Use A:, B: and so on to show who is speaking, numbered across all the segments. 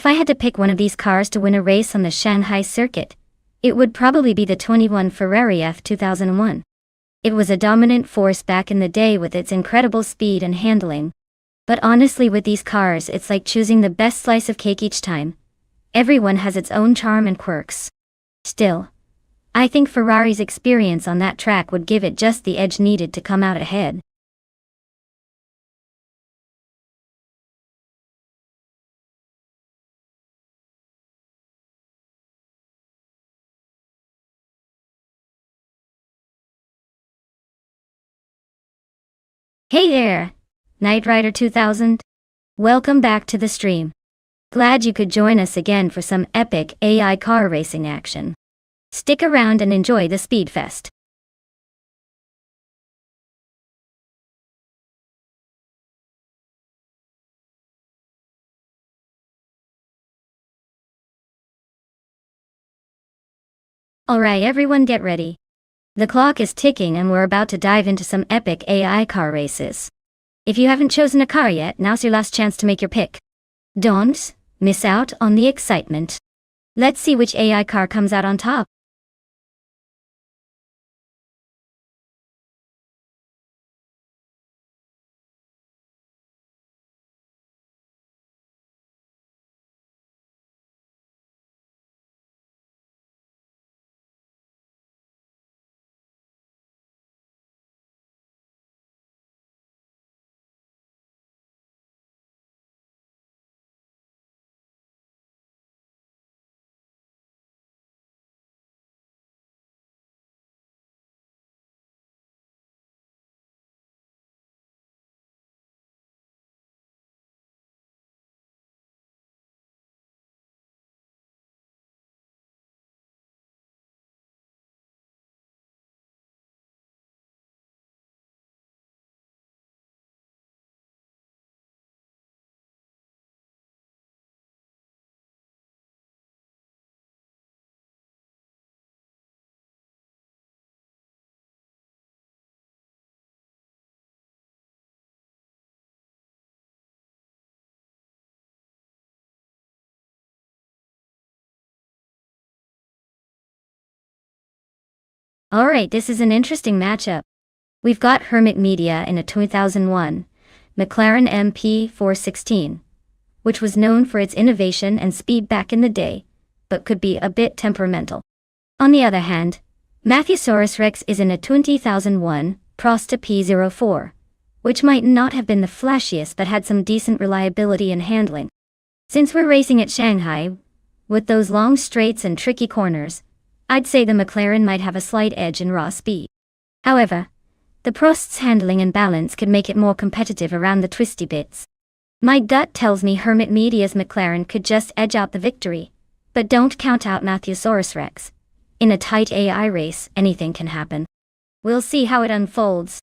A: If I had to pick one of these cars to win a race on the Shanghai circuit, it would probably be the 21 Ferrari F2001. It was a dominant force back in the day with its incredible speed and handling. But honestly, with these cars, it's like choosing the best slice of cake each time. Everyone has its own charm and quirks. Still, I think Ferrari's experience on that track would give it just the edge needed to come out ahead. Hey there, Knight Rider 2000. Welcome back to the stream. Glad you could join us again for some epic AI car racing action. Stick around and enjoy the Speed Fest. Alright everyone, get ready. The clock is ticking and we're about to dive into some epic AI car races. If you haven't chosen a car yet, now's your last chance to make your pick. Don't miss out on the excitement. Let's see which AI car comes out on top. Alright, this is an interesting matchup. We've got Hermit Media in a 2001 McLaren MP416, which was known for its innovation and speed back in the day, but could be a bit temperamental. On the other hand, Matthesaurus Rex is in a 2001 Prosta P04, which might not have been the flashiest but had some decent reliability and handling. Since we're racing at Shanghai, with those long straights and tricky corners, I'd say the McLaren might have a slight edge in raw speed. However, the Prost's handling and balance could make it more competitive around the twisty bits. My gut tells me Hermit Media's McLaren could just edge out the victory, but don't count out Matthesaurus Rex. In a tight AI race, anything can happen. We'll see how it unfolds.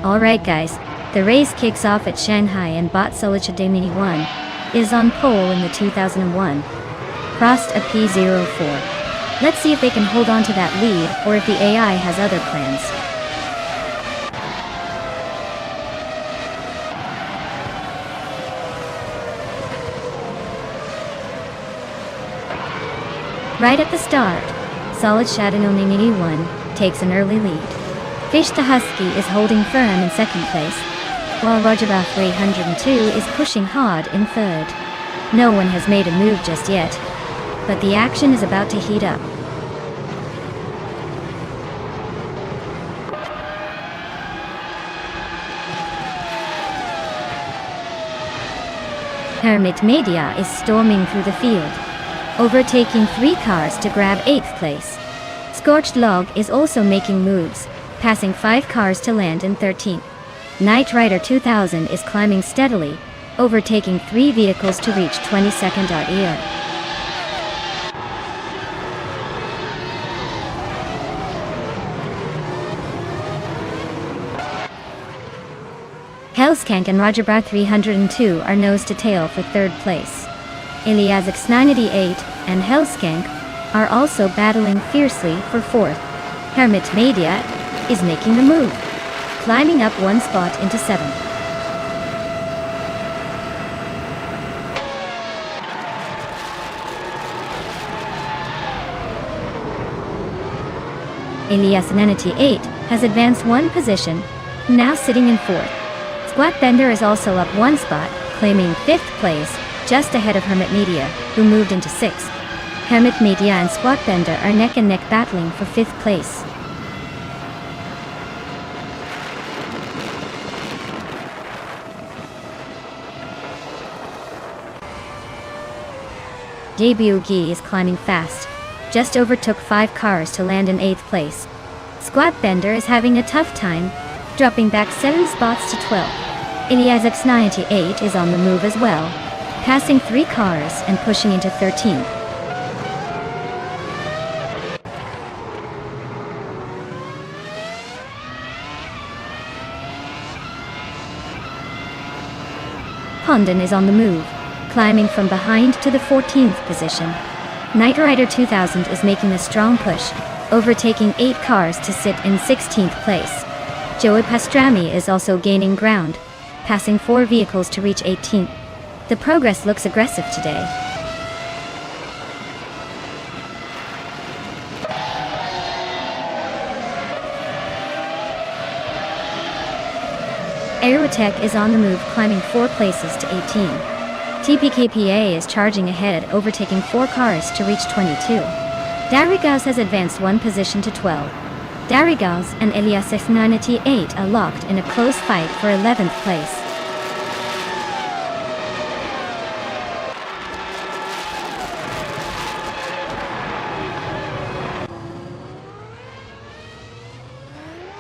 A: Alright guys, the race kicks off at Shanghai and Bot Solichademini 1 is on pole in the 2001 Prost a P04. Let's see if they can hold on to that lead or if the AI has other plans. Right at the start, Solichademini 1 takes an early lead. Fish the Husky is holding firm in second place, while Rajabah 302 is pushing hard in third. No one has made a move just yet, but the action is about to heat up. Hermit Media is storming through the field, overtaking 3 cars to grab 8th place. Scorched Log is also making moves, passing 5 cars to land in 13th. Knight Rider 2000 is climbing steadily, overtaking 3 vehicles to reach 22nd. Hellskank and Rajabra 302 are nose to tail for 3rd place. Iliazix 988 and Hellskank are also battling fiercely for 4th. Hermit Media is making the move, climbing up 1 spot into 7th. Elias 988 has advanced 1 position, now sitting in 4th. Squatbender is also up 1 spot, claiming 5th place, just ahead of Hermit Media, who moved into 6th. Hermit Media and Squatbender are neck and neck battling for 5th place. Jabugi is climbing fast, just overtook 5 cars to land in 8th place. Squatbender is having a tough time, dropping back 7 spots to 12. Iliazix 98 is on the move as well, passing 3 cars and pushing into 13th. Hondan is on the move, climbing from behind to the 14th position. Knight Rider 2000 is making a strong push, overtaking 8 cars to sit in 16th place. Joey Pastrami is also gaining ground, passing 4 vehicles to reach 18th. The progress looks aggressive today. Aerotech is on the move, climbing 4 places to 18. TPKPA is charging ahead, overtaking 4 cars to reach 22. Darigaus has advanced 1 position to 12. Darigaus and Elias 988 are locked in a close fight for 11th place.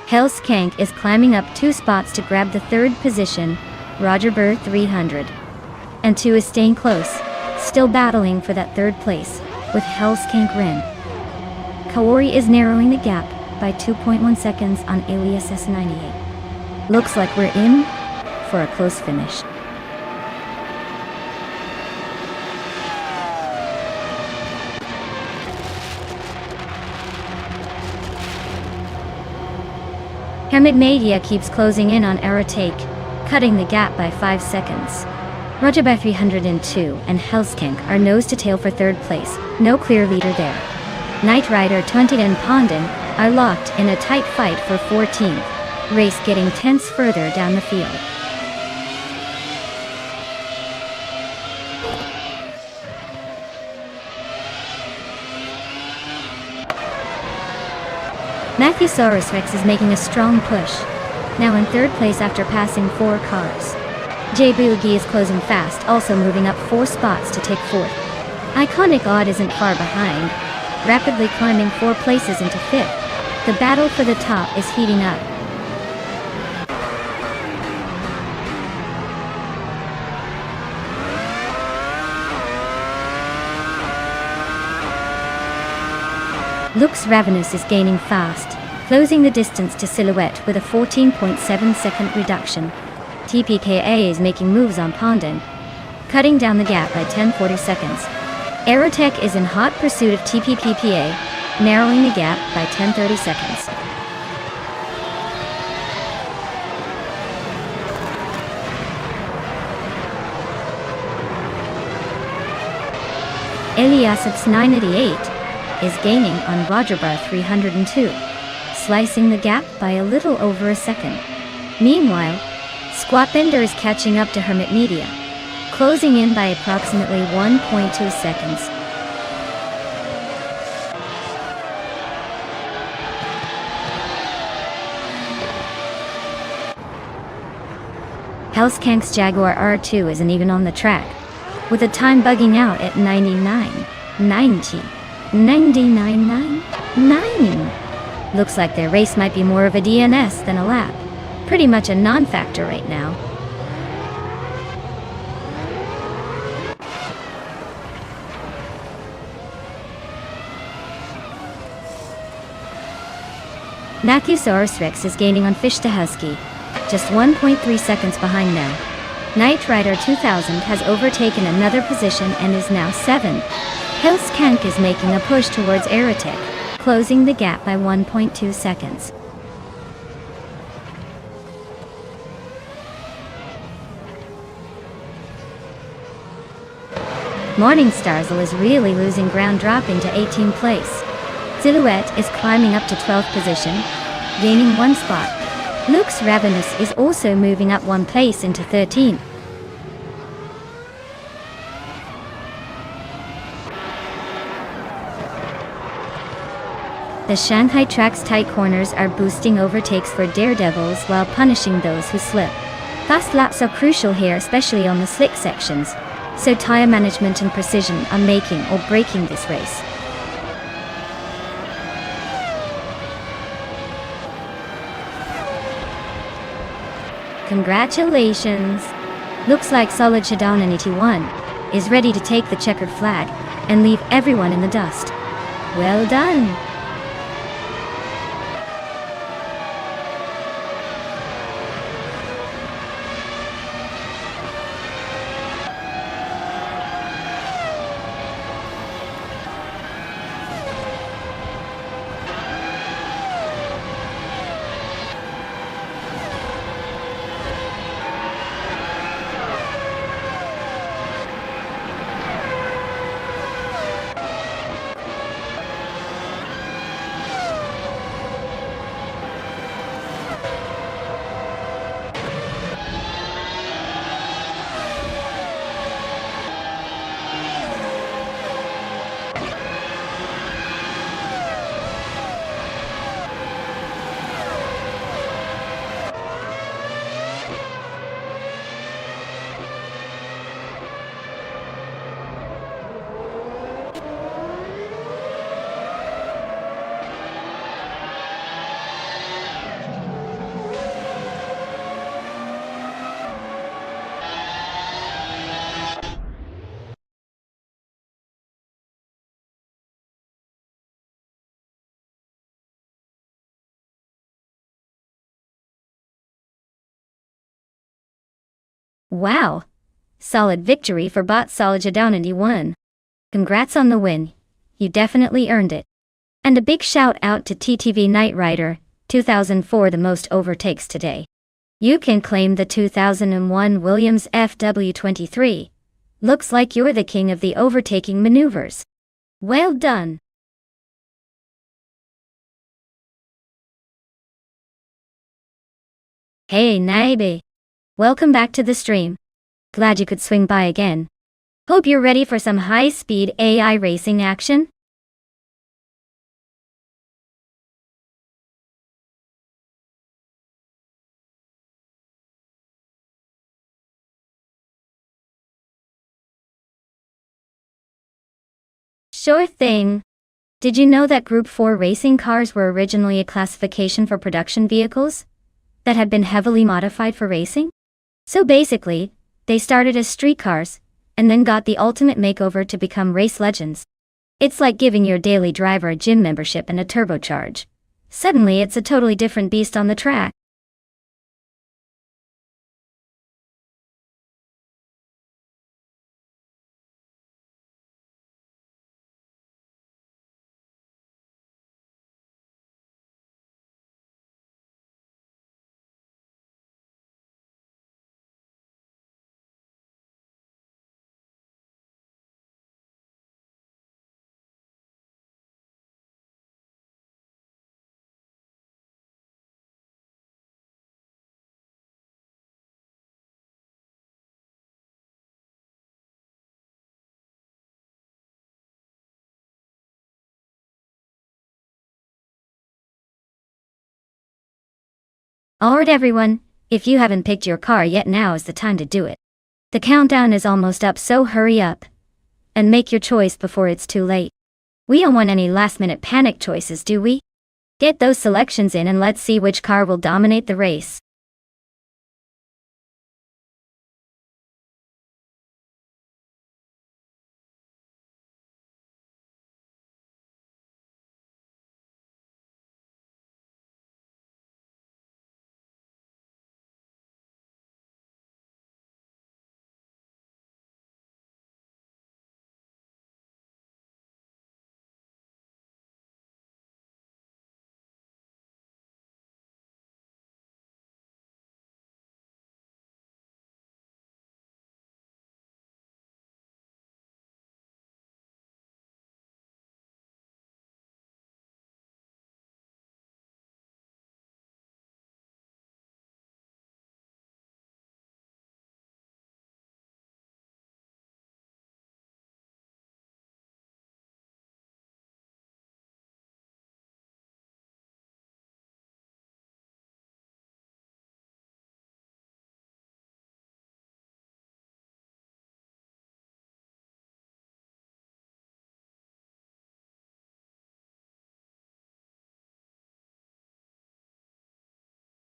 A: Hellskank is climbing up 2 spots to grab the 3rd position, Roger Bird 300. And 2 is staying close, still battling for that 3rd place, with Hellskank Ren. Kaori is narrowing the gap by 2.1 seconds on Alias S98. Looks like we're in for a close finish. Hermit Media keeps closing in on Aerotake, cutting the gap by 5 seconds. Rajabah 302 and Hellskank are nose to tail for 3rd place, no clear leader there. Knight Rider 20 and Pondon are locked in a tight fight for 14th, race getting tense further down the field. Matthewsaurus Rex is making a strong push, now in 3rd place after passing 4 cars. Jabugi is closing fast, also moving up 4 spots to take 4th. Iconic Odd isn't far behind, rapidly climbing 4 places into 5th. The battle for the top is heating up. Lux Ravenous is gaining fast, closing the distance to Silhouette with a 14.7-second reduction. TPKA is making moves on Ponding, cutting down the gap by 10.40 seconds. Aerotech is in hot pursuit of TPPPA, narrowing the gap by 10.30 seconds. Eliasov's 988 is gaining on Rogerbar 302, slicing the gap by a little over a second. Meanwhile, Squatbender is catching up to Hermit Media, closing in by approximately 1.2 seconds. Hellskank's Jaguar R2 isn't even on the track, with the time bugging out at 99.9. Looks like their race might be more of a DNS than a lap. Pretty much a non-factor right now. Nacusaurus Rex is gaining on Fishtahusky, just 1.3 seconds behind now. Knight Rider 2000 has overtaken another position and is now 7. Hellskank is making a push towards Aerotech, closing the gap by 1.2 seconds. Morning Starzl is really losing ground, dropping to 18th place. Silhouette is climbing up to 12th position, gaining 1 spot. Lux Ravenous is also moving up 1 place into 13th. The Shanghai track's tight corners are boosting overtakes for daredevils while punishing those who slip. Fast laps are crucial here, especially on the slick sections, so tire management and precision are making or breaking this race. Congratulations! Looks like Solid Shadown in 81 is ready to take the checkered flag and leave everyone in the dust. Well done! Wow! Solid victory for bot Solid Shadown in 81. Congrats on the win. You definitely earned it. And a big shout out to TTV Knight Rider 2004, the most overtakes today. You can claim the 2001 Williams FW23. Looks like you're the king of the overtaking maneuvers. Well done. Hey Naibe. Welcome back to the stream. Glad you could swing by again. Hope you're ready for some high-speed AI racing action. Sure thing. Did you know that Group 4 racing cars were originally a classification for production vehicles that had been heavily modified for racing? So basically, they started as street cars, and then got the ultimate makeover to become race legends. It's like giving your daily driver a gym membership and a turbocharge. Suddenly it's a totally different beast on the track. Alright everyone, if you haven't picked your car yet, now is the time to do it. The countdown is almost up, so hurry up and make your choice before it's too late. We don't want any last-minute panic choices, do we? Get those selections in and let's see which car will dominate the race.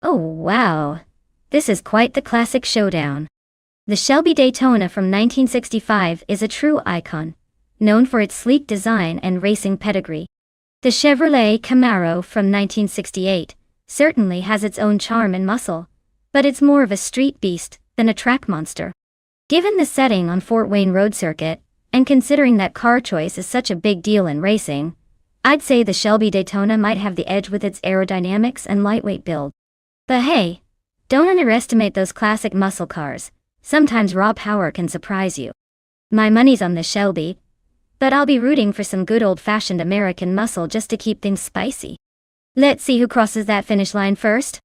A: Oh wow! This is quite the classic showdown. The Shelby Daytona from 1965 is a true icon, known for its sleek design and racing pedigree. The Chevrolet Camaro from 1968 certainly has its own charm and muscle, but it's more of a street beast than a track monster. Given the setting on Fort Wayne Road Circuit, and considering that car choice is such a big deal in racing, I'd say the Shelby Daytona might have the edge with its aerodynamics and lightweight build. But hey, don't underestimate those classic muscle cars. Sometimes raw power can surprise you. My money's on the Shelby, but I'll be rooting for some good old-fashioned American muscle just to keep things spicy. Let's see who crosses that finish line first.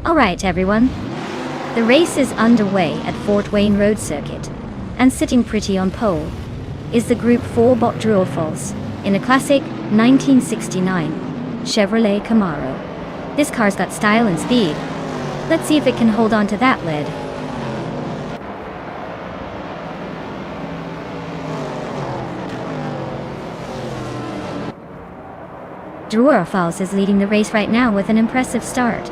A: Alright everyone, the race is underway at Fort Wayne Road Circuit, and sitting pretty on pole is the Group 4 bot Drew Falls in a classic 1969 Chevrolet Camaro. This car's got style and speed. Let's see if it can hold on to that lead. Drew Falls is leading the race right now with an impressive start.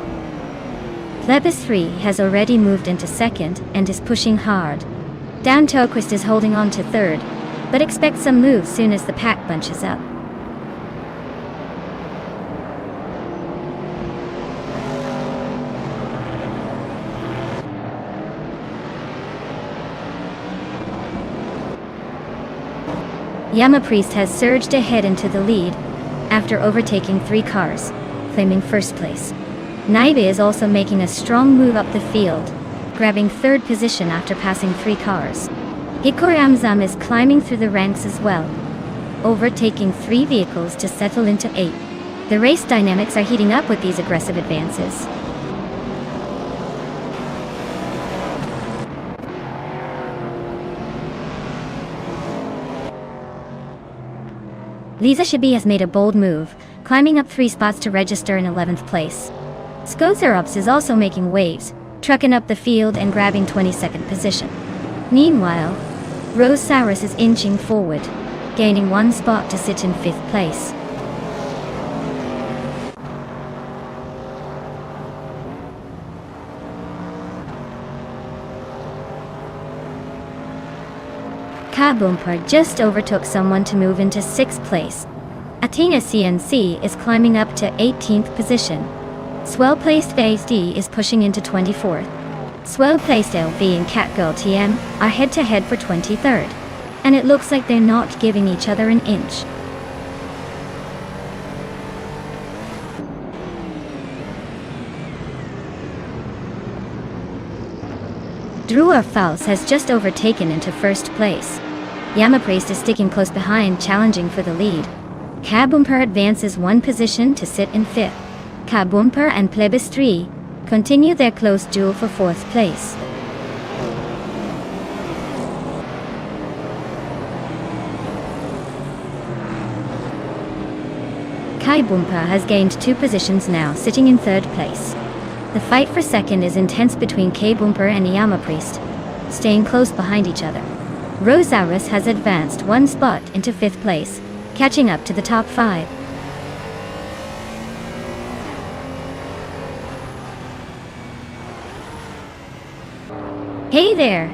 A: Plebis 3 has already moved into second and is pushing hard. Dan Toquist is holding on to third, but expect some moves soon as the pack bunches up. Yama Priest has surged ahead into the lead after overtaking 3 cars, claiming first place. Naibe is also making a strong move up the field, grabbing third position after passing 3 cars. Hikori Amzam is climbing through the ranks as well, overtaking 3 vehicles to settle into 8. The race dynamics are heating up with these aggressive advances. Lisa Shibi has made a bold move, climbing up 3 spots to register in 11th place. Skozerups is also making waves, trucking up the field and grabbing 22nd position. Meanwhile, Rose Saurus is inching forward, gaining 1 spot to sit in 5th place. Kabumper just overtook someone to move into 6th place. Athena CNC is climbing up to 18th position. Swell-placed Phase D is pushing into 24th. Swell-placed LV and Catgirl TM are head-to-head for 23rd, and it looks like they're not giving each other an inch. Drew Falls has just overtaken into 1st place. Yama Priest is sticking close behind, challenging for the lead. Kabumper advances 1 position to sit in 5th. Kabumper and Plebis 3 continue their close duel for 4th place. Kabumper has gained 2 positions now, sitting in 3rd place. The fight for 2nd is intense between Kabumper and Yama Priest, staying close behind each other. Rosaurus has advanced 1 spot into 5th place, catching up to the top 5. Hey there!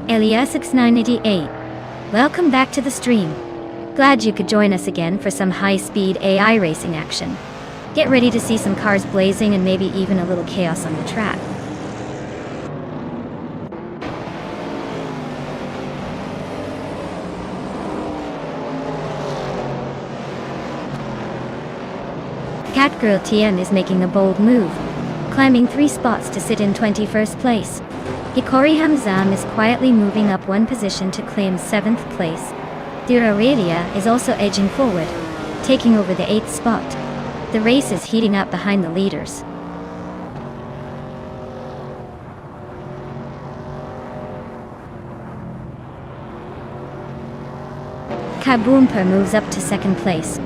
A: Eliasix988. Welcome back to the stream. Glad you could join us again for some high-speed AI racing action. Get ready to see some cars blazing and maybe even a little chaos on the track. Catgirl TM is making a bold move, climbing 3 spots to sit in 21st place. Hikori Hamzam is quietly moving up 1 position to claim 7th place. Durarelia is also edging forward, taking over the 8th spot. The race is heating up behind the leaders. Kabumper moves up to 2nd place.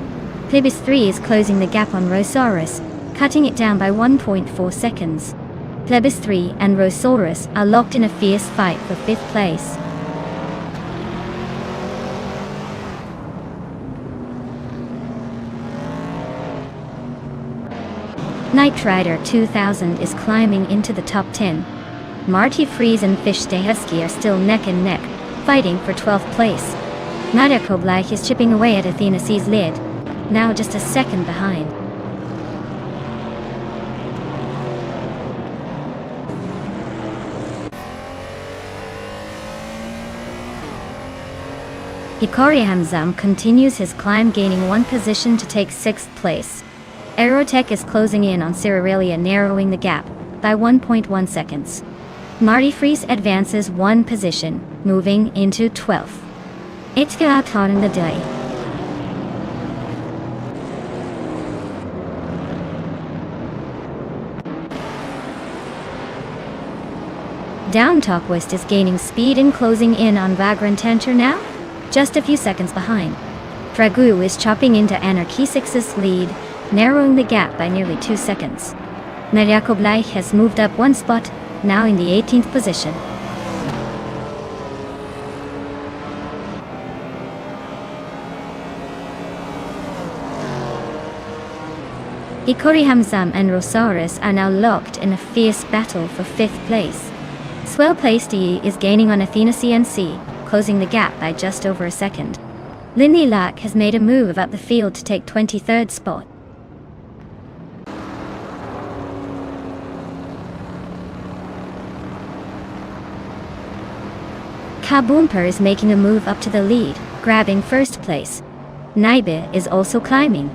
A: Plebis 3 is closing the gap on Rosaurus, cutting it down by 1.4 seconds. Plebis 3 and Rosaurus are locked in a fierce fight for 5th place. Knight Rider 2000 is climbing into the top 10. Marty Freeze and Fish Stehesky are still neck and neck, fighting for 12th place. Nadia Koblach is chipping away at Athena C's lead, now just a second behind. Hikori Hamzam continues his climb, gaining 1 position to take 6th place. Aerotech is closing in on Cerarelia, narrowing the gap by 1.1 seconds. Marty Freeze advances 1 position, moving into 12th. It's got hot in the day. Downtalkwist is gaining speed and closing in on Vagrant Tenter now, just a few seconds behind. Dragu is chopping into Anarchy 6's lead, narrowing the gap by nearly 2 seconds. Naryakoblai has moved up 1 spot, now in the 18th position. Ikori Hamzam and Rosaurus are now locked in a fierce battle for 5th place. Swell Place DE is gaining on Athena CNC, closing the gap by just over a second. Lindy Lack has made a move up the field to take 23rd spot. Kaboomper is making a move up to the lead, grabbing 1st place. Naibe is also climbing,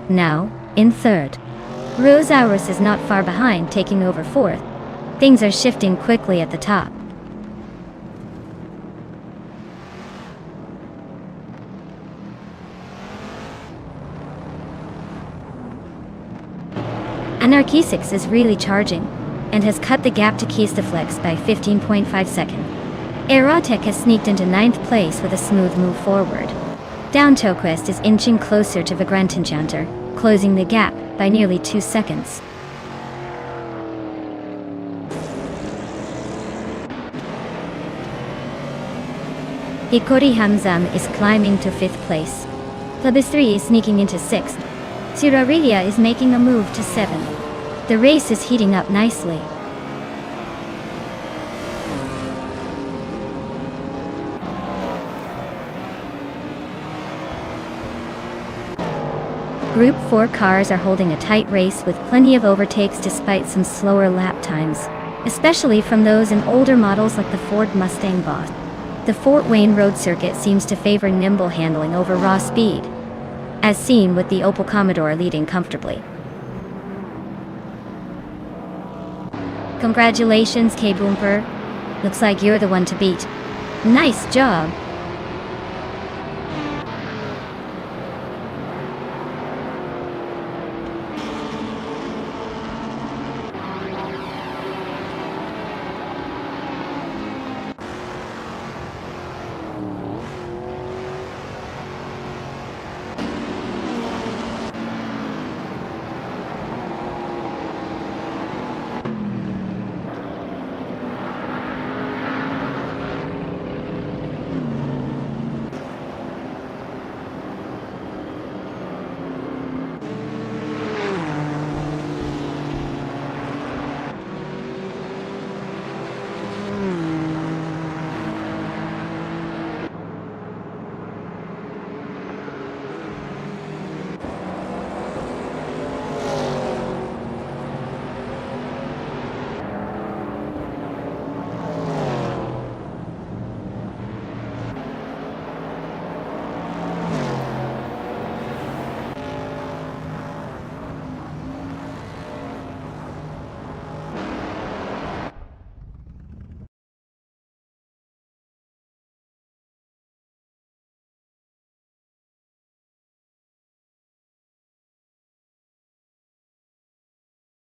A: now in 3rd. Rosaurus is not far behind, taking over 4th. Things are shifting quickly at the top. Anarchy 6 is really charging, and has cut the gap to Keystaflex by 15.5 seconds. Aerotech has sneaked into 9th place with a smooth move forward. Downtalkwist is inching closer to Vagrant Enchanter, closing the gap by nearly 2 seconds. Hikori Hamzam is climbing to 5th place. Plebis 3 is sneaking into 6th. Suraria is making a move to 7th. The race is heating up nicely. Group 4 cars are holding a tight race with plenty of overtakes despite some slower lap times, especially from those in older models like the Ford Mustang Boss. The Fort Wayne road circuit seems to favor nimble handling over raw speed, as seen with the Opel Commodore leading comfortably. Congratulations, Kaboomper. Looks like you're the one to beat. Nice job.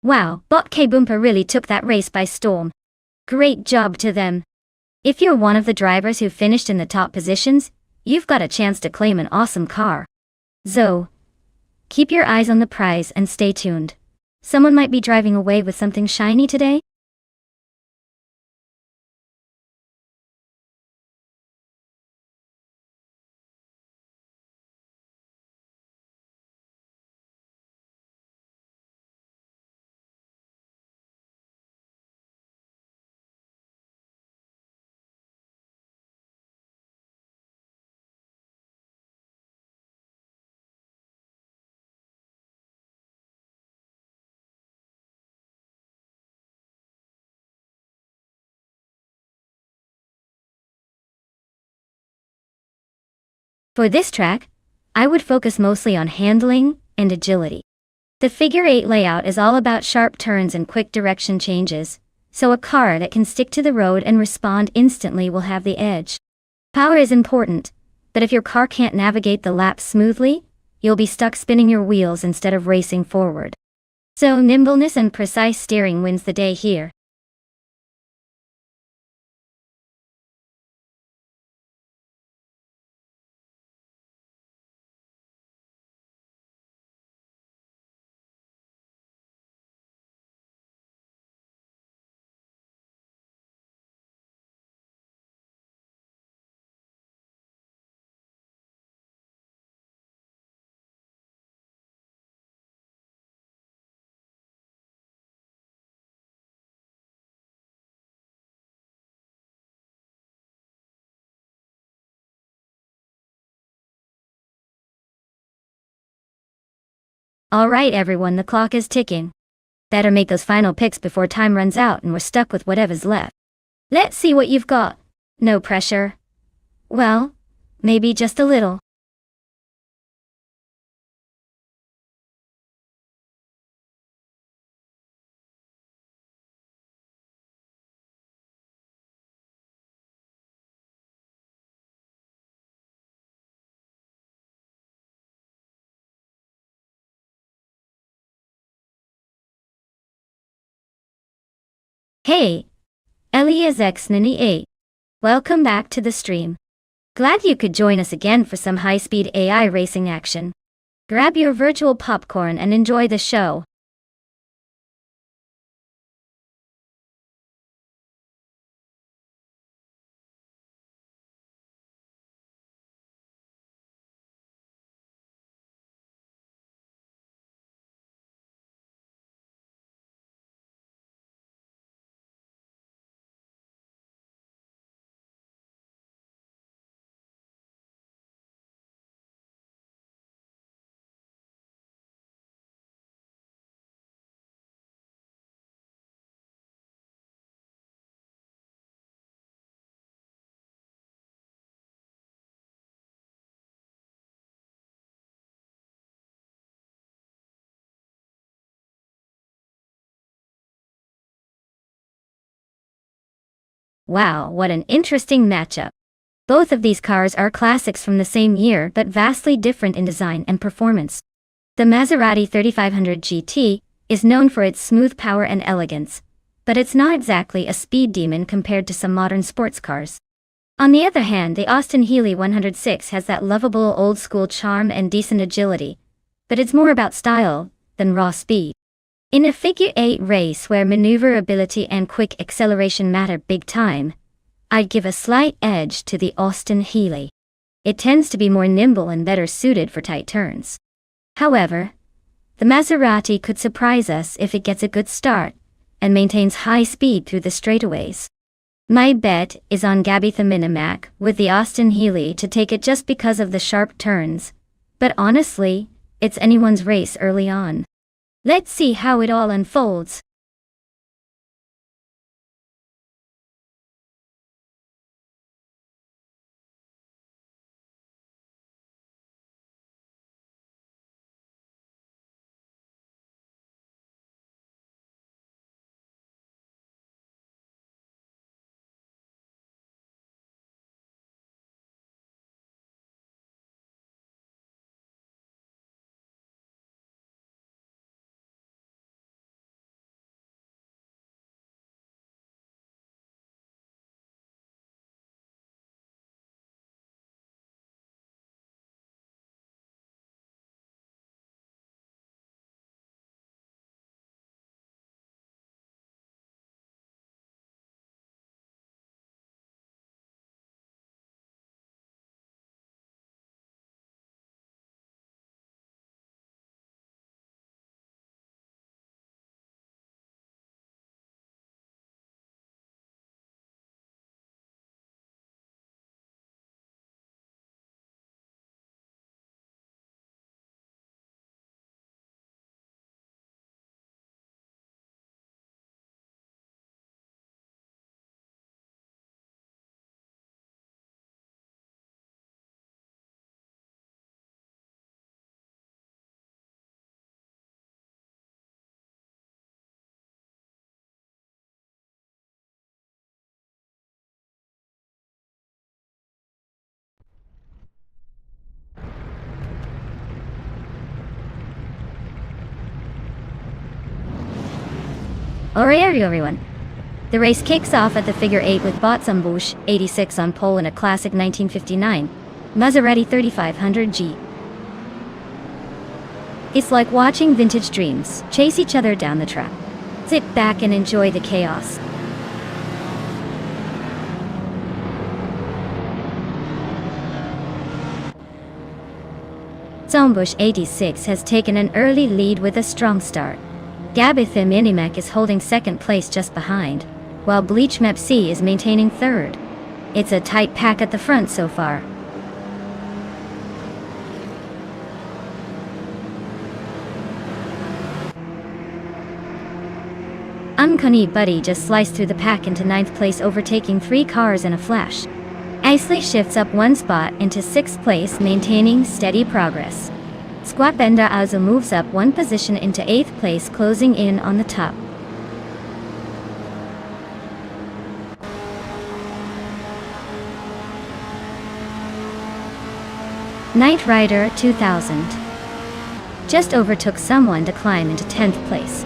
A: Wow, Bot Kaboomper really took that race by storm. Great job to them. If you're one of the drivers who finished in the top positions, you've got a chance to claim an awesome car. So, keep your eyes on the prize and stay tuned. Someone might be driving away with something shiny today. For this track, I would focus mostly on handling and agility. The figure 8 layout is all about sharp turns and quick direction changes, so a car that can stick to the road and respond instantly will have the edge. Power is important, but if your car can't navigate the laps smoothly, you'll be stuck spinning your wheels instead of racing forward. So nimbleness and precise steering wins the day here. Alright everyone, the clock is ticking. Better make those final picks before time runs out and we're stuck with whatever's left. Let's see what you've got. No pressure. Well, maybe just a little. Hey, Elias98. Welcome back to the stream. Glad you could join us again for some high-speed AI racing action. Grab your virtual popcorn and enjoy the show. Wow, what an interesting matchup. Both of these cars are classics from the same year but vastly different in design and performance. The Maserati 3500 GT is known for its smooth power and elegance, but it's not exactly a speed demon compared to some modern sports cars. On the other hand, the Austin Healey 106 has that lovable old-school charm and decent agility, but it's more about style than raw speed. In a figure-8 race where maneuverability and quick acceleration matter big time, I'd give a slight edge to the Austin Healey. It tends to be more nimble and better suited for tight turns. However, the Maserati could surprise us if it gets a good start and maintains high speed through the straightaways. My bet is on Gabby the Minimac with the Austin Healey to take it just because of the sharp turns, but honestly, it's anyone's race early on. Let's see how it all unfolds. Alright everyone. The race kicks off at the figure 8 with Botsambush 86 on pole in a classic 1959 Maserati 3500G. It's like watching vintage dreams chase each other down the track. Sit back and enjoy the chaos. Botsambush 86 has taken an early lead with a strong start. Gabitha Minimac is holding second place just behind, while Bleach Mep C is maintaining third. It's a tight pack at the front so far. Uncanny Buddy just sliced through the pack into 9th place, overtaking 3 cars in a flash. Isley shifts up 1 spot into 6th place, maintaining steady progress. Squat Bender also moves up 1 position into 8th place, closing in on the top. Knight Rider 2000 just overtook someone to climb into 10th place.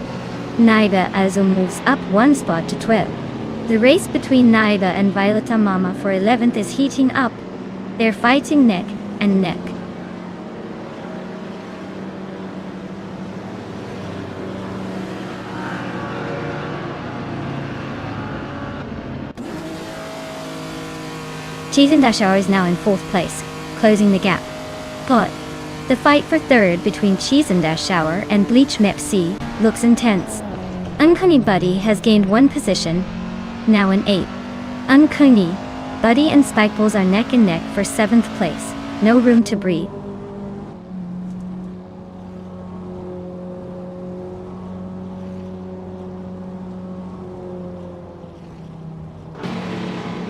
A: Naiba also moves up 1 spot to 12. The race between Naiba and Violeta Mama for 11th is heating up. They're fighting neck and neck. Cheese and Dashar is now in 4th place, closing the gap. But the fight for 3rd between Cheese and Dash Shower and Bleach Mep C looks intense. Uncanny Buddy has gained 1 position, now in 8th. Uncanny Buddy and Spikeballs are neck and neck for 7th place. No room to breathe.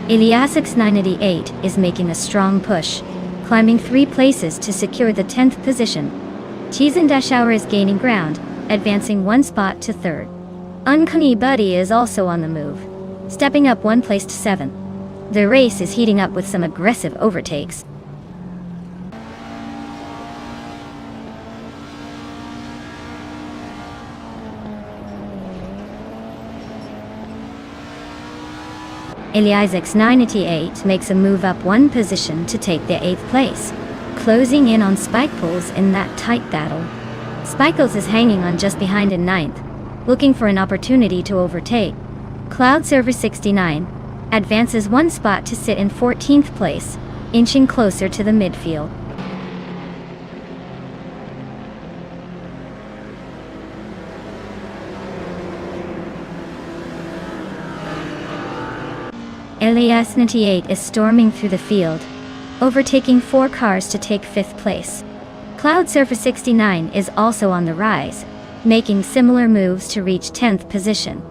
A: Iliasix988 is making a strong push, climbing 3 places to secure the 10th position. Cheese and Dash Hour is gaining ground, advancing 1 spot to 3rd. Uncanny Buddy is also on the move, stepping up 1 place to 7th. The race is heating up with some aggressive overtakes. Iliasix988 makes a move up 1 position to take the 8th place, closing in on Spikeballs in that tight battle. Spikeballs is hanging on just behind in 9th, looking for an opportunity to overtake. Cloud Server 69 advances 1 spot to sit in 14th place, inching closer to the midfield. Ilias98 is storming through the field, overtaking 4 cars to take 5th place. Cloud Surfer 69 is also on the rise, making similar moves to reach 10th position.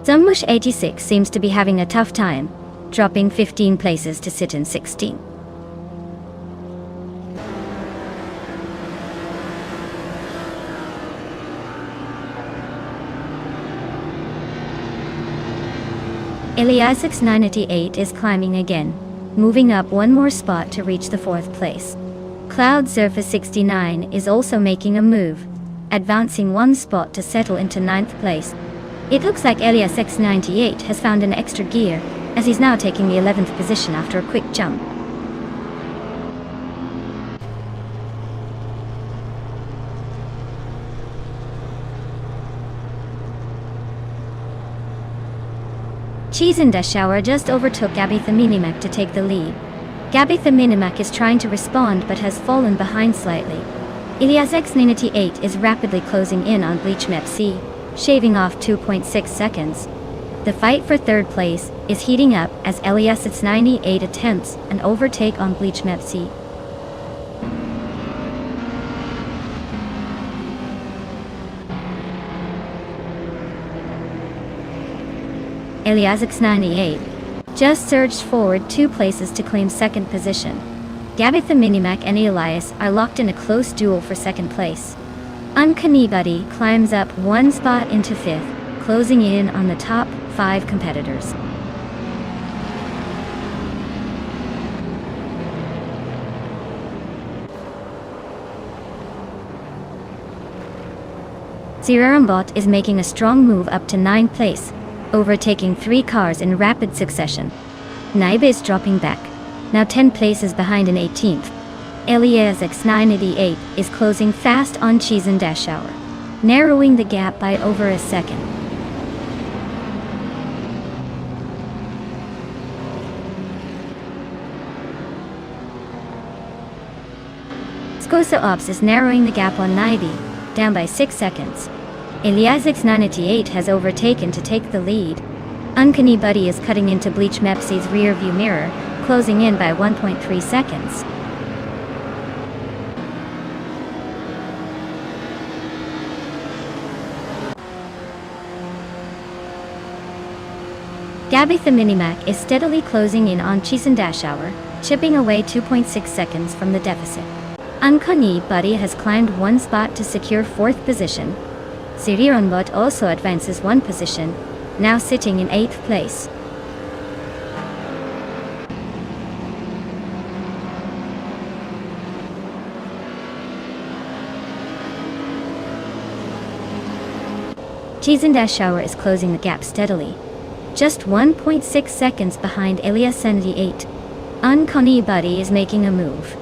A: Zumbush 86 seems to be having a tough time, dropping 15 places to sit in 16th. Iliasix988 is climbing again, moving up 1 more spot to reach the 4th place. Cloud Surface 69 is also making a move, advancing 1 spot to settle into 9th place. It looks like Iliasix98 has found an extra gear, as he's now taking the 11th position after a quick jump. Cheese and Shower just overtook Gabby the Minimac to take the lead. Gabby the Minimac is trying to respond but has fallen behind slightly. Iliasix98 is rapidly closing in on Bleach Mep C, shaving off 2.6 seconds. The fight for 3rd place is heating up as Iliasix98 attempts an overtake on Bleach Mep C. Iliasix98 just surged forward 2 places to claim 2nd position. Gabby the Minimac and Elias are locked in a close duel for 2nd place. Uncanny Buddy climbs up 1 spot into 5th, closing in on the top 5 competitors. Zerarambot is making a strong move up to 9th place, overtaking 3 cars in rapid succession. Naiba is dropping back, now 10 places behind in 18th. Iliasix988 is closing fast on Cheese and Dash Shower, narrowing the gap by over a second. Scosa Ops is narrowing the gap on Naibi, down by 6 seconds. Iliasix988 has overtaken to take the lead. Uncanny Buddy is cutting into Bleach Mepsi's rear view mirror, closing in by 1.3 seconds. Gabby the Minimac is steadily closing in on Chisendashauer, chipping away 2.6 seconds from the deficit. Unkoni Buddy has climbed one spot to secure 4th position. Sirironbot also advances 1 position, now sitting in 8th place. Chisendashauer is closing the gap steadily, just 1.6 seconds behind Elias 78. Unkoni Buddy is making a move,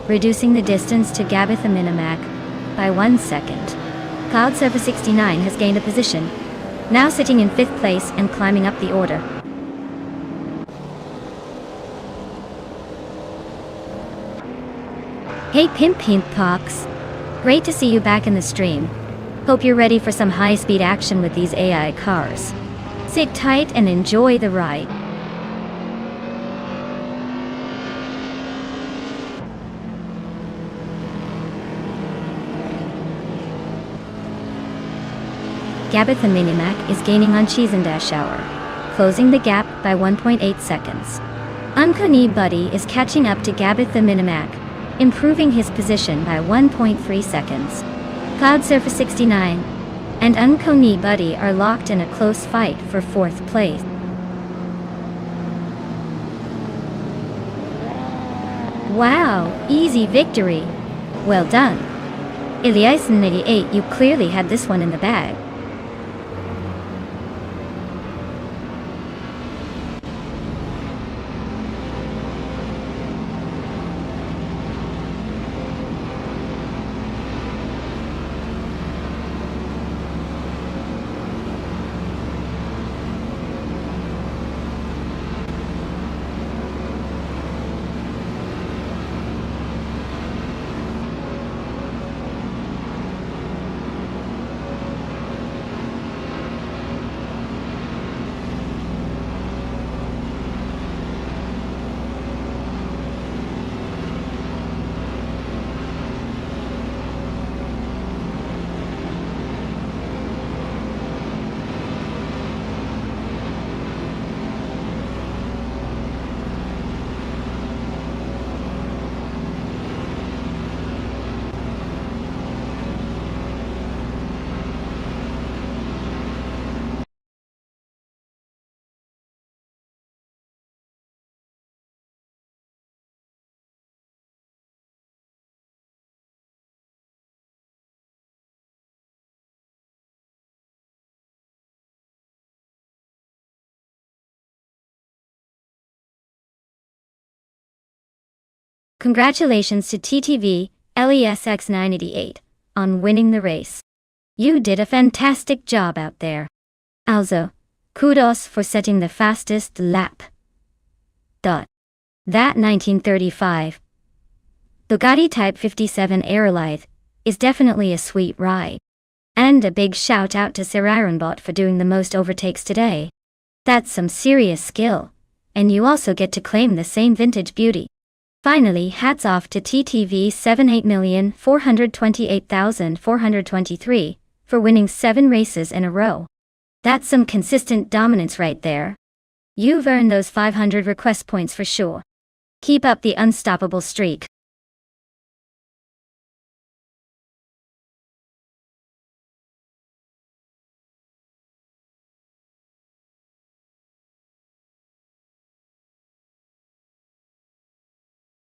A: reducing the distance to Gabby the Minimac by 1 second. Cloudsurfer 69 has gained a position, now sitting in 5th place and climbing up the order. Hey Pimp Pox, great to see you back in the stream. Hope you're ready for some high-speed action with these AI cars. Sit tight and enjoy the ride. Gabby the Minimac is gaining on Chisendashauer, closing the gap by 1.8 seconds. Unkoni Buddy is catching up to Gabby the Minimac, improving his position by 1.3 seconds. Cloudsurfer 69 and Unkoni Buddy are locked in a close fight for 4th place. Wow, easy victory. Well done. Eliason 88, you clearly had this one in the bag. Congratulations to TTV, LESX988, on winning the race. You did a fantastic job out there. Also, kudos for setting the fastest lap. That 1935 Bugatti Type 57 Aerolite is definitely a sweet ride. And a big shout out to Sirironbot for doing the most overtakes today. That's some serious skill, and you also get to claim the same vintage beauty. Finally, hats off to TTV 78,428,423 for winning 7 races in a row. That's some consistent dominance right there. You've earned those 500 request points for sure. Keep up the unstoppable streak.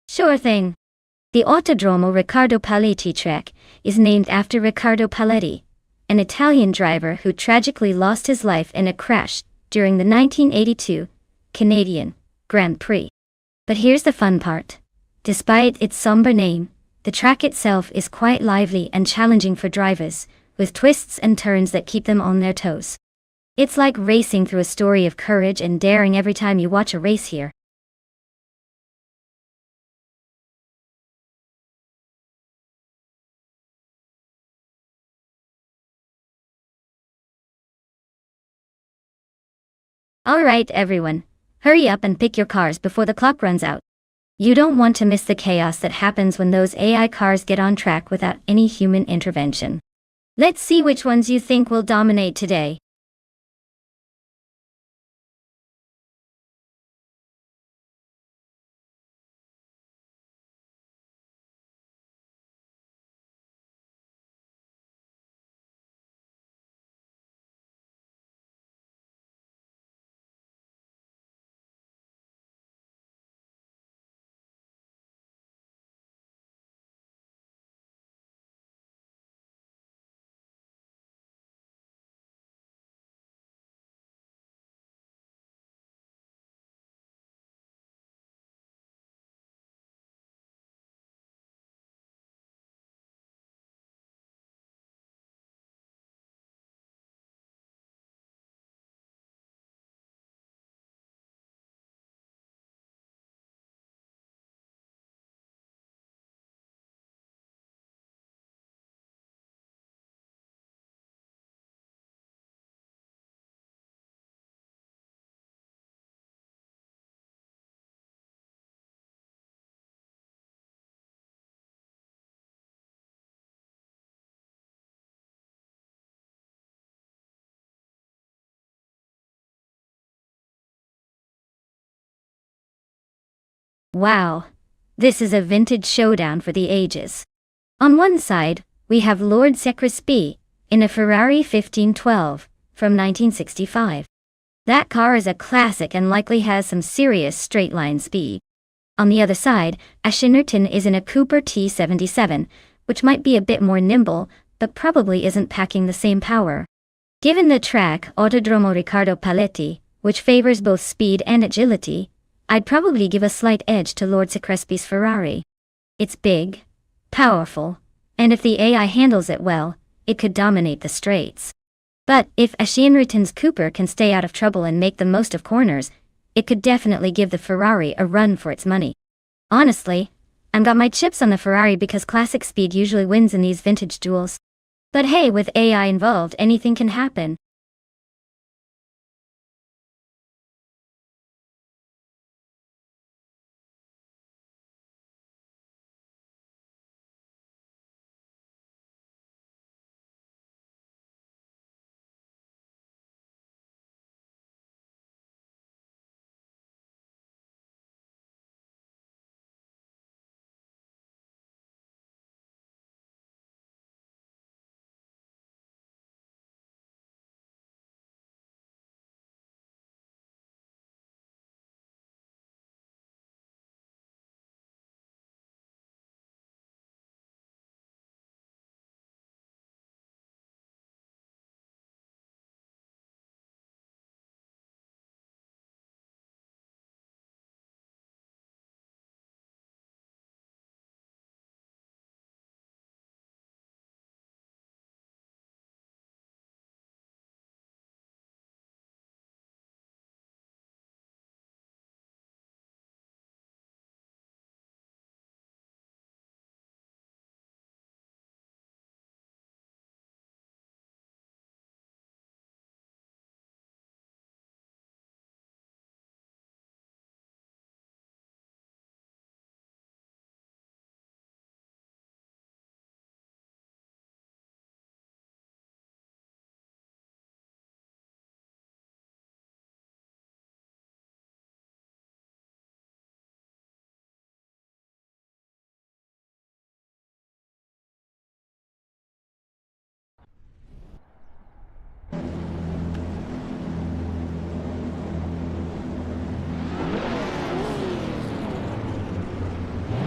A: Sure thing. The Autodromo Riccardo Paletti track is named after Riccardo Paletti, an Italian driver who tragically lost his life in a crash during the 1982 Canadian Grand Prix. But here's the fun part. Despite its somber name, the track itself is quite lively and challenging for drivers, with twists and turns that keep them on their toes. It's like racing through a story of courage and daring every time you watch a race here. Alright everyone, hurry up and pick your cars before the clock runs out. You don't want to miss the chaos that happens when those AI cars get on track without any human intervention. Let's see which ones you think will dominate today. Wow. This is a vintage showdown for the ages. On one side, we have Lord Secrespi, in a Ferrari 1512, from 1965. That car is a classic and likely has some serious straight-line speed. On the other side, Ashinnerton is in a Cooper T77, which might be a bit more nimble, but probably isn't packing the same power. Given the track Autodromo Riccardo Paletti, which favors both speed and agility, I'd probably give a slight edge to Lord Secrespi's Ferrari. It's big, powerful, and if the AI handles it well, it could dominate the straights. But if Ashinnerton's Cooper can stay out of trouble and make the most of corners, it could definitely give the Ferrari a run for its money. Honestly, I've got my chips on the Ferrari because classic speed usually wins in these vintage duels. But hey, with AI involved, anything can happen.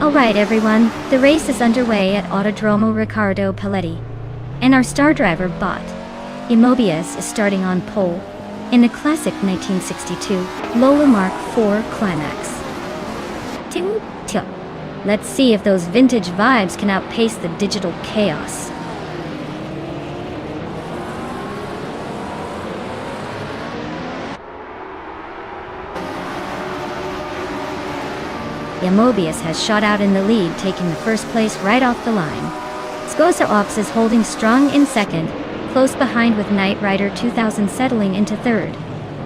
A: Alright everyone, the race is underway at Autodromo Riccardo Paletti. And our star driver bot, Immobius, is starting on pole, in the classic 1962 Lola Mark IV Climax. Let's see if those vintage vibes can outpace the digital chaos. Immobius has shot out in the lead, taking the first place right off the line. Scosa Ops is holding strong in second, close behind with Knight Rider 2000 settling into third.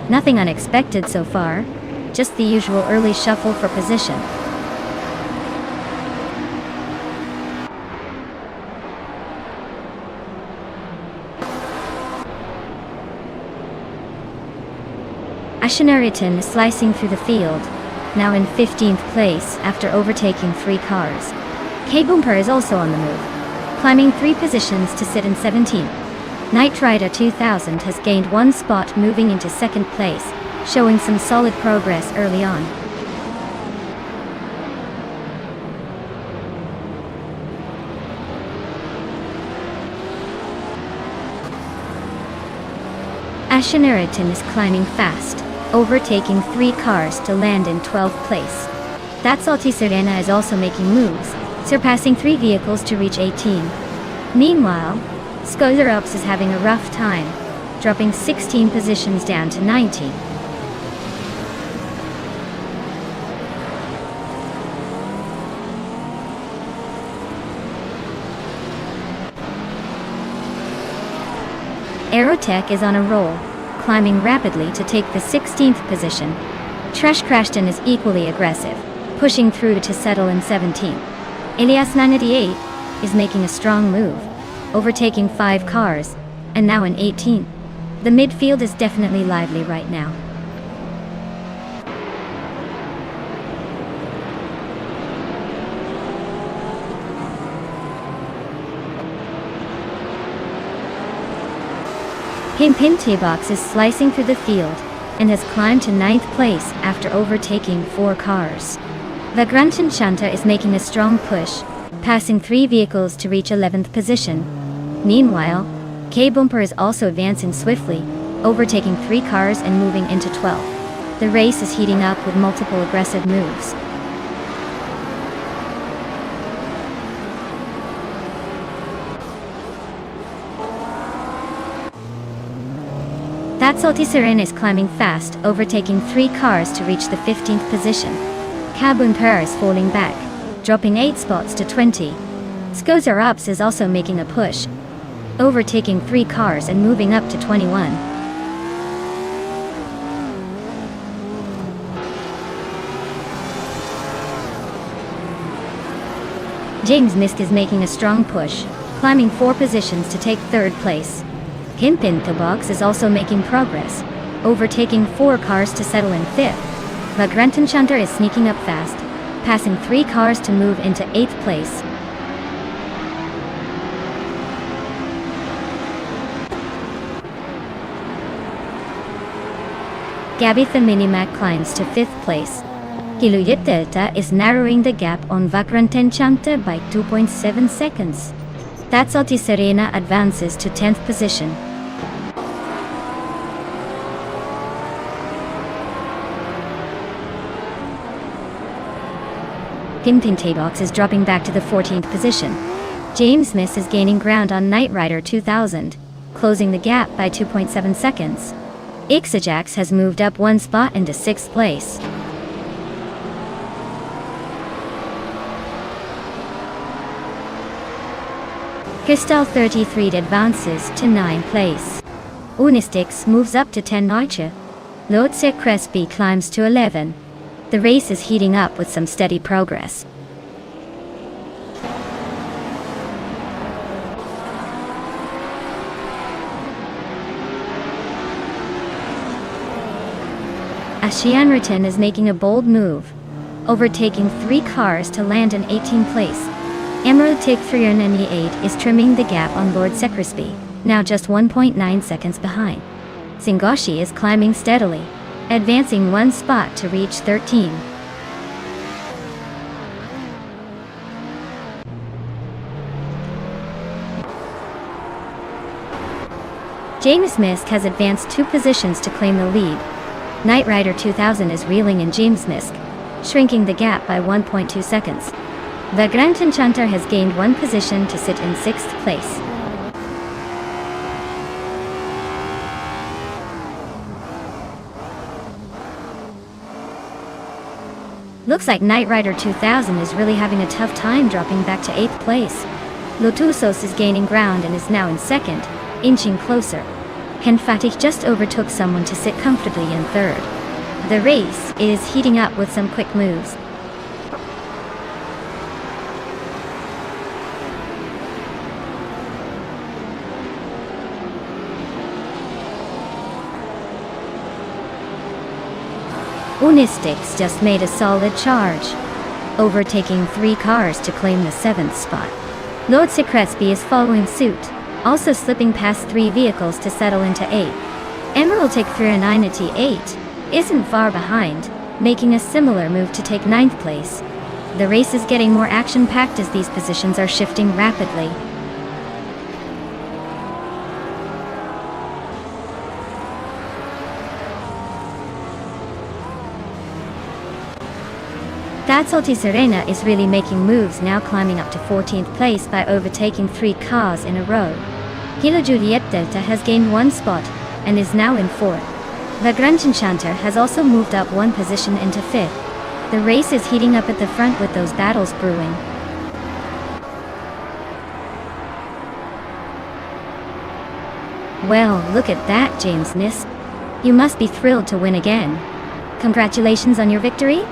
A: Nothing unexpected so far, just the usual early shuffle for position. Ashinnerton is slicing through the field, now in 15th place after overtaking 3 cars. K-Boomper is also on the move, climbing 3 positions to sit in 17th. Knight Rider 2000 has gained 1 spot, moving into 2nd place, showing some solid progress early on. Ashinnerton is climbing fast, overtaking 3 cars to land in 12th place. That Salty Serena is also making moves, surpassing 3 vehicles to reach 18. Meanwhile, Skozerops is having a rough time, dropping 16 positions down to 19. Aerotech is on a roll, climbing rapidly to take the 16th position. Trash Crashton is equally aggressive, pushing through to settle in 17th. Elias 988 is making a strong move, overtaking 5 cars, and now in 18th. The midfield is definitely lively right now. Pimpin T-Box is slicing through the field and has climbed to 9th place after overtaking 4 cars. Vagrant Shanta is making a strong push, passing 3 vehicles to reach 11th position. Meanwhile, K-Bumper is also advancing swiftly, overtaking 3 cars and moving into 12th. The race is heating up with multiple aggressive moves. That Salty Siren is climbing fast, overtaking 3 cars to reach the 15th position. Cabun Per is falling back, dropping 8 spots to 20. Skozer Ups is also making a push, overtaking 3 cars and moving up to 21. James Misk is making a strong push, climbing 4 positions to take 3rd place. Pimpin Tobox is also making progress, overtaking 4 cars to settle in 5th. Vagrant Shunter is sneaking up fast, passing 3 cars to move into 8th place. Gabitha Minimac climbs to 5th place. Kiluyit Delta is narrowing the gap on Vagrant Shunter by 2.7 seconds. Tatsalti Serena advances to 10th position. Pimpin T-Box is dropping back to the 14th position. James Miss is gaining ground on Knight Rider 2000, closing the gap by 2.7 seconds. Ixajax has moved up 1 spot into 6th place. Crystal 33 advances to 9th place. Unistix moves up to 10 notch. Lotse Crespi climbs to 11. The race is heating up with some steady progress. Ashianritan is making a bold move, overtaking 3 cars to land in 18th place. Emerald Tick 398 is trimming the gap on Lord Secresby, now just 1.9 seconds behind. Singoshi is climbing steadily, advancing 1 spot to reach 13. James Misk has advanced 2 positions to claim the lead. Knight Rider 2000 is reeling in James Misk, shrinking the gap by 1.2 seconds. Vagrant Enchanter has gained 1 position to sit in 6th place. Looks like Knight Rider 2000 is really having a tough time dropping back to 8th place. Lotusos is gaining ground and is now in 2nd, inching closer. Henfatih just overtook someone to sit comfortably in 3rd. The race is heating up with some quick moves. Unistix just made a solid charge, overtaking 3 cars to claim the 7th spot. Lord Secresby is following suit, also slipping past 3 vehicles to settle into 8th. Emerald Tick 398 isn't far behind, making a similar move to take 9th place. The race is getting more action-packed as these positions are shifting rapidly. Tatsalti Serena is really making moves, now climbing up to 14th place by overtaking 3 cars in a row. Kilo Juliet Delta has gained 1 spot and is now in 4th. Vagrant Enchanter has also moved up 1 position into 5th. The race is heating up at the front with those battles brewing. Well, look at that, James Miss. You must be thrilled to win again. Congratulations on your victory.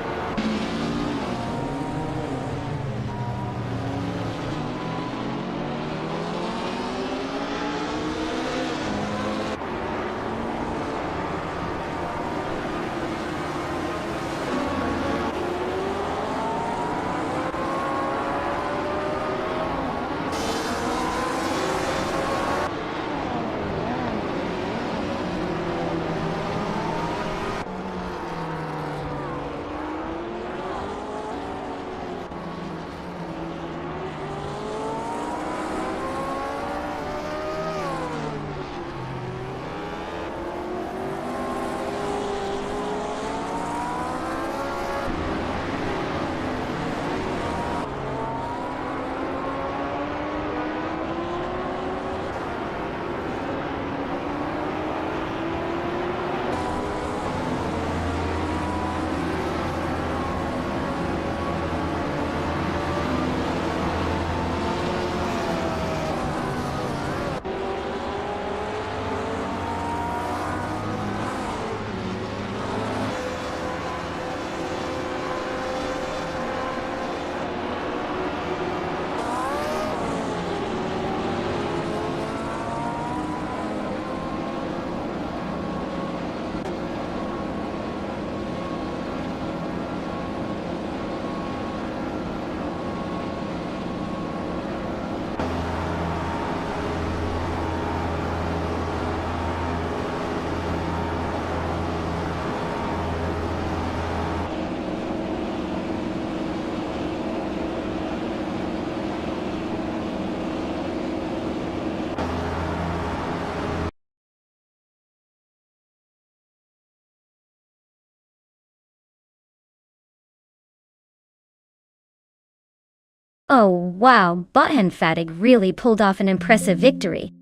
A: Oh wow, Button Fatig really pulled off an impressive victory.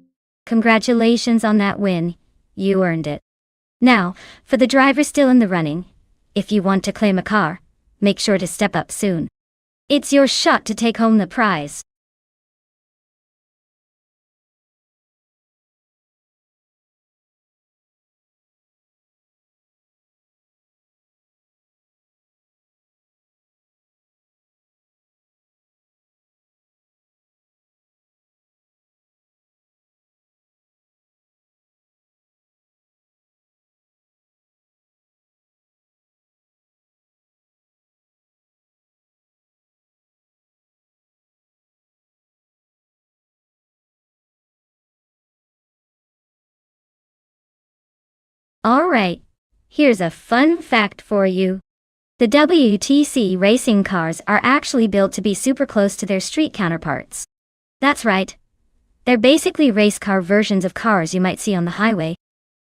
A: Congratulations on that win. You earned it. Now, for the driver still in the running, if you want to claim a car, make sure to step up soon. It's your shot to take home the prize. Alright, here's a fun fact for you. The WTC racing cars are actually built to be super close to their street counterparts. That's right. They're basically race car versions of cars you might see on the highway.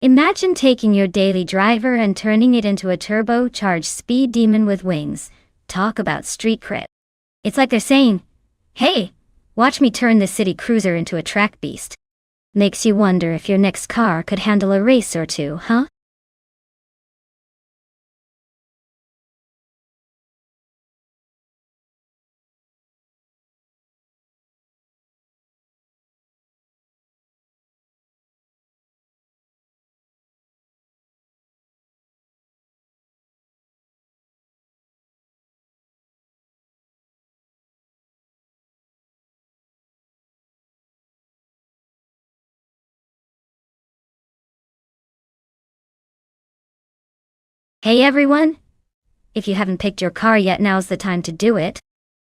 A: Imagine taking your daily driver and turning it into a turbocharged speed demon with wings. Talk about street cred. It's like they're saying, hey, watch me turn this city cruiser into a track beast. Makes you wonder if your next car could handle a race or two, huh? Hey everyone! If you haven't picked your car yet, now's the time to do it.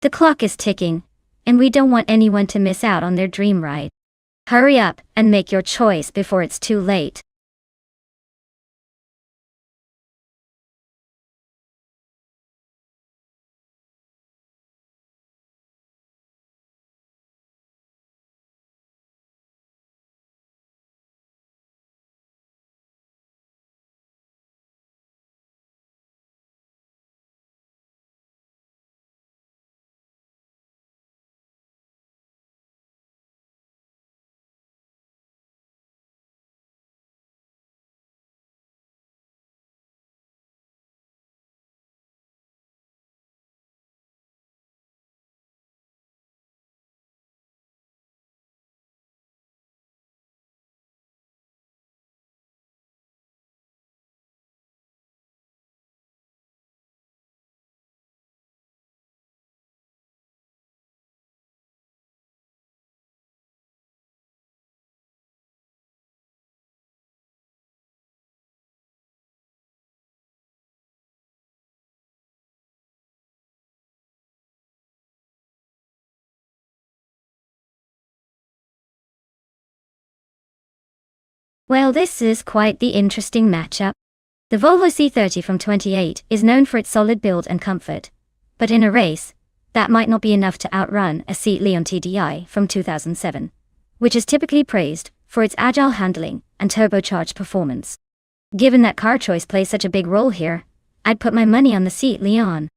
A: The clock is ticking, and we don't want anyone to miss out on their dream ride. Hurry up and make your choice before it's too late. Well, this is quite the interesting matchup. The Volvo C30 from 28 is known for its solid build and comfort. But in a race, that might not be enough to outrun a Seat Leon TDI from 2007, which is typically praised for its agile handling and turbocharged performance. Given that car choice plays such a big role here, I'd put my money on the Seat Leon.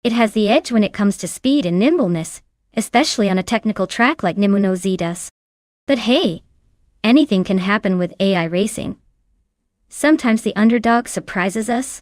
A: It has the edge when it comes to speed and nimbleness, especially on a technical track like Nimuno Z does. But hey, anything can happen with AI racing. Sometimes the underdog surprises us.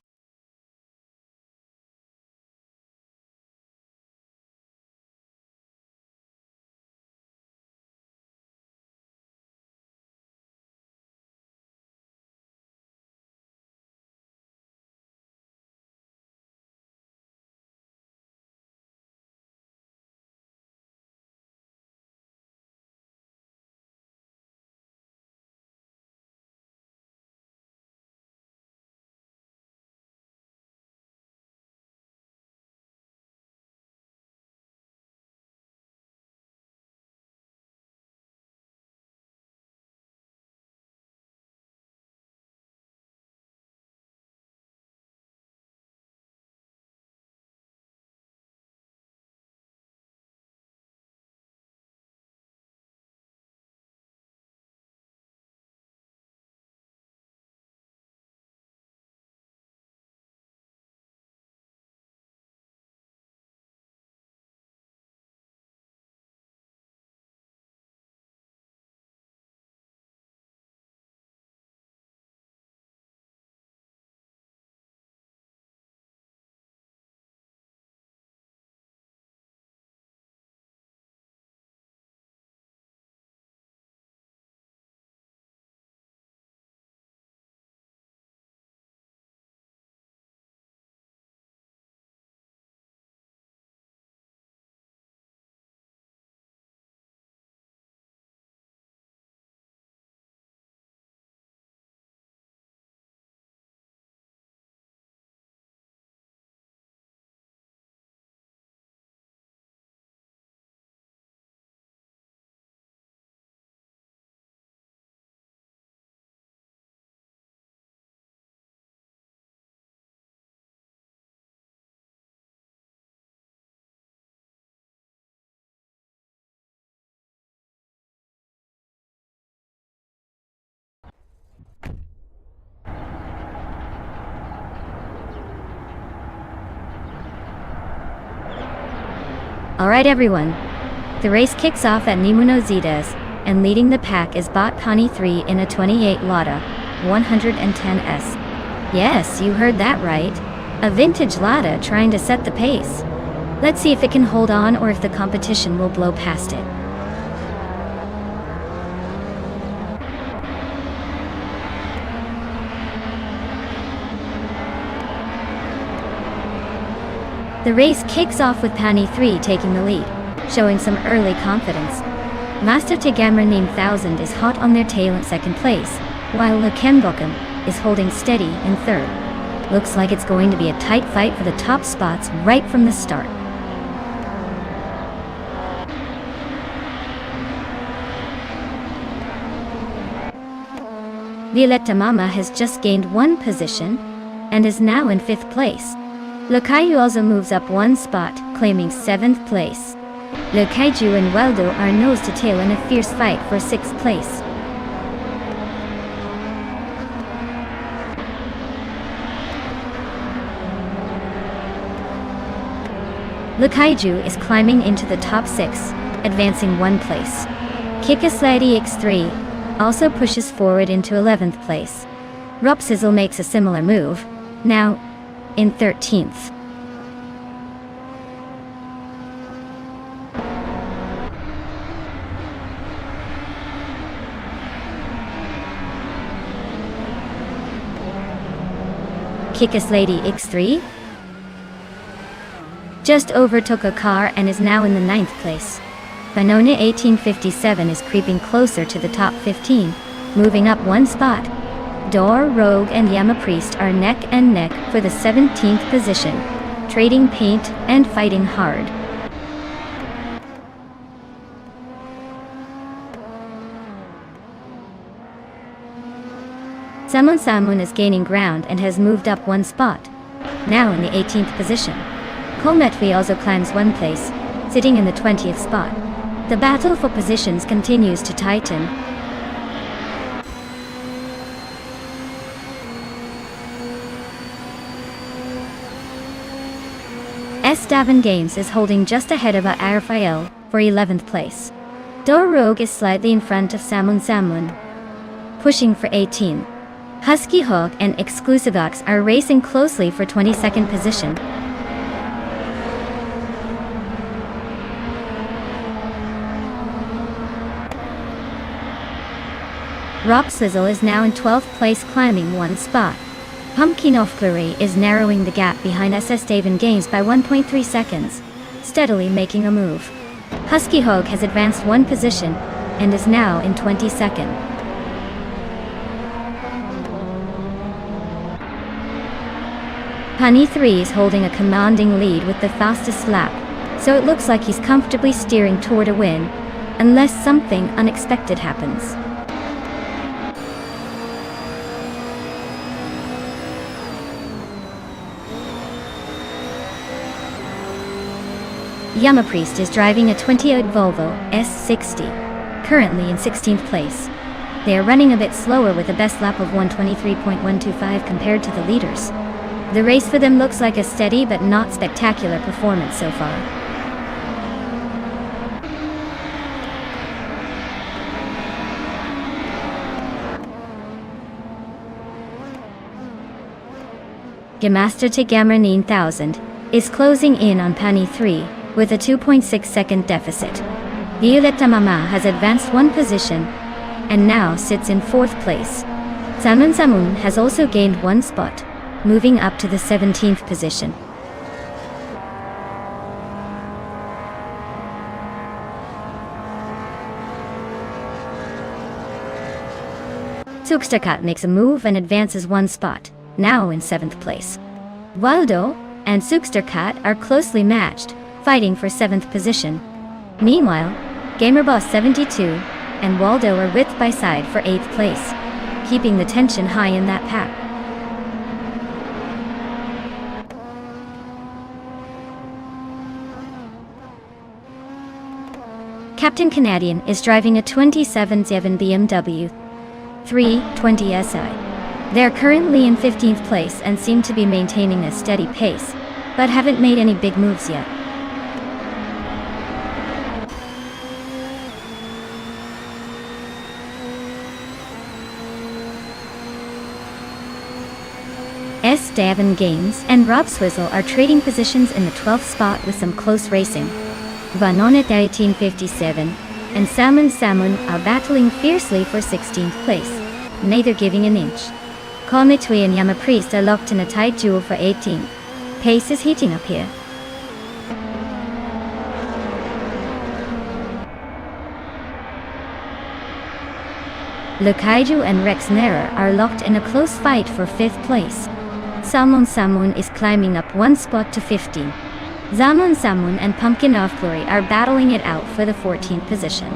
A: Alright everyone, the race kicks off at Nimunozides, and leading the pack is Bot Pani 3 in a 28 Lada 110S. Yes, you heard that right. A vintage Lada trying to set the pace. Let's see if it can hold on or if the competition will blow past it. The race kicks off with Pani 3 taking the lead, showing some early confidence. Master Tegamra named 1000 is hot on their tail in second place, while Lekembokum is holding steady in third. Looks like it's going to be a tight fight for the top spots right from the start. Violetta Mama has just gained one position and is now in 5th place. Le Kaiju also moves up one spot, claiming 7th place. Le Kaiju and Waldo are nose to tail in a fierce fight for 6th place. Le Kaiju is climbing into the top 6, advancing 1 place. Kikaslady X3 also pushes forward into 11th place. Ropsizzle makes a similar move, now in 13th. Kikaslady X3 just overtook a car and is now in the 9th place. Banona 1857 is creeping closer to the top 15, moving up 1 spot. Dor, Rogue, and Yama Priest are neck and neck for the 17th position, trading paint and fighting hard. Samun Samun is gaining ground and has moved up 1 spot, now in the 18th position. Kometvi also climbs 1 place, sitting in the 20th spot. The battle for positions continues to tighten. S. Davin Games is holding just ahead of Arfael for 11th place. Dor Rogue is slightly in front of Samun Samun, pushing for 18. Husky Hawk and Exclusivox are racing closely for 22nd position. Ropsizzle is now in 12th place, climbing 1 spot. Pumpkin Oflurry is narrowing the gap behind SS Davin Games by 1.3 seconds, steadily making a move. Husky Hawk has advanced 1 position and is now in 22nd. Pani 3 is holding a commanding lead with the fastest lap, so it looks like he's comfortably steering toward a win, unless something unexpected happens. Yama Priest is driving a 28 Volvo S60, currently in 16th place. They are running a bit slower with a best lap of 123.125 compared to the leaders. The race for them looks like a steady but not spectacular performance so far. Gemaster Tegamra 9000 is closing in on Pani 3 with a 2.6 second deficit. Violetta Mama has advanced 1 position and now sits in 4th place. Samun Samun has also gained 1 spot, moving up to the 17th position. Sukstakat makes a move and advances 1 spot, now in 7th place. Waldo and Suksterkat are closely matched, fighting for 7th position. Meanwhile, Gamerboss 72 and Waldo are width by side for 8th place, keeping the tension high in that pack. Captain Canadian is driving a 27-7 BMW 320 SI. They're currently in 15th place and seem to be maintaining a steady pace, but haven't made any big moves yet. Davin Games and Rob Swizzle are trading positions in the 12th spot with some close racing. Vanonet 1857 and Samun are battling fiercely for 16th place, neither giving an inch. Komitui and Yamapriest are locked in a tight duel for 18th. Pace is heating up here. Lukaiju and Rex Nera are locked in a close fight for 5th place. Samun is climbing up one spot to 15. Samun and Pumpkin of Glory are battling it out for the 14th position.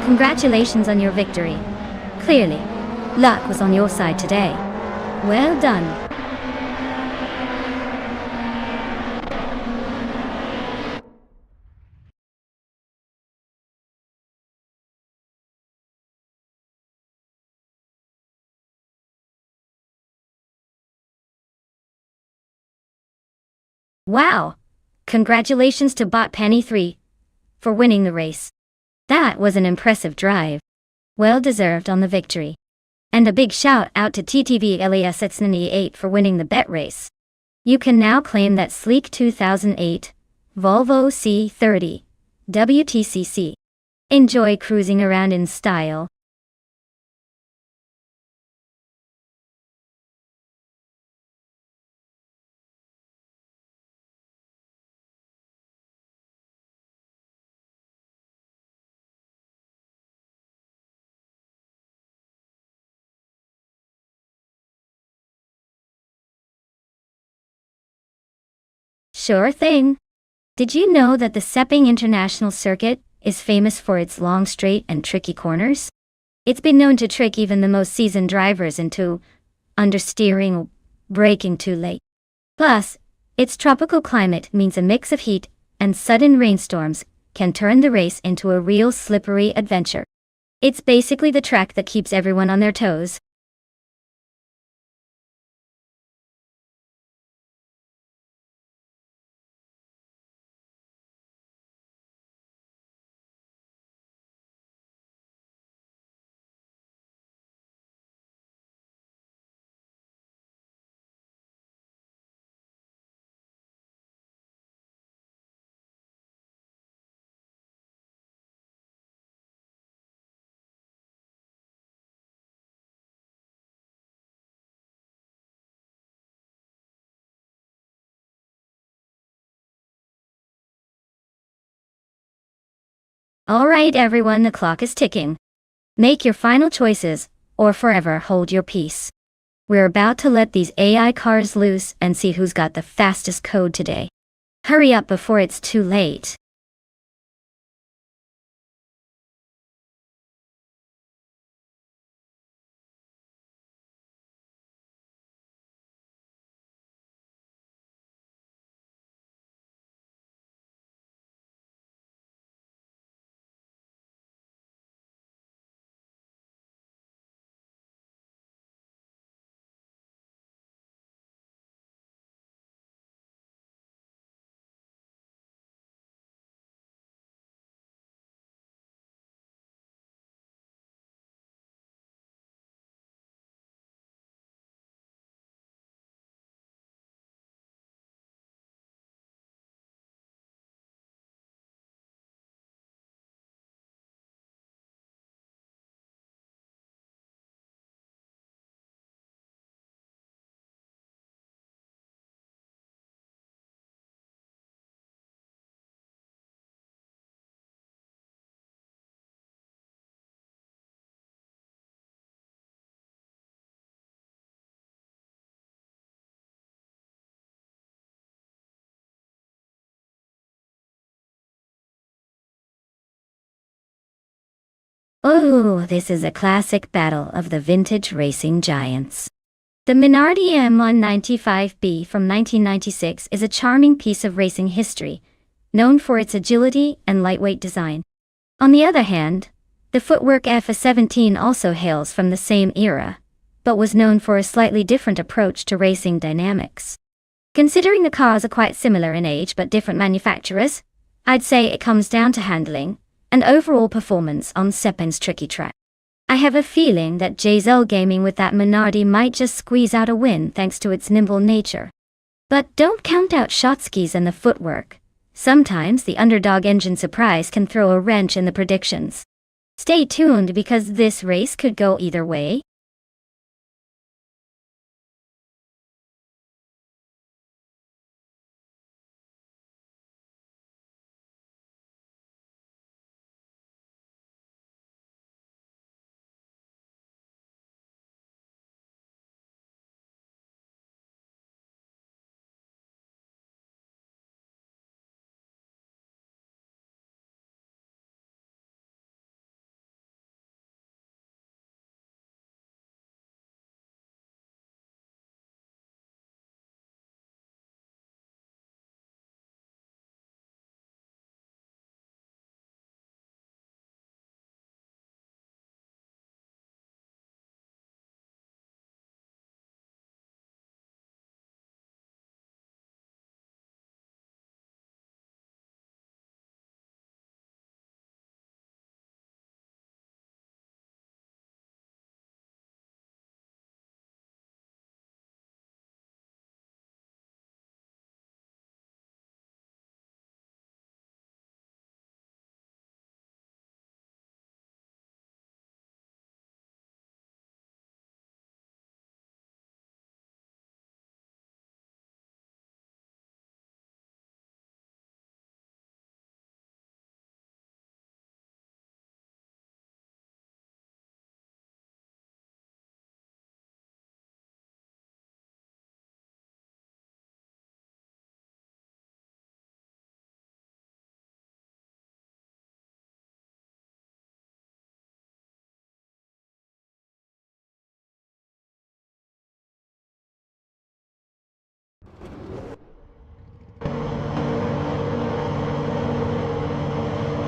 A: Congratulations on your victory. Clearly, luck was on your side today. Well done. Wow! Congratulations to Bot Penny 3 for winning the race. That was an impressive drive. Well deserved on the victory. And a big shout out to TTV Elias Etsnani 8 for winning the bet race. You can now claim that sleek 2008 Volvo C30 WTCC. Enjoy cruising around in style. Sure thing. Did you know that the Sepang International Circuit is famous for its long straight and tricky corners? It's been known to trick even the most seasoned drivers into understeering or braking too late. Plus, its tropical climate means a mix of heat and sudden rainstorms can turn the race into a real slippery adventure. It's basically the track that keeps everyone on their toes. Alright everyone, the clock is ticking. Make your final choices, or forever hold your peace. We're about to let these AI cars loose and see who's got the fastest code today. Hurry up before it's too late. Oh, this is a classic battle of the vintage racing giants. The Minardi M195B from 1996 is a charming piece of racing history, known for its agility and lightweight design. On the other hand, the footwork FA17 also hails from the same era, but was known for a slightly different approach to racing dynamics. Considering the cars are quite similar in age but different manufacturers, I'd say it comes down to handling and overall performance on Sepang's tricky track. I have a feeling that JZL Gaming with that Minardi might just squeeze out a win thanks to its nimble nature. But don't count out Shotskis and the footwork. Sometimes the underdog engine surprise can throw a wrench in the predictions. Stay tuned because this race could go either way.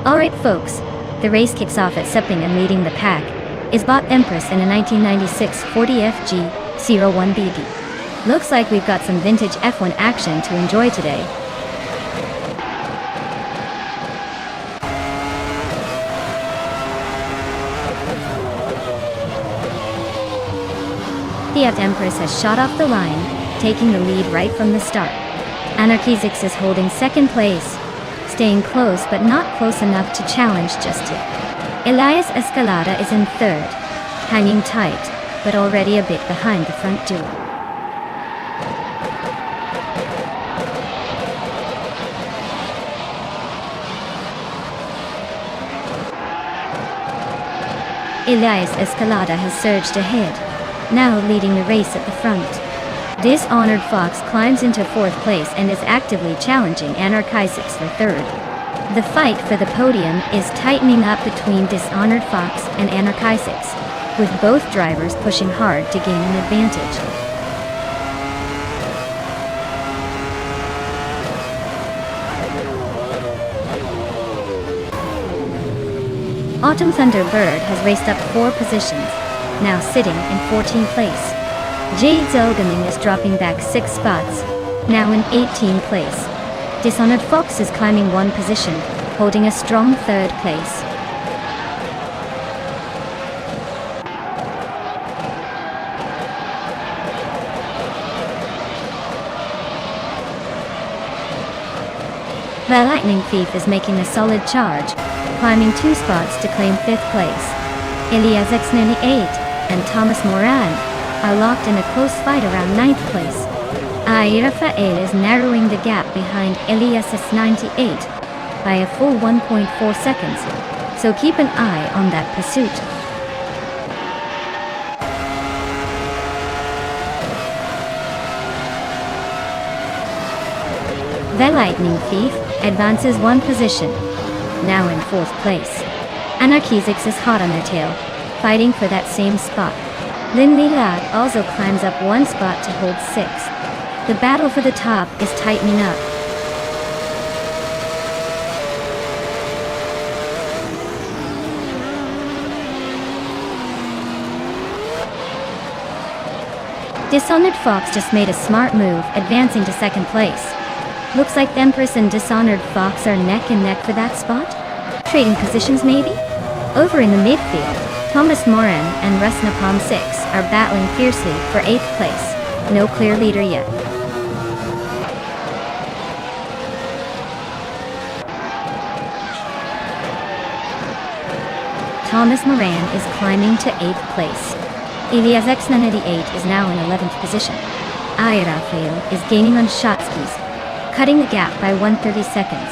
A: Alright folks, the race kicks off at Sepping and leading the pack is Bot Empress in a 1996 40FG01BD. Looks like we've got some vintage F1 action to enjoy today. The Empress has shot off the line, taking the lead right from the start. Anarchizix is holding second place, staying close but not close enough to challenge just yet. Elias Escalada is in third, hanging tight, but already a bit behind the front duo. Elias Escalada has surged ahead, now leading the race at the front. Dishonored Fox climbs into fourth place and is actively challenging Anarchizix for third. The fight for the podium is tightening up between Dishonored Fox and Anarchizix, with both drivers pushing hard to gain an advantage. Autumn Thunderbird has raced up 4 positions, now sitting in 14th place. Jade Zelgaming is dropping back 6 spots, now in 18th place. Dishonored Fox is climbing 1 position, holding a strong 3rd place. The Lightning Thief is making a solid charge, climbing 2 spots to claim 5th place. Elias X98 and Thomas Moran are locked in a close fight around 9th place. Rafael is narrowing the gap behind Elias S98 by a full 1.4 seconds, so keep an eye on that pursuit. The Lightning Thief advances 1 position, now in 4th place. Anarchizix is hot on their tail, fighting for that same spot. Linley Lag also climbs up 1 spot to hold 6th. The battle for the top is tightening up. Dishonored Fox just made a smart move, advancing to 2nd place. Looks like Empress and Dishonored Fox are neck and neck for that spot? Trading positions maybe? Over in the midfield, Thomas Moran and Rusnapalm 6 are battling fiercely for 8th place. No clear leader yet. Thomas Moran is climbing to 8th place. Elias X988 is now in 11th position. Rafael is gaining on Shotskis, cutting the gap by 130 seconds.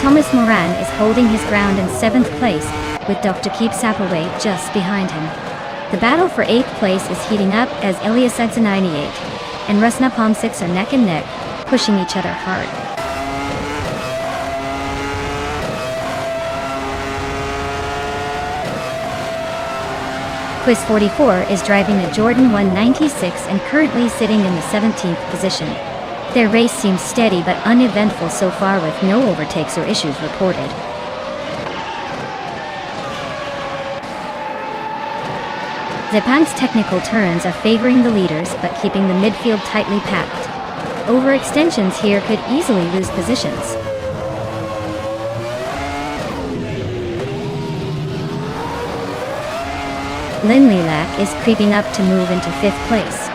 A: Thomas Moran is holding his ground in 7th place, with Dr. Keep Sapaway just behind him. The battle for 8th place is heating up as Elias X98 and Rusnapalm 6 are neck and neck, pushing each other hard. Quiz 44 is driving a Jordan 196 and currently sitting in the 17th position. Their race seems steady but uneventful so far, with no overtakes or issues reported. Zepang's technical turns are favoring the leaders but keeping the midfield tightly packed. Overextensions here could easily lose positions. Lin Lilac is creeping up to move into 5th place.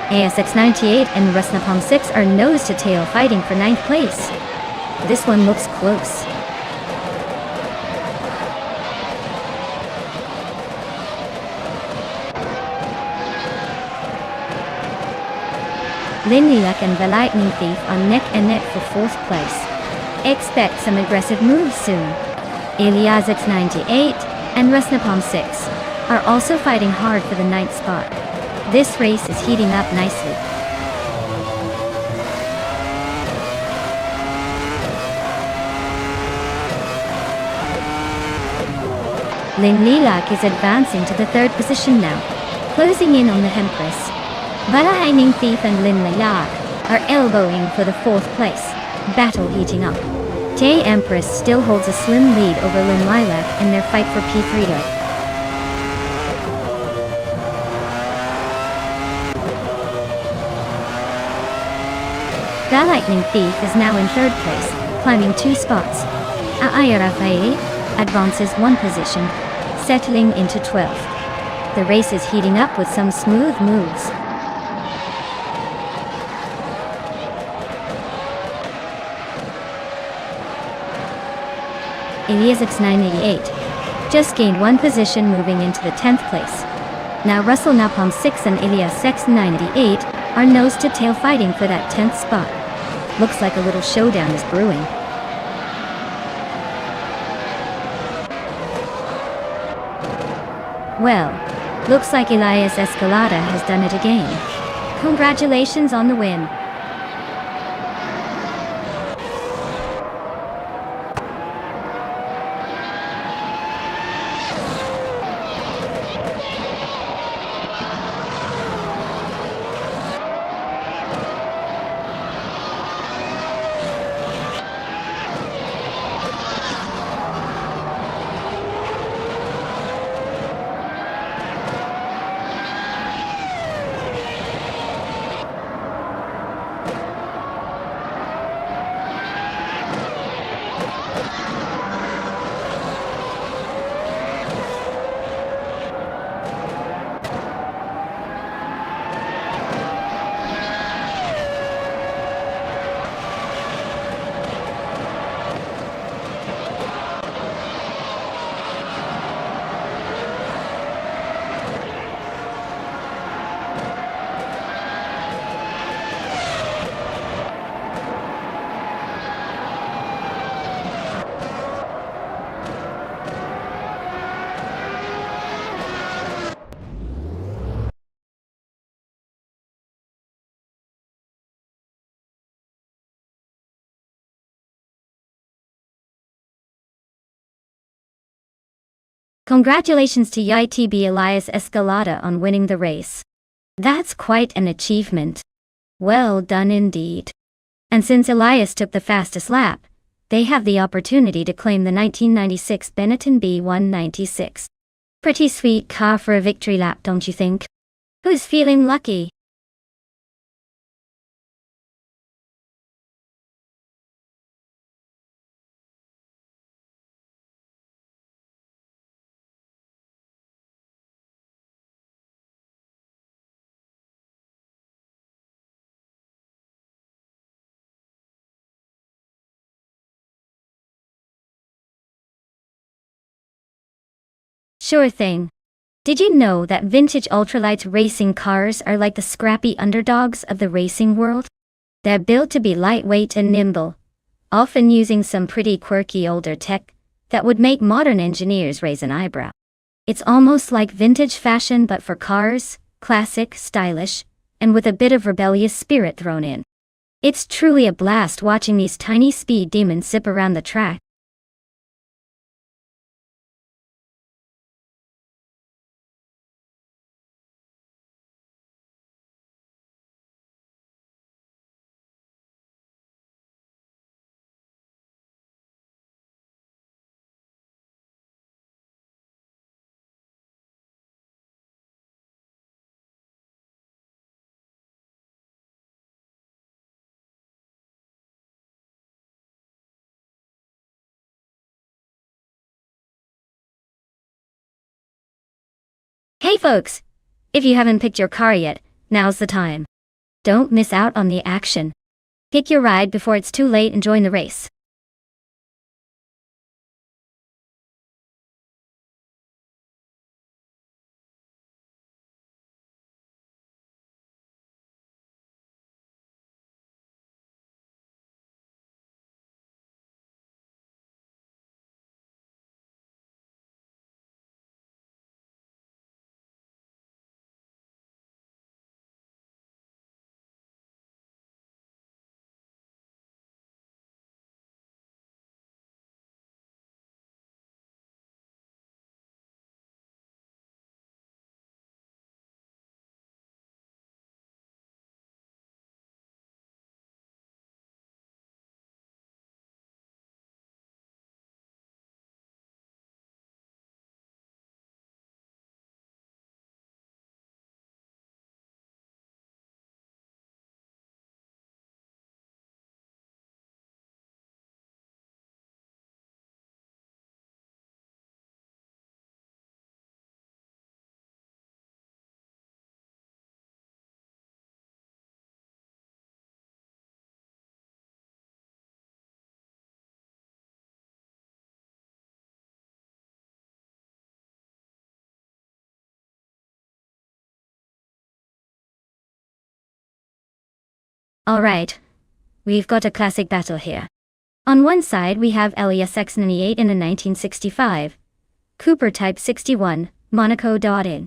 A: ASX98 and Rusnapalm 6 are nose-to-tail fighting for 9th place. This one looks close. Lin Lilac and the Lightning Thief are neck and neck for 4th place. Expect some aggressive moves soon. Elias X98 and Rusnapalm 6 are also fighting hard for the 9th spot. This race is heating up nicely. Lin Lilac is advancing to the 3rd position now, closing in on the Empress. The Lightning Thief and Lin Lilac are elbowing for the 4th place. Battle heating up. Tay Empress still holds a slim lead over Lin Lilac in their fight for P3. The Lightning Thief is now in 3rd place, climbing 2 spots. Rafael advances 1 position, settling into 12th. The race is heating up with some smooth moves. Elias X988 just gained 1 position, moving into the 10th place. Now Rusnapalm 6 and Elias X988 are nose-to-tail fighting for that 10th spot. Looks like a little showdown is brewing. Well, looks like Elias Escalada has done it again. Congratulations on the win. Congratulations to YTB Elias Escalada on winning the race. That's quite an achievement. Well done indeed. And since Elias took the fastest lap, they have the opportunity to claim the 1996 Benetton B196. Pretty sweet car for a victory lap, don't you think? Who's feeling lucky? Sure thing. Did you know that vintage ultralight racing cars are like the scrappy underdogs of the racing world? They're built to be lightweight and nimble, often using some pretty quirky older tech that would make modern engineers raise an eyebrow. It's almost like vintage fashion but for cars, classic, stylish, and with a bit of rebellious spirit thrown in. It's truly a blast watching these tiny speed demons zip around the track. Hey folks! If you haven't picked your car yet, now's the time. Don't miss out on the action. Pick your ride before it's too late and join the race. Alright, we've got a classic battle here. On one side we have LESX98 in a 1965 Cooper Type 61 Monaco dot-in.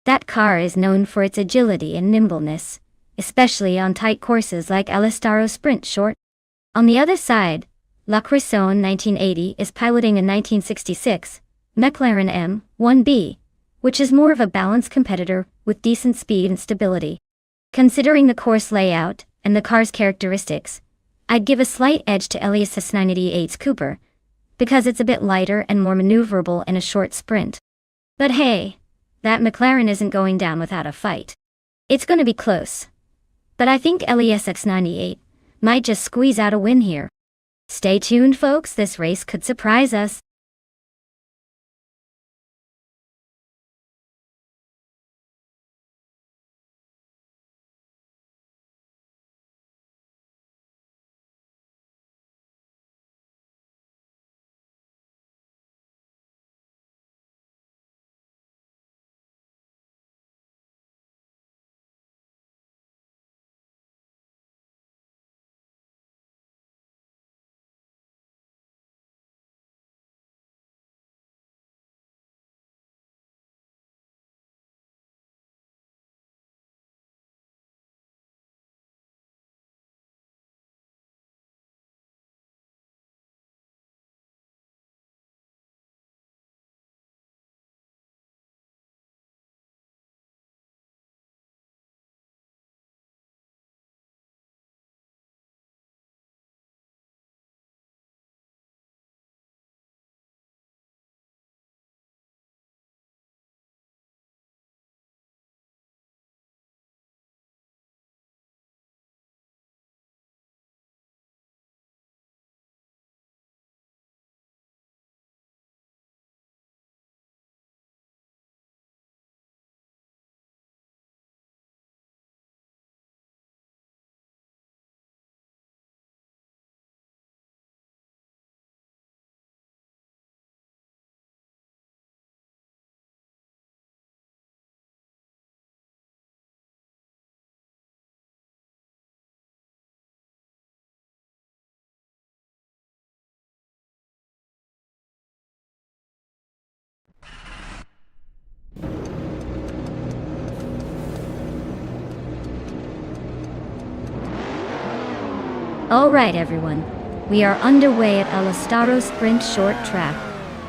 A: That car is known for its agility and nimbleness, especially on tight courses like Alistaro Sprint Short. On the other side, La Cressone 1980 is piloting a 1966 McLaren M1B, which is more of a balanced competitor with decent speed and stability. Considering the course layout and the car's characteristics, I'd give a slight edge to LESS 988's Cooper, because it's a bit lighter and more maneuverable in a short sprint. But hey, that McLaren isn't going down without a fight. It's gonna be close. But I think LESX 98 might just squeeze out a win here. Stay tuned folks, this race could surprise us. Alright everyone, we are underway at Alastaro Sprint Short Track.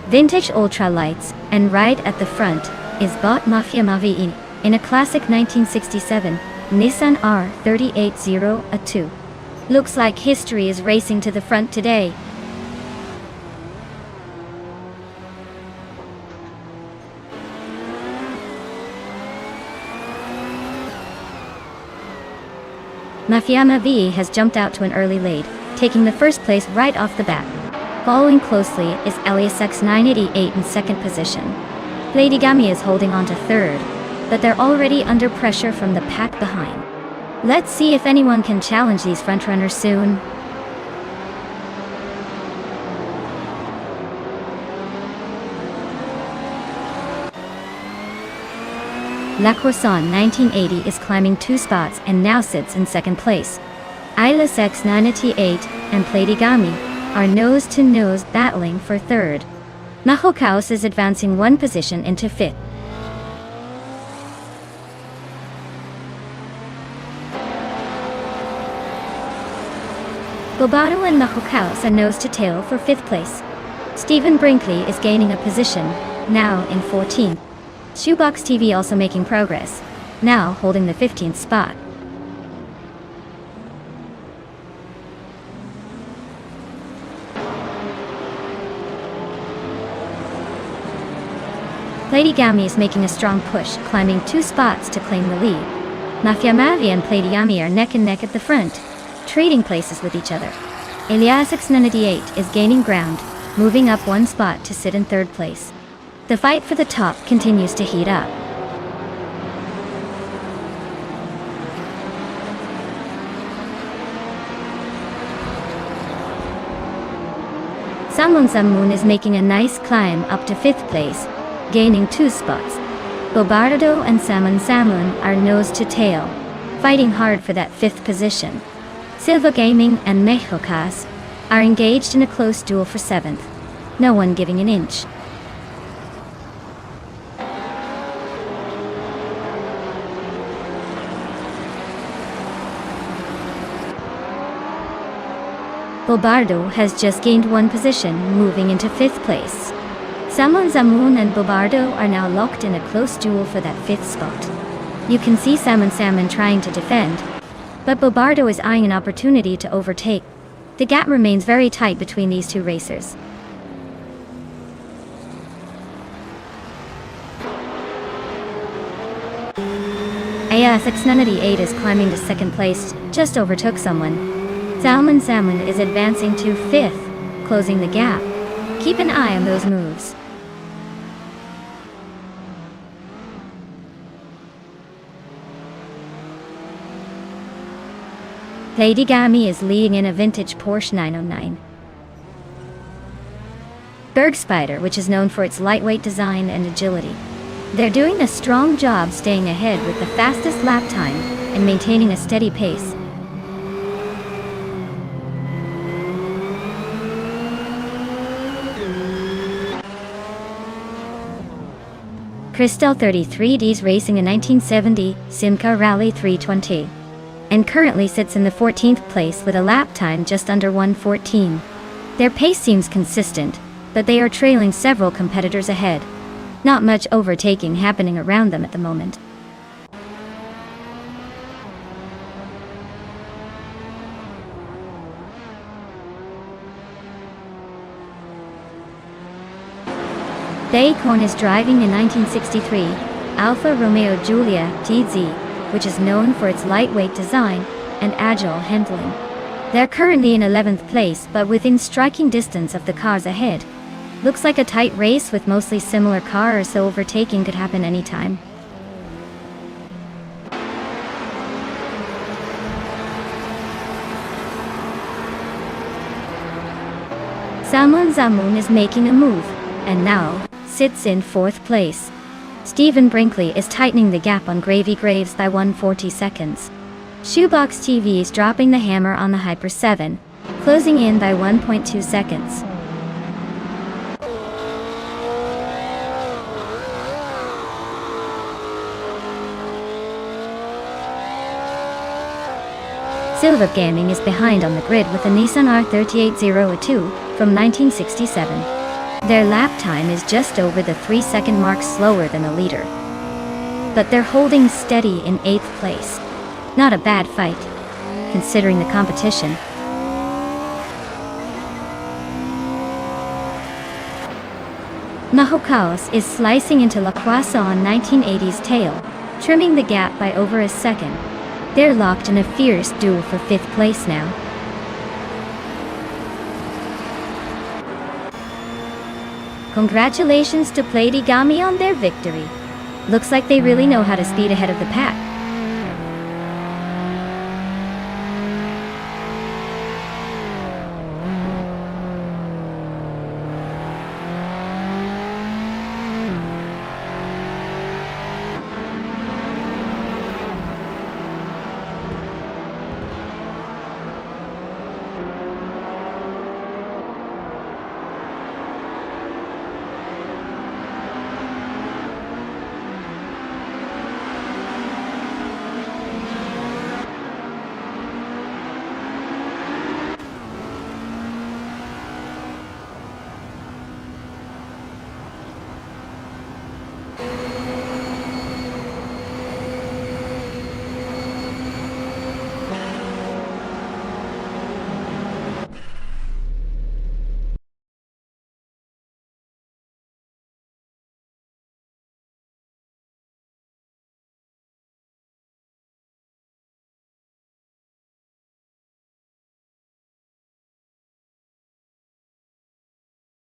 A: Vintage ultralights, and right at the front is Bot Mafia Maviin in a classic 1967 Nissan R380A2. Looks like history is racing to the front today. Mafia Mavi has jumped out to an early lead, taking the first place right off the bat. Following closely is Elias X988 in second position. Lady Gami is holding on to third, but they're already under pressure from the pack behind. Let's see if anyone can challenge these frontrunners soon. La Croissant 1980 is climbing 2 spots and now sits in second place. Elias X988 and Platigami are nose-to-nose battling for third. Mahokaos is advancing 1 position into fifth. Bobato and Mahokaos are nose-to-tail for 5th place. Stephen Brinkley is gaining a position, now in 14th. Shoebox TV also making progress, now holding the 15th spot. Lady Gami is making a strong push, climbing 2 spots to claim the lead. Mafia Mavi and Lady Gami are neck and neck at the front, trading places with each other. Elias X98 is gaining ground, moving up 1 spot to sit in 3rd place. The fight for the top continues to heat up. Samun Samun is making a nice climb up to 5th place, gaining 2 spots. Bobardo and Samun Samun are nose to tail, fighting hard for that 5th position. Silva Gaming and Mejokas are engaged in a close duel for 7th, no one giving an inch. Bobardo has just gained 1 position, moving into 5th place. Samun Zamun and Bobardo are now locked in a close duel for that 5th spot. You can see Samun Samun trying to defend, but Bobardo is eyeing an opportunity to overtake. The gap remains very tight between these 2 racers. Elias X98 is climbing to 2nd place, just overtook someone. Salmon Salmon is advancing to 5th, closing the gap. Keep an eye on those moves. Lady Gami is leading in a vintage Porsche 909. Berg Spider, which is known for its lightweight design and agility. They're doing a strong job staying ahead with the fastest lap time and maintaining a steady pace. Cristal 33D is racing a 1970 Simca Rally 320 and currently sits in the 14th place with a lap time just under 1:14. Their pace seems consistent, but they are trailing several competitors ahead. Not much overtaking happening around them at the moment. Bacon is driving a 1963 Alfa Romeo Giulia GZ, which is known for its lightweight design and agile handling. They're currently in 11th place, but within striking distance of the cars ahead. Looks like a tight race with mostly similar cars, so overtaking could happen anytime. Salmon Zamun is making a move, and now sits in 4th place. Stephen Brinkley is tightening the gap on Gravy Graves by 140 seconds. Shoebox TV is dropping the hammer on the Hyper 7, closing in by 1.2 seconds. Silva Gaming is behind on the grid with a Nissan R38002 from 1967. Their lap time is just over the 3-second mark, slower than the leader. But they're holding steady in 8th place. Not a bad fight, considering the competition. Mahokaos is slicing into La Croissant 1980's tail, trimming the gap by over a second. They're locked in a fierce duel for 5th place now. Congratulations to Platigami on their victory. Looks like they really know how to speed ahead of the pack.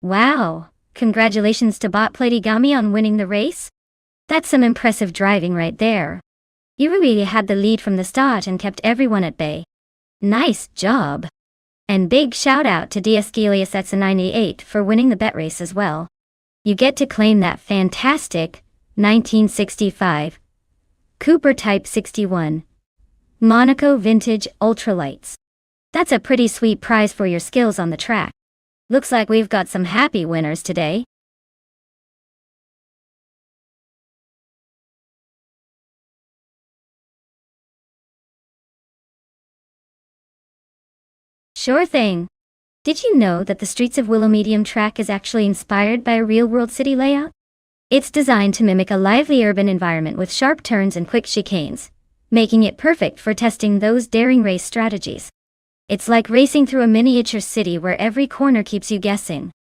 A: Wow! Congratulations to Bot Platigami on winning the race. That's some impressive driving right there. You really had the lead from the start and kept everyone at bay. Nice job! And big shout out to Diascelius98 for winning the bet race as well. You get to claim that fantastic 1965 Cooper Type 61 Monaco Vintage Ultralights. That's a pretty sweet prize for your skills on the track. Looks like we've got some happy winners today. Sure thing. Did you know that the Streets of Willow Medium track is actually inspired by a real-world city layout? It's designed to mimic a lively urban environment with sharp turns and quick chicanes, making it perfect for testing those daring race strategies. It's like racing through a miniature city where every corner keeps you guessing.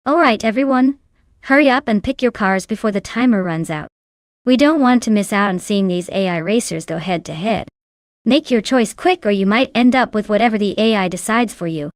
A: Alright everyone, hurry up and pick your cars before the timer runs out. We don't want to miss out on seeing these AI racers go head to head. Make your choice quick or you might end up with whatever the AI decides for you.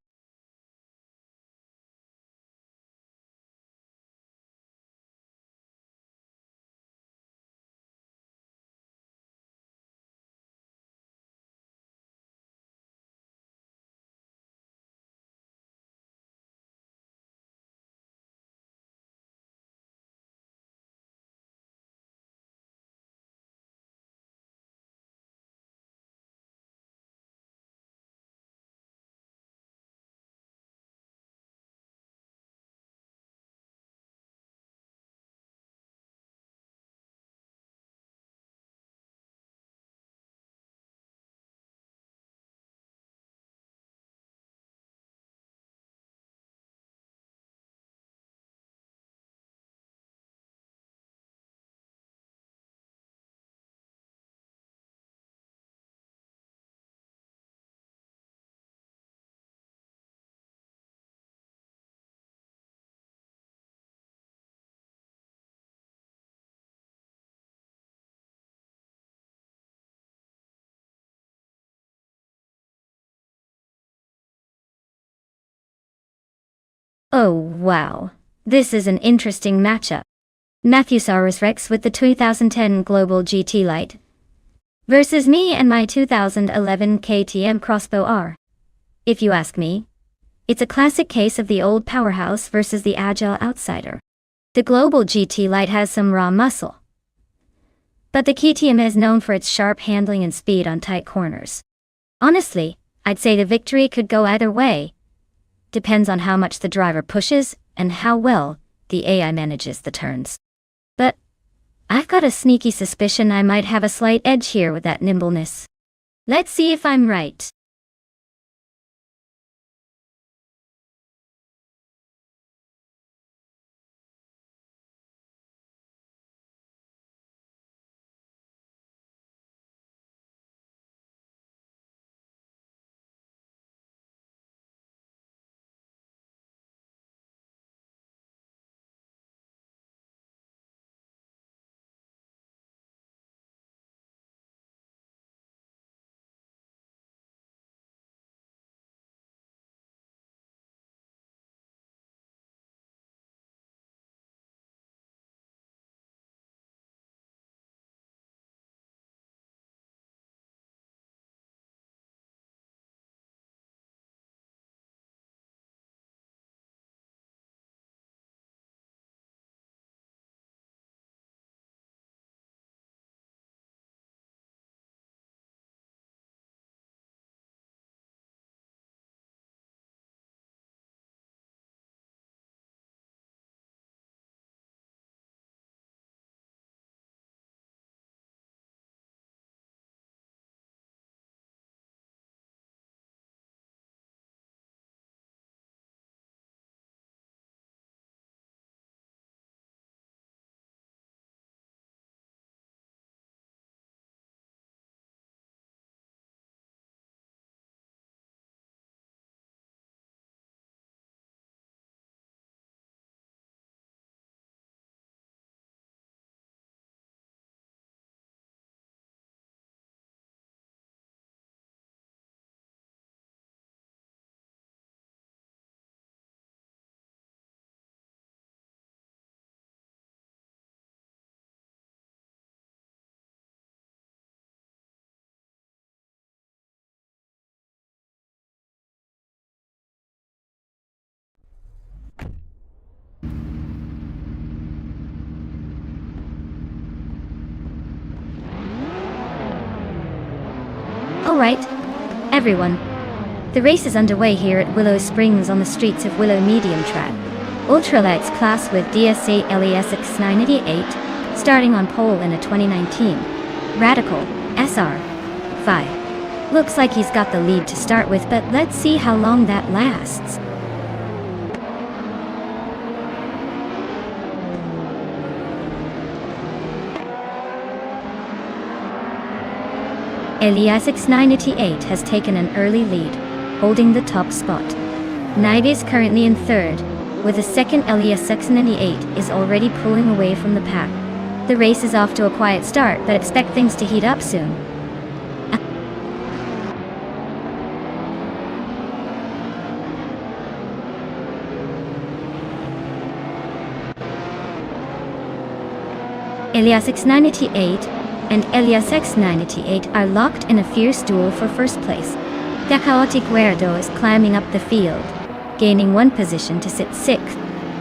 A: Oh wow. This is an interesting matchup. Matthewsaurus Rex with the 2010 Global GT Light versus me and my 2011 KTM Crossbow R. If you ask me, it's a classic case of the old powerhouse versus the agile outsider. The Global GT Light has some raw muscle, but the KTM is known for its sharp handling and speed on tight corners. Honestly, I'd say the victory could go either way. Depends on how much the driver pushes and how well the AI manages the turns. But I've got a sneaky suspicion I might have a slight edge here with that nimbleness. Let's see if I'm right. Alright, everyone. The race is underway here at Willow Springs on the streets of Willow Medium Track. Ultralights class with DSA LESX 988, starting on pole in a 2019 Radical SR5. Looks like he's got the lead to start with, but let's see how long that lasts. LESX 988 has taken an early lead, holding the top spot. Naib is currently in third, with the second LESX 98 is already pulling away from the pack. The race is off to a quiet start, but expect things to heat up soon. LESX 988 and LESX 988 are locked in a fierce duel for first place. The Chaotic Weirdo is climbing up the field, gaining one position to sit sixth.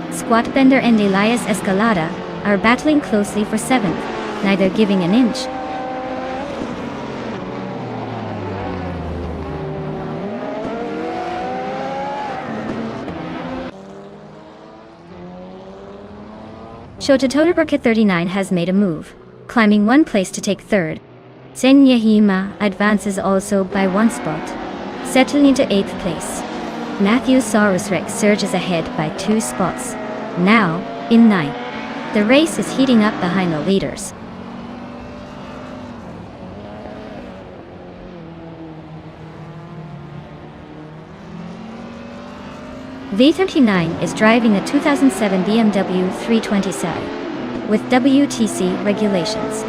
A: Squatbender and Elias Escalada are battling closely for seventh, neither giving an inch. Shototoberka 39 has made a move, climbing one place to take third. Senyahima advances also by one spot, settling into 8th place. Matthewsaurus Rex surges ahead by 2 spots, now in 9th. The race is heating up behind the leaders. V39 is driving a 2007 BMW 327 with WTC regulations.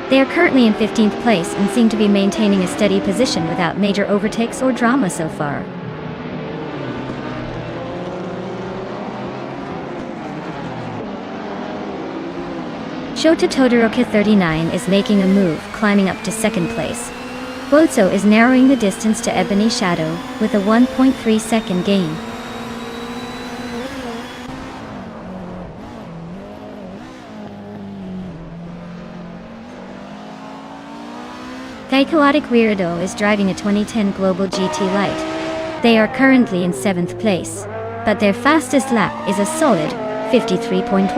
A: They are currently in 15th place and seem to be maintaining a steady position without major overtakes or drama so far. Shota Todoroki 39 is making a move, climbing up to second place. Bozo is narrowing the distance to Ebony Shadow with a 1.3 second gain. Gaikawatic Weirdo is driving a 2010 Global GT Light. They are currently in 7th place, but their fastest lap is a solid 53.17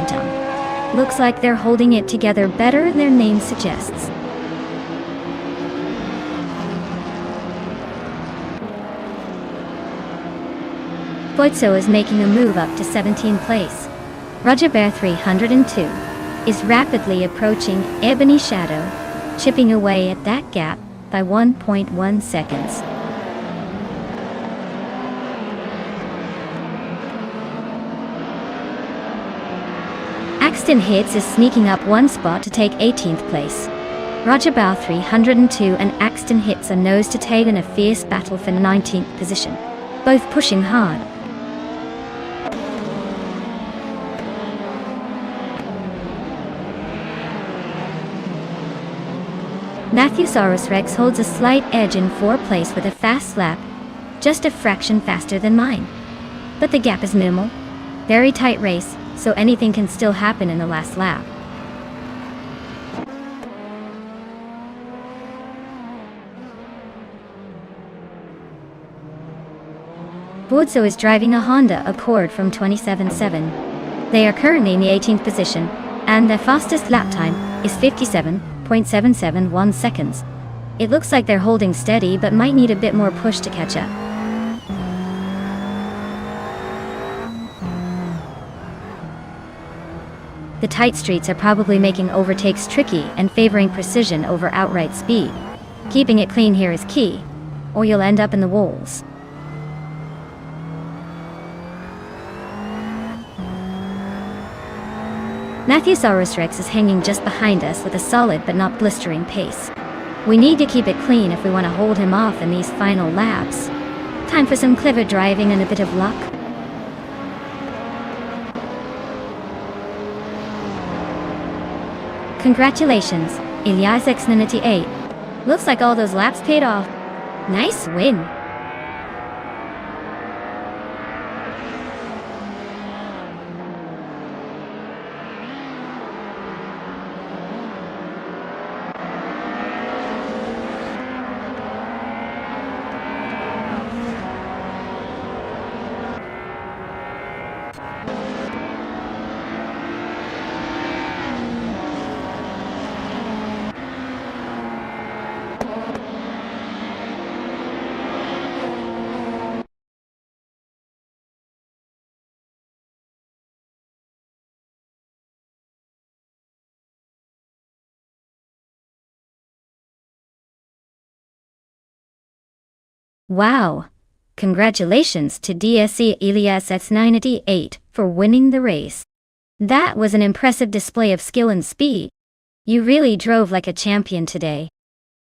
A: ton. Looks like they're holding it together better than their name suggests. Bozo is making a move up to 17th place. Roger Bear 302 is rapidly approaching Ebony Shadow, chipping away at that gap by 1.1 seconds. Axton Hits is sneaking up one spot to take 18th place. Roger Bow 302 and Axton Hits are nose to tail in a fierce battle for 19th position, both pushing hard. Matthewsaurus Rex holds a slight edge in 4th place with a fast lap, just a fraction faster than mine. But the gap is minimal. Very tight race, so anything can still happen in the last lap. Bozo is driving a Honda Accord from 27.7. They are currently in the 18th position, and their fastest lap time is 57.771 seconds. It looks like they're holding steady but might need a bit more push to catch up. The tight streets are probably making overtakes tricky and favoring precision over outright speed. Keeping it clean here is key, or you'll end up in the walls. Matthewsaurus Rex is hanging just behind us with a solid but not blistering pace. We need to keep it clean if we want to hold him off in these final laps. Time for some clever driving and a bit of luck. Congratulations, Elias X98. Looks like all those laps paid off. Nice win. Wow! Congratulations to DSC Elias X98 for winning the race. That was an impressive display of skill and speed. You really drove like a champion today.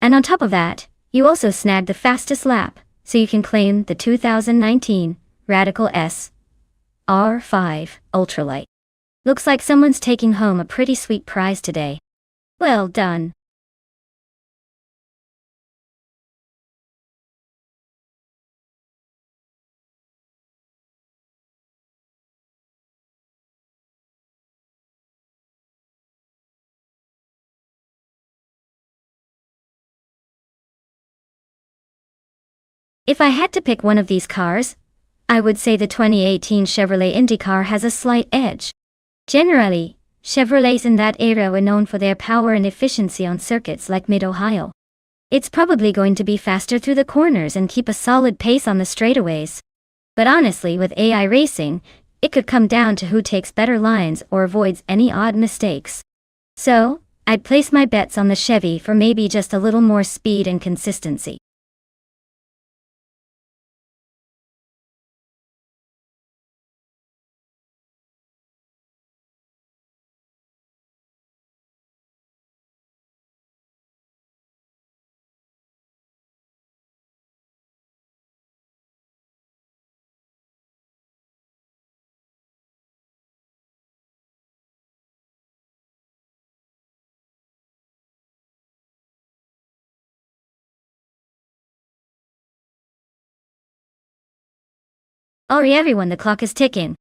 A: And on top of that, you also snagged the fastest lap, so you can claim the 2019 Radical S R5 Ultralight. Looks like someone's taking home a pretty sweet prize today. Well done. If I had to pick one of these cars, I would say the 2018 Chevrolet IndyCar has a slight edge. Generally, Chevrolets in that era were known for their power and efficiency on circuits like Mid-Ohio. It's probably going to be faster through the corners and keep a solid pace on the straightaways. But honestly, with AI racing, it could come down to who takes better lines or avoids any odd mistakes. So, I'd place my bets on the Chevy for maybe just a little more speed and consistency. Alright everyone, the clock is ticking.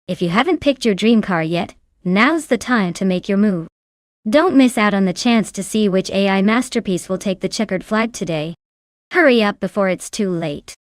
A: If you haven't picked your dream car yet, now's the time to make your move. Don't miss out on the chance to see which AI masterpiece will take the checkered flag today. Hurry up before it's too late.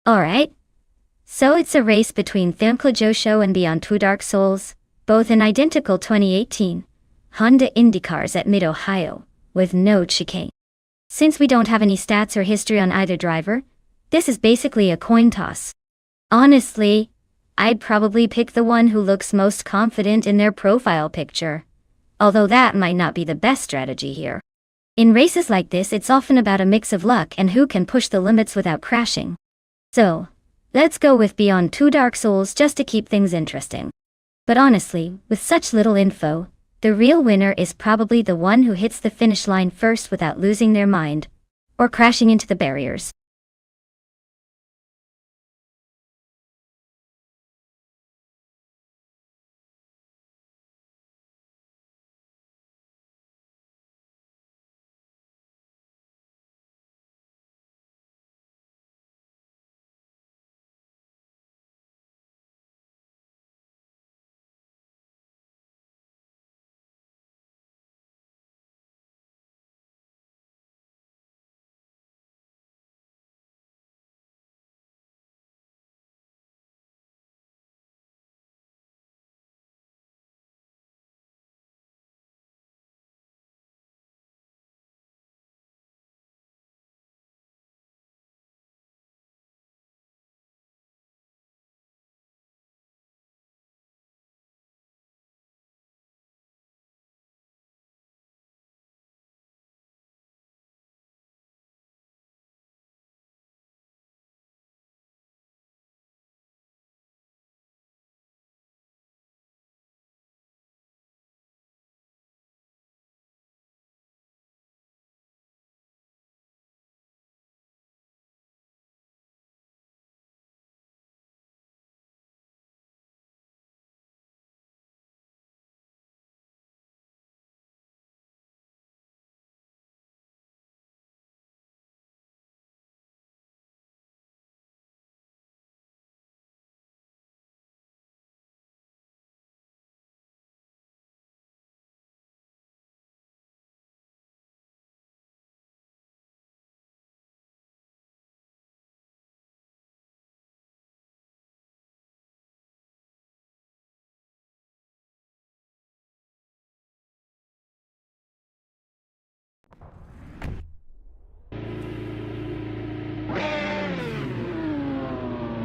A: Alright. So it's a race between Josho and Beyond Two Dark Souls, both in identical 2018 Honda Indy cars at Mid-Ohio, with no chicane. Since we don't have any stats or history on either driver, this is basically a coin toss. Honestly, I'd probably pick the one who looks most confident in their profile picture. Although that might not be the best strategy here. In races like this, it's often about a mix of luck and who can push the limits without crashing. So, let's go with Beyond Two Dark Souls just to keep things interesting. But honestly, with such little info, the real winner is probably the one who hits the finish line first without losing their mind, or crashing into the barriers.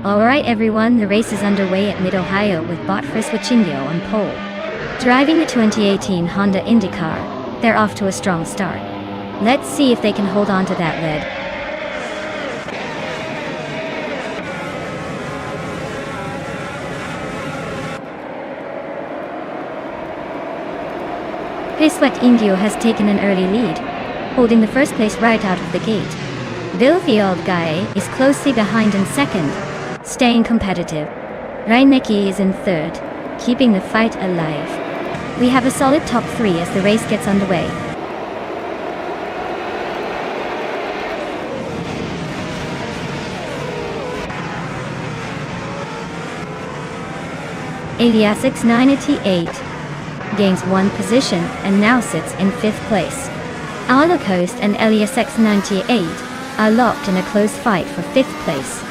A: Alright everyone, the race is underway at Mid-Ohio with Botfris Wachingo on pole. Driving the 2018 Honda Indy car, they're off to a strong start. Let's see if they can hold on to that lead. Piswet Indio has taken an early lead, holding the first place right out of the gate. Vilfield Guy is closely behind in second, staying competitive. Reinecke is in third, keeping the fight alive. We have a solid top three as the race gets underway. Alias X98 gains 1 position and now sits in 5th place. Coast and Alias X98 are locked in a close fight for 5th place.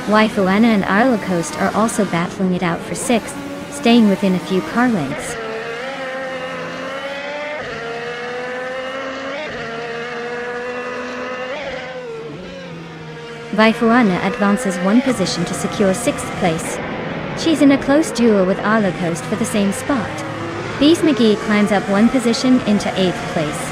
A: Waifu Anna and Coast are also battling it out for 6th, staying within a few car lengths. Waifu Anna advances 1 position to secure 6th place. She's in a close duel with Coast for the same spot. Bees McGee climbs up 1 position into 8th place.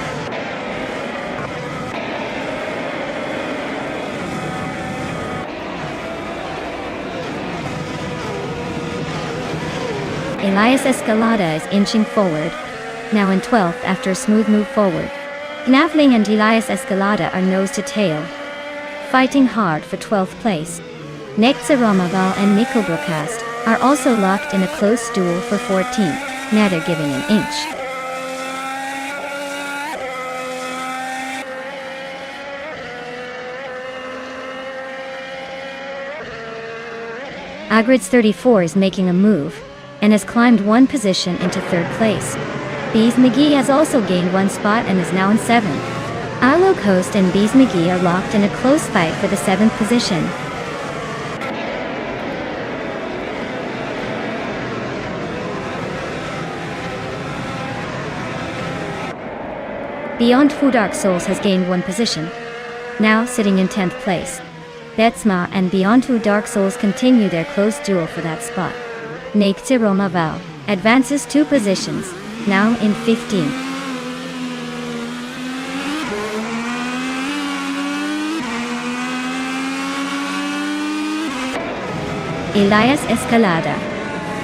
A: Elias Escalada is inching forward, now in 12th after a smooth move forward. Gnavling and Elias Escalada are nose to tail, fighting hard for 12th place. Nexa Romaval and Nico Brocast are also locked in a close duel for 14th, neither giving an inch. Agrids 34 is making a move, and has climbed 1 position into 3rd place. Bees McGee has also gained 1 spot and is now in 7th. Coast and Bees McGee are locked in a close fight for the 7th position. Beyond Fu Dark Souls has gained 1 position, now sitting in 10th place. Betsma and Beyond Fu Dark Souls continue their close duel for that spot. Nexa Romaval advances 2 positions, now in 15th. Elias Escalada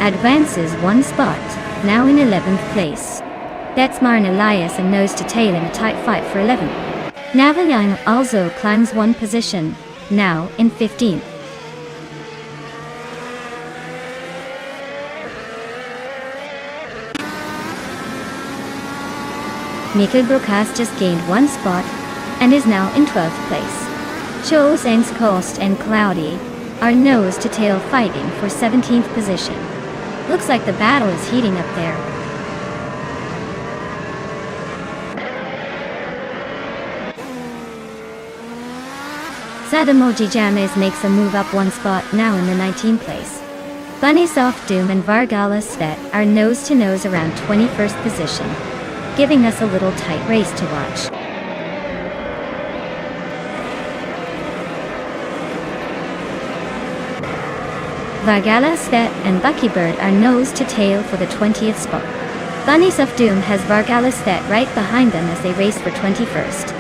A: advances 1 spot, now in 11th place. Betsma and Elias are nose to tail in a tight fight for 11th. Navalyang also climbs 1 position, now in 15th. Mikkel Brocast just gained 1 spot and is now in 12th place. Cho Zhang's Coast and Cloudy are nose to tail fighting for 17th position. Looks like the battle is heating up there. Zadamoji James makes a move up 1 spot, now in the 19th place. Bunny Soft Doom and Vargala Svet are nose to nose around 21st position, giving us a little tight race to watch. Vargala Svet and Buckybird are nose to tail for the 20th spot. Bunnies of Doom has Vargala Svet right behind them as they race for 21st.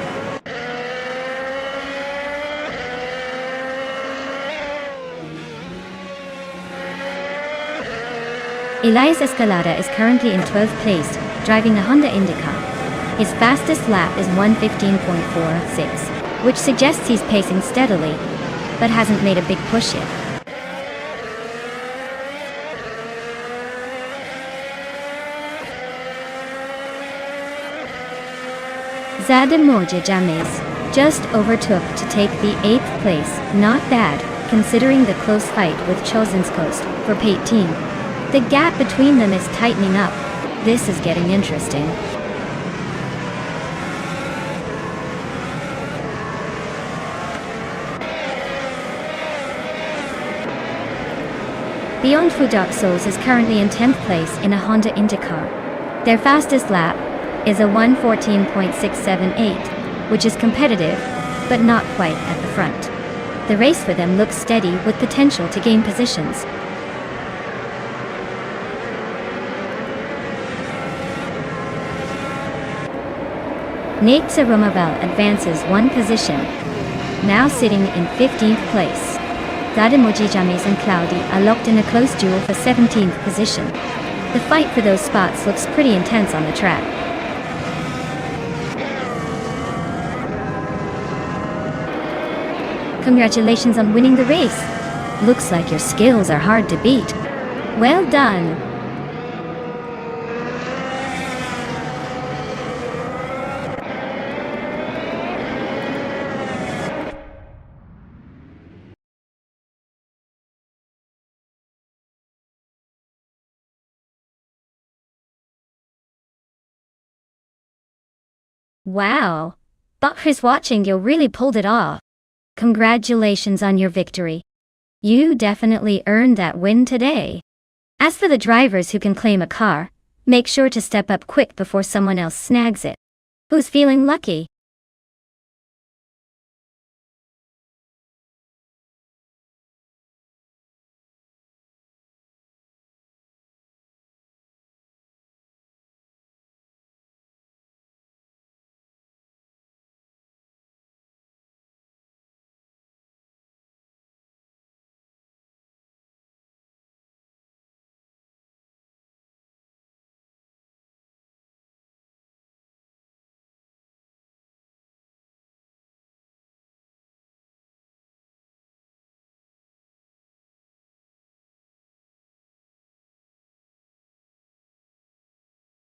A: Elias Escalada is currently in 12th place, driving a Honda Indica. His fastest lap is 1:15.46, which suggests he's pacing steadily, but hasn't made a big push yet. Zadamoja James just overtook to take the 8th place, not bad, considering the close fight with Chosen's Coast for P18. The gap between them is tightening up. This is getting interesting. Beyond Fu Dark Souls is currently in 10th place in a Honda Indicar. Their fastest lap is a 1:14.678, which is competitive, but not quite at the front. The race for them looks steady with potential to gain positions. Nexa Romaval advances 1 position, now sitting in 15th place. Zadamoji James and Cloudy are locked in a close duel for 17th position. The fight for those spots looks pretty intense on the track. Congratulations on winning the race. Looks like your skills are hard to beat. Well done. Wow. But who's watching, you really pulled it off. Congratulations on your victory. You definitely earned that win today. As for the drivers who can claim a car, make sure to step up quick before someone else snags it. Who's feeling lucky?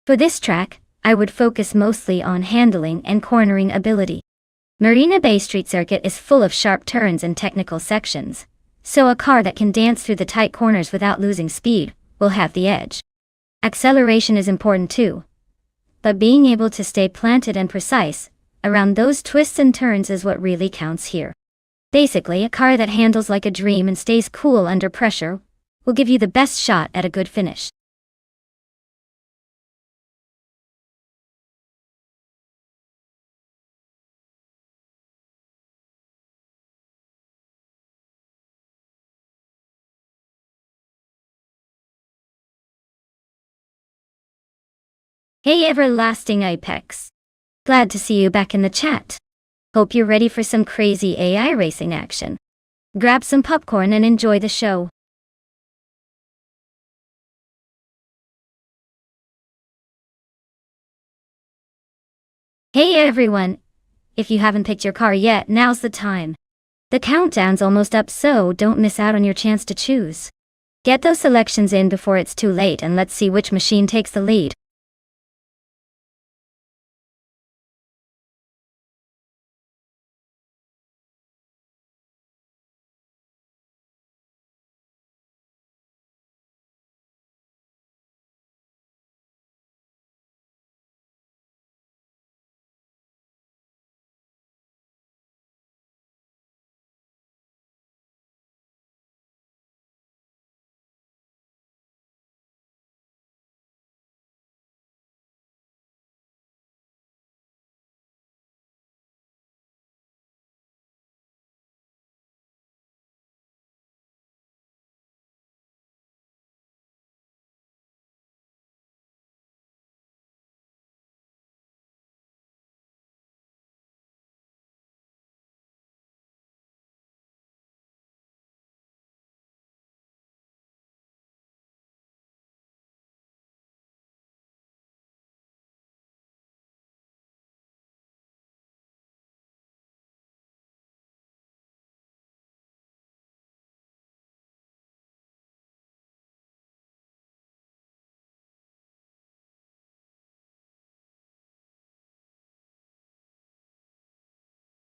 A: For this track, I would focus mostly on handling and cornering ability. Marina Bay Street Circuit is full of sharp turns and technical sections, so a car that can dance through the tight corners without losing speed will have the edge. Acceleration is important too, but being able to stay planted and precise around those twists and turns is what really counts here. Basically, a car that handles like a dream and stays cool under pressure will give you the best shot at a good finish. Hey everlasting Apex. Glad to see you back in the chat. Hope you're ready for some crazy AI racing action. Grab some popcorn and enjoy the show. Hey everyone! If you haven't picked your car yet, now's the time. The countdown's almost up, so don't miss out on your chance to choose. Get those selections in before it's too late, and let's see which machine takes the lead.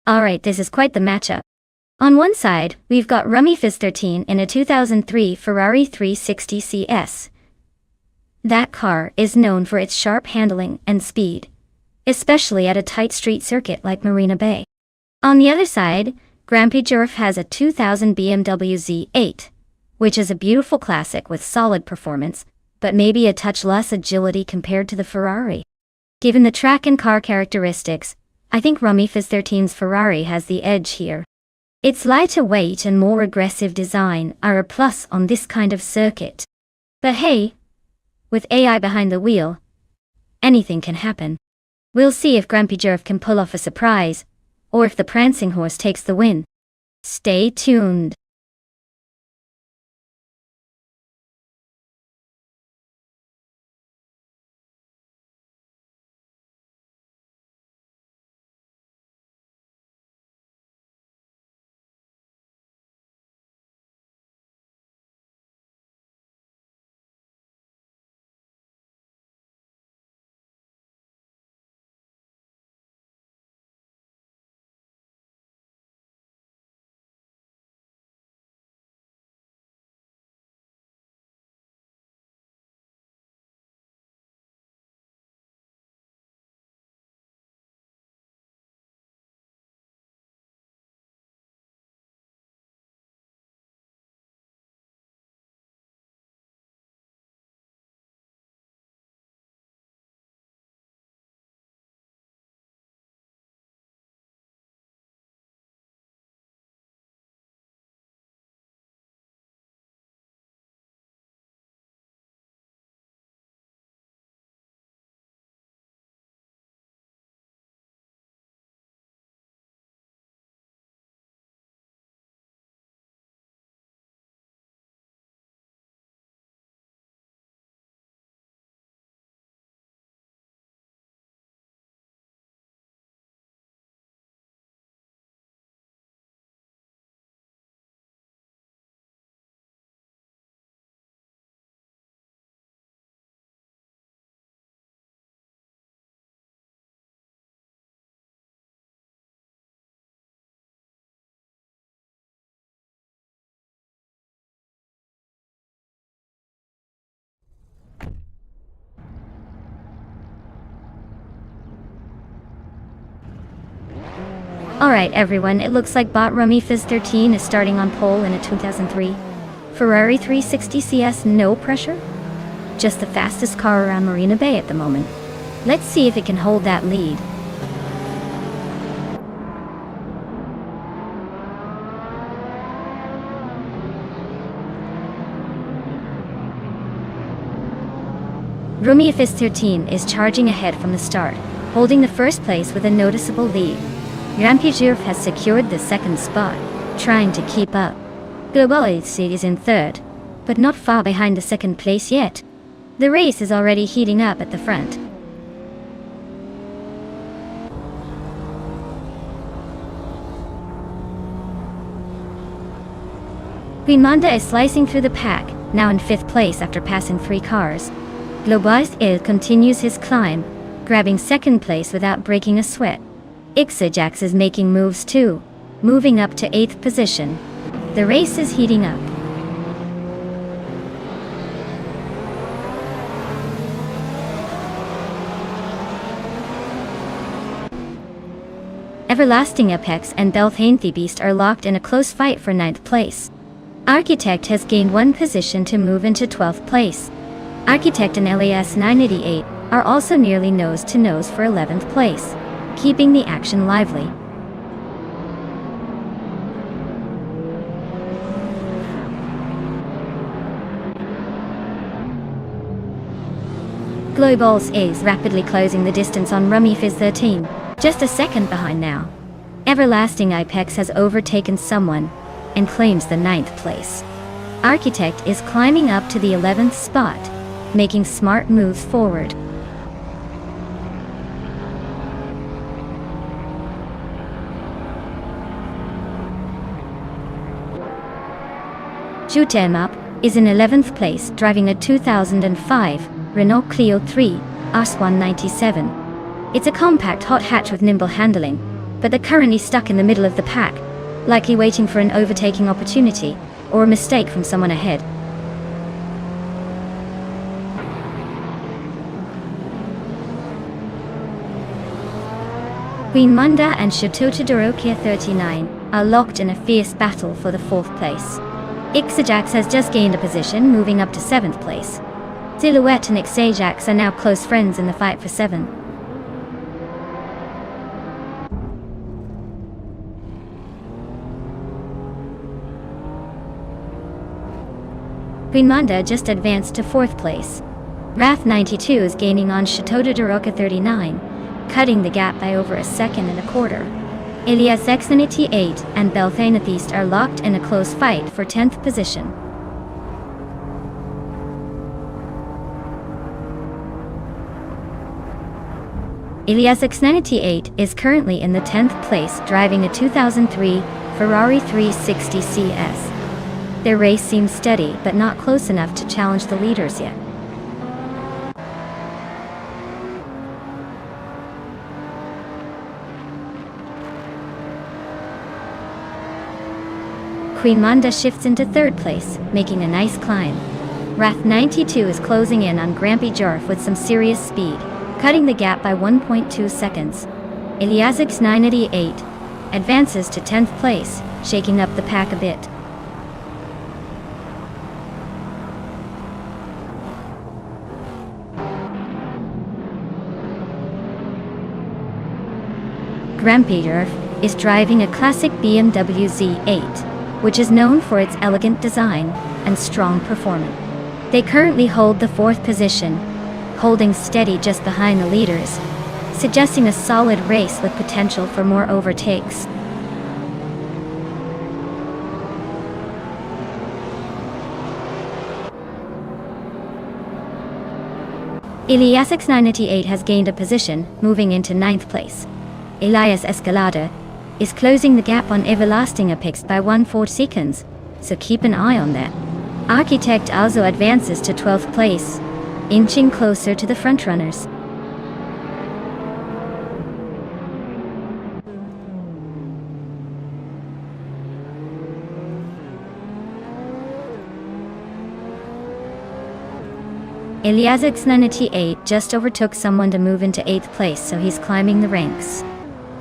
A: Alright, this is quite the matchup. On one side, we've got Rummy Fizz 13 in a 2003 Ferrari 360 CS. That car is known for its sharp handling and speed, especially at a tight street circuit like Marina Bay. On the other side, Grampy Jerf has a 2000 BMW Z8, which is a beautiful classic with solid performance, but maybe a touch less agility compared to the Ferrari. Given the track and car characteristics, I think Rummy Fizz 13's Ferrari has the edge here. Its lighter weight and more aggressive design are a plus on this kind of circuit. But hey, with AI behind the wheel, anything can happen. We'll see if Grampy Jerf can pull off a surprise, or if the prancing horse takes the win. Stay tuned. Alright everyone, it looks like bot Rummy Fizz 13 is starting on pole in a 2003 Ferrari 360 CS. No pressure? Just the fastest car around Marina Bay at the moment. Let's see if it can hold that lead. Rummy Fizz 13 is charging ahead from the start, holding the first place with a noticeable lead. Rampageur has secured the second spot, trying to keep up. Global AC is in third, but not far behind the second place yet. The race is already heating up at the front. Queen Manda is slicing through the pack, now in 5th place after passing 3 cars. Globalized Il continues his climb, grabbing 2nd place without breaking a sweat. Ixajax is making moves too, moving up to 8th position. The race is heating up. Everlasting Apex and Belthane the Beast are locked in a close fight for 9th place. Architect has gained 1 position to move into 12th place. Architect and LAS 988 are also nearly nose-to-nose for 11th place, keeping the action lively. Global's is rapidly closing the distance on Rummy Fizz 13, just a second behind now. Everlasting Apex has overtaken someone and claims the 9th place. Architect is climbing up to the 11th spot, making smart moves forward. Jutemap is in 11th place, driving a 2005 Renault Clio 3 RS 197. It's a compact hot hatch with nimble handling, but they're currently stuck in the middle of the pack, likely waiting for an overtaking opportunity or a mistake from someone ahead. Queen Manda and Chateau Todorokia 39 are locked in a fierce battle for the 4th place. Ixajax has just gained a position, moving up to 7th place. Silhouette and Ixajax are now close friends in the fight for 7. Queen Manda just advanced to 4th place. Wrath 92 is gaining on Chateau Todorokia 39, cutting the gap by over a second and a quarter. Elias X98 and Belthane the Beast are locked in a close fight for 10th position. Elias X98 is currently in the 10th place, driving a 2003 Ferrari 360 CS. Their race seems steady, but not close enough to challenge the leaders yet. Queen Manda shifts into 3rd place, making a nice climb. Wrath 92 is closing in on Grampy Jarf with some serious speed, cutting the gap by 1.2 seconds. Eliasix 988 advances to 10th place, shaking up the pack a bit. Grampy Jarf is driving a classic BMW Z8, which is known for its elegant design and strong performance. They currently hold the 4th position, holding steady just behind the leaders, suggesting a solid race with potential for more overtakes. Eliasix 988 has gained a position, moving into 9th place. Elias Escalada is closing the gap on Everlasting Apex by 1/4 seconds, so keep an eye on that. Architect also advances to 12th place, inching closer to the frontrunners. Eliasix 988 just overtook someone to move into 8th place, so he's climbing the ranks.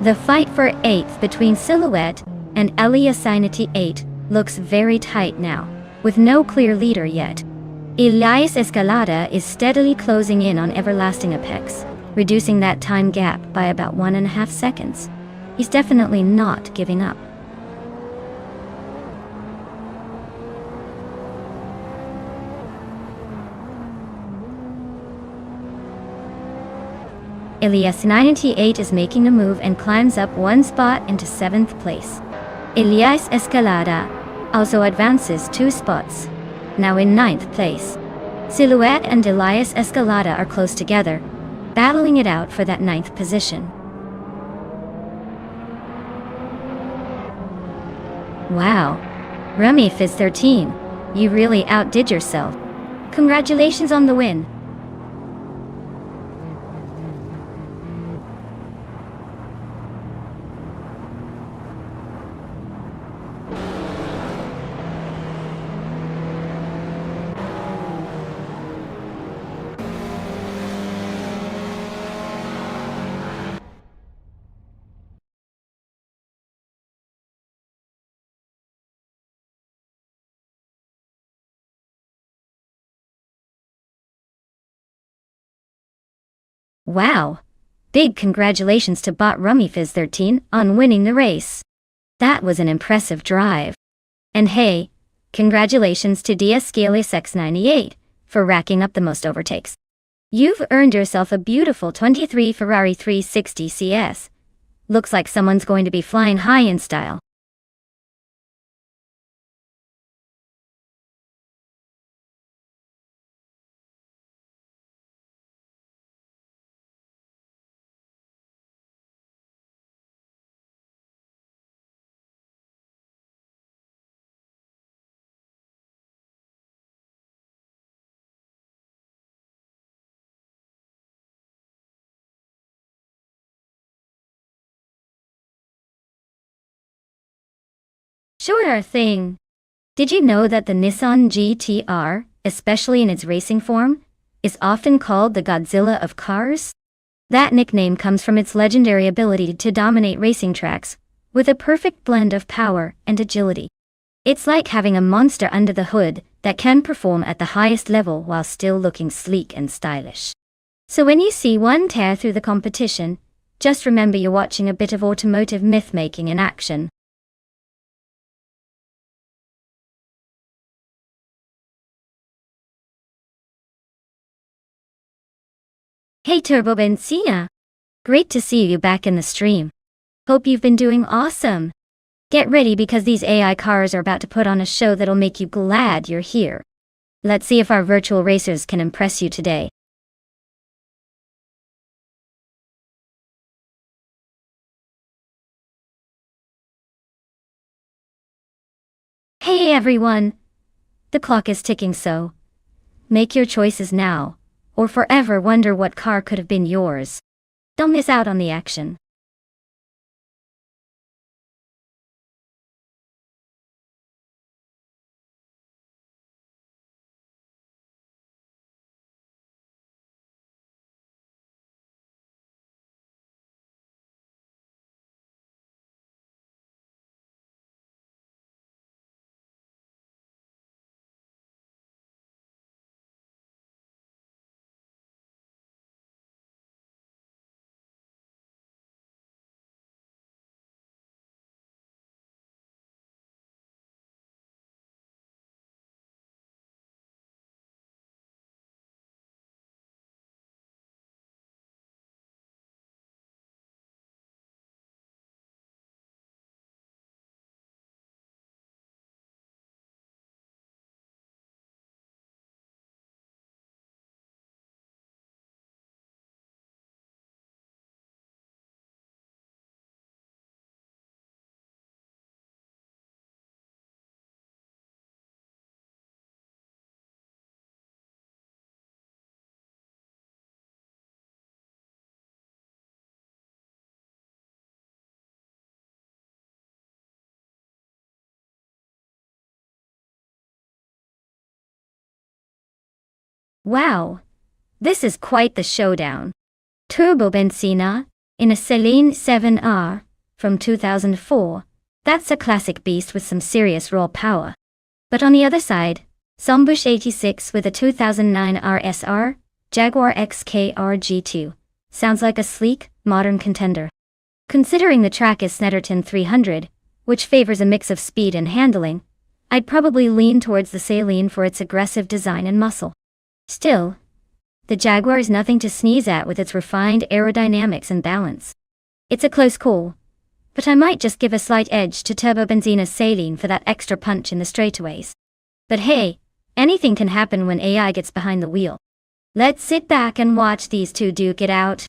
A: The fight for 8th between Silhouette and Elias 98 looks very tight now, with no clear leader yet. Elias Escalada is steadily closing in on Everlasting Apex, reducing that time gap by about 1.5 seconds. He's definitely not giving up. Elias 98 is making a move and climbs up 1 spot into 7th place. Elias Escalada also advances 2 spots, now in 9th place. Silhouette and Elias Escalada are close together, battling it out for that 9th position. Wow, Rummy Fizz 13, you really outdid yourself. Congratulations on the win. Wow! Big congratulations to bot Rummy Fizz 13 on winning the race. That was an impressive drive. And hey, congratulations to Diascalis X98 for racking up the most overtakes. You've earned yourself a beautiful 23 Ferrari 360 CS. Looks like someone's going to be flying high in style. Sure thing. Did you know that the Nissan GT-R, especially in its racing form, is often called the Godzilla of cars? That nickname comes from its legendary ability to dominate racing tracks, with a perfect blend of power and agility. It's like having a monster under the hood that can perform at the highest level while still looking sleek and stylish. So when you see one tear through the competition, just remember you're watching a bit of automotive myth-making in action. Hey Turbo Benzina! Great to see you back in the stream. Hope you've been doing awesome. Get ready because these AI cars are about to put on a show that'll make you glad you're here. Let's see if our virtual racers can impress you today. Hey everyone! The clock is ticking, so make your choices now, or forever wonder what car could have been yours. Don't miss out on the action. Wow! This is quite the showdown. Turbo Benzina, in a Celine 7R from 2004. That's a classic beast with some serious raw power. But on the other side, Sombush 86 with a 2009 RSR, Jaguar XKR G2. Sounds like a sleek, modern contender. Considering the track is Snetterton 300, which favors a mix of speed and handling, I'd probably lean towards the Celine for its aggressive design and muscle. Still, the Jaguar is nothing to sneeze at with its refined aerodynamics and balance. It's a close call, but I might just give a slight edge to Turbo Benzina's Celine for that extra punch in the straightaways. But hey, anything can happen when AI gets behind the wheel. Let's sit back and watch these two duke it out.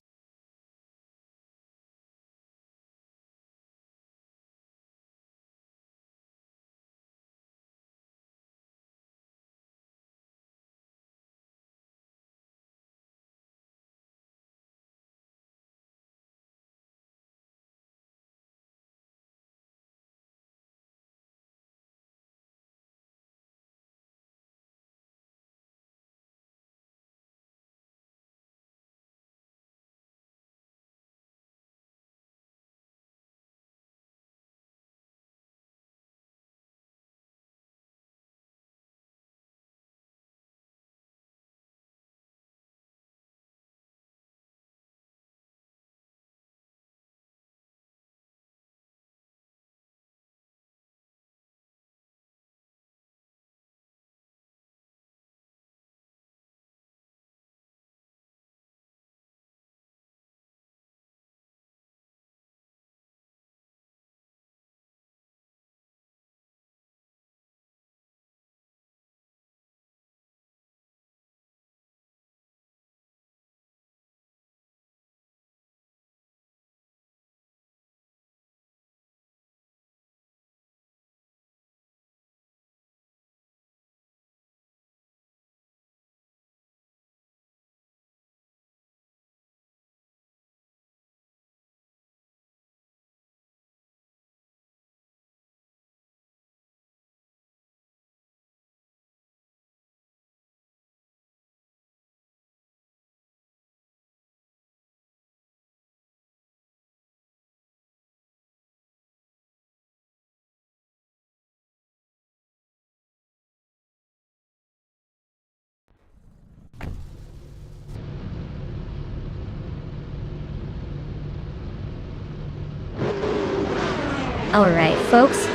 A: Alright folks,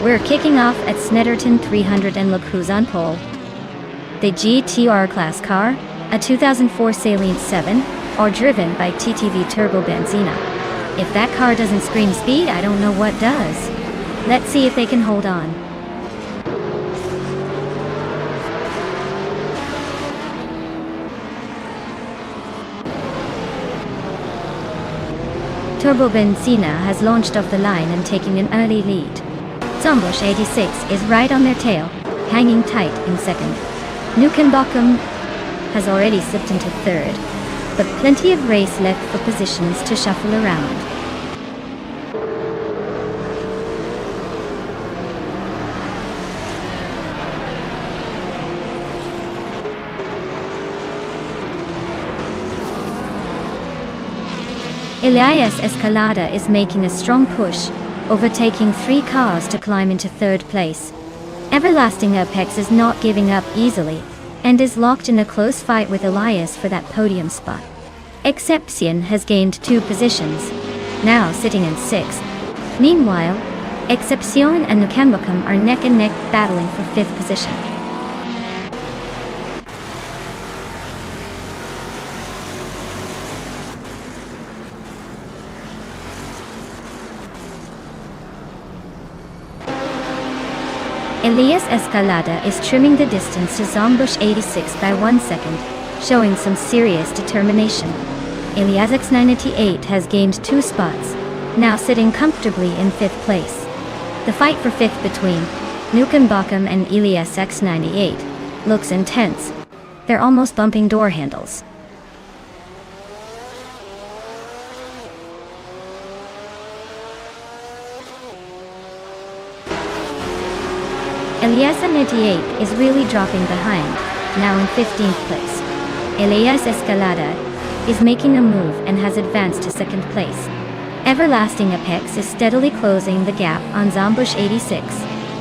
A: we're kicking off at Snetterton 300 and look who's on pole. The GTR class car, a 2004 Celine 7, are driven by TTV Turbo Benzina. If that car doesn't scream speed, I don't know what does. Let's see if they can hold on. Turbo Benzina has launched off the line and taking an early lead. Sombush 86 is right on their tail, hanging tight in second. Nukenbockum has already slipped into third, but plenty of race left for positions to shuffle around. Elias Escalada is making a strong push, overtaking 3 cars to climb into third place. Everlasting Apex is not giving up easily, and is locked in a close fight with Elias for that podium spot. Excepcion has gained 2 positions, now sitting in 6th. Meanwhile, Excepcion and Nukenbockum are neck and neck battling for 5th position. Elias Escalada is trimming the distance to Sombush 86 by 1 second, showing some serious determination. Elias X98 has gained 2 spots, now sitting comfortably in 5th place. The fight for 5th between Nukenbockum and Elias X98 looks intense. They're almost bumping door handles. Elias X98 is really dropping behind, now in 15th place. Elias Escalada is making a move and has advanced to second place. Everlasting Apex is steadily closing the gap on Zombush 86,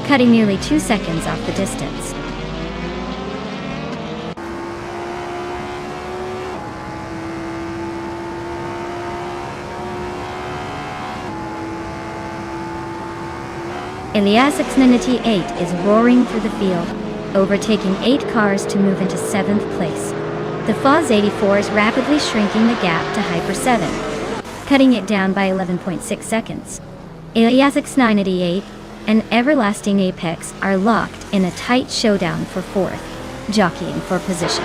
A: cutting nearly 2 seconds off the distance. Eliasix 98 is roaring through the field, overtaking 8 cars to move into 7th place. The Foz 84 is rapidly shrinking the gap to Hyper 7, cutting it down by 11.6 seconds. Eliasix 98 and Everlasting Apex are locked in a tight showdown for 4th, jockeying for position.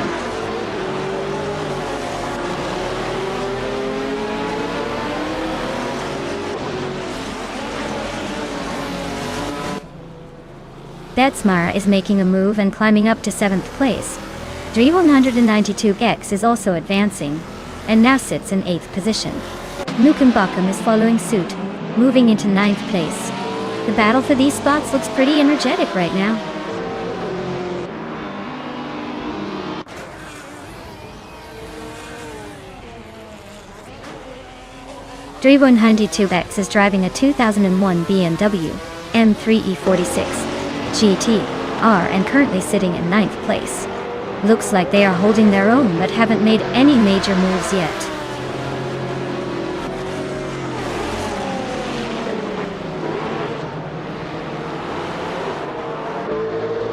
A: Betsmar is making a move and climbing up to 7th place. Dre192X is also advancing, and now sits in 8th position. Nukenbakum is following suit, moving into 9th place. The battle for these spots looks pretty energetic right now. Dre192X is driving a 2001 BMW M3E46 GT-R and currently sitting in 9th place. Looks like they are holding their own but haven't made any major moves yet.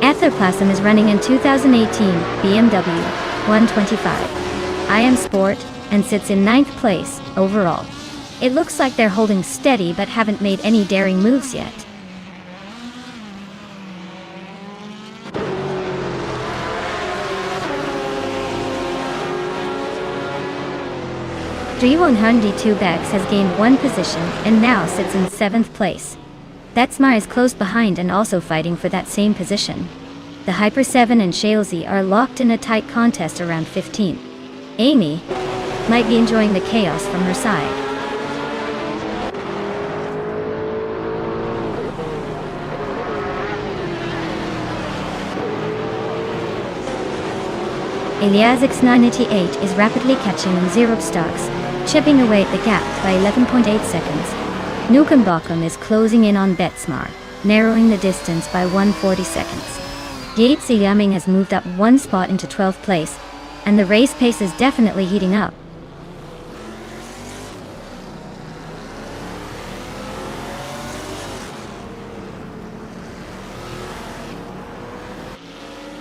A: Etherplasm is running in 2018 BMW 125 IM Sport and sits in 9th place overall. It looks like they're holding steady but haven't made any daring moves yet. Dre192X has gained 1 position and now sits in 7th place. Betsmar is close behind and also fighting for that same position. The Hyper 7 and Shalesy are locked in a tight contest around 15. Amy might be enjoying the chaos from her side. Eliasix 988 is rapidly catching in Zero stocks, chipping away at the gap by 11.8 seconds. Nukenbakum is closing in on Betsmar, narrowing the distance by 140 seconds. Yatesy Yumming has moved up 1 spot into 12th place, and the race pace is definitely heating up.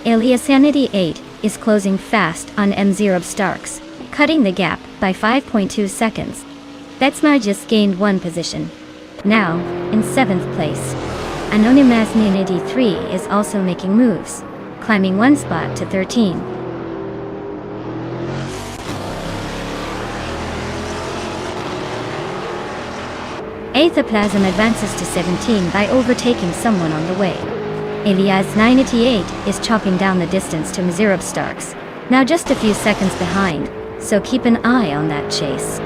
A: Eliasanity 8 is closing fast on M0 Starks, cutting the gap by 5.2 seconds. Betsmar just gained 1 position, now in 7th place. Anonymous 93 is also making moves, climbing 1 spot to 13. Aethoplasm advances to 17 by overtaking someone on the way. Elias 988 is chopping down the distance to Mzirab Starks, now just a few seconds behind, so keep an eye on that chase.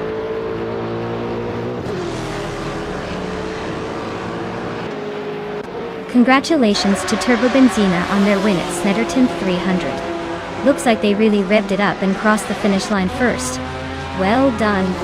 A: Congratulations to Turbo Benzina on their win at Snetterton 300. Looks like they really revved it up and crossed the finish line first. Well done.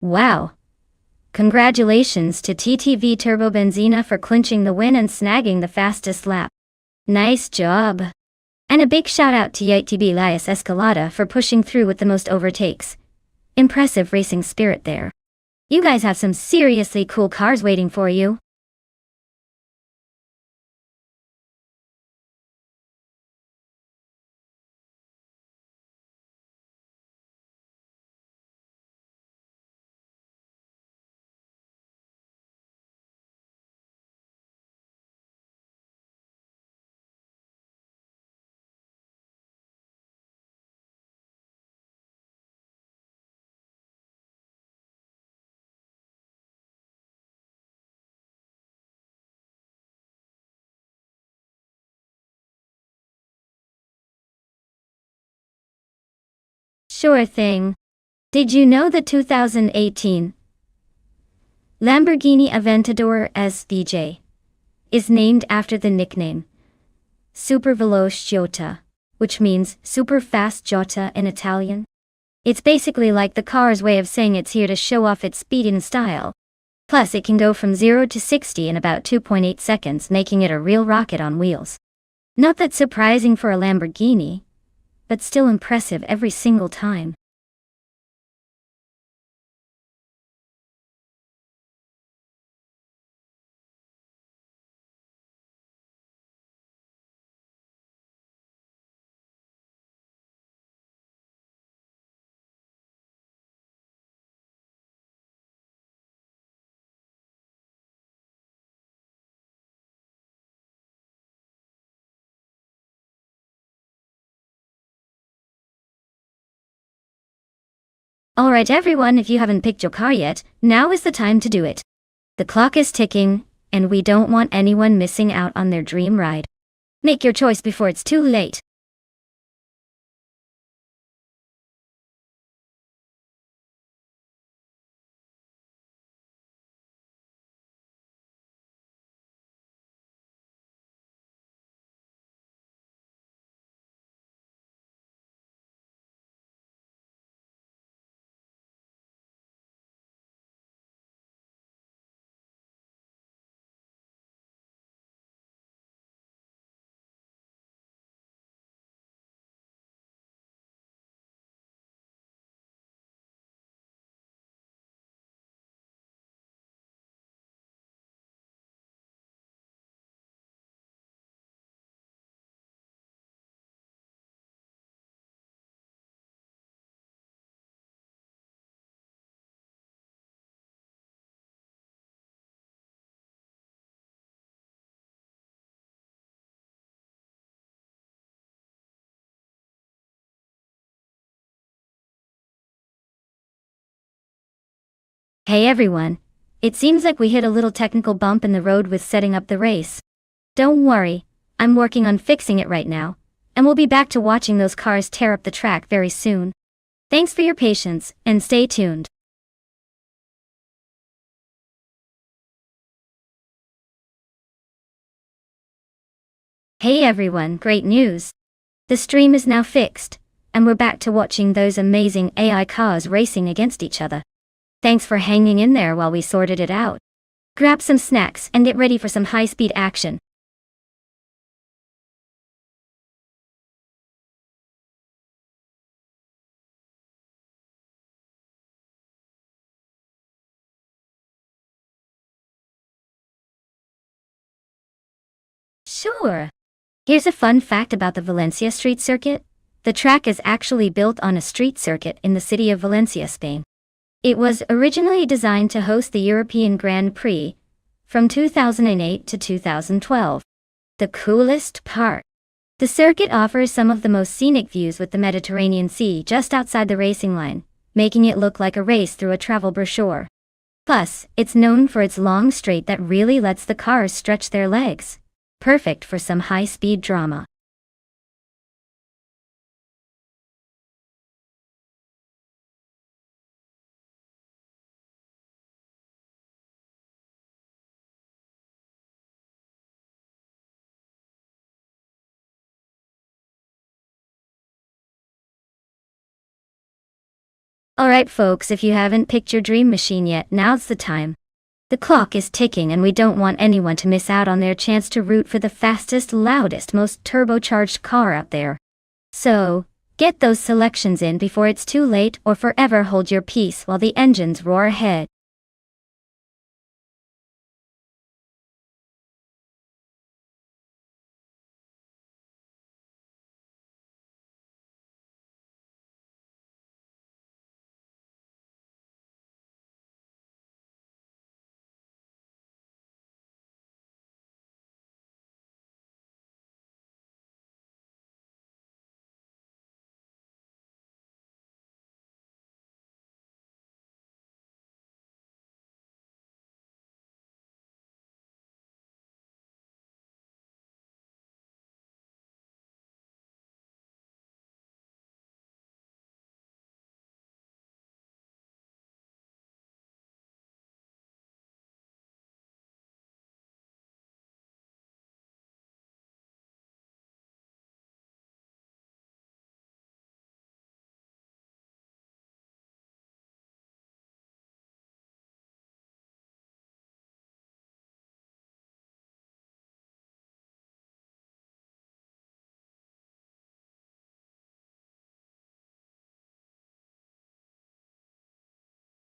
A: Wow! Congratulations to TTV Turbo Benzina for clinching the win and snagging the fastest lap. Nice job! And a big shout out to YTB Lias Escalada for pushing through with the most overtakes. Impressive racing spirit there. You guys have some seriously cool cars waiting for you. Sure thing. Did you know the 2018 Lamborghini Aventador SVJ is named after the nickname Super Veloce Jota, which means super fast Jota in Italian? It's basically like the car's way of saying it's here to show off its speed and style. Plus it can go from 0 to 60 in about 2.8 seconds, making it a real rocket on wheels. Not that surprising for a Lamborghini, but still impressive every single time. Alright everyone, if you haven't picked your car yet, now is the time to do it. The clock is ticking, and we don't want anyone missing out on their dream ride. Make your choice before it's too late. Hey everyone. It seems like we hit a little technical bump in the road with setting up the race. Don't worry, I'm working on fixing it right now, and we'll be back to watching those cars tear up the track very soon. Thanks for your patience, and stay tuned. Hey everyone, great news! The stream is now fixed, and we're back to watching those amazing AI cars racing against each other. Thanks for hanging in there while we sorted it out. Grab some snacks and get ready for some high-speed action. Sure. Here's a fun fact about the Valencia street circuit. The track is actually built on a street circuit in the city of Valencia, Spain. It was originally designed to host the European Grand Prix from 2008 to 2012. The coolest part. The circuit offers some of the most scenic views with the Mediterranean Sea just outside the racing line, making it look like a race through a travel brochure. Plus, it's known for its long straight that really lets the cars stretch their legs. Perfect for some high-speed drama. Alright folks, if you haven't picked your dream machine yet, now's the time. The clock is ticking and we don't want anyone to miss out on their chance to root for the fastest, loudest, most turbocharged car out there. So, get those selections in before it's too late, or forever hold your peace while the engines roar ahead.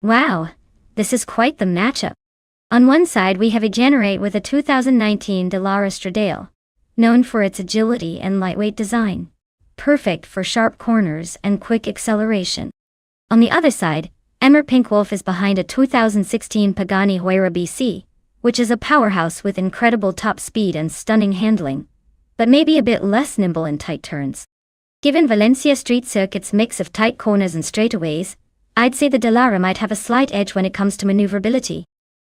A: Wow, this is quite the matchup. On one side we have a Generate with a 2019 Dallara Stradale, known for its agility and lightweight design, perfect for sharp corners and quick acceleration. On the other side, Emmer Pinkwolf is behind a 2016 Pagani Huayra BC, which is a powerhouse with incredible top speed and stunning handling, but maybe a bit less nimble in tight turns. Given Valencia street circuit's mix of tight corners and straightaways, I'd say the Dallara might have a slight edge when it comes to maneuverability.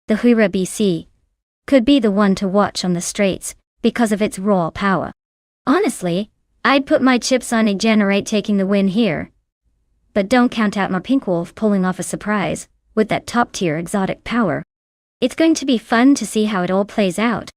A: The Huayra BC could be the one to watch on the straights because of its raw power. Honestly, I'd put my chips on a Generate taking the win here. But don't count out my Pinkwolf pulling off a surprise with that top-tier exotic power. It's going to be fun to see how it all plays out.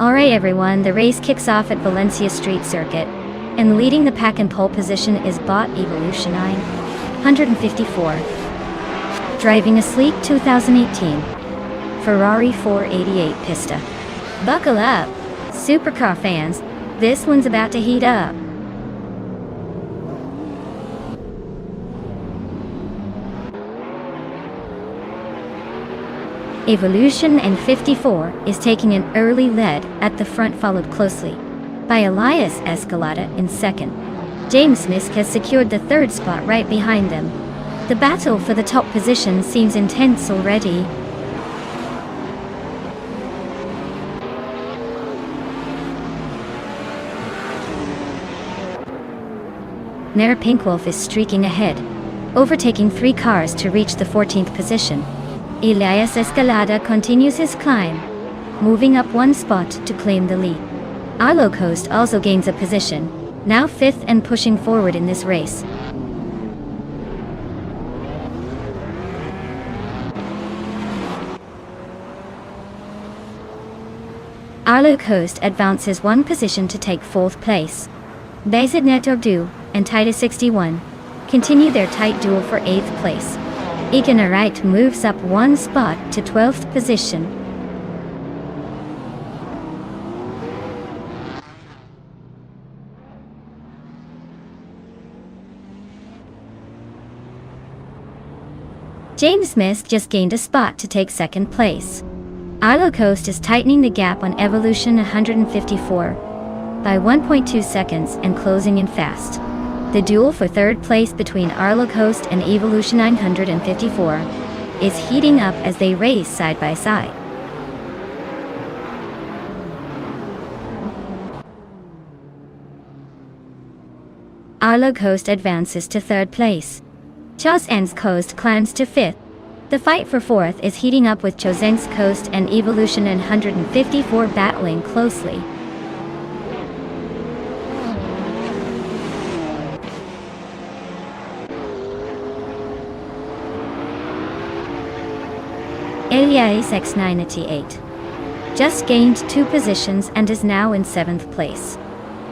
A: Alright everyone, the race kicks off at Valencia Street Circuit, and leading the pack in pole position is Bot Evolution 954. Driving a sleek 2018 Ferrari 488 Pista. Buckle up, supercar fans, this one's about to heat up. Evolution N54 is taking an early lead at the front, followed closely by Elias Escalada in second. James Misk has secured the third spot right behind them. The battle for the top position seems intense already. Mare Pink Wolf is streaking ahead, overtaking 3 cars to reach the 14th position. Elias Escalada continues his climb, moving up 1 spot to claim the lead. Arlo Coast also gains a position, now 5th and pushing forward in this race. Arlo Coast advances 1 position to take 4th place. Bezidnet Ordu and Titus 61 continue their tight duel for 8th place. Iganarite moves up 1 spot to 12th position. James Mist just gained a spot to take 2nd place. Arlo Coast is tightening the gap on Evolution 154 by 1.2 seconds and closing in fast. The duel for 3rd place between Arlo Coast and Evolution 954 is heating up as they race side by side. Arlo Coast advances to 3rd place. Chosen's Coast climbs to 5th. The fight for 4th is heating up with Chosen's Coast and Evolution 154 battling closely. Elias X98 just gained 2 positions and is now in 7th place.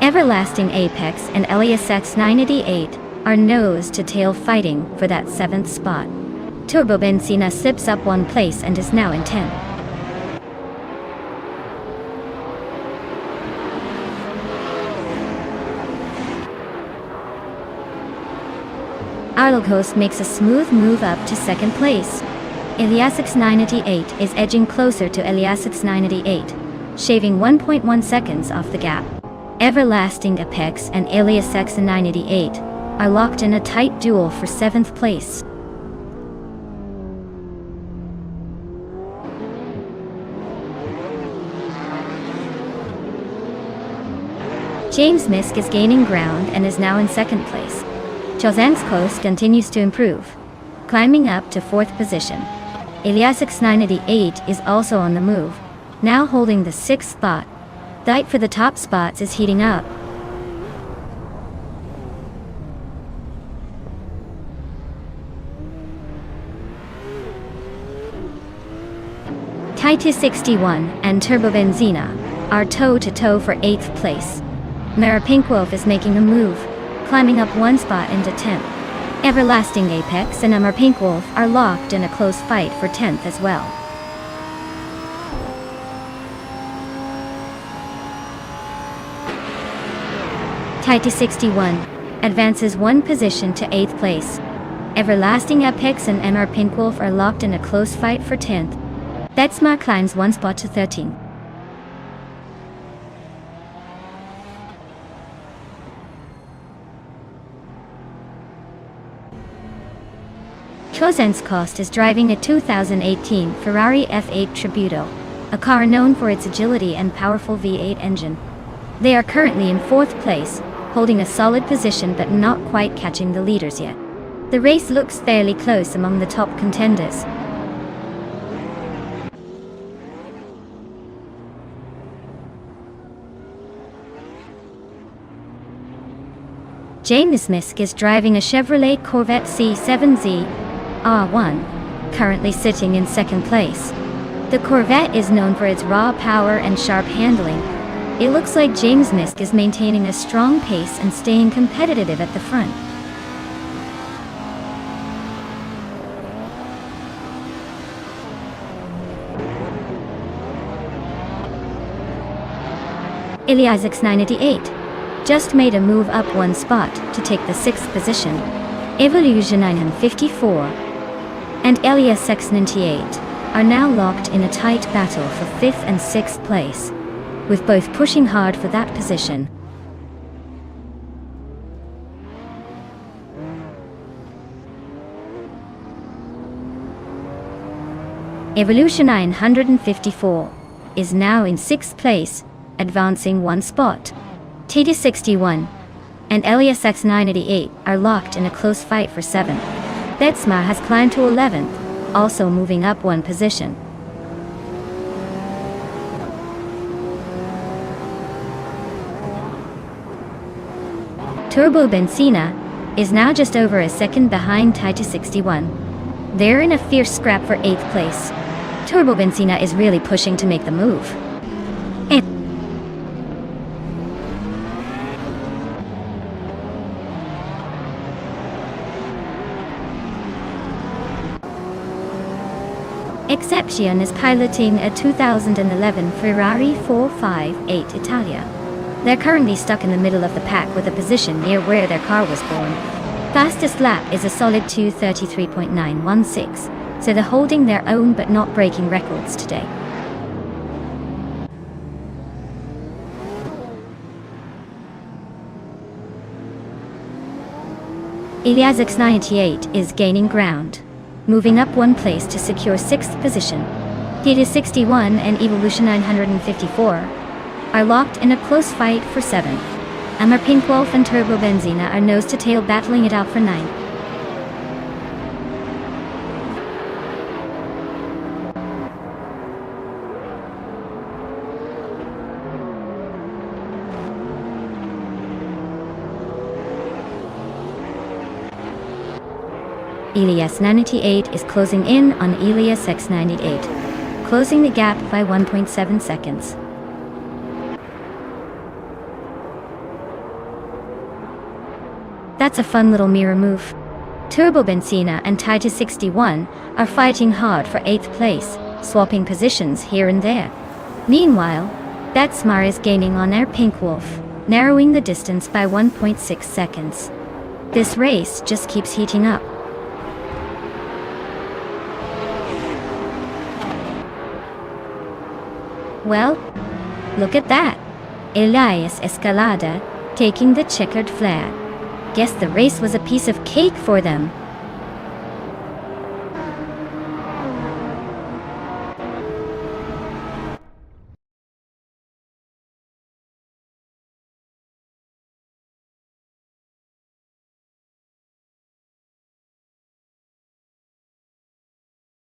A: Everlasting Apex and Elias X98 are nose-to-tail fighting for that 7th spot. Turbo Benzina slips up 1 place and is now in 10th. Arlo Coast makes a smooth move up to 2nd place. Elias X98 is edging closer to Elias X98, shaving 1.1 seconds off the gap. Everlasting Apex and Elias X98 are locked in a tight duel for 7th place. James Misk is gaining ground and is now in 2nd place. Chosen's Coast continues to improve, climbing up to 4th position. Elias X98 is also on the move, now holding the 6th spot. The fight for the top spots is heating up. Titus 61 and Turbo Benzina are toe-to-toe for 8th place. Mara Pink Wolf is making a move, climbing up 1 spot into 10th. Everlasting Apex and Mara Pink Wolf are locked in a close fight for 10th as well. Titus 61 advances 1 position to 8th place. Everlasting Apex and Mara Pink Wolf are locked in a close fight for 10th. Betsma climbs 1 spot to 13th. Chosen's Coast is driving a 2018 Ferrari F8 Tributo, a car known for its agility and powerful V8 engine. They are currently in 4th place, holding a solid position but not quite catching the leaders yet. The race looks fairly close among the top contenders. James Misk is driving a Chevrolet Corvette C7Z R1, currently sitting in 2nd place. The Corvette is known for its raw power and sharp handling. It looks like James Misk is maintaining a strong pace and staying competitive at the front. Elias X98 just made a move up 1 spot to take the 6th position. Evolution 954 and Elias X98 are now locked in a tight battle for 5th and 6th place, with both pushing hard for that position. Evolution 954 is now in 6th place, advancing 1 spot. TD61 and Elias X988 are locked in a close fight for 7th. Betsma has climbed to 11th, also moving up 1 position. Turbo Benzina is now just over a second behind TD61. They're in a fierce scrap for 8th place. Turbo Benzina is really pushing to make the move. Exception is piloting a 2011 Ferrari 458 Italia. They're currently stuck in the middle of the pack with a position near where their car was born. Fastest lap is a solid 2:33.916, so they're holding their own but not breaking records today. Elias X98 is gaining ground, moving up 1 place to secure 6th position. TD61 and Evolution 954 are locked in a close fight for 7th. Amar Pinkwolf and Turbo Benzina are nose-to-tail battling it out for 9th. Elias 98 is closing in on Elias X98, closing the gap by 1.7 seconds. That's a fun little mirror move. Turbo Benzina and TD61 are fighting hard for 8th place, swapping positions here and there. Meanwhile, Betsma is gaining on Air Pinkwolf, narrowing the distance by 1.6 seconds. This race just keeps heating up. Well, look at that. Elias Escalada taking the checkered flag. Guess the race was a piece of cake for them.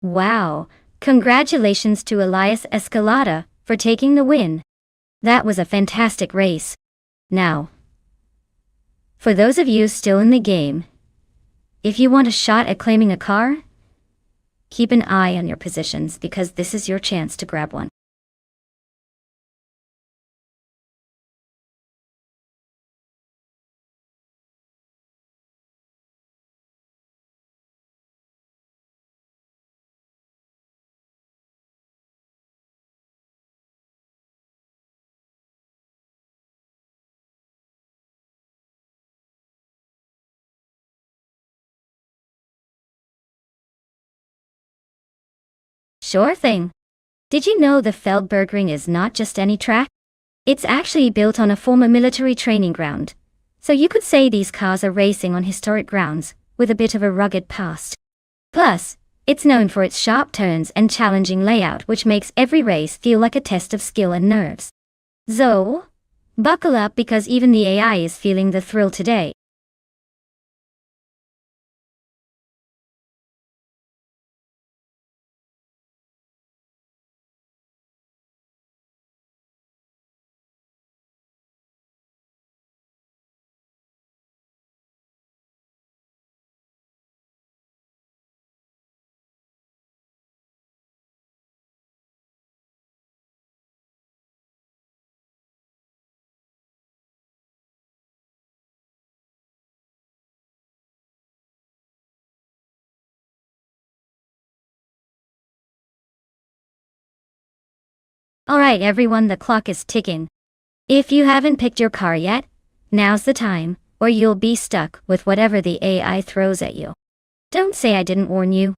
A: Wow, congratulations to Elias Escalada for taking the win. That was a fantastic race. Now, for those of you still in the game, if you want a shot at claiming a car, keep an eye on your positions because this is your chance to grab one. Sure thing. Did you know the Feldbergring is not just any track? It's actually built on a former military training ground. So you could say these cars are racing on historic grounds, with a bit of a rugged past. Plus, it's known for its sharp turns and challenging layout, which makes every race feel like a test of skill and nerves. So, buckle up because even the AI is feeling the thrill today. Alright everyone, the clock is ticking. If you haven't picked your car yet, now's the time, or you'll be stuck with whatever the AI throws at you. Don't say I didn't warn you.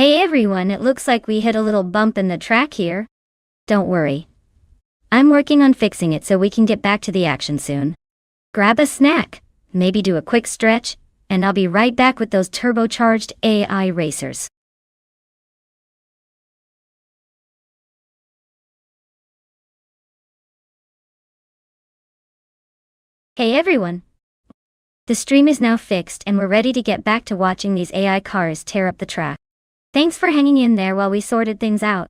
A: Hey everyone, it looks like we hit a little bump in the track here. Don't worry. I'm working on fixing it so we can get back to the action soon. Grab a snack, maybe do a quick stretch, and I'll be right back with those turbocharged AI racers. Hey everyone. The stream is now fixed and we're ready to get back to watching these AI cars tear up the track. Thanks for hanging in there while we sorted things out.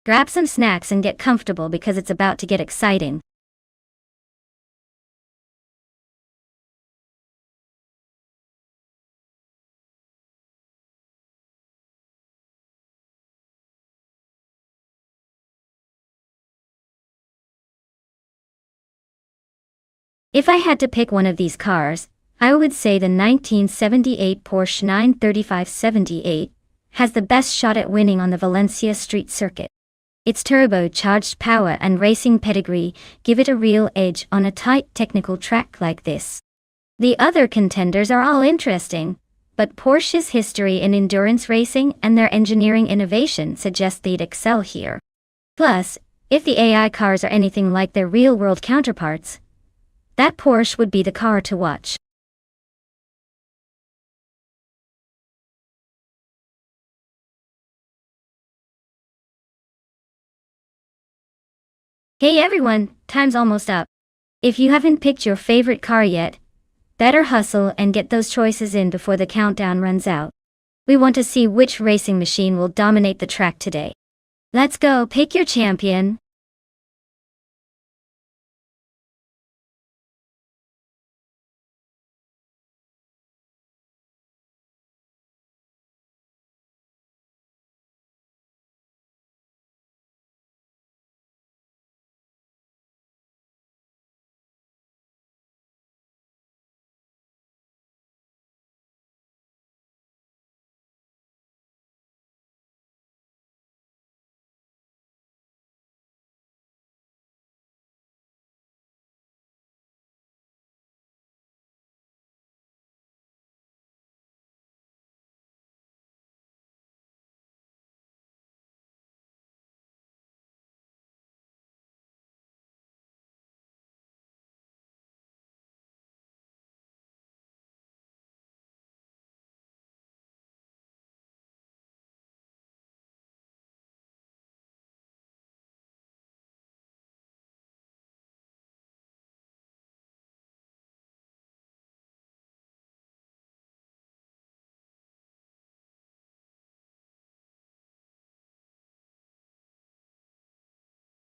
A: Grab some snacks and get comfortable because it's about to get exciting. If I had to pick one of these cars, I would say the 1978 Porsche 935/78 has the best shot at winning on the Valencia street circuit. Its turbocharged power and racing pedigree give it a real edge on a tight technical track like this. The other contenders are all interesting, but Porsche's history in endurance racing and their engineering innovation suggest they'd excel here. Plus, if the AI cars are anything like their real-world counterparts, that Porsche would be the car to watch. Hey everyone, time's almost up. If you haven't picked your favorite car yet, better hustle and get those choices in before the countdown runs out. We want to see which racing machine will dominate the track today. Let's go, pick your champion.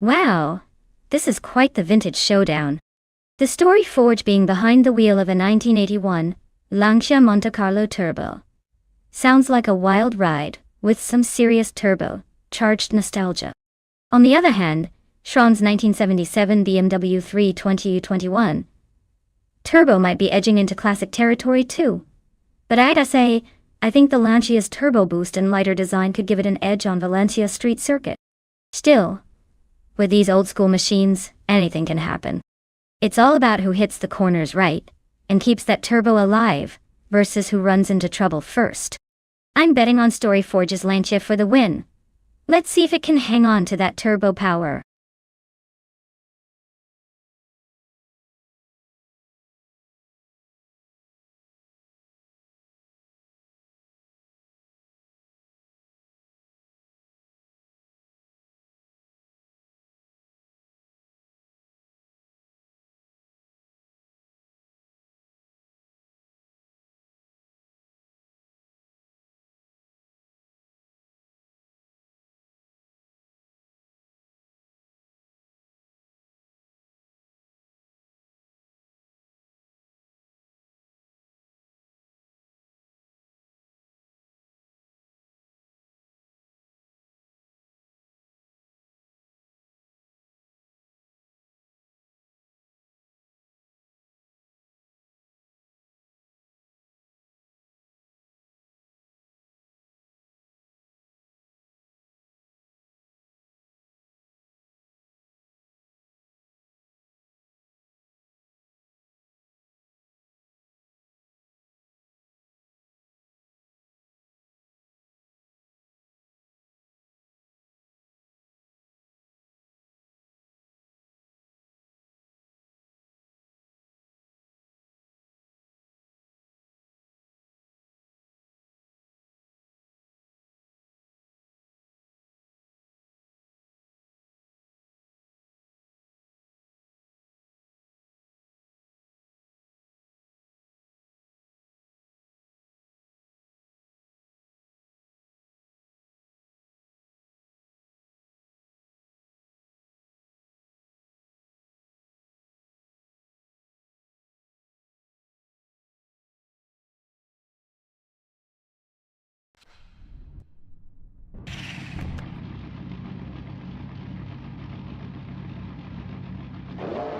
A: Wow, this is quite the vintage showdown. The story forge being behind the wheel of a 1981 Lancia Monte Carlo Turbo. Sounds like a wild ride, with some serious turbo-charged nostalgia. On the other hand, Schramm's 1977 BMW 320U21 Turbo might be edging into classic territory too. But I'd say, I think the Lancia's turbo boost and lighter design could give it an edge on Valencia street circuit. Still, with these old-school machines, anything can happen. It's all about who hits the corners right, and keeps that turbo alive, versus who runs into trouble first. I'm betting on Story Forge's Lancia for the win. Let's see if it can hang on to that turbo power.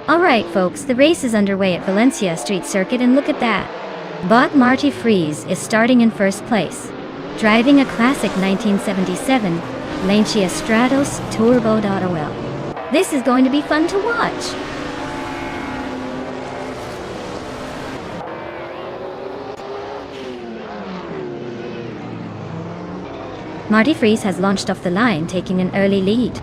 A: Alright folks, the race is underway at Valencia Street Circuit and look at that. Bot Marty Freeze is starting in first place, driving a classic 1977 Lancia Stratos Turbo.ol. This is going to be fun to watch. Marty Freeze has launched off the line, taking an early lead.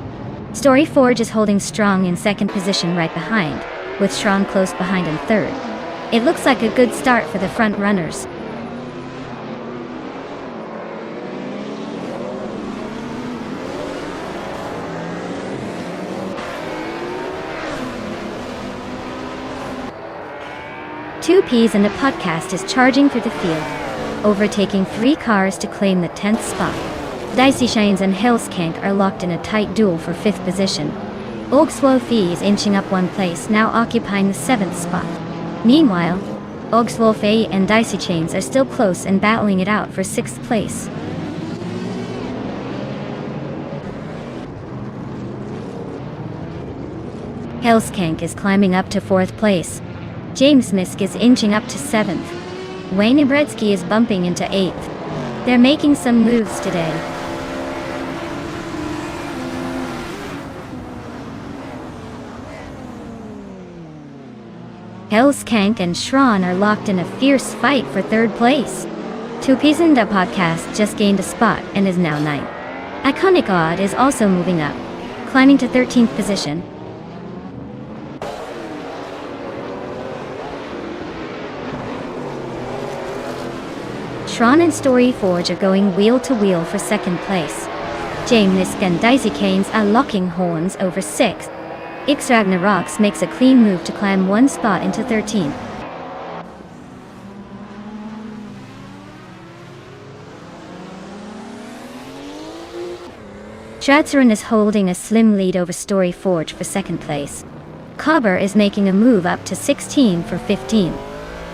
A: Story Forge is holding strong in second position right behind, with Sean close behind in third. It looks like a good start for the front runners. Two Ps and a podcast is charging through the field, overtaking 3 cars to claim the 10th spot. Dicey Shines and Hellskank are locked in a tight duel for 5th position. Ogswolfie is inching up 1 place, now occupying the 7th spot. Meanwhile, Ogswolfie and Dicey Chains are still close and battling it out for 6th place. Hellskank is climbing up to 4th place. James Misk is inching up to 7th. Wayne Ibretsky is bumping into 8th. They're making some moves today. Hellskank and Shron are locked in a fierce fight for 3rd place. 2Ps and the podcast just gained a spot and is now 9th. Iconic Odd is also moving up, climbing to 13th position. Shron and Story Forge are going wheel to wheel for 2nd place. James and Dicey Canes are locking horns over 6th. Ix Ragnaroks makes a clean move to climb 1 spot into 13th. Stratzerin is holding a slim lead over Story Forge for 2nd place. Cobber is making a move up to 16 for 15th.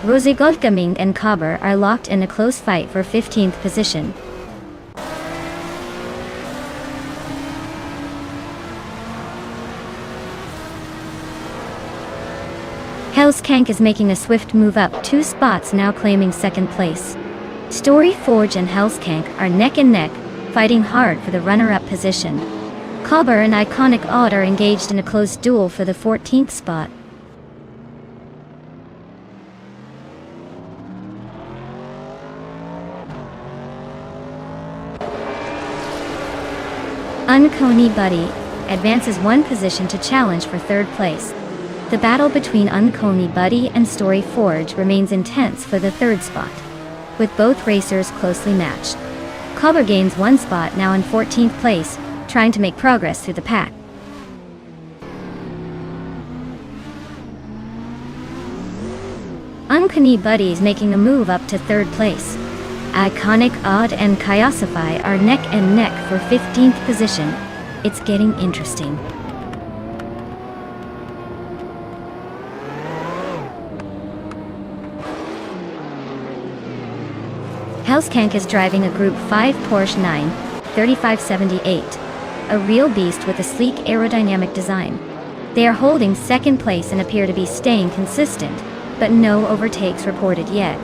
A: Rosie Goldgaming and Cobber are locked in a close fight for 15th position. Hellskank is making a swift move up 2 spots, now claiming 2nd place. Story Forge and Hellskank are neck and neck, fighting hard for the runner-up position. Cobber and Iconic Odd are engaged in a close duel for the 14th spot. Unconey Buddy advances 1 position to challenge for 3rd place. The battle between Unconey Buddy and Story Forge remains intense for the 3rd spot, with both racers closely matched. Cobber gains 1 spot, now in 14th place, trying to make progress through the pack. Unconey Buddy is making a move up to 3rd place. Iconic Odd and Kyosify are neck and neck for 15th position. It's getting interesting. Hellskank is driving a Group 5 Porsche 93578, a real beast with a sleek aerodynamic design. They are holding 2nd place and appear to be staying consistent, but no overtakes reported yet.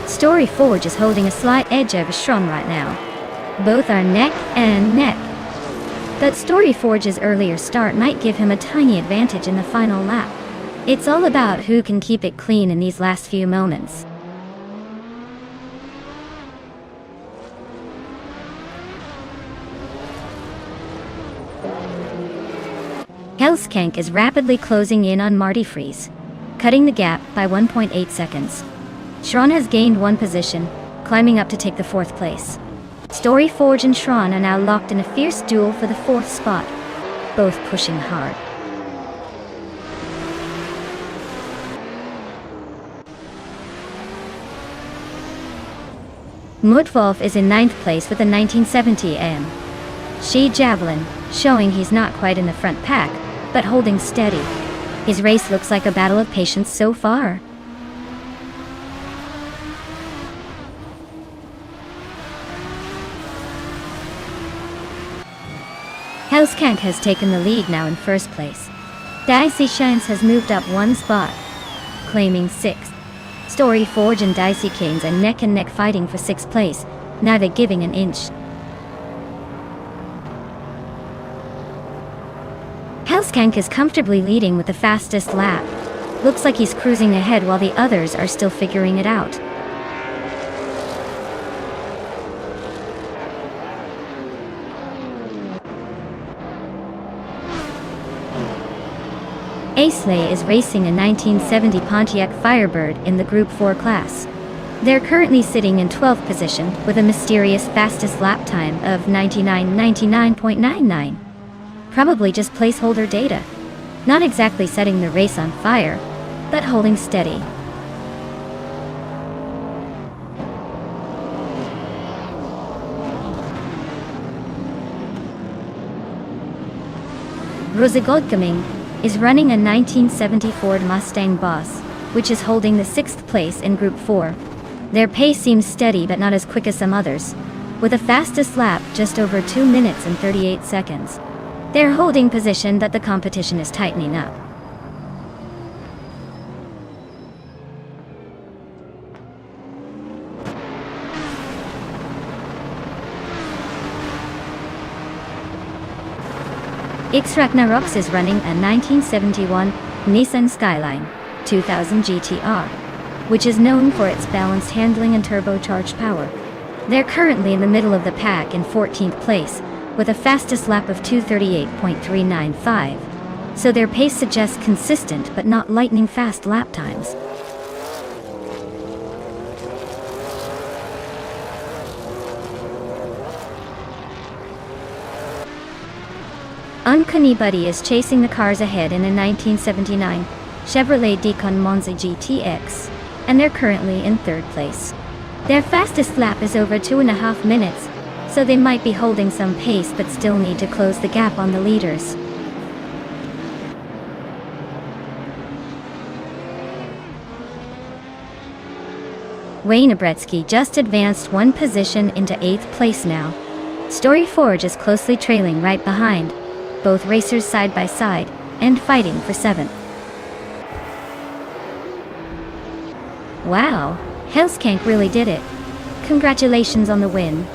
A: Story Forge is holding a slight edge over Shron right now. Both are neck and neck. But Story Forge's earlier start might give him a tiny advantage in the final lap. It's all about who can keep it clean in these last few moments. Hellskank is rapidly closing in on Marty Freeze, cutting the gap by 1.8 seconds. Shron has gained 1 position, climbing up to take the 4th place. Story Forge and Shron are now locked in a fierce duel for the 4th spot, both pushing hard. Mudwolf is in 9th place with a 1970 AM. She Javelin, showing he's not quite in the front pack, but holding steady. His race looks like a battle of patience so far. Hellskank has taken the lead now in first place. Dicey Shines has moved up one spot, claiming 6th. Story Forge and Dicey Canes are neck and neck fighting for 6th place, neither giving an inch. Hellskank is comfortably leading with the fastest lap. Looks like he's cruising ahead while the others are still figuring it out. Aisley is racing a 1970 Pontiac Firebird in the Group 4 class. They're currently sitting in 12th position with a mysterious fastest lap time of 99.99. Probably just placeholder data. Not exactly setting the race on fire, but holding steady. Rosegodgaming is running a 1970 Ford Mustang Boss, which is holding the 6th place in Group 4. Their pace seems steady but not as quick as some others, with a fastest lap just over 2 minutes and 38 seconds. They're holding position but the competition is tightening up. X Ragnaroks is running a 1971 Nissan Skyline 2000 GTR, which is known for its balanced handling and turbocharged power. They're currently in the middle of the pack in 14th place, with a fastest lap of 2:38.395, so their pace suggests consistent but not lightning fast lap times. Uncanny Buddy is chasing the cars ahead in a 1979 Chevrolet Decon Monza GTX, and they're currently in 3rd place. Their fastest lap is over 2.5 minutes, so they might be holding some pace but still need to close the gap on the leaders. Wayne Abretsky just advanced one position into 8th place now. Story Forge is closely trailing right behind, both racers side by side, and fighting for 7th. Wow, Hellskank really did it. Congratulations on the win.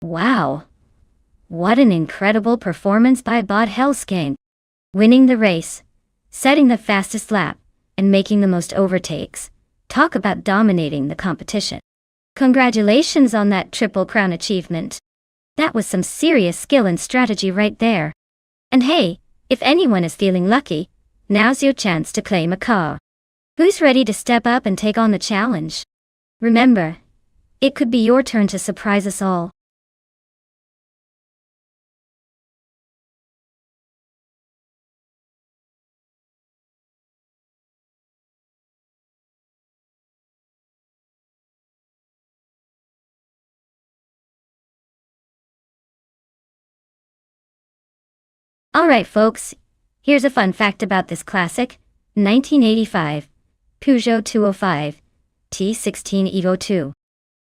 A: Wow! What an incredible performance by Bod Hellskank. Winning the race, setting the fastest lap, and making the most overtakes. Talk about dominating the competition. Congratulations on that Triple Crown achievement. That was some serious skill and strategy right there. And hey, if anyone is feeling lucky, now's your chance to claim a car. Who's ready to step up and take on the challenge? Remember, it could be your turn to surprise us all. Alright folks, here's a fun fact about this classic, 1985, Peugeot 205, T16 Evo 2.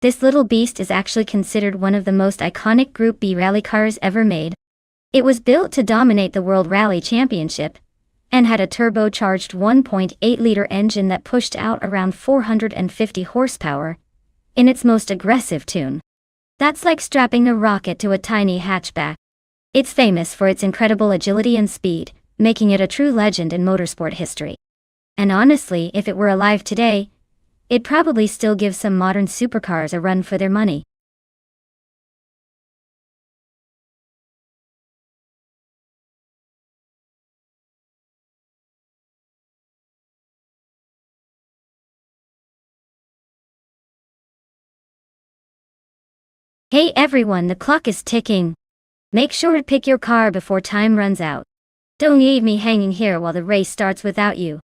A: This little beast is actually considered one of the most iconic Group B rally cars ever made. It was built to dominate the World Rally Championship, and had a turbocharged 1.8-liter engine that pushed out around 450 horsepower in its most aggressive tune. That's like strapping a rocket to a tiny hatchback. It's famous for its incredible agility and speed, making it a true legend in motorsport history. And honestly, if it were alive today, it'd probably still give some modern supercars a run for their money. Hey everyone, the clock is ticking. Make sure to pick your car before time runs out. Don't leave me hanging here while the race starts without you.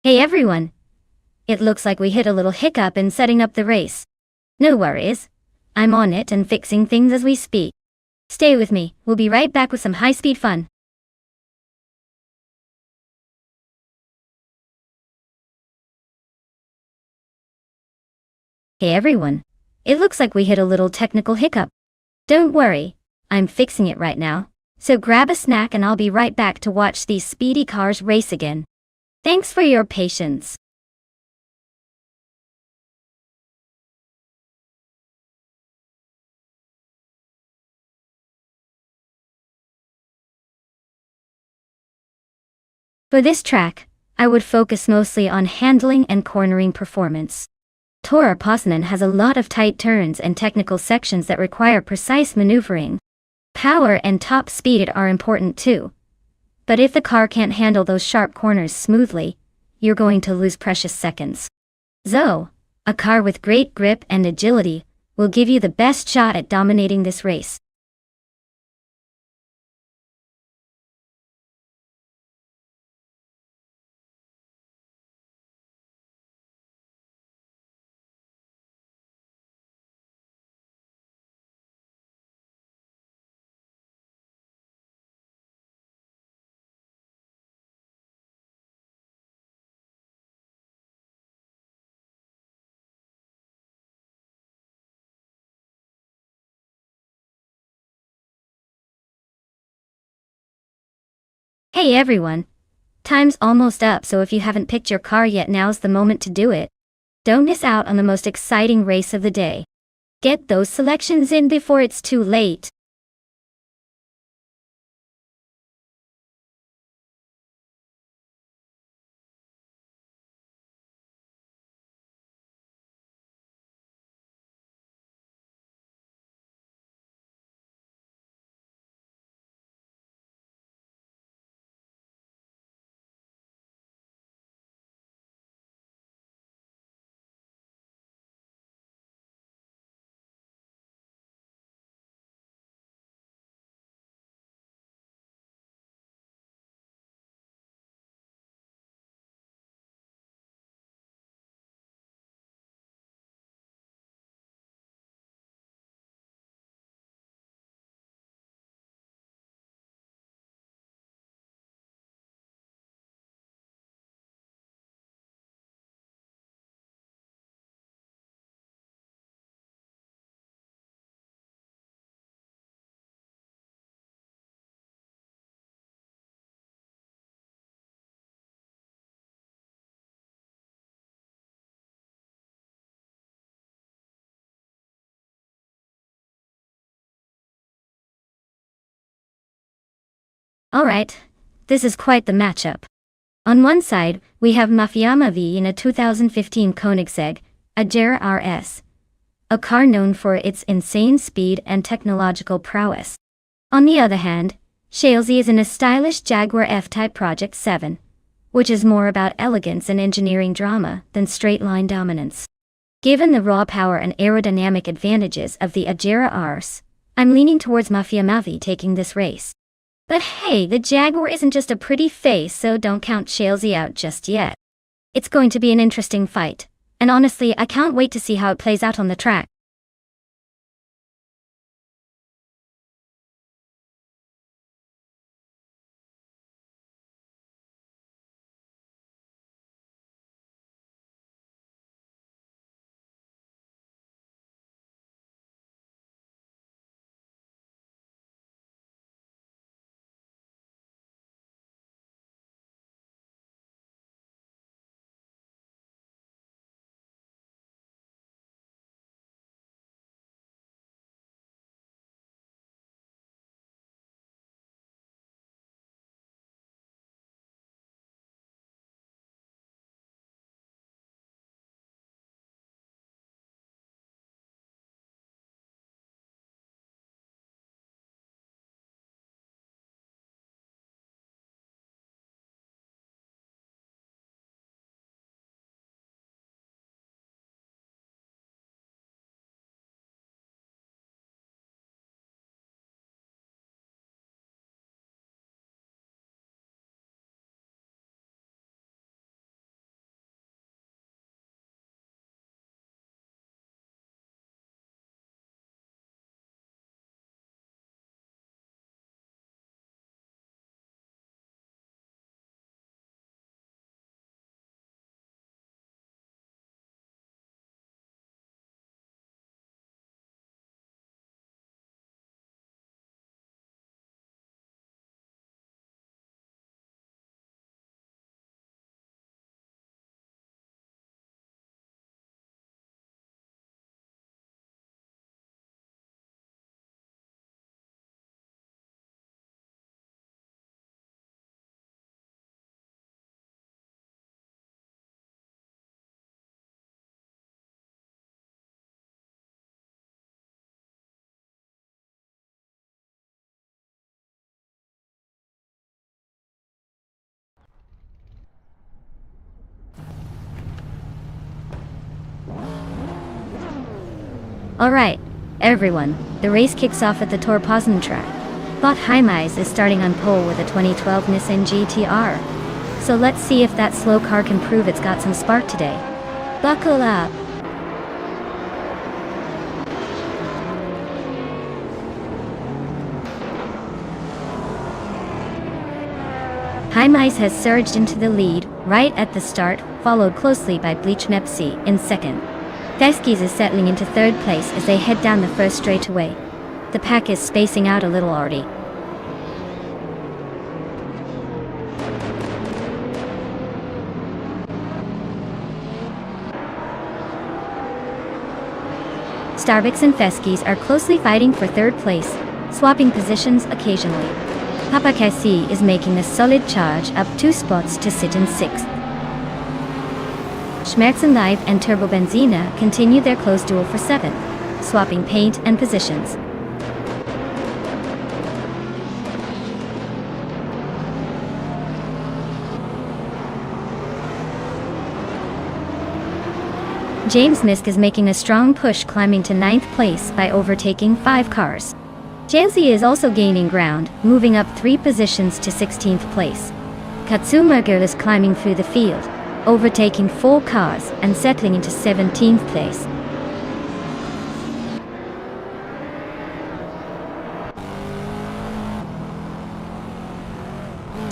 A: Hey everyone! It looks like we hit a little hiccup in setting up the race. No worries. I'm on it and fixing things as we speak. Stay with me, we'll be right back with some high-speed fun. Hey everyone! It looks like we hit a little technical hiccup. Don't worry, I'm fixing it right now. So grab a snack and I'll be right back to watch these speedy cars race again. Thanks for your patience. For this track, I would focus mostly on handling and cornering performance. Tora Posnan has a lot of tight turns and technical sections that require precise maneuvering. Power and top speed are important too. But if the car can't handle those sharp corners smoothly, you're going to lose precious seconds. So, a car with great grip and agility will give you the best shot at dominating this race. Hey everyone! Time's almost up, so if you haven't picked your car yet, now's the moment to do it. Don't miss out on the most exciting race of the day. Get those selections in before it's too late. Alright, this is quite the matchup. On one side, we have Mafia V in a 2015 Koenigsegg, Agera RS. A car known for its insane speed and technological prowess. On the other hand, Shalesy is in a stylish Jaguar F-Type Project 7, which is more about elegance and engineering drama than straight-line dominance. Given the raw power and aerodynamic advantages of the Agera RS, I'm leaning towards Mafia Mavi taking this race. But hey, the Jaguar isn't just a pretty face, so don't count Shalesy out just yet. It's going to be an interesting fight, and honestly, I can't wait to see how it plays out on the track. Alright, everyone, the race kicks off at the Torpozen track. Bot Heimais is starting on pole with a 2012 Nissan GT-R. So let's see if that slow car can prove it's got some spark today. Buckle up! Heimais has surged into the lead right at the start, followed closely by Bleach Mepsi in second. Feskis is settling into third place as they head down the first straightaway. The pack is spacing out a little already. Starbix and Feskis are closely fighting for third place, swapping positions occasionally. Papakasi is making a solid charge up 2 spots to sit in 6th. Schmerzen Live and Turbo Benzina continue their close duel for 7th, swapping paint and positions. James Misk is making a strong push, climbing to 9th place by overtaking 5 cars. Jalesy is also gaining ground, moving up 3 positions to 16th place. Katsuma Girl is climbing through the field, overtaking 4 cars and settling into 17th place.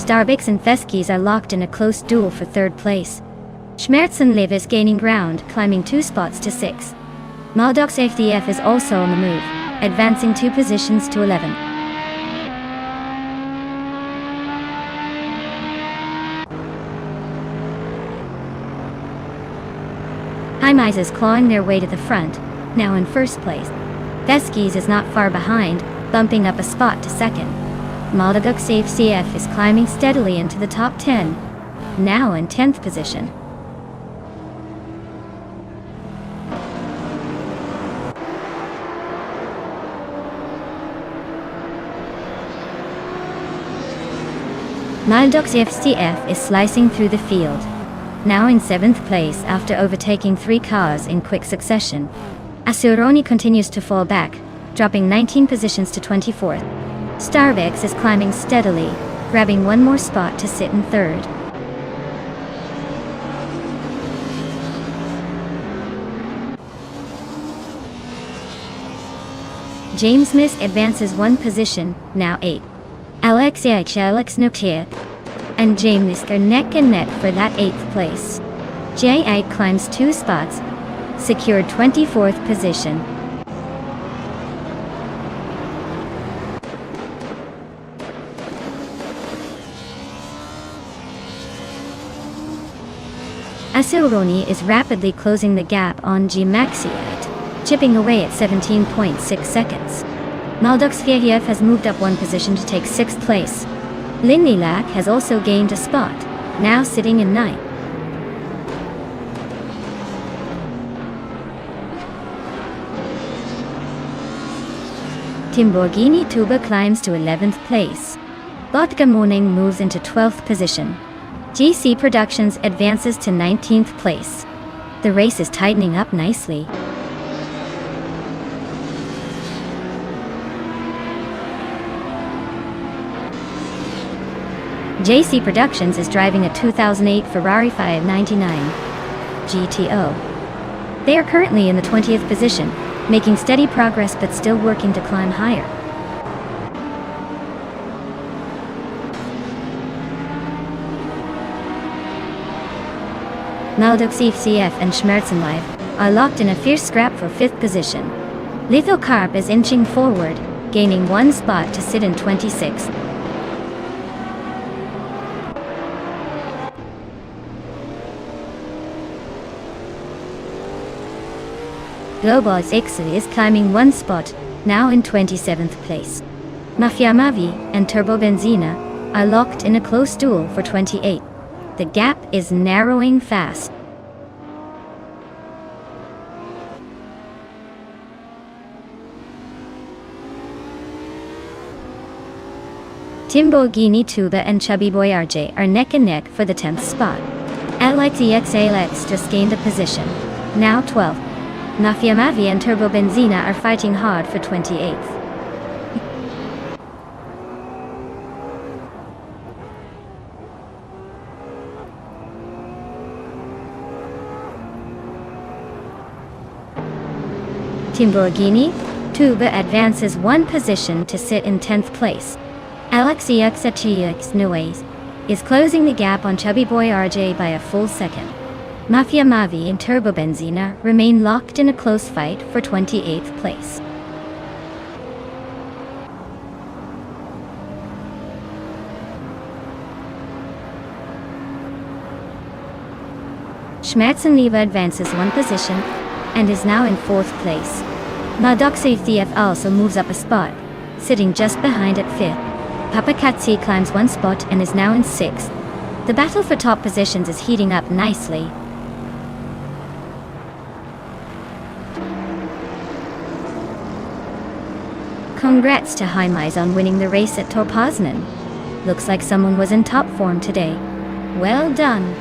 A: Starbix and Feskis are locked in a close duel for 3rd place. Schmerzen Liv is gaining ground, climbing 2 spots to 6th. Maldox FDF is also on the move, advancing 2 positions to 11th. Heimais is clawing their way to the front, now in 1st place. Feskis is not far behind, bumping up a spot to 2nd. Maldaguk Safe CF is climbing steadily into the top 10, now in 10th position. Maldaguk Safe CF is slicing through the field, now in 7th place after overtaking 3 cars in quick succession. Asuroni continues to fall back, dropping 19 positions to 24th. Starbucks is climbing steadily, grabbing one more spot to sit in 3rd. James Miss advances 1 position, now 8. Alex Nuktia and James are neck and neck for that 8th place. J.A. climbs 2 spots, secured 24th position. Asuroni is rapidly closing the gap on G Maxiat, chipping away at 17.6 seconds. Maldaguk has moved up 1 position to take 6th place. Lindilak has also gained a spot, now sitting in 9th. Timborghini Tuba climbs to 11th place. Botka Morning moves into 12th position. GC Productions advances to 19th place. The race is tightening up nicely. JC Productions is driving a 2008 Ferrari 599 GTO. They are currently in the 20th position, making steady progress but still working to climb higher. Maldaguk CF and Schmerzenlife are locked in a fierce scrap for 5th position. Lethal Carp is inching forward, gaining 1 spot to sit in 26th. Global Ixley is climbing 1 spot, now in 27th place. Mafia Mavi and Turbo Benzina are locked in a close duel for 28. The gap is narrowing fast. Timborghini Tuba and Chubby Boy RJ are neck and neck for the 10th spot. LXEXALX just gained a position, now 12th. Mafia Mavi and Turbo Benzina are fighting hard for 28th. Timborghini Tuba advances 1 position to sit in 10th place. LXEXATX is closing the gap on Chubby Boy RJ by a full second. Mafia Mavi and Turbo Benzina remain locked in a close fight for 28th place. Schmerzenliebe advances 1 position and is now in 4th place. Maldaguk CF also moves up a spot, sitting just behind at 5th. Papakatsi climbs 1 spot and is now in 6th. The battle for top positions is heating up nicely. Congrats to Jaimais on winning the race at Torpoznan. Looks like someone was in top form today. Well done.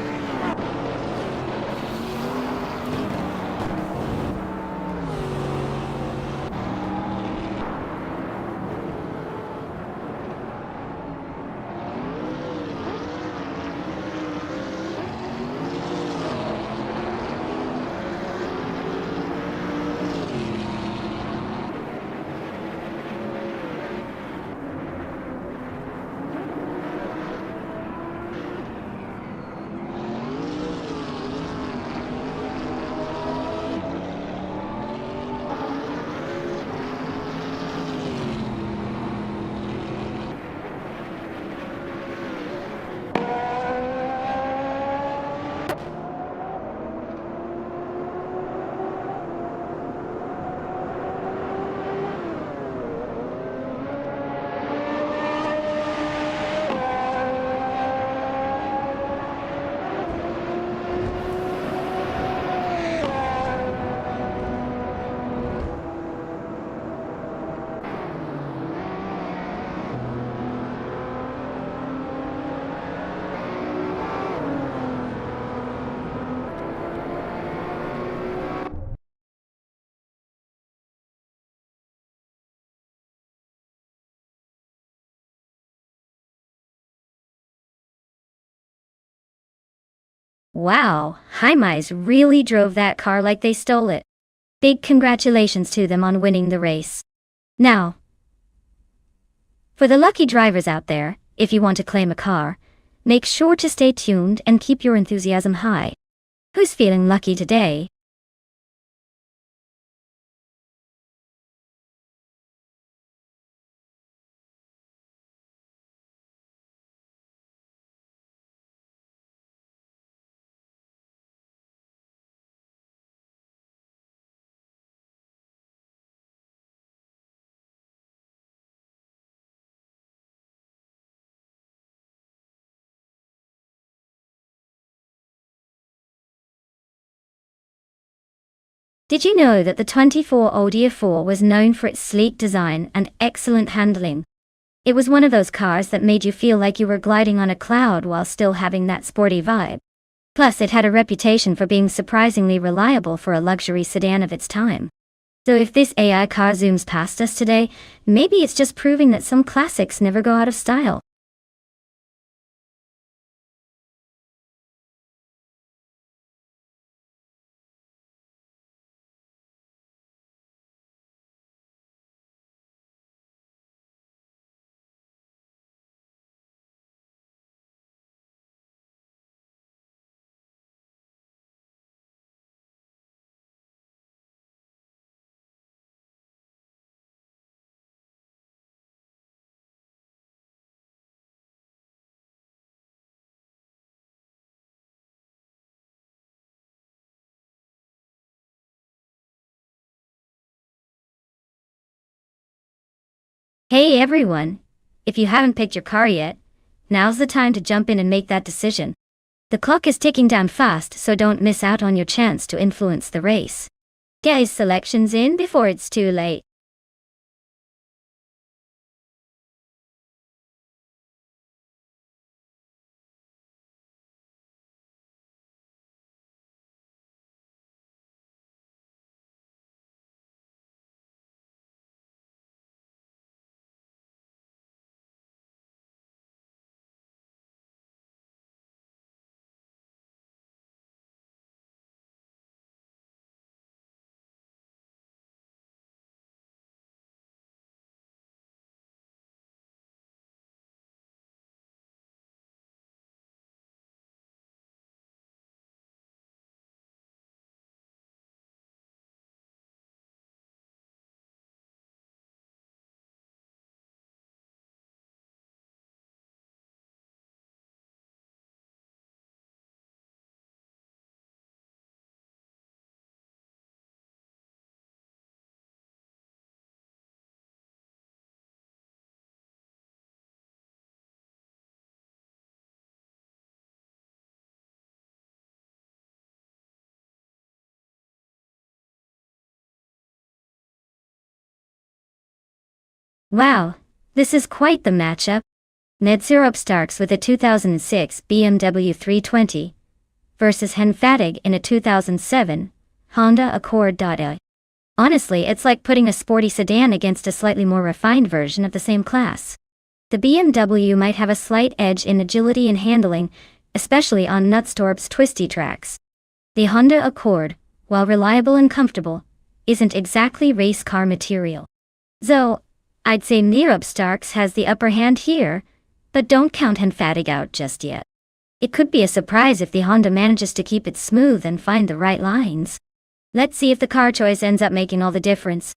A: Wow, Hymies really drove that car like they stole it. Big congratulations to them on winning the race. Now, for the lucky drivers out there, if you want to claim a car, make sure to stay tuned and keep your enthusiasm high. Who's feeling lucky today? Did you know that the 24 Audi A4 was known for its sleek design and excellent handling? It was one of those cars that made you feel like you were gliding on a cloud while still having that sporty vibe. Plus, it had a reputation for being surprisingly reliable for a luxury sedan of its time. So if this AI car zooms past us today, maybe it's just proving that some classics never go out of style. Hey everyone! If you haven't picked your car yet, now's the time to jump in and make that decision. The clock is ticking down fast, so don't miss out on your chance to influence the race. Get his selections in before it's too late. Wow, this is quite the matchup. Ned Syrup starts with a 2006 BMW 320 versus Hen Fatig in a 2007 Honda Accord. Honestly, it's like putting a sporty sedan against a slightly more refined version of the same class. The BMW might have a slight edge in agility and handling, especially on Knutstorp's twisty tracks. The Honda Accord, while reliable and comfortable, isn't exactly race car material. So, I'd say Neerup Starks has the upper hand here, but don't count Henfatig out just yet. It could be a surprise if the Honda manages to keep it smooth and find the right lines. Let's see if the car choice ends up making all the difference.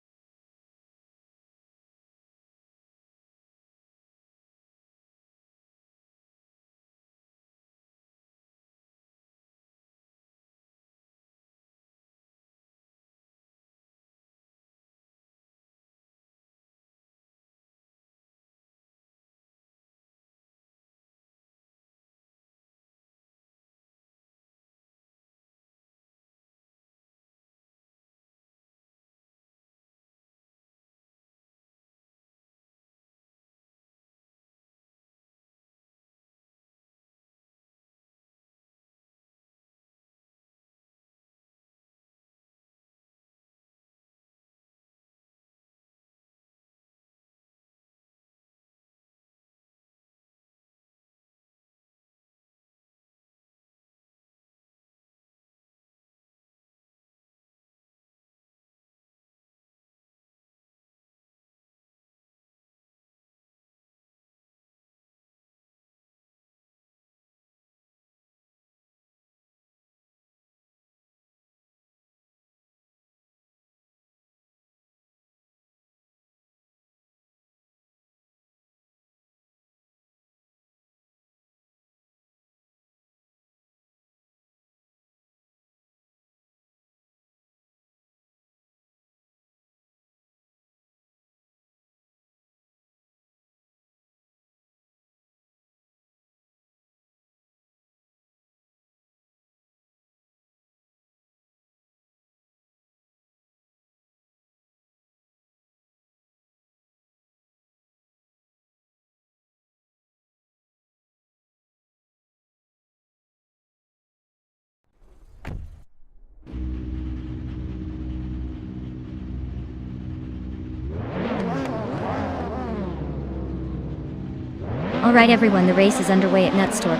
A: Alright everyone, the race is underway at Nutstorp.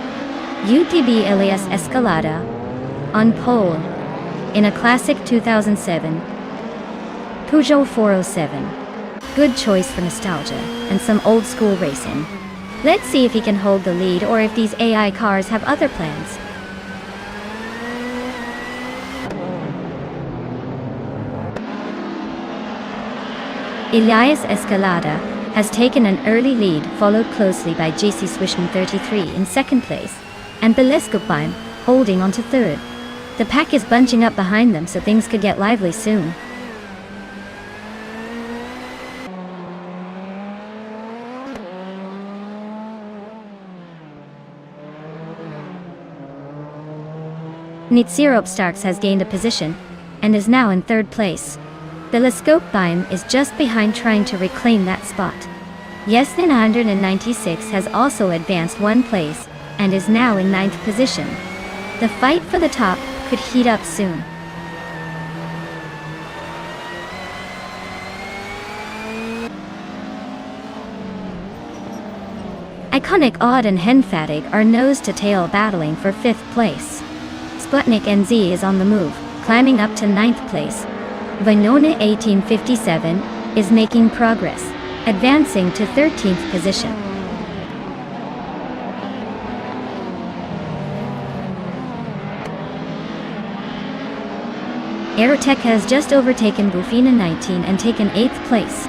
A: UTB Elias Escalada on pole in a classic 2007 Peugeot 407. Good choice for nostalgia and some old school racing. Let's see if he can hold the lead or if these AI cars have other plans. Elias Escalada has taken an early lead, followed closely by JC Swishman 33 in second place, and Beleskopine holding on to third. The pack is bunching up behind them, so things could get lively soon. Nitsyrup Starks has gained a position and is now in third place. Beleskopine is just behind, trying to reclaim that spot. Yesnin 196 has also advanced one place and is now in ninth position. The fight for the top could heat up soon. Iconic Odd and Henfatig are nose to tail battling for fifth place. Sputnik NZ is on the move, climbing up to ninth place. Vinona 1857 is making progress, advancing to 13th position. Aerotech has just overtaken Bufina 19 and taken 8th place.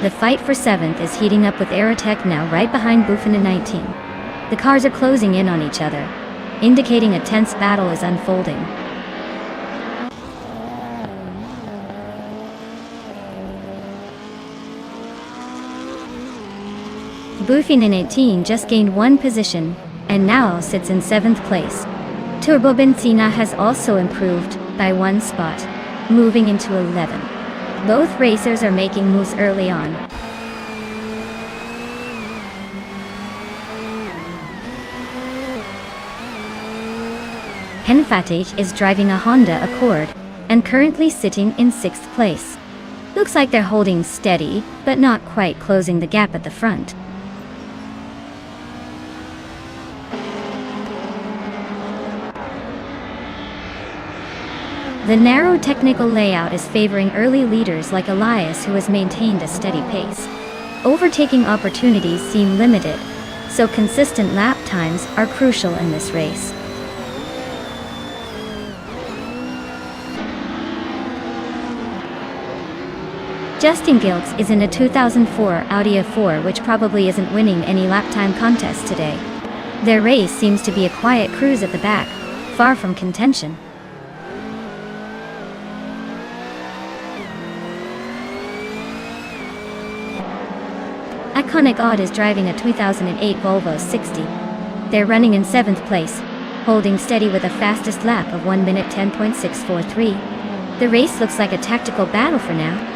A: The fight for 7th is heating up with Aerotech now right behind Bufina 19. The cars are closing in on each other, indicating a tense battle is unfolding. Bufina 18 just gained one position and now sits in 7th place. Turbo Benzina has also improved by one spot, moving into 11th. Both racers are making moves early on. Henfatig is driving a Honda Accord and currently sitting in 6th place. Looks like they're holding steady, but not quite closing the gap at the front. The narrow technical layout is favoring early leaders like Elias, who has maintained a steady pace. Overtaking opportunities seem limited, so consistent lap times are crucial in this race. Justin Gilks is in a 2004 Audi A4, which probably isn't winning any lap time contests today. Their race seems to be a quiet cruise at the back, far from contention. Iconic Odd is driving a 2008 Volvo 60. They're running in 7th place, holding steady with a fastest lap of 1 minute 10.643. The race looks like a tactical battle for now.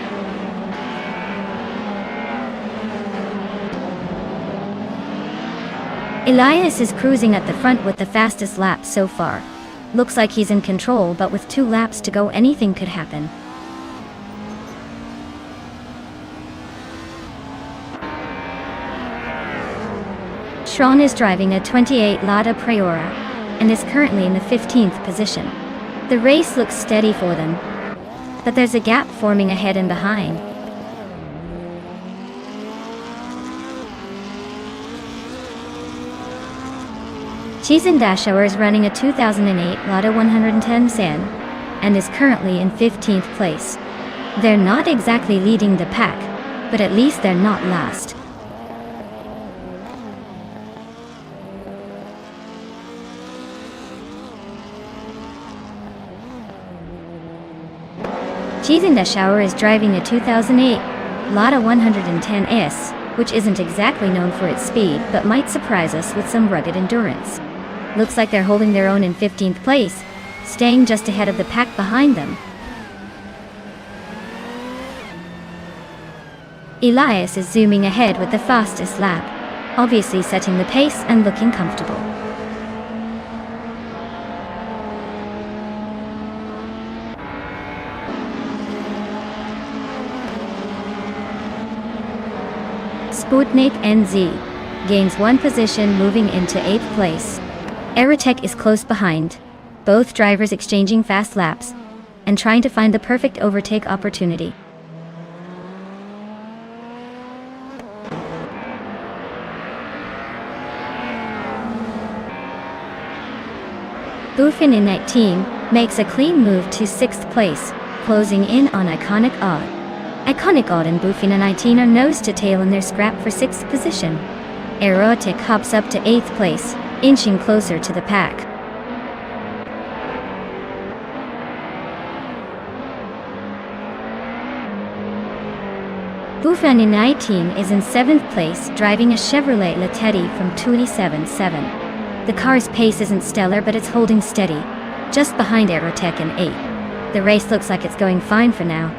A: Elias is cruising at the front with the fastest lap so far. Looks like he's in control, but with 2 laps to go, anything could happen. Schron is driving a 28 Lada Priora and is currently in the 15th position. The race looks steady for them, but there's a gap forming ahead and behind. Cheesin Dashauer is running a 2008 Lada 110 San and is currently in 15th place. They're not exactly leading the pack, but at least they're not last. Cheesin Dashauer is driving a 2008 Lada 110S, which isn't exactly known for its speed, but might surprise us with some rugged endurance. Looks like they're holding their own in 15th place, staying just ahead of the pack behind them. Elias is zooming ahead with the fastest lap, obviously setting the pace and looking comfortable. Sputnik NZ gains 1 position, moving into 8th place. Aerotech is close behind, both drivers exchanging fast laps and trying to find the perfect overtake opportunity. Buffon in 19 makes a clean move to 6th place, closing in on Iconic Odd. Iconic Odd and Buffon in 19 are nose to tail in their scrap for 6th position. Aerotic hops up to 8th place, inching closer to the pack. Buffon in 19 is in 7th place, driving a Chevrolet Lettetti from 27.7. The car's pace isn't stellar, but it's holding steady, just behind Aerotech in 8. The race looks like it's going fine for now.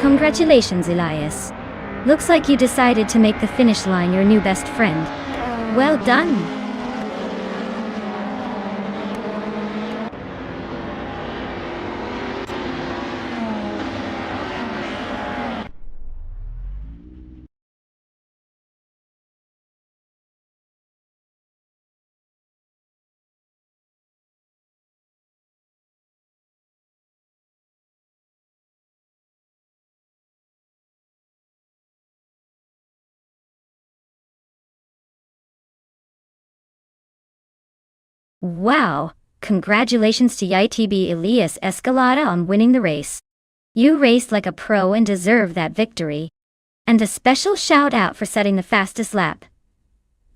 A: Congratulations, Elias. Looks like you decided to make the finish line your new best friend. Well done! Wow! Congratulations to YTB Elias Escalada on winning the race. You raced like a pro and deserve that victory. And a special shout out for setting the fastest lap.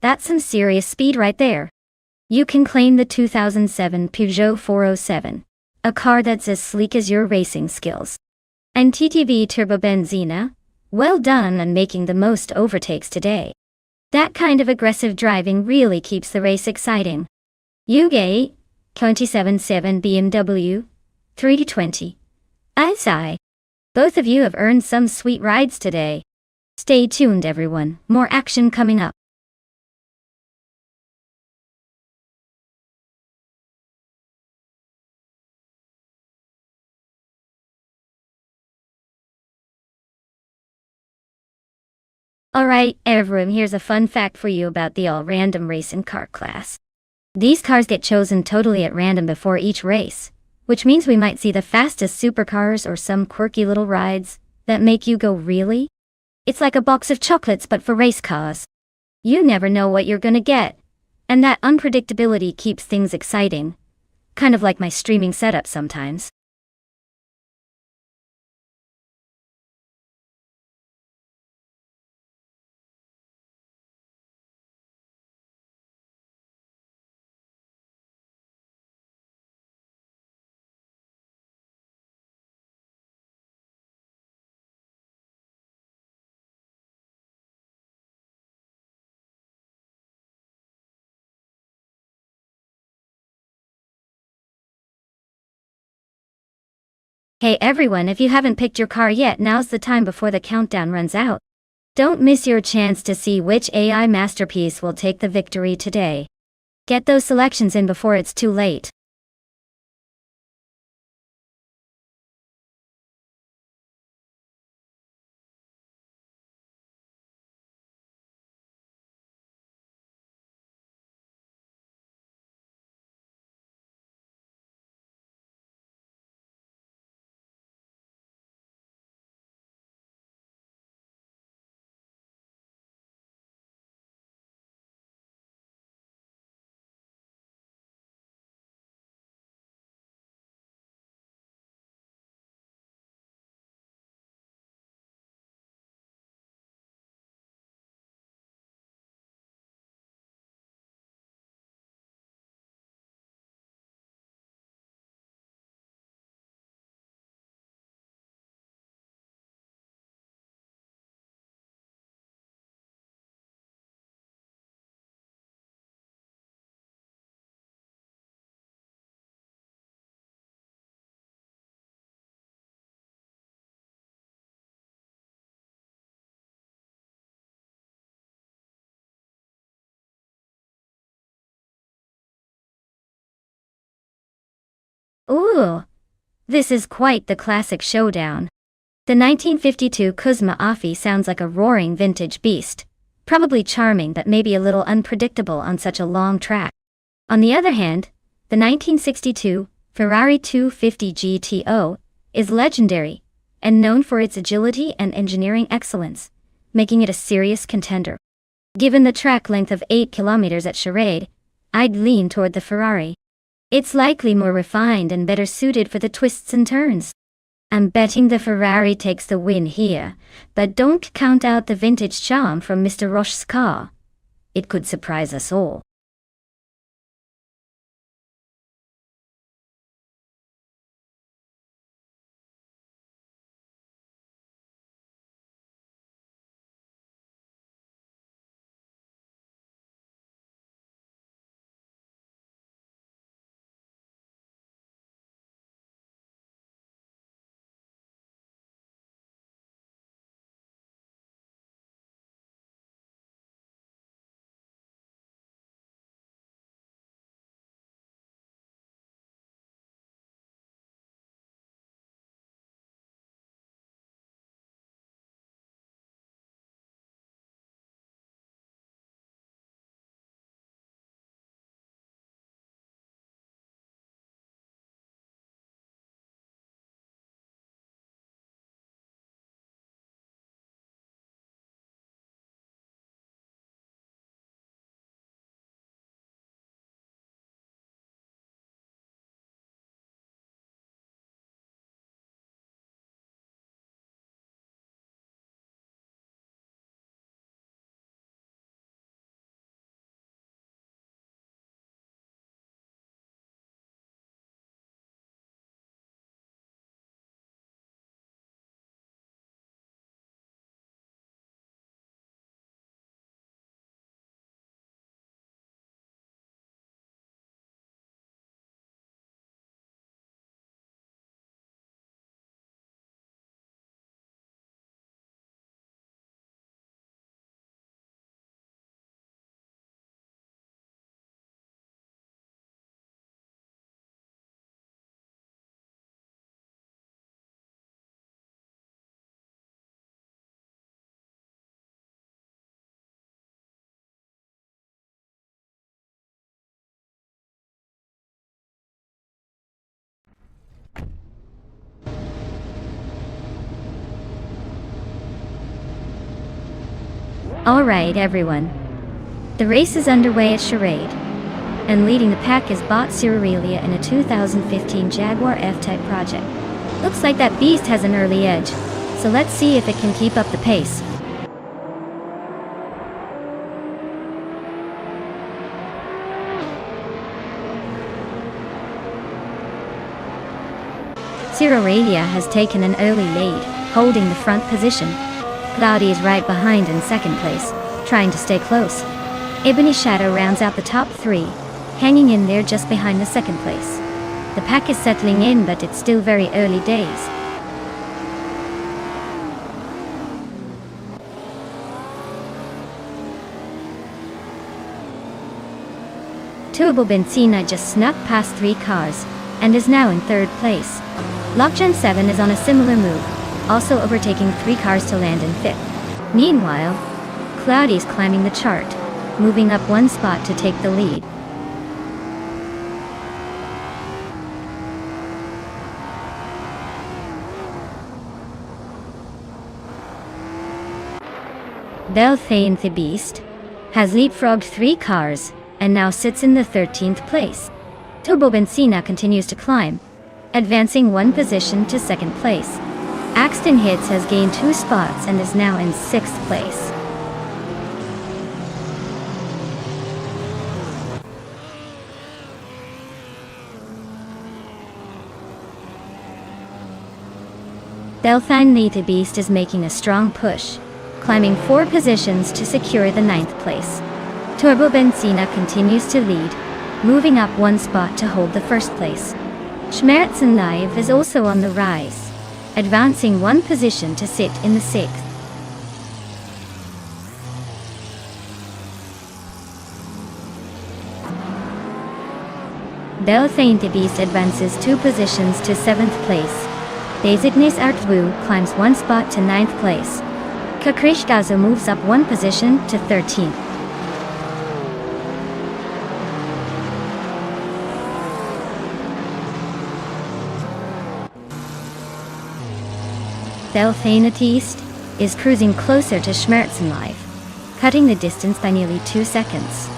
A: That's some serious speed right there. You can claim the 2007 Peugeot 407, a car that's as sleek as your racing skills. And TTV Turbo Benzina, well done on making the most overtakes today. That kind of aggressive driving really keeps the race exciting. Yuge, 27.7 BMW, 320. ISI. Both of you have earned some sweet rides today. Stay tuned, everyone, more action coming up. Alright, everyone, here's a fun fact for you about the all-random racing car class. These cars get chosen totally at random before each race, which means we might see the fastest supercars or some quirky little rides that make you go, really? It's like a box of chocolates but for race cars. You never know what you're gonna get, and that unpredictability keeps things exciting. Kind of like my streaming setup sometimes. Hey everyone, if you haven't picked your car yet, now's the time before the countdown runs out. Don't miss your chance to see which AI masterpiece will take the victory today. Get those selections in before it's too late. Ooh, this is quite the classic showdown. The 1952 Kuzma Afi sounds like a roaring vintage beast, probably charming but maybe a little unpredictable on such a long track. On the other hand, the 1962 Ferrari 250 GTO is legendary and known for its agility and engineering excellence, making it a serious contender. Given the track length of 8 kilometers at Charade, I'd lean toward the Ferrari. It's likely more refined and better suited for the twists and turns. I'm betting the Ferrari takes the win here, but don't count out the vintage charm from Mr. Roche's car. It could surprise us all. Alright everyone. The race is underway at Charade, and leading the pack is Bot Cirirelia in a 2015 Jaguar F-Type project. Looks like that beast has an early edge, so let's see if it can keep up the pace. Cirirelia has taken an early lead, holding the front position. Cloudy is right behind in second place, trying to stay close. Ebony Shadow rounds out the top three, hanging in there just behind the second place. The pack is settling in, but it's still very early days. Turbo Benzina just snuck past 3 cars, and is now in third place. Lockgen 7 is on a similar move, also overtaking 3 cars to land in 5th. Meanwhile, Cloudy is climbing the chart, moving up 1 spot to take the lead. Beltane the Beast has leapfrogged 3 cars, and now sits in the 13th place. Turbo Benzina continues to climb, advancing 1 position to 2nd place. Axton Hits has gained 2 spots and is now in 6th place. Beltane the Beast is making a strong push, climbing 4 positions to secure the 9th place. Turbo Benzina continues to lead, moving up 1 spot to hold the 1st place. Schmerzen Live is also on the rise, advancing 1 position to sit in the 6th. Beltane the Beast advances 2 positions to 7th place, Designes Artvu climbs one spot to ninth place. Kakrishgazu moves up one position to 13th. Delphinatist is cruising closer to Schmerzenlife, cutting the distance by nearly 2 seconds.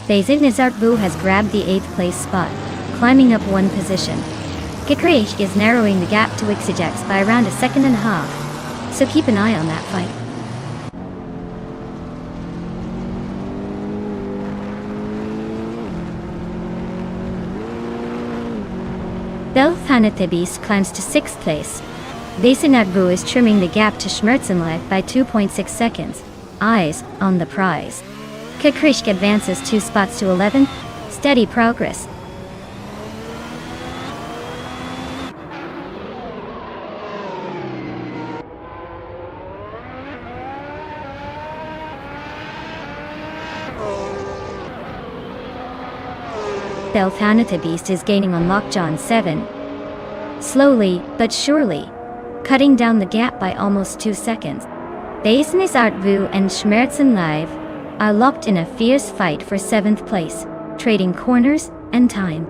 A: Designes Artvu has grabbed the 8th place spot, climbing up one position. Kikrish is narrowing the gap to Ixigex by around a second and a half, so keep an eye on that fight. Delphinatibis climbs to 6th place. Desinatvu is trimming the gap to Schmerzenlife by 2.6 seconds. Eyes on the prize. Kakrishk advances 2 spots to 11th. Steady progress. Delphinatibis is gaining on Lockjaw 7. Slowly, but surely, cutting down the gap by almost 2 seconds. Designes Artvu and Schmerzenlife are locked in a fierce fight for 7th place, trading corners and time.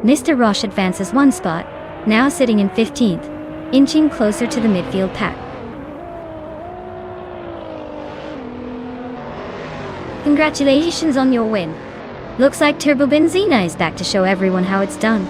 A: Mr. Roche advances 1 spot, now sitting in 15th, inching closer to the midfield pack. Congratulations on your win. Looks like Turbo Benzina is back to show everyone how it's done.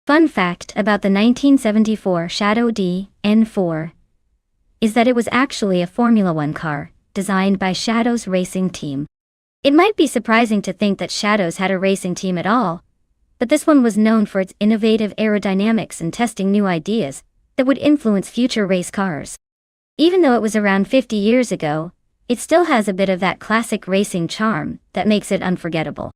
A: Fun fact about the 1974 Shadow D N4 is that it was actually a Formula One car, designed by Shadow's racing team. It might be surprising to think that Shadow's had a racing team at all, but this one was known for its innovative aerodynamics and testing new ideas that would influence future race cars. Even though it was around 50 years ago, it still has a bit of that classic racing charm that makes it unforgettable.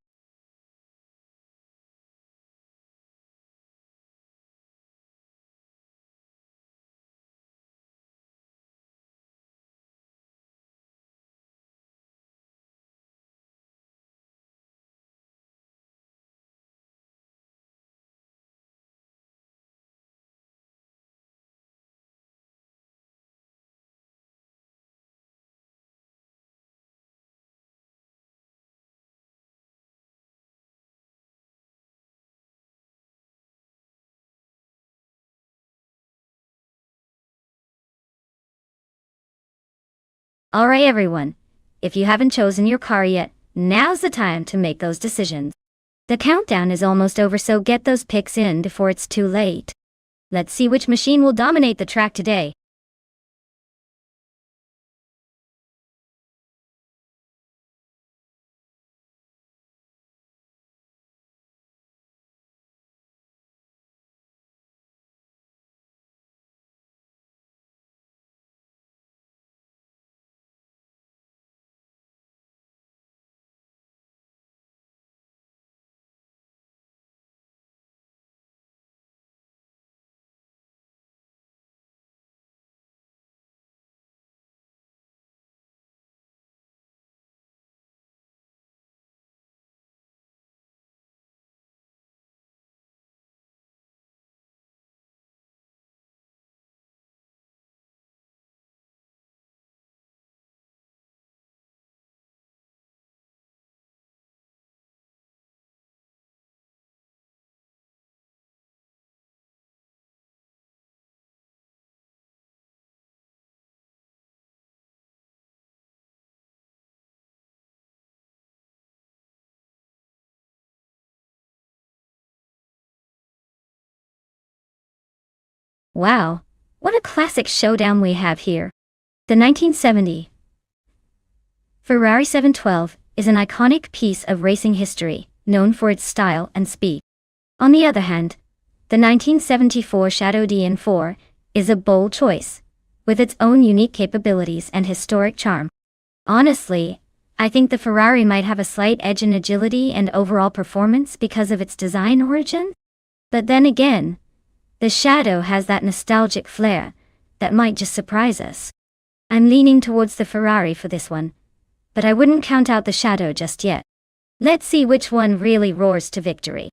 A: Alright everyone, if you haven't chosen your car yet, now's the time to make those decisions. The countdown is almost over, so get those picks in before it's too late. Let's see which machine will dominate the track today. Wow, what a classic showdown we have here. The 1970 Ferrari 712 is an iconic piece of racing history, known for its style and speed. On the other hand, the 1974 Shadow DN4 is a bold choice, with its own unique capabilities and historic charm. Honestly, I think the Ferrari might have a slight edge in agility and overall performance because of its design origin. But then again, the Shadow has that nostalgic flair that might just surprise us. I'm leaning towards the Ferrari for this one, but I wouldn't count out the Shadow just yet. Let's see which one really roars to victory.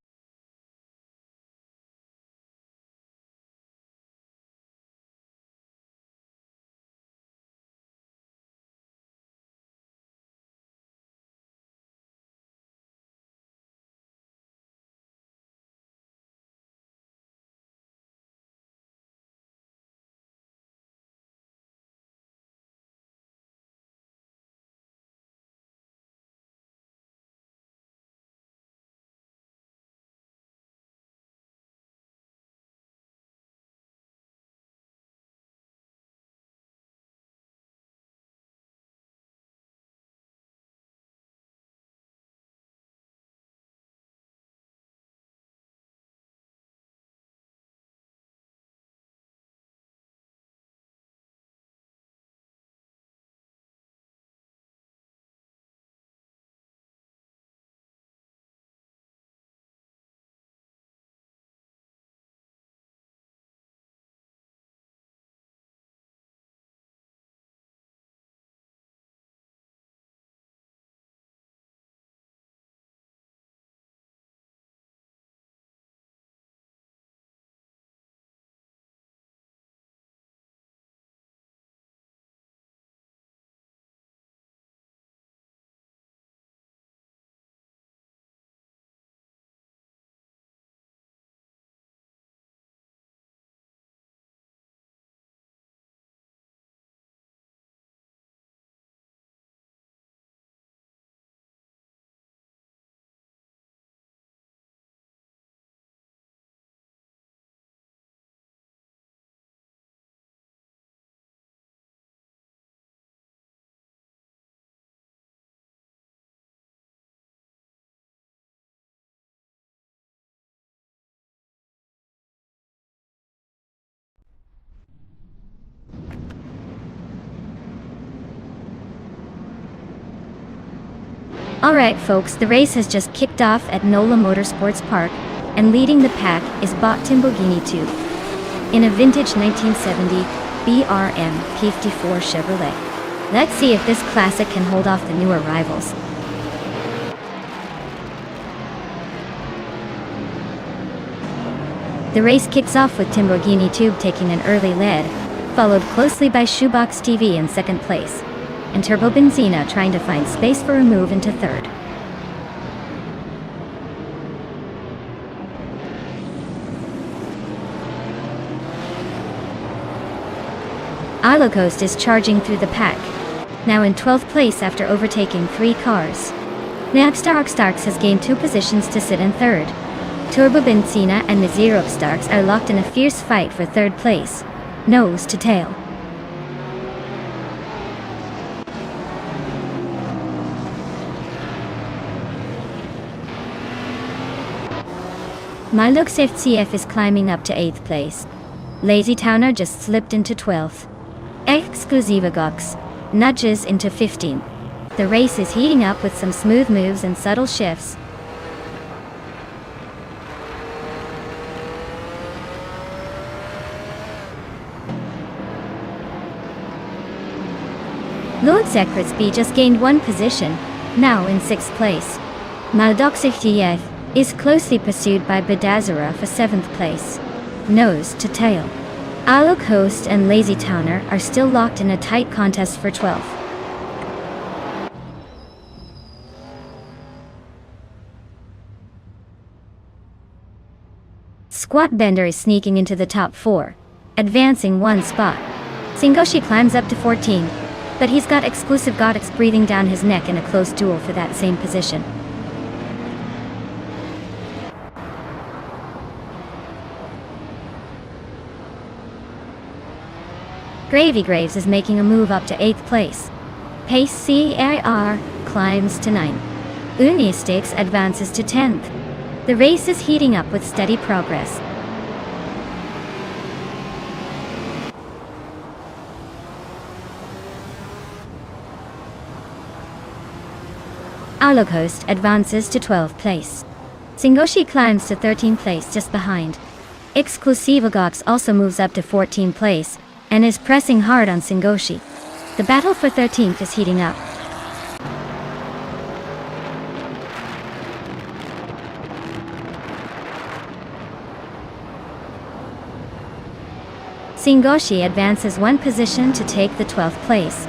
A: Alright folks, the race has just kicked off at NOLA Motorsports Park, and leading the pack is bought Timbogini 2. In a vintage 1970 BRM 54 Chevrolet. Let's see if this classic can hold off the newer rivals. The race kicks off with Timbogini Tube taking an early lead, followed closely by Shoebox TV in second place, and Turbo Benzina trying to find space for a move into third. Ilocoast is charging through the pack, now in 12th place after overtaking 3 cars. Nonstop Racing has gained 2 positions to sit in third. Turbo Benzina and Nonstop Racing are locked in a fierce fight for third place, nose to tail. Milux FCF is climbing up to 8th place. Lazy Towner just slipped into 12th. Exclusiva Gox nudges into 15th. The race is heating up with some smooth moves and subtle shifts. Lord Secretsby just gained 1 position, now in 6th place. Maldox FTF is closely pursued by Bedazara for 7th place, nose to tail. Ilocoast and Lazy Towner are still locked in a tight contest for 12th. Squat Bender is sneaking into the top 4, advancing 1 spot. Singoshi climbs up to 14, but he's got Exclusive Goddess breathing down his neck in a close duel for that same position. Gravy Graves is making a move up to 8th place. Pace CAR climbs to 9th. Unisticks advances to 10th. The race is heating up with steady progress. Ilocoast advances to 12th place. Singoshi climbs to 13th place just behind. Exclusiva Gox also moves up to 14th place, and is pressing hard on Singoshi. The battle for 13th is heating up. Singoshi advances 1 position to take the 12th place.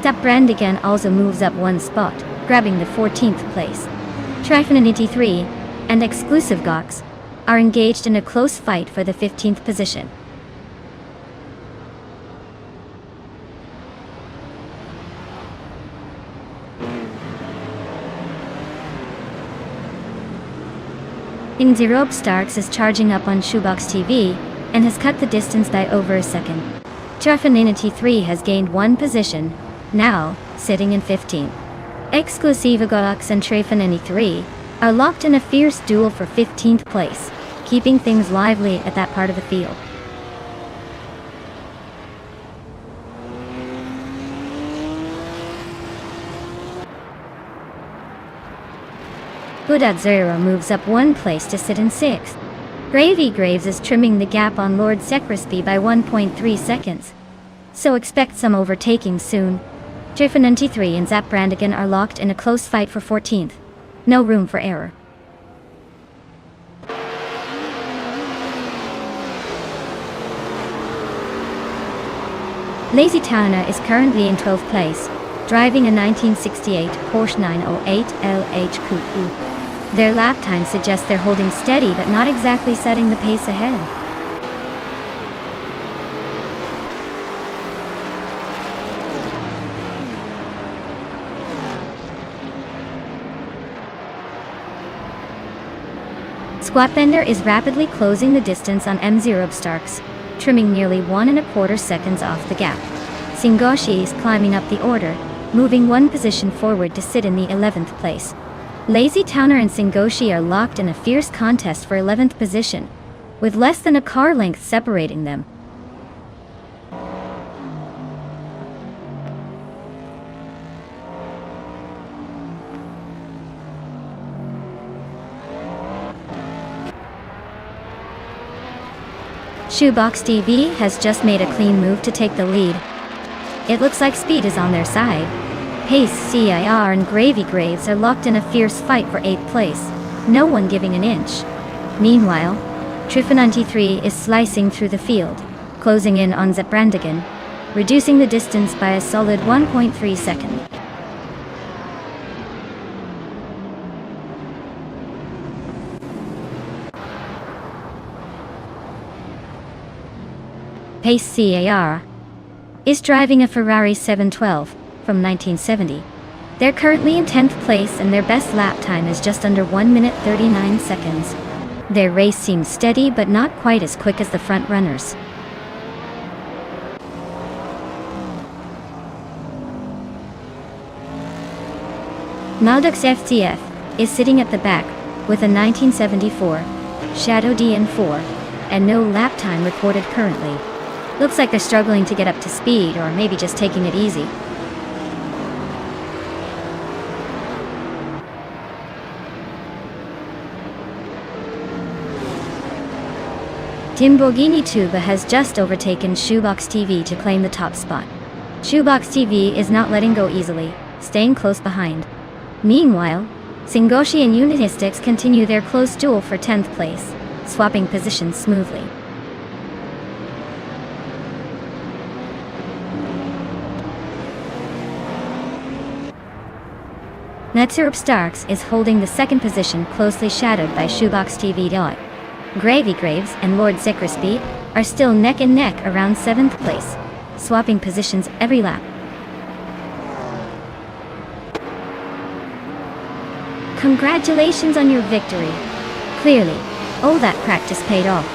A: Zaprandigan also moves up 1 spot, grabbing the 14th place. Trifinity 3 and Exclusive Gox are engaged in a close fight for the 15th position. Nonstop Racing is charging up on Shoebox TV and has cut the distance by over a second. Trifinity 3 has gained 1 position, now sitting in 15th. Exclusiva Gox and Trifinity 3 are locked in a fierce duel for 15th place, keeping things lively at that part of the field. Budadzero moves up 1 place to sit in 6th. Gravy Graves is trimming the gap on Lord Secretsby by 1.3 seconds. So expect some overtaking soon. Trifinity 3 and Zaprandigan are locked in a close fight for 14th. No room for error. Lazy Towner is currently in 12th place, driving a 1968 Porsche 908 LH Coupe. Their lap time suggests they're holding steady but not exactly setting the pace ahead. Squatbender is rapidly closing the distance on Nonstop Racing, trimming nearly 1.25 seconds off the gap. Singoshi is climbing up the order, moving 1 position forward to sit in the 11th place. Lazy Towner and Singoshi are locked in a fierce contest for 11th position, with less than a car length separating them. Shoebox TV has just made a clean move to take the lead. It looks like speed is on their side. Pace, CIR and Gravy Graves are locked in a fierce fight for 8th place, no one giving an inch. Meanwhile, Trifananti3 is slicing through the field, closing in on Zeprandigan, reducing the distance by a solid 1.3 seconds. Pace CAR is driving a Ferrari 712 from 1970. They're currently in 10th place and their best lap time is just under 1 minute 39 seconds. Their race seems steady but not quite as quick as the front runners. Maldux FTF is sitting at the back with a 1974 Shadow DN4 and no lap time recorded currently. Looks like they're struggling to get up to speed or maybe just taking it easy. Timborghini Tuba has just overtaken Shoebox TV to claim the top spot. Shoebox TV is not letting go easily, staying close behind. Meanwhile, Singoshi and Unitistics continue their close duel for 10th place, swapping positions smoothly. Netsurup Starks is holding the second position, closely shadowed by Shoebox TV. Gravy Graves and Lord Zekrisby are still neck and neck around 7th place, swapping positions every lap. Congratulations on your victory. Clearly, all that practice paid off.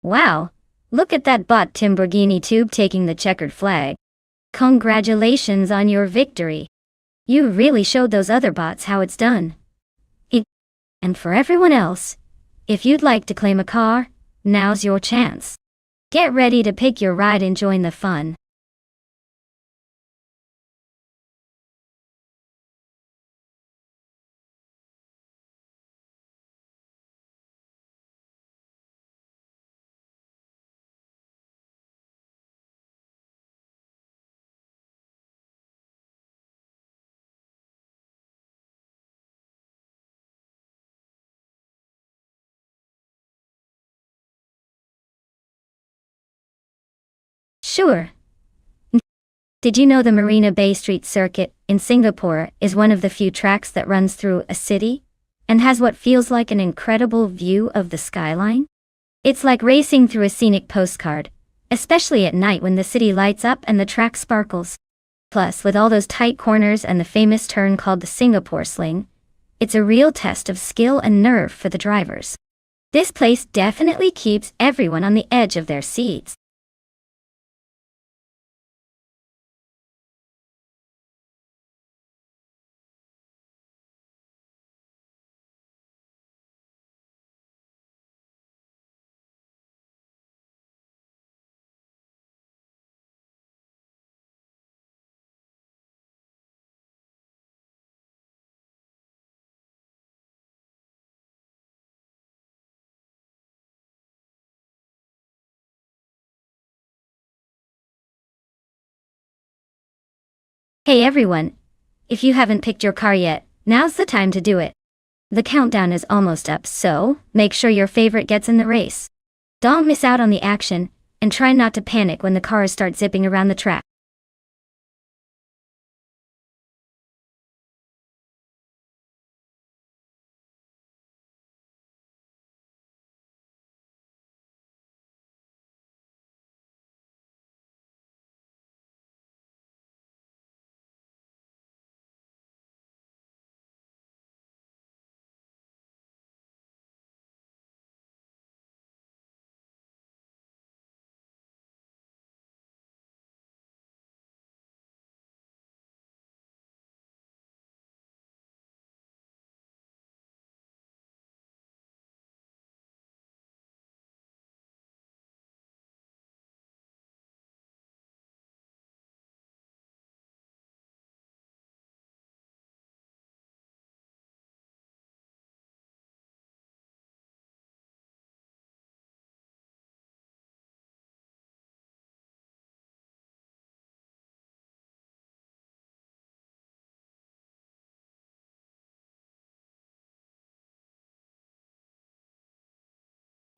A: Wow, look at that bot Timborghini Tube taking the checkered flag. Congratulations on your victory. You really showed those other bots how it's done. And for everyone else, if you'd like to claim a car, now's your chance. Get ready to pick your ride and join the fun. Sure. Did you know the Marina Bay Street Circuit in Singapore is one of the few tracks that runs through a city and has what feels like an incredible view of the skyline? It's like racing through a scenic postcard, especially at night when the city lights up and the track sparkles. Plus, with all those tight corners and the famous turn called the Singapore Sling, it's a real test of skill and nerve for the drivers. This place definitely keeps everyone on the edge of their seats. Hey everyone! If you haven't picked your car yet, now's the time to do it. The countdown is almost up, so make sure your favorite gets in the race. Don't miss out on the action, and try not to panic when the cars start zipping around the track.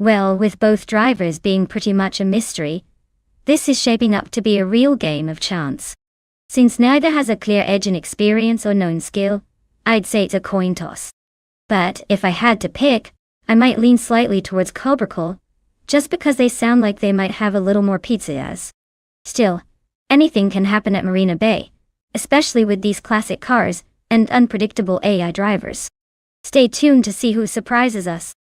A: Well, with both drivers being pretty much a mystery, this is shaping up to be a real game of chance. Since neither has a clear edge in experience or known skill, I'd say it's a coin toss. But if I had to pick, I might lean slightly towards Cobracle, just because they sound like they might have a little more pizzazz. Still, anything can happen at Marina Bay, especially with these classic cars and unpredictable AI drivers. Stay tuned to see who surprises us.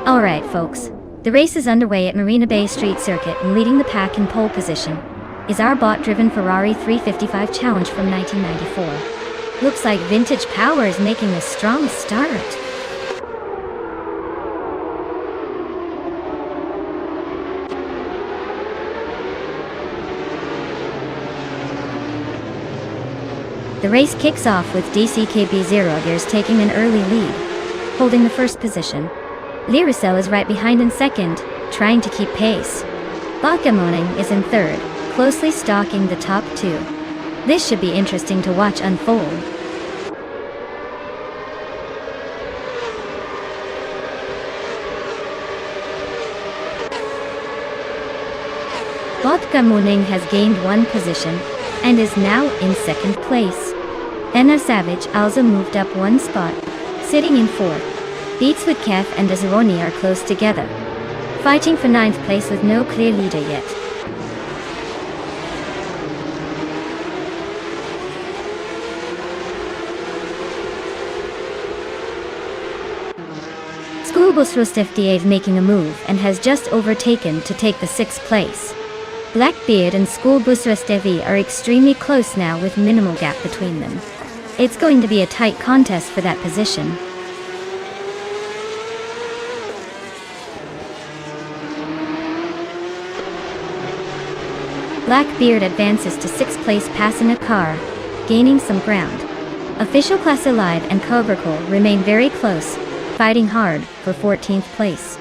A: Alright folks, the race is underway at Marina Bay Street Circuit, and leading the pack in pole position is our bot-driven Ferrari 355 Challenge from 1994. Looks like vintage power is making a strong start. The race kicks off with DCKB Zero Gears taking an early lead, holding the first position. Lyricel is right behind in second, trying to keep pace. Bakamoning is in third, closely stalking the top two. This should be interesting to watch unfold. Morning has gained one position and is now in second place. Anna Savage also moved up one spot, sitting in fourth. Beats with Kev and Azaroni are close together, fighting for ninth place with no clear leader yet. Schoolbus Rostefdia is making a move and has just overtaken to take the sixth place. Blackbeard and Schoolbus Rostefia are extremely close now with minimal gap between them. It's going to be a tight contest for that position. Blackbeard advances to 6th place passing a car, gaining some ground. Official Class Alive and Cobracle remain very close, fighting hard for 14th place.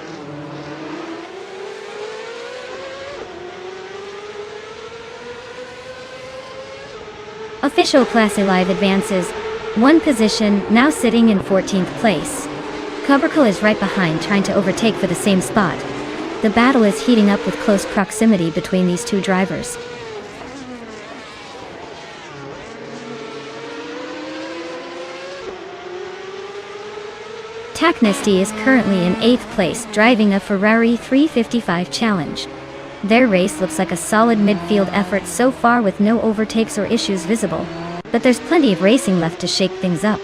A: Official Class Alive advances one position, now sitting in 14th place. Cobracle is right behind, trying to overtake for the same spot. The battle is heating up with close proximity between these two drivers. Taknesty is currently in 8th place, driving a Ferrari 355 Challenge. Their race looks like a solid midfield effort so far with no overtakes or issues visible, but there's plenty of racing left to shake things up.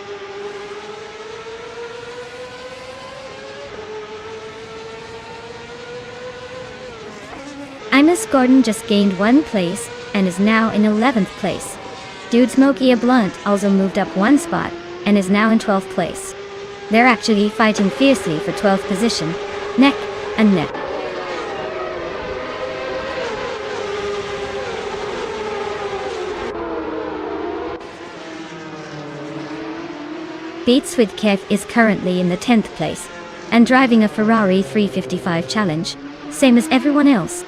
A: Imus Gordon just gained one place and is now in 11th place. Dude Smokey a Blunt also moved up one spot and is now in 12th place. They're actually fighting fiercely for 12th position, neck and neck. Beats with Kev is currently in the 10th place and driving a Ferrari 355 Challenge, same as everyone else.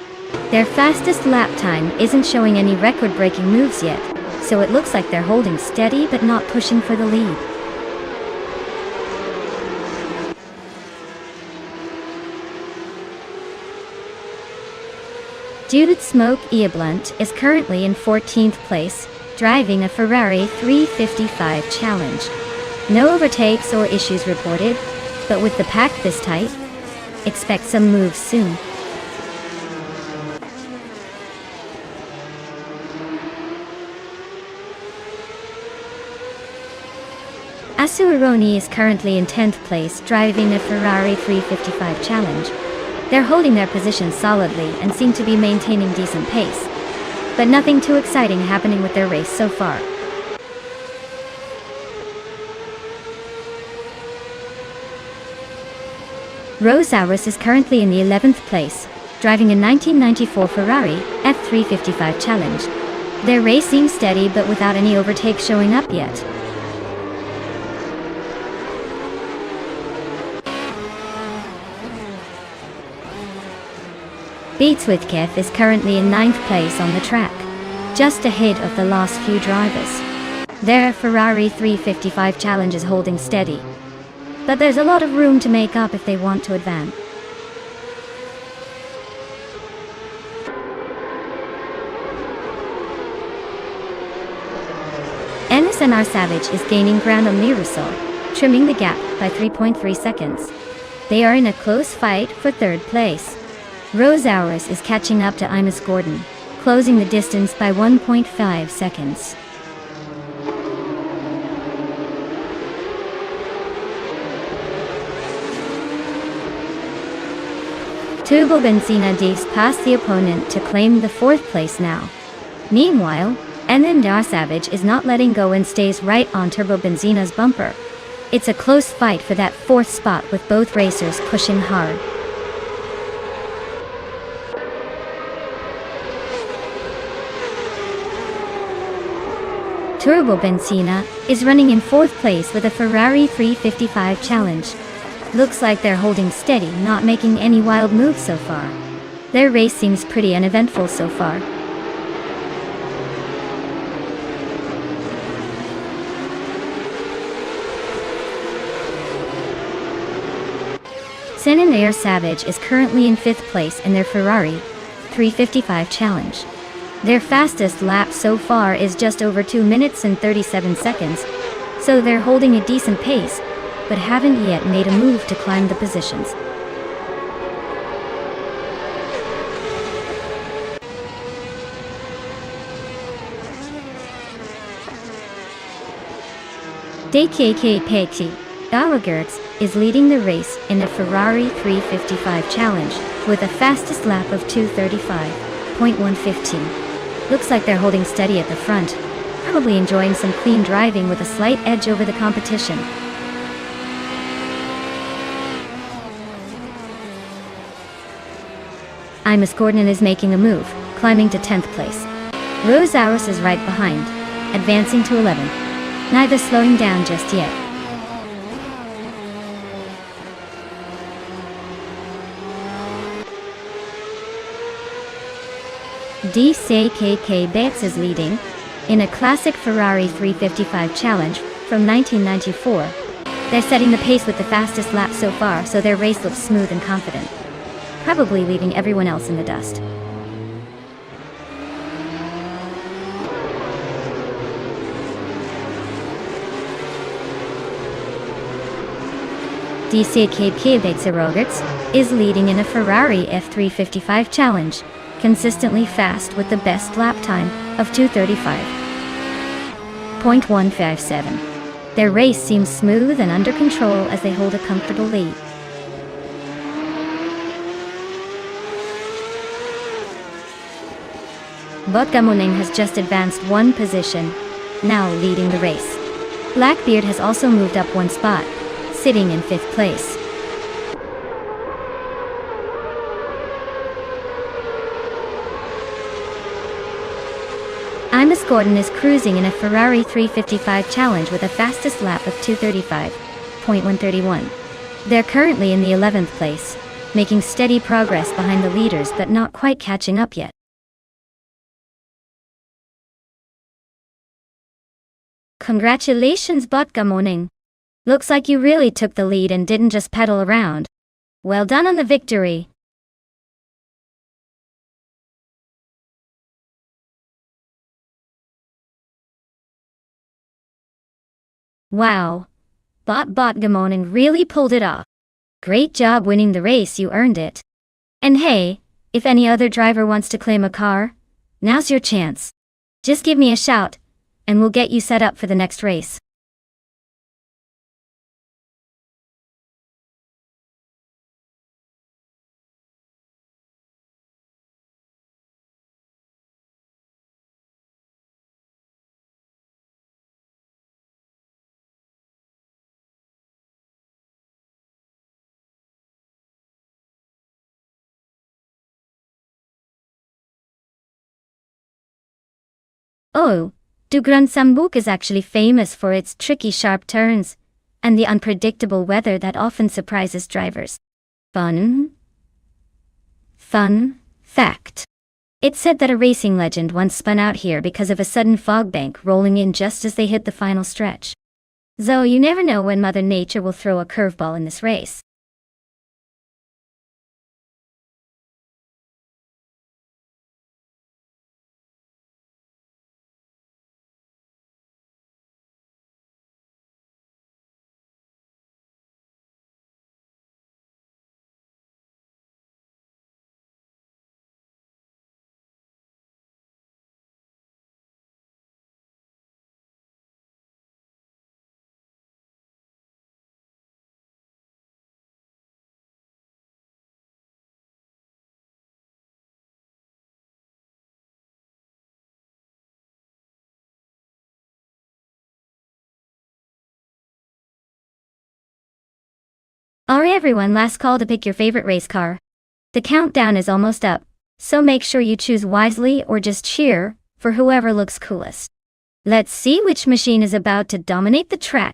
A: Their fastest lap time isn't showing any record-breaking moves yet, so it looks like they're holding steady but not pushing for the lead. Judith Smoke Eablunt is currently in 14th place, driving a Ferrari 355 Challenge. No overtakes or issues reported, but with the pack this tight, expect some moves soon. Asuironi is currently in 10th place, driving a Ferrari 355 Challenge. They're holding their position solidly and seem to be maintaining decent pace, but nothing too exciting happening with their race so far. Rosaurus is currently in the 11th place, driving a 1994 Ferrari F355 Challenge. Their race seems steady but without any overtakes showing up yet. Beats with Kev is currently in 9th place on the track, just ahead of the last few drivers. Their Ferrari 355 Challenge is holding steady, but there's a lot of room to make up if they want to advance. NSNR Savage is gaining ground on Lirusol, trimming the gap by 3.3 seconds. They are in a close fight for 3rd place. Rosaurus is catching up to Imus Gordon, closing the distance by 1.5 seconds. Turbo Benzina dives past the opponent to claim the 4th place now. Meanwhile, NMDR Savage is not letting go and stays right on Turbo Benzina's bumper. It's a close fight for that 4th spot with both racers pushing hard. Turbo Benzina is running in 4th place with a Ferrari 355 Challenge. Looks like they're holding steady, not making any wild moves so far. Their race seems pretty uneventful so far. Sen and Air Savage is currently in 5th place in their Ferrari F355 challenge. Their fastest lap so far is just over 2 minutes and 37 seconds, so they're holding a decent pace, but haven't yet made a move to climb the positions. DKK Pexi Gallaghertz is leading the race in a Ferrari 355 challenge with a fastest lap of 2:35.115. Looks like they're holding steady at the front, probably enjoying some clean driving with a slight edge over the competition. Imus Gordon is making a move, climbing to 10th place. Rosauros is right behind, advancing to 11th. Neither slowing down just yet. DKK Bates is leading in a classic Ferrari 355 challenge from 1994. They're setting the pace with the fastest lap so far, so their race looks smooth and confident, probably leaving everyone else in the dust. DKK Rogerts is leading in a Ferrari F355 challenge, consistently fast with the best lap time of 2:35.157. Their race seems smooth and under control as they hold a comfortable lead. Botgamoning has just advanced one position, now leading the race. Blackbeard has also moved up one spot, sitting in 5th place. Imus Gordon is cruising in a Ferrari 355 challenge with a fastest lap of 2:35.131. They're currently in the 11th place, making steady progress behind the leaders but not quite catching up yet. Congratulations, Botgamoning. Looks like you really took the lead and didn't just pedal around. Well done on the victory. Wow. Botgamoning really pulled it off. Great job winning the race, you earned it. And hey, if any other driver wants to claim a car, now's your chance. Just give me a shout, and we'll get you set up for the next race. Oh, Dugran Sambuk is actually famous for its tricky sharp turns and the unpredictable weather that often surprises drivers. Fun fact. It's said that a racing legend once spun out here because of a sudden fog bank rolling in just as they hit the final stretch. So you never know when Mother Nature will throw a curveball in this race. Alright everyone, last call to pick your favorite race car. The countdown is almost up, so make sure you choose wisely or just cheer for whoever looks coolest. Let's see which machine is about to dominate the track.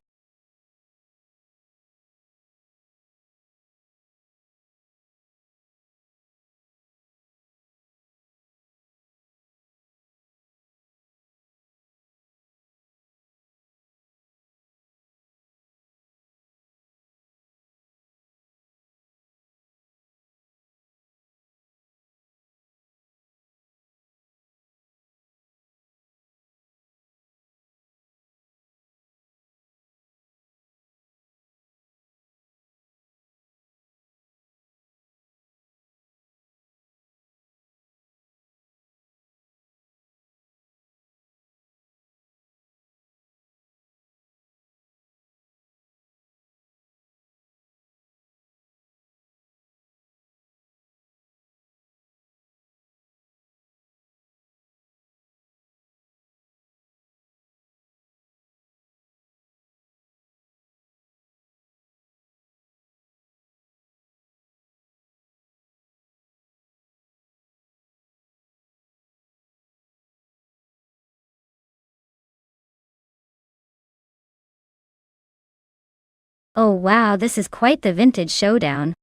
A: Oh wow, this is quite the vintage showdown.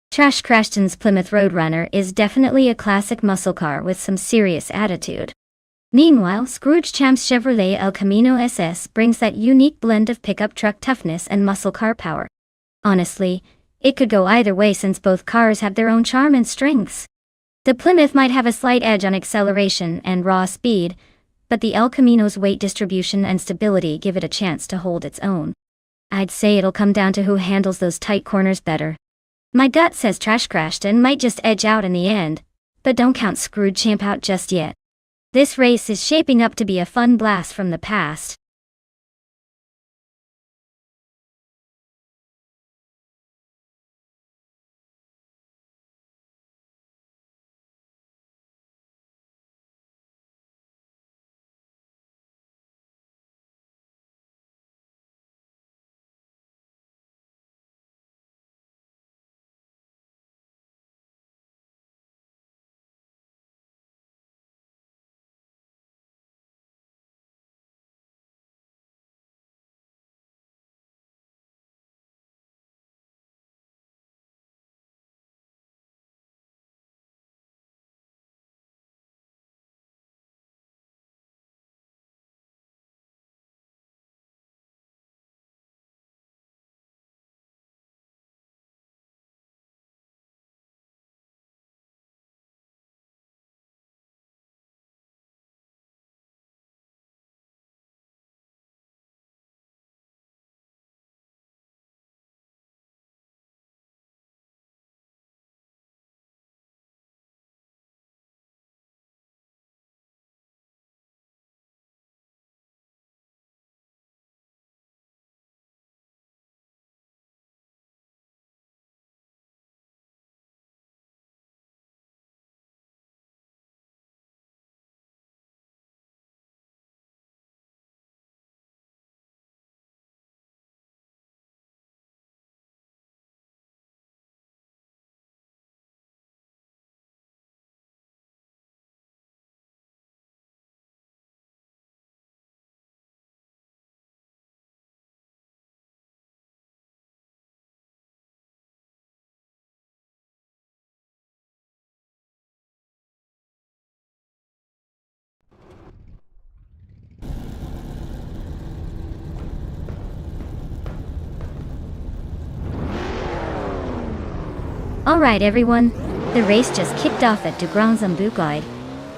A: Trash Crashton's Plymouth Roadrunner is definitely a classic muscle car with some serious attitude. Meanwhile, Scrooge Champ's Chevrolet El Camino SS brings that unique blend of pickup truck toughness and muscle car power. Honestly, it could go either way since both cars have their own charm and strengths. The Plymouth might have a slight edge on acceleration and raw speed, but the El Camino's weight distribution and stability give it a chance to hold its own. I'd say it'll come down to who handles those tight corners better. My gut says Trash Crashton might just edge out in the end, but don't count Scrooge Champ out just yet. This race is shaping up to be a fun blast from the past. Alright everyone, the race just kicked off at Du Grand Zambucide.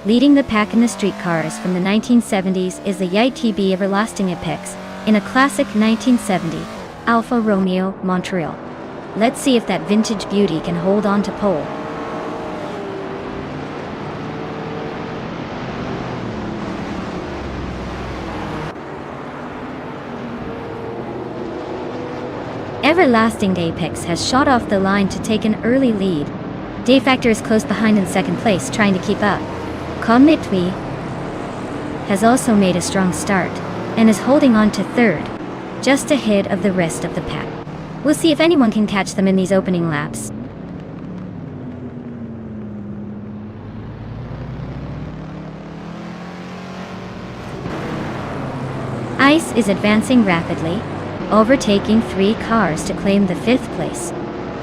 A: Leading the pack in the streetcars from the 1970s is the YTB Everlasting Apex, in a classic 1970 Alfa Romeo Montreal. Let's see if that vintage beauty can hold on to pole. Everlasting Apex has shot off the line to take an early lead. Day Factor is close behind in second place, trying to keep up. Cometwy has also made a strong start, and is holding on to third, just ahead of the rest of the pack. We'll see if anyone can catch them in these opening laps. Ice is advancing rapidly, overtaking 3 cars to claim the 5th place.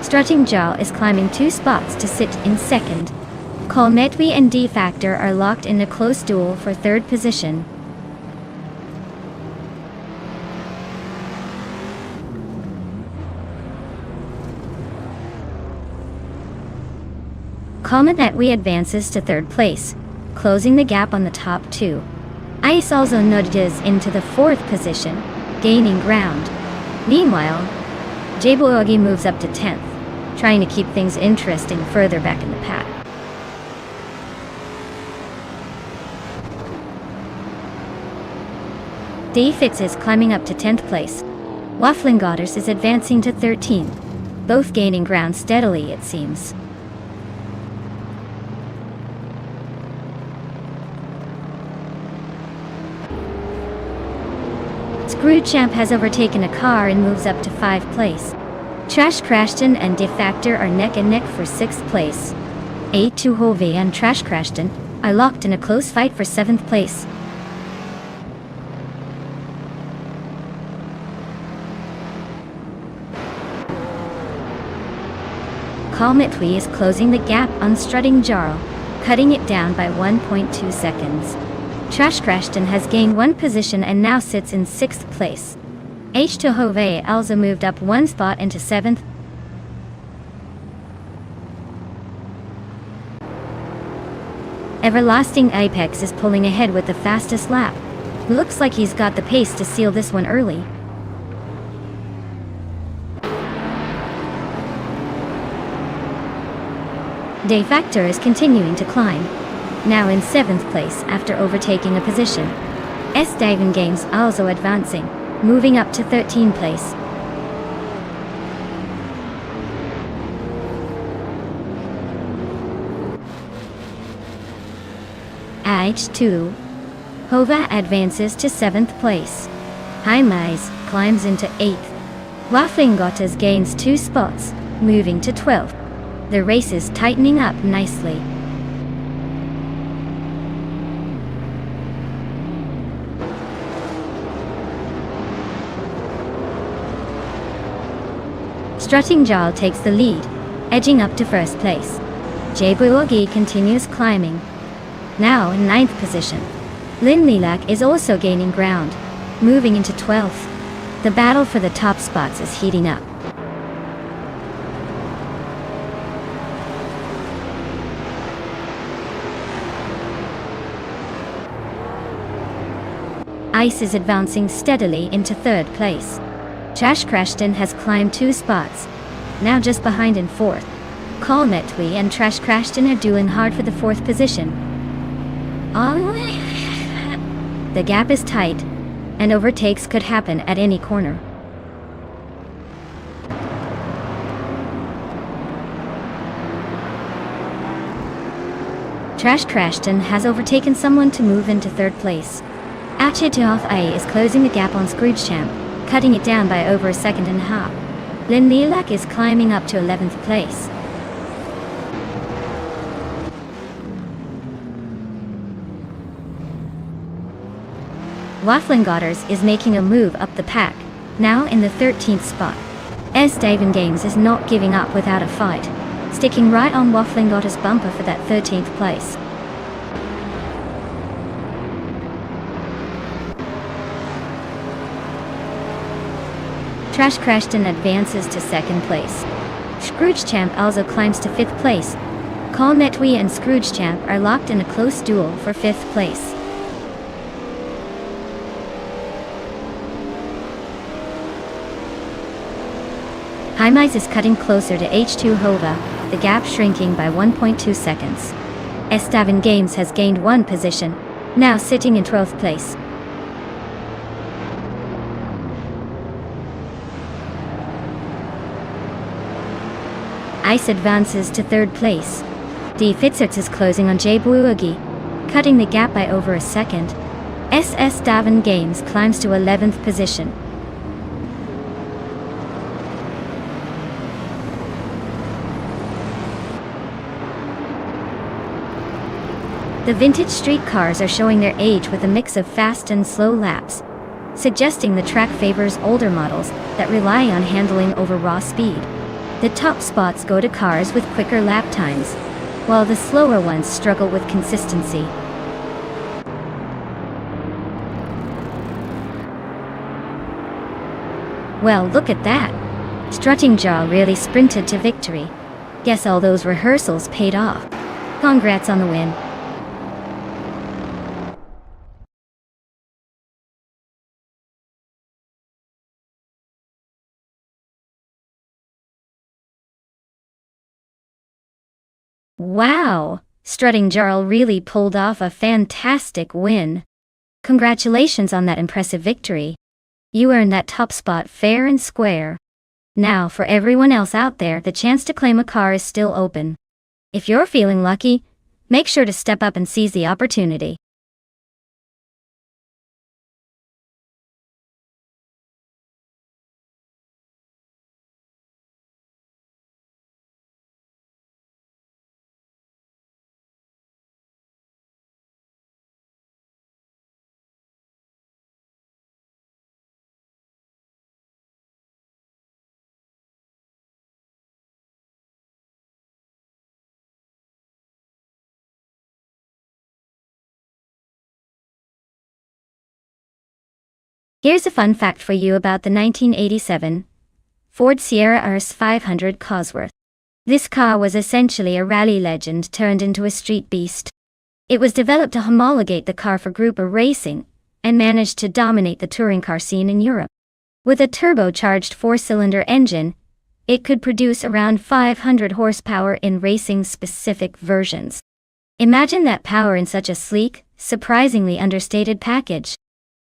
A: Strutting Jaw is climbing 2 spots to sit in second. Cometwy and D Factor are locked in a close duel for 3rd position. Cometwy advances to 3rd place, closing the gap on the top 2. Ice also nudges into the 4th position, gaining ground. Meanwhile, Jaboogie moves up to 10th, trying to keep things interesting further back in the pack. Dayfix is climbing up to 10th place. Waffling Godders is advancing to 13th, both gaining ground steadily it seems. Scrooge Champ has overtaken a car and moves up to 5th place. Trash Crashton and De Factor are neck and neck for 6th place. A2 Hove and Trash Crashton are locked in a close fight for 7th place. Kalmitwi is closing the gap on strutting Jarl, cutting it down by 1.2 seconds. Trash Crashton has gained 1 position and now sits in 6th place. H2 Hove also moved up 1 spot into 7th. Everlasting Apex is pulling ahead with the fastest lap. Looks like he's got the pace to seal this one early. Day Factor is continuing to climb, now in 7th place after overtaking a position. S. Davin Games also advancing, moving up to 13th place. H2 Hova advances to 7th place. Jaimais climbs into 8th. Waflingotas gains 2 spots, moving to 12th. The race is tightening up nicely. Strutting Jarl takes the lead, edging up to 1st place. Jabuogi continues climbing, now in 9th position. Lin Lilak is also gaining ground, moving into 12th. The battle for the top spots is heating up. Ice is advancing steadily into 3rd place. Trash Crashton has climbed 2 spots, now just behind in 4th. Kalmetwi and Trash Crashton are dueling hard for the 4th position. The gap is tight, and overtakes could happen at any corner. Trash Crashton has overtaken someone to move into 3rd place. Achitoth A is closing the gap on Scrooge Champ, cutting it down by over a second and a half. Lin Lilak is climbing up to 11th place. Waflingotters is making a move up the pack, now in the 13th spot. S. Davin Games is not giving up without a fight, sticking right on Waflingotter's bumper for that 13th place. Trash Crashton advances to 2nd place. Scrooge Champ also climbs to 5th place. Kalmetwi and Scrooge Champ are locked in a close duel for 5th place. Jaimais is cutting closer to H2 Hova, the gap shrinking by 1.2 seconds. Estavin Games has gained 1 position, now sitting in 12th place. Ice advances to 3rd place. D. Fitzerts is closing on J. Buugi, cutting the gap by over a second. SS Davin Games climbs to 11th position. The vintage street cars are showing their age with a mix of fast and slow laps, suggesting the track favors older models that rely on handling over raw speed. The top spots go to cars with quicker lap times, while the slower ones struggle with consistency. Well, look at that! Strutting Jarl really sprinted to victory. Guess all those rehearsals paid off. Congrats on the win. Wow! Strutting Jarl really pulled off a fantastic win. Congratulations on that impressive victory. You earned that top spot fair and square. Now, for everyone else out there, the chance to claim a car is still open. If you're feeling lucky, make sure to step up and seize the opportunity. Here's a fun fact for you about the 1987 Ford Sierra RS500 Cosworth. This car was essentially a rally legend turned into a street beast. It was developed to homologate the car for Group A racing, and managed to dominate the touring car scene in Europe. With a turbocharged 4-cylinder engine, it could produce around 500 horsepower in racing-specific versions. Imagine that power in such a sleek, surprisingly understated package.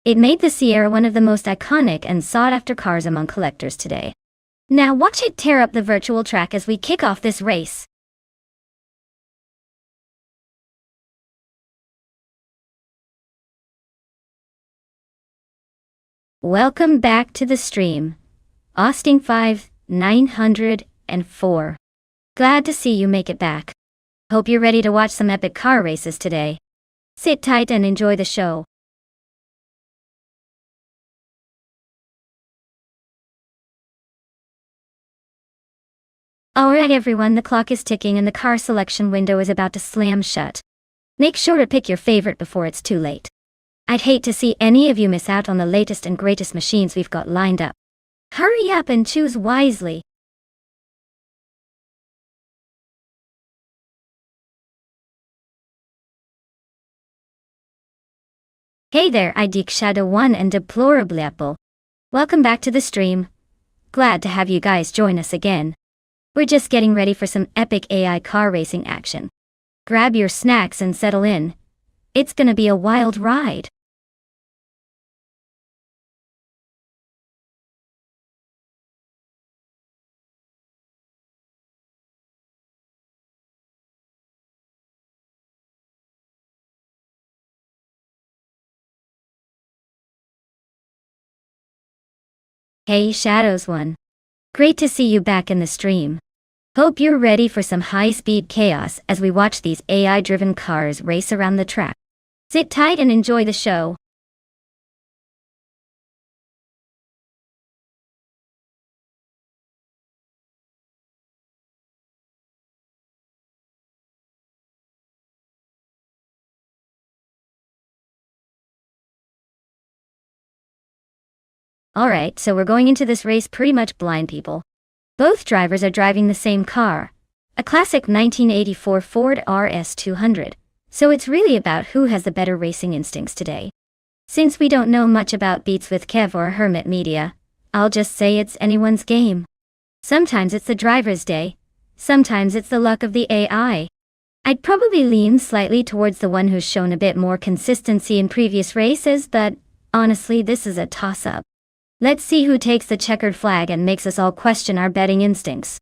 A: It made the Sierra one of the most iconic and sought-after cars among collectors today. Now watch it tear up the virtual track as we kick off this race. Welcome back to the stream. Austin 5904. Glad to see you make it back. Hope you're ready to watch some epic car races today. Sit tight and enjoy the show. Alright everyone, the clock is ticking and the car selection window is about to slam shut. Make sure to pick your favorite before it's too late. I'd hate to see any of you miss out on the latest and greatest machines we've got lined up. Hurry up and choose wisely. Hey there, IDK Shadow 1 and Deplorably Apple. Welcome back to the stream. Glad to have you guys join us again. We're just getting ready for some epic AI car racing action. Grab your snacks and settle in. It's gonna be a wild ride. Hey Shadows 1. Great to see you back in the stream. Hope you're ready for some high-speed chaos as we watch these AI-driven cars race around the track. Sit tight and enjoy the show. Alright, so we're going into this race pretty much blind, people. Both drivers are driving the same car, a classic 1984 Ford RS200, so it's really about who has the better racing instincts today. Since we don't know much about Beats with Kev or Hermit Media, I'll just say it's anyone's game. Sometimes it's the driver's day, sometimes it's the luck of the AI. I'd probably lean slightly towards the one who's shown a bit more consistency in previous races, but honestly, this is a toss-up. Let's see who takes the checkered flag and makes us all question our betting instincts.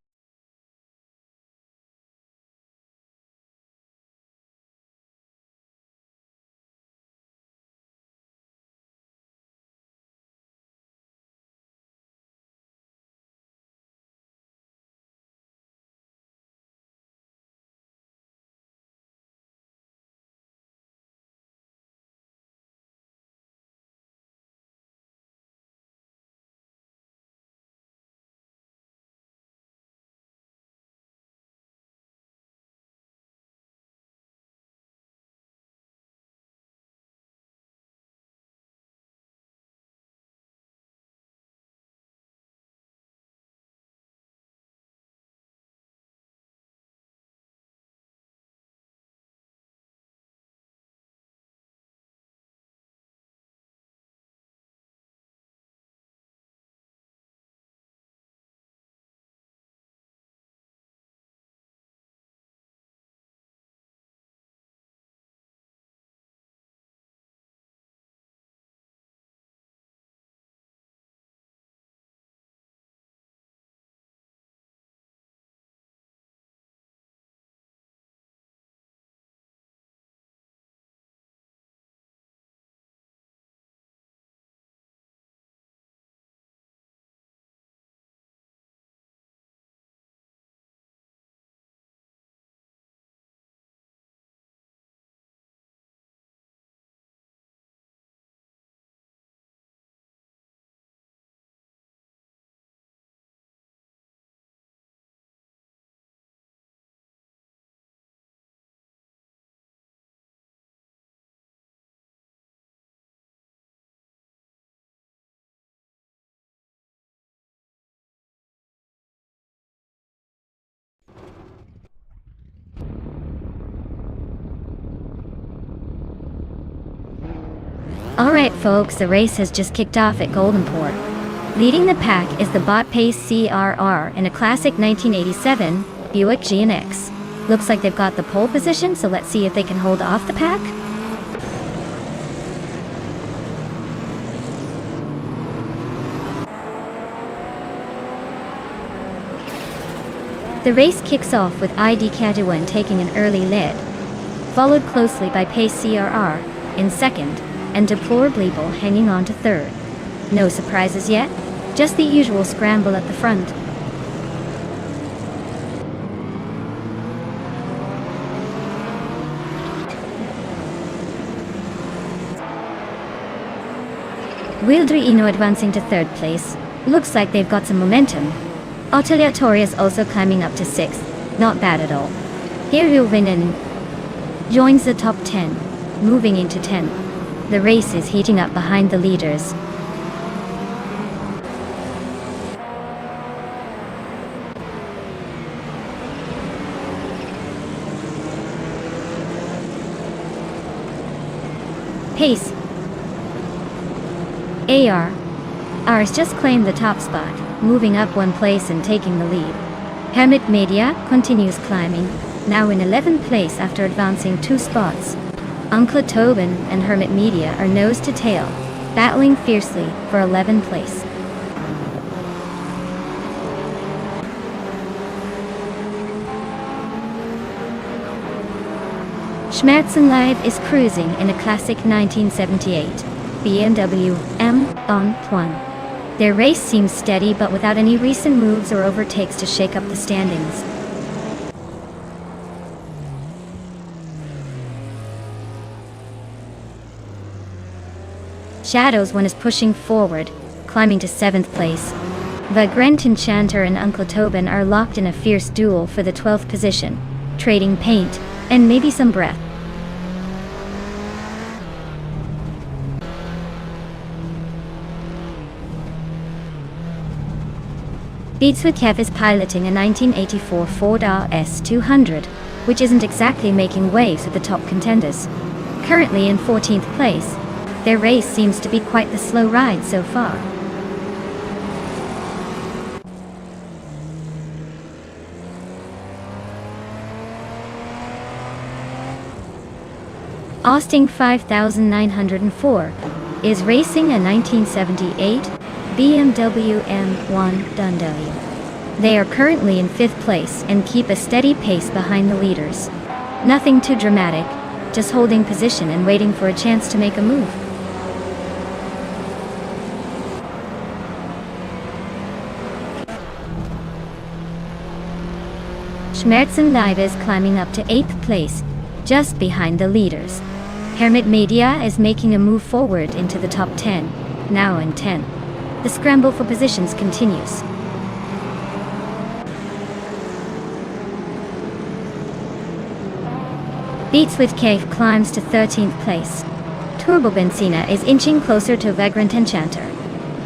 A: Alright folks, the race has just kicked off at Goldenport. Leading the pack is the bot Pace CRR in a classic 1987 Buick GNX. Looks like they've got the pole position, so let's see if they can hold off the pack. The race kicks off with ID Catuan taking an early lead, followed closely by Pace CRR in second, and Deplorably hanging on to third. No surprises yet, just the usual scramble at the front. Wildrino advancing to third place. Looks like they've got some momentum. Autoleatorius also climbing up to 6th, not bad at all. Hiruvinen joins the top 10, moving into 10th. The race is heating up behind the leaders. Pace AR has just claimed the top spot, moving up 1 place and taking the lead. Hermit Media continues climbing, now in 11th place after advancing 2 spots. Uncle Tobin and Hermit Media are nose to tail, battling fiercely for 11th place. Schmerzen Live is cruising in a classic 1978 BMW M1. Their race seems steady but without any recent moves or overtakes to shake up the standings. Shadows One is pushing forward, climbing to 7th place. Vagrant Enchanter and Uncle Tobin are locked in a fierce duel for the 12th position, trading paint and maybe some breath. Beats with Kev is piloting a 1984 Ford RS200, which isn't exactly making waves with the top contenders. Currently in 14th place, their race seems to be quite the slow ride so far. Austin 5904 is racing a 1978 BMW M1 Dundee. They are currently in 5th place and keep a steady pace behind the leaders. Nothing too dramatic, just holding position and waiting for a chance to make a move. Schmerzen Live is climbing up to 8th place, just behind the leaders. Hermit Media is making a move forward into the top 10, now in 10th. The scramble for positions continues. Beats with Cave climbs to 13th place. Turbo Benzina is inching closer to Vagrant Enchanter,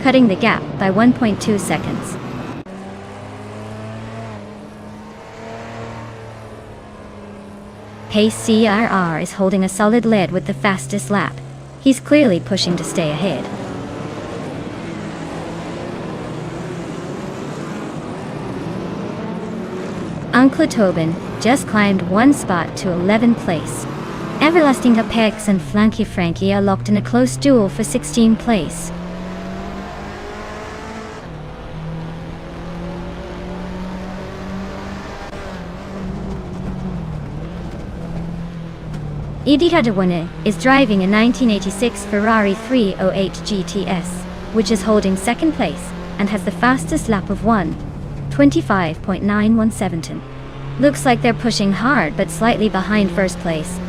A: cutting the gap by 1.2 seconds. Pace CRR is holding a solid lead with the fastest lap. He's clearly pushing to stay ahead. Uncle Tobin just climbed 1 spot to 11th place. Everlasting Apex and Flanky Frankie are locked in a close duel for 16th place. Edi Hadawane is driving a 1986 Ferrari 308 GTS, which is holding 2nd place and has the fastest lap of 1:25.917. Looks like they're pushing hard but slightly behind 1st place.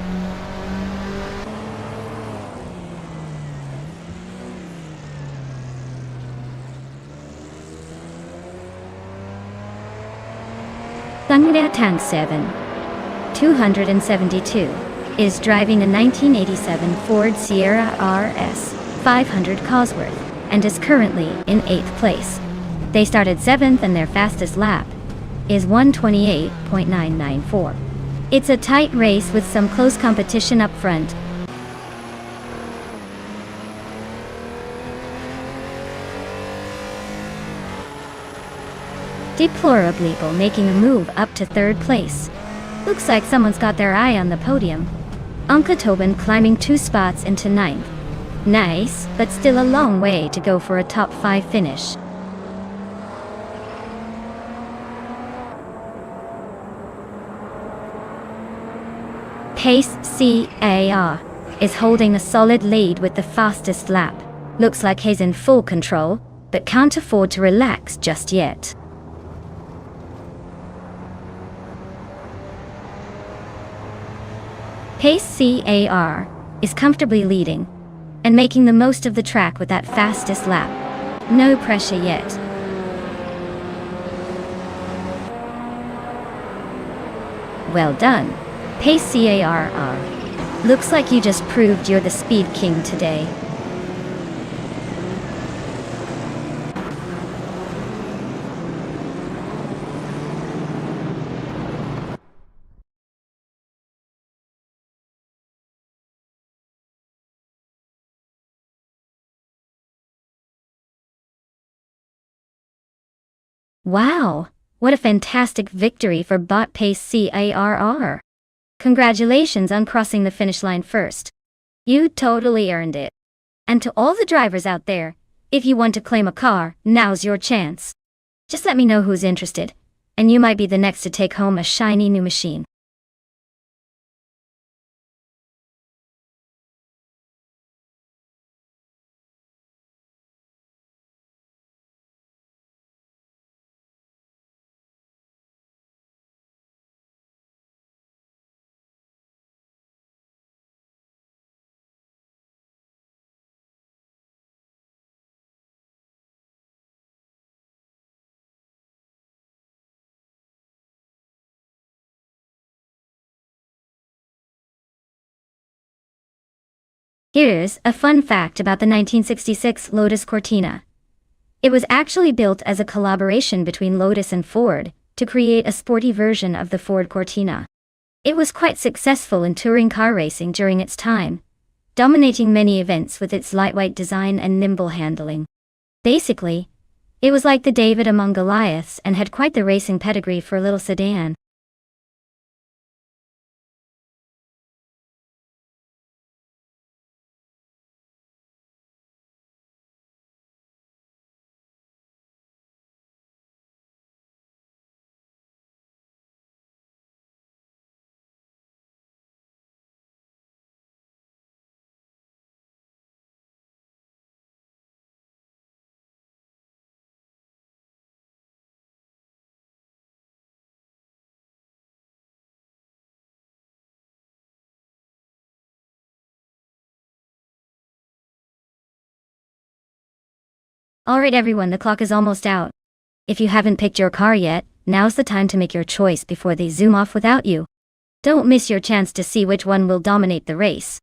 A: Sangria Tank 7, 272. Is driving a 1987 Ford Sierra RS 500 Cosworth and is currently in 8th place. They started 7th and their fastest lap is 1:28.994. It's a tight race with some close competition up front. deplorably making a move up to third place. Looks like someone's got their eye on the podium. Anka Tobin climbing 2 spots into 9th. Nice, but still a long way to go for a top 5 finish. Pace CAR is holding a solid lead with the fastest lap. Looks like he's in full control, but can't afford to relax just yet. Pace CAR is comfortably leading and making the most of the track with that fastest lap. No pressure yet. Well done, Pace CAR. Looks like you just proved you're the speed king today. Wow, what a fantastic victory for bot Pace CAR. Congratulations on crossing the finish line first. You totally earned it. And to all the drivers out there, if you want to claim a car, now's your chance. Just let me know who's interested, and you might be the next to take home a shiny new machine. Here's a fun fact about the 1966 Lotus Cortina. It was actually built as a collaboration between Lotus and Ford to create a sporty version of the Ford Cortina. It was quite successful in touring car racing during its time, dominating many events with its lightweight design and nimble handling. Basically, it was like the David among Goliaths and had quite the racing pedigree for a little sedan. Alright everyone, the clock is almost out. If you haven't picked your car yet, now's the time to make your choice before they zoom off without you. Don't miss your chance to see which one will dominate the race.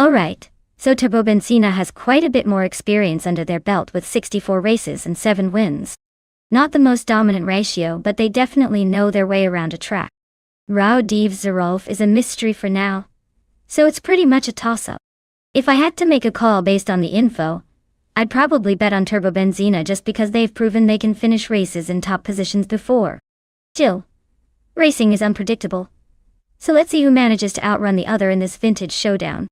A: Alright, so Turbo Benzina has quite a bit more experience under their belt with 64 races and 7 wins. Not the most dominant ratio, but they definitely know their way around a track. Raoul Zarolf is a mystery for now, so it's pretty much a toss-up. If I had to make a call based on the info, I'd probably bet on Turbo Benzina just because they've proven they can finish races in top positions before. Still, racing is unpredictable. So let's see who manages to outrun the other in this vintage showdown.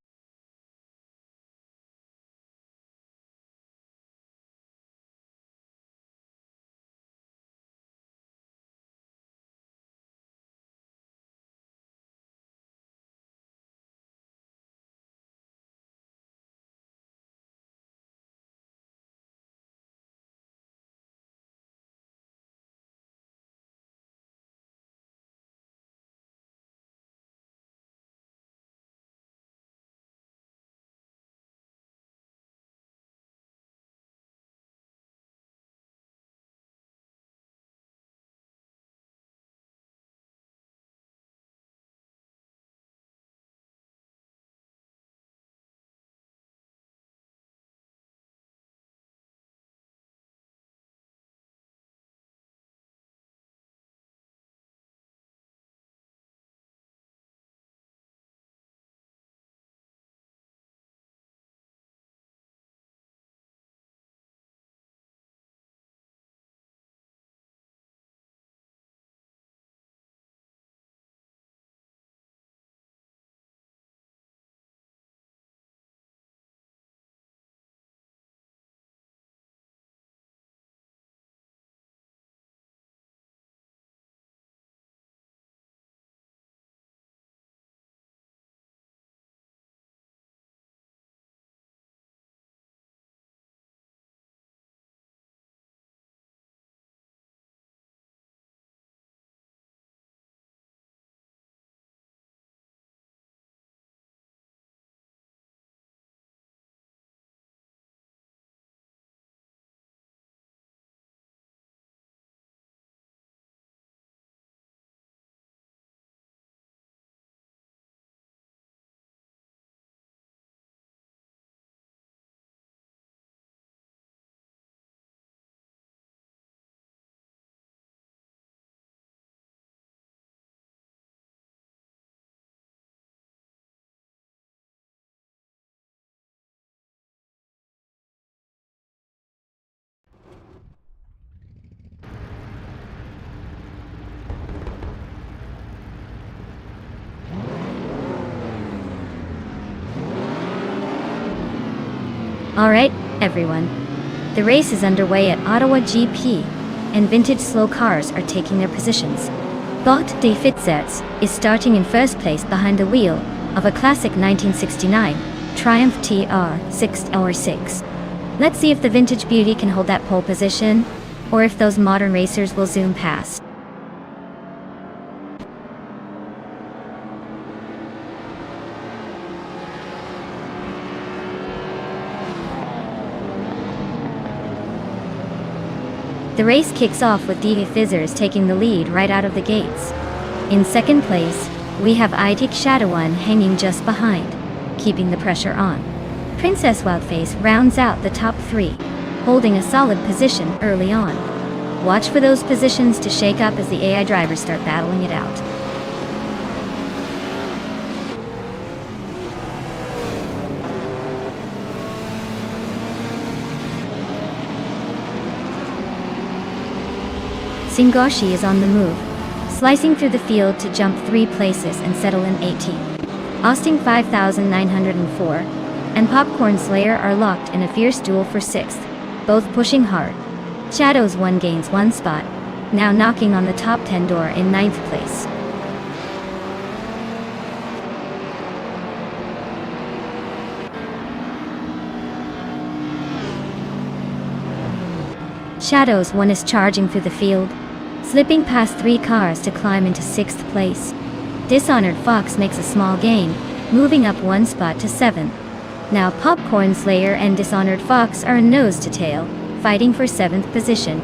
A: Alright, everyone. The race is underway at Ottawa GP, and vintage slow cars are taking their positions. Bot de Fitzerts is starting in first place behind the wheel of a classic 1969 Triumph TR 6R6. Let's see if the vintage beauty can hold that pole position, or if those modern racers will zoom past. The race kicks off with DE Fizzers taking the lead right out of the gates. In second place, we have Itik Shadowone hanging just behind, keeping the pressure on. Princess Wildface rounds out the top three, holding a solid position early on. Watch for those positions to shake up as the AI drivers start battling it out. Singoshi is on the move, slicing through the field to jump 3 places and settle in 18th. Austin 5904 and Popcorn Slayer are locked in a fierce duel for 6th, both pushing hard. Shadows 1 gains 1 spot, now knocking on the top 10 door in 9th place. Shadows 1 is charging through the field, slipping past 3 cars to climb into 6th place. Dishonored Fox makes a small gain, moving up 1 spot to 7th. Now Popcorn Slayer and Dishonored Fox are nose to tail, fighting for 7th position.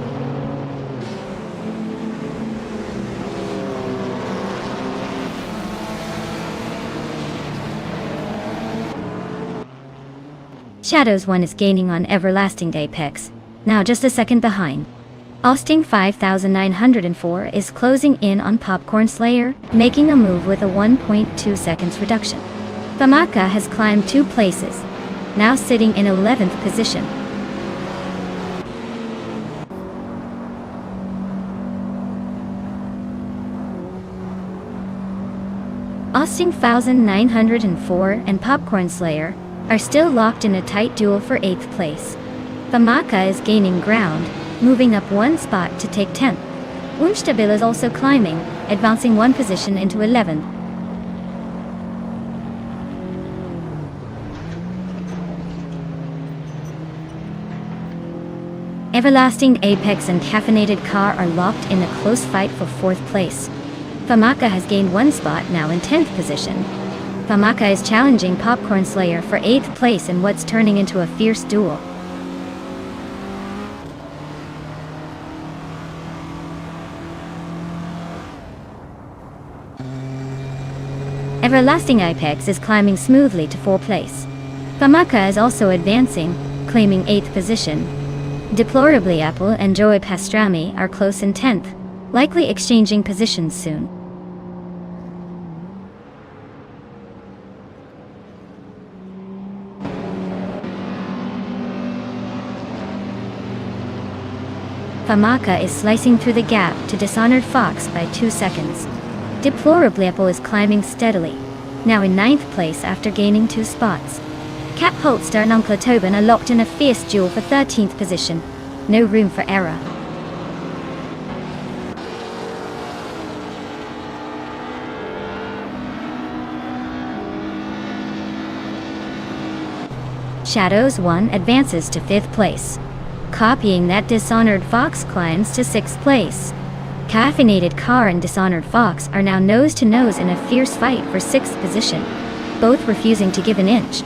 A: Shadows 1 is gaining on Everlasting Apex, now just a second behind. Austin 5904 is closing in on Popcorn Slayer, making a move with a 1.2 seconds reduction. Famaka has climbed 2 places, now sitting in 11th position. Austin 1904 and Popcorn Slayer are still locked in a tight duel for 8th place. Famaka is gaining ground, moving up one spot to take 10th. Unstabil is also climbing, advancing one position into 11th. Everlasting Apex and Caffeinated Car are locked in a close fight for 4th place. Famaka has gained one spot, now in 10th position. Famaka is challenging Popcorn Slayer for 8th place in what's turning into a fierce duel. Everlasting Apex is climbing smoothly to 4th place. Famaka is also advancing, claiming 8th position. Deplorably Apple and Joey Pastrami are close in 10th, likely exchanging positions soon. Famaka is slicing through the gap to Dishonored Fox by 2 seconds. Deplorably Apple is climbing steadily, now in 9th place after gaining 2 spots. Cap Holster and Uncle Tobin are locked in a fierce duel for 13th position. No room for error. Shadows 1 advances to 5th place. Copying that, Dishonored Fox climbs to 6th place. Caffeinated Car and Dishonored Fox are now nose to nose in a fierce fight for 6th position, both refusing to give an inch.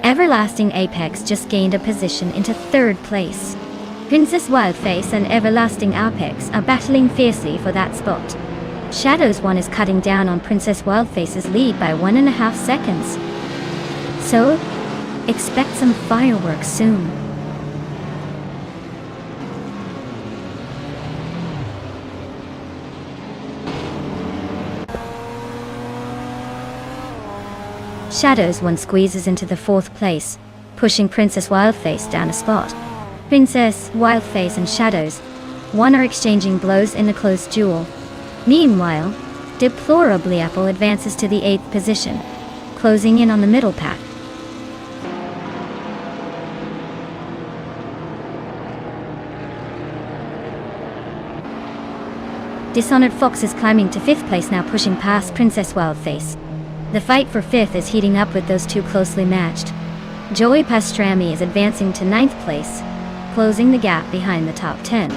A: Everlasting Apex just gained a position into 3rd place. Princess Wildface and Everlasting Apex are battling fiercely for that spot. Shadows 1 is cutting down on Princess Wildface's lead by 1.5 seconds. So, expect some fireworks soon. Shadows 1 squeezes into the 4th place, pushing Princess Wildface down a spot. Princess, Wildface and Shadows 1 are exchanging blows in a close duel. Meanwhile, Deplorably Apple advances to the 8th position, closing in on the middle pack. Dishonored Fox is climbing to 5th place, now pushing past Princess Wildface. The fight for 5th is heating up with those two closely matched. Joey Pastrami is advancing to 9th place, closing the gap behind the top 10.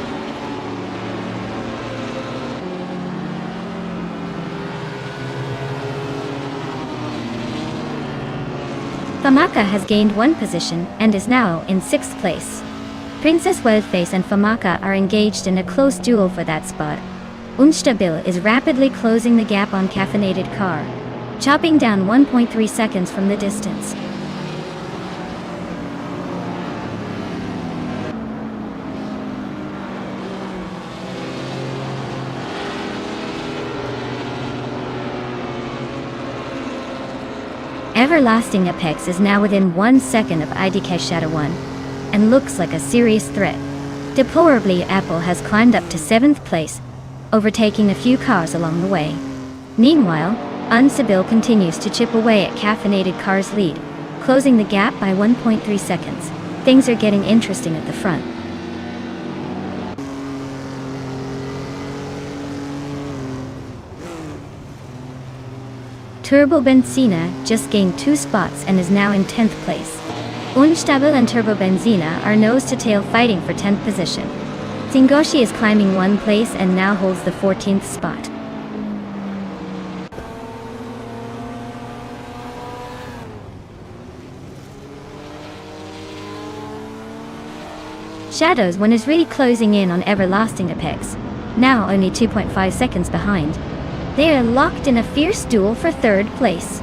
A: Famaka has gained one position and is now in 6th place. Princess Wildface and Famaka are engaged in a close duel for that spot. Unstabil is rapidly closing the gap on Caffeinated Car, chopping down 1.3 seconds from the distance. Everlasting Apex is now within 1 second of IDK Shadow 1, and looks like a serious threat. Deplorably Apple has climbed up to 7th place, overtaking a few cars along the way. Meanwhile, Unstabil continues to chip away at Caffeinated Car's lead, closing the gap by 1.3 seconds. Things are getting interesting at the front. Turbo Benzina just gained 2 spots and is now in 10th place. Unstabil and Turbo Benzina are nose-to-tail fighting for 10th position. Zingoshi is climbing 1 place and now holds the 14th spot. Shadows 1 is really closing in on Everlasting Apex, now only 2.5 seconds behind. They are locked in a fierce duel for 3rd place.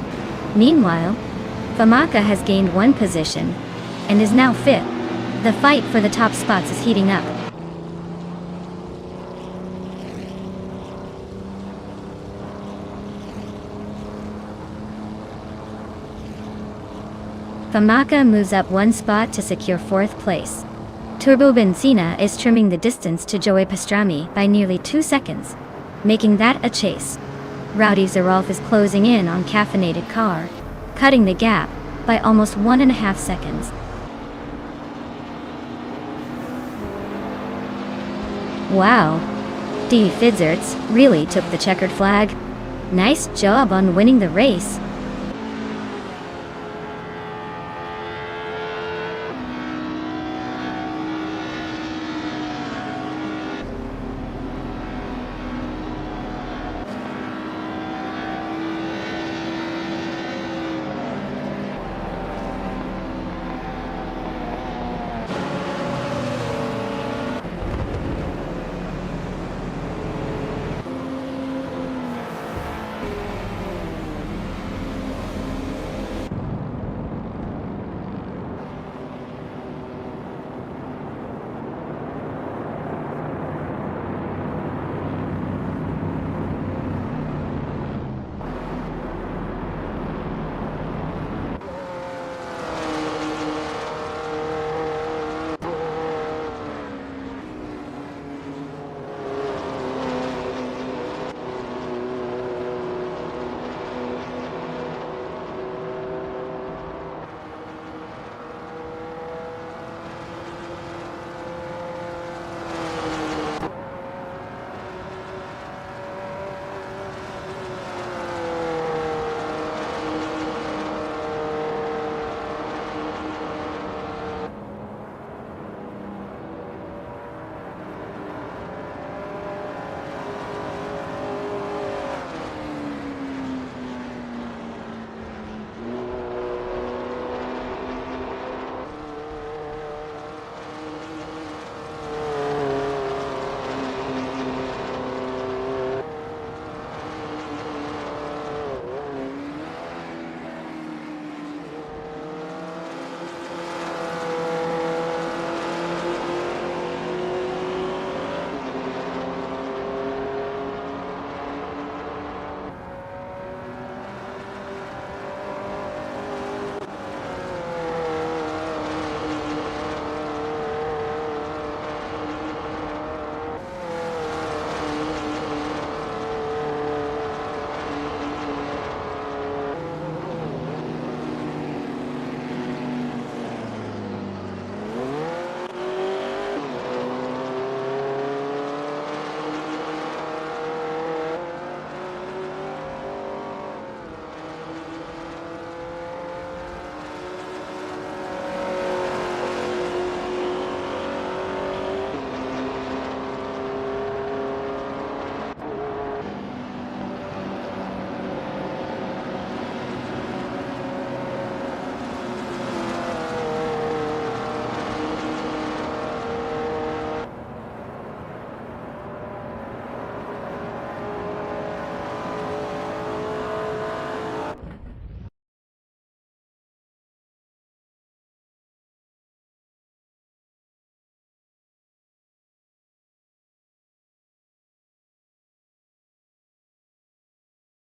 A: Meanwhile, Famaka has gained 1 position and is now 5th. The fight for the top spots is heating up. Famaka moves up one spot to secure 4th place. Turbo Benzina is trimming the distance to Joey Pastrami by nearly 2 seconds, making that a chase. Rowdy Zarolf is closing in on Caffeinated Car, cutting the gap by almost 1.5 seconds. Wow, D. Fitzerts really took the checkered flag. Nice job on winning the race.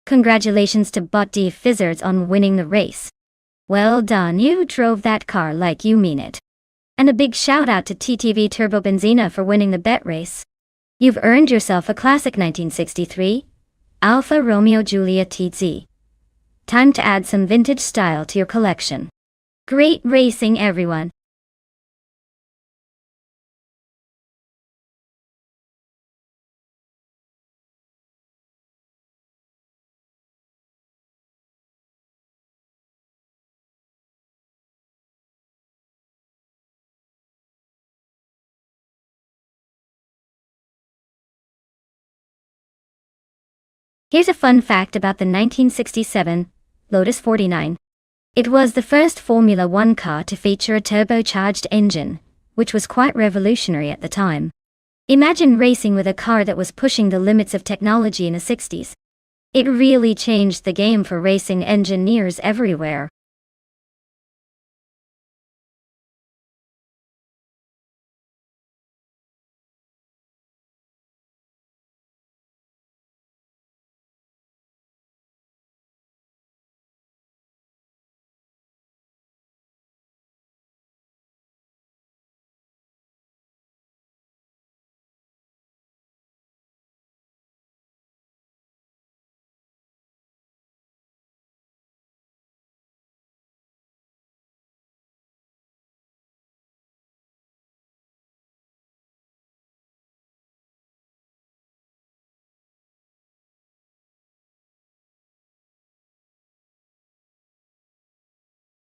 A: Congratulations to Bot D. Fizzards on winning the race. Well done, you drove that car like you mean it. And a big shout out to TTV Turbo Benzina for winning the bet race. You've earned yourself a classic 1963 Alfa Romeo Giulia TZ. Time to add some vintage style to your collection. Great racing, everyone. Here's a fun fact about the 1967 Lotus 49. It was the first Formula One car to feature a turbocharged engine, which was quite revolutionary at the time. Imagine racing with a car that was pushing the limits of technology in the 60s. It really changed the game for racing engineers everywhere.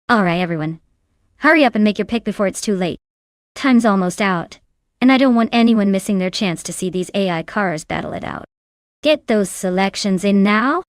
A: Alright everyone. Hurry up and make your pick before it's too late. Time's almost out. And I don't want anyone missing their chance to see these AI cars battle it out. Get those selections in now.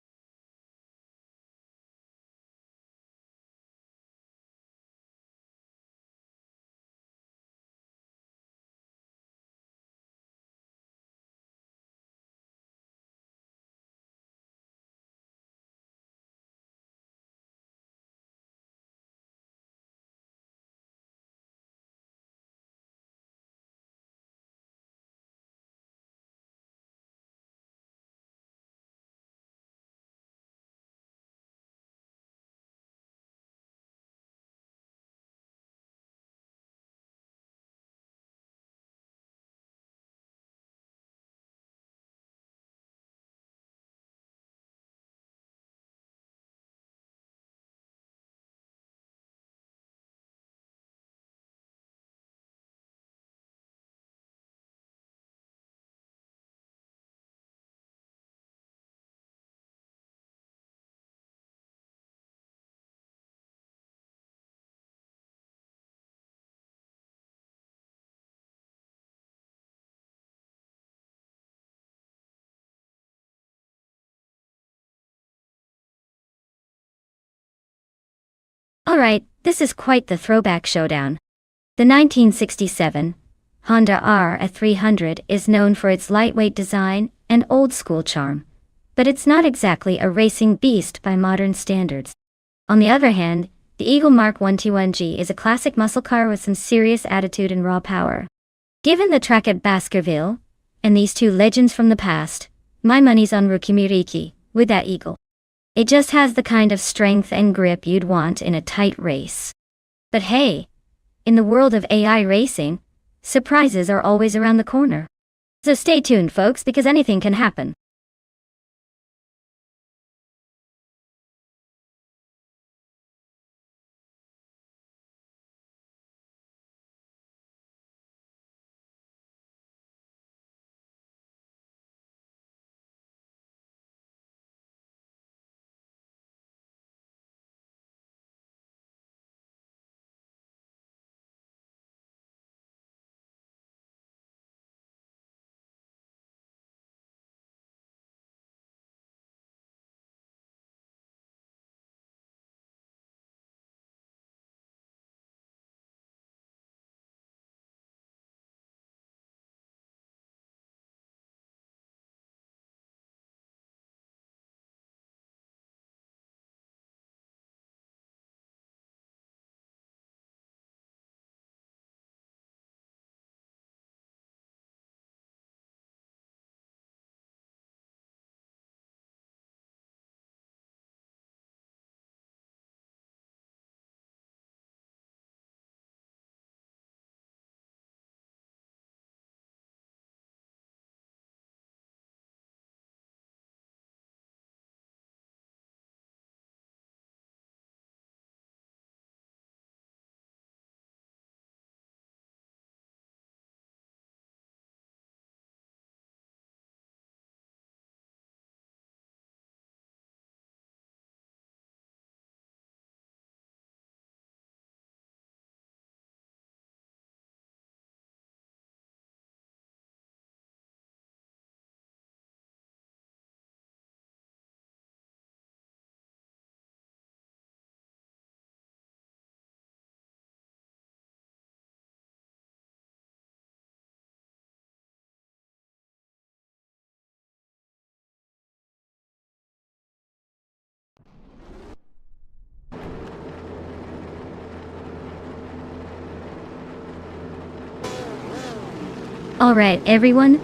A: Alright, this is quite the throwback showdown. The 1967 Honda R300 is known for its lightweight design and old-school charm, but it's not exactly a racing beast by modern standards. On the other hand, the Eagle Mark 1 T1G is a classic muscle car with some serious attitude and raw power. Given the track at Baskerville, and these two legends from the past, my money's on Rukimiriki, with that Eagle. It just has the kind of strength and grip you'd want in a tight race. But hey, in the world of AI racing, surprises are always around the corner. So stay tuned, folks, because anything can happen. Alright everyone,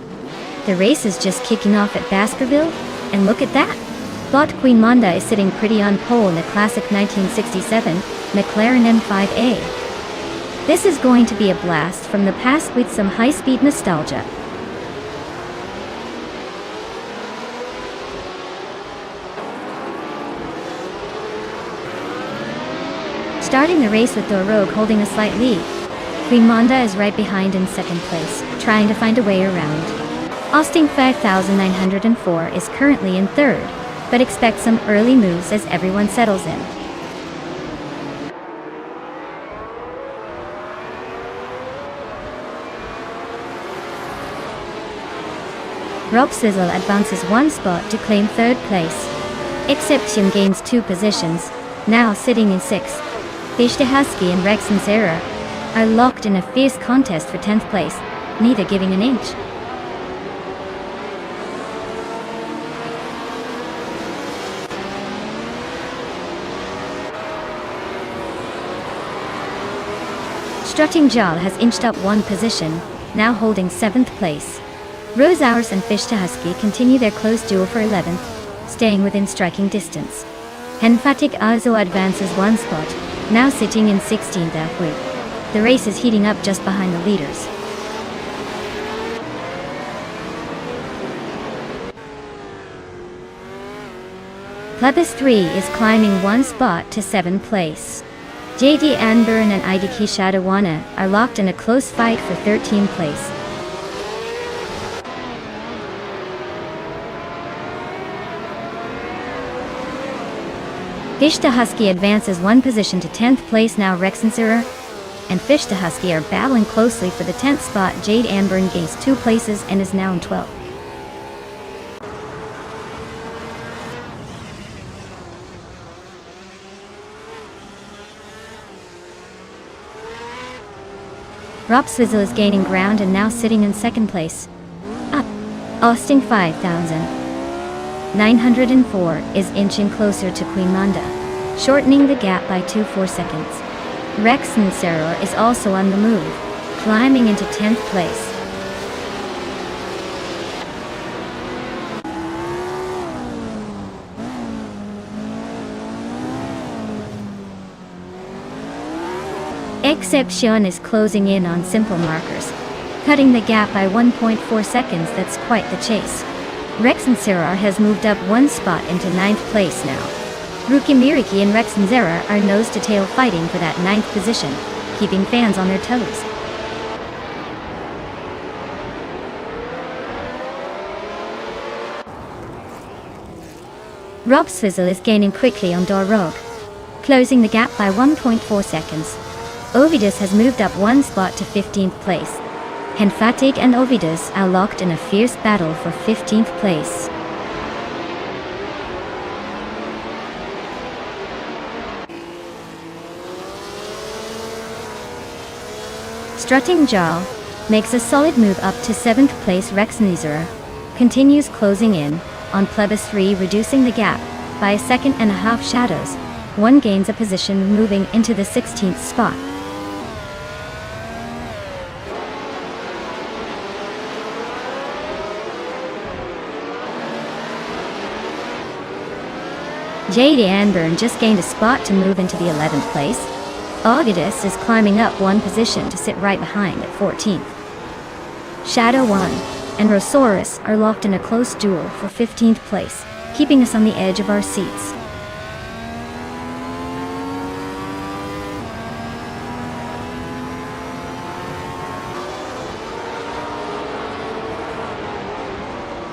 A: the race is just kicking off at Baskerville, and look at that! Bot Queen Monda is sitting pretty on pole in the classic 1967 McLaren M5A. This is going to be a blast from the past with some high-speed nostalgia. Starting the race with Dorogue holding a slight lead. Queen Monda is right behind in second place, trying to find a way around. Austin 5904 is currently in third, but expect some early moves as everyone settles in. Rob Sizzle advances one spot to claim third place. Exception gains 2 positions, now sitting in 6th. Fichte Husky and Rex and Sarah are locked in a fierce contest for 10th place, neither giving an inch. Strutting Jarl has inched up 1 position, now holding 7th place. Rose Hours and Fichte Husky continue their close duel for 11th, staying within striking distance. Henfatik Azo advances 1 spot, now sitting in 16th halfway. The race is heating up just behind the leaders. Plebis 3 is climbing 1 spot to 7th place. JD Anburn and Idiki Shadawana are locked in a close fight for 13th place. Fichte Husky advances 1 position to 10th place now. Rexenserer and Fichte Husky are battling closely for the 10th spot. Jade Anburn gains 2 places and is now in 12th. Rob Swizzle is gaining ground and now sitting in 2nd place. Up. Austin 5,904 is inching closer to Queen Manda, shortening the gap by 2.4 seconds. Rex Nseror is also on the move, climbing into 10th place. Exception is closing in on simple markers, cutting the gap by 1.4 seconds. That's quite the chase. Rex Nseror has moved up 1 spot into 9th place now. Ruki Miriki and Rex Nseror are nose to tail fighting for that 9th position, keeping fans on their toes. Rob Swizzle is gaining quickly on Dorog, closing the gap by 1.4 seconds. Ovidus has moved up 1 spot to 15th place. Henfatig and Ovidus are locked in a fierce battle for 15th place. Strutting Jarl makes a solid move up to 7th place. Rexnizera continues closing in on Plebis 3, reducing the gap by 1.5 seconds. Shadows 1 gains a position, moving into the 16th spot. JD Anburn just gained a spot to move into the 11th place. Augustus is climbing up 1 position to sit right behind at 14th. Shadow 1 and Rosaurus are locked in a close duel for 15th place, keeping us on the edge of our seats.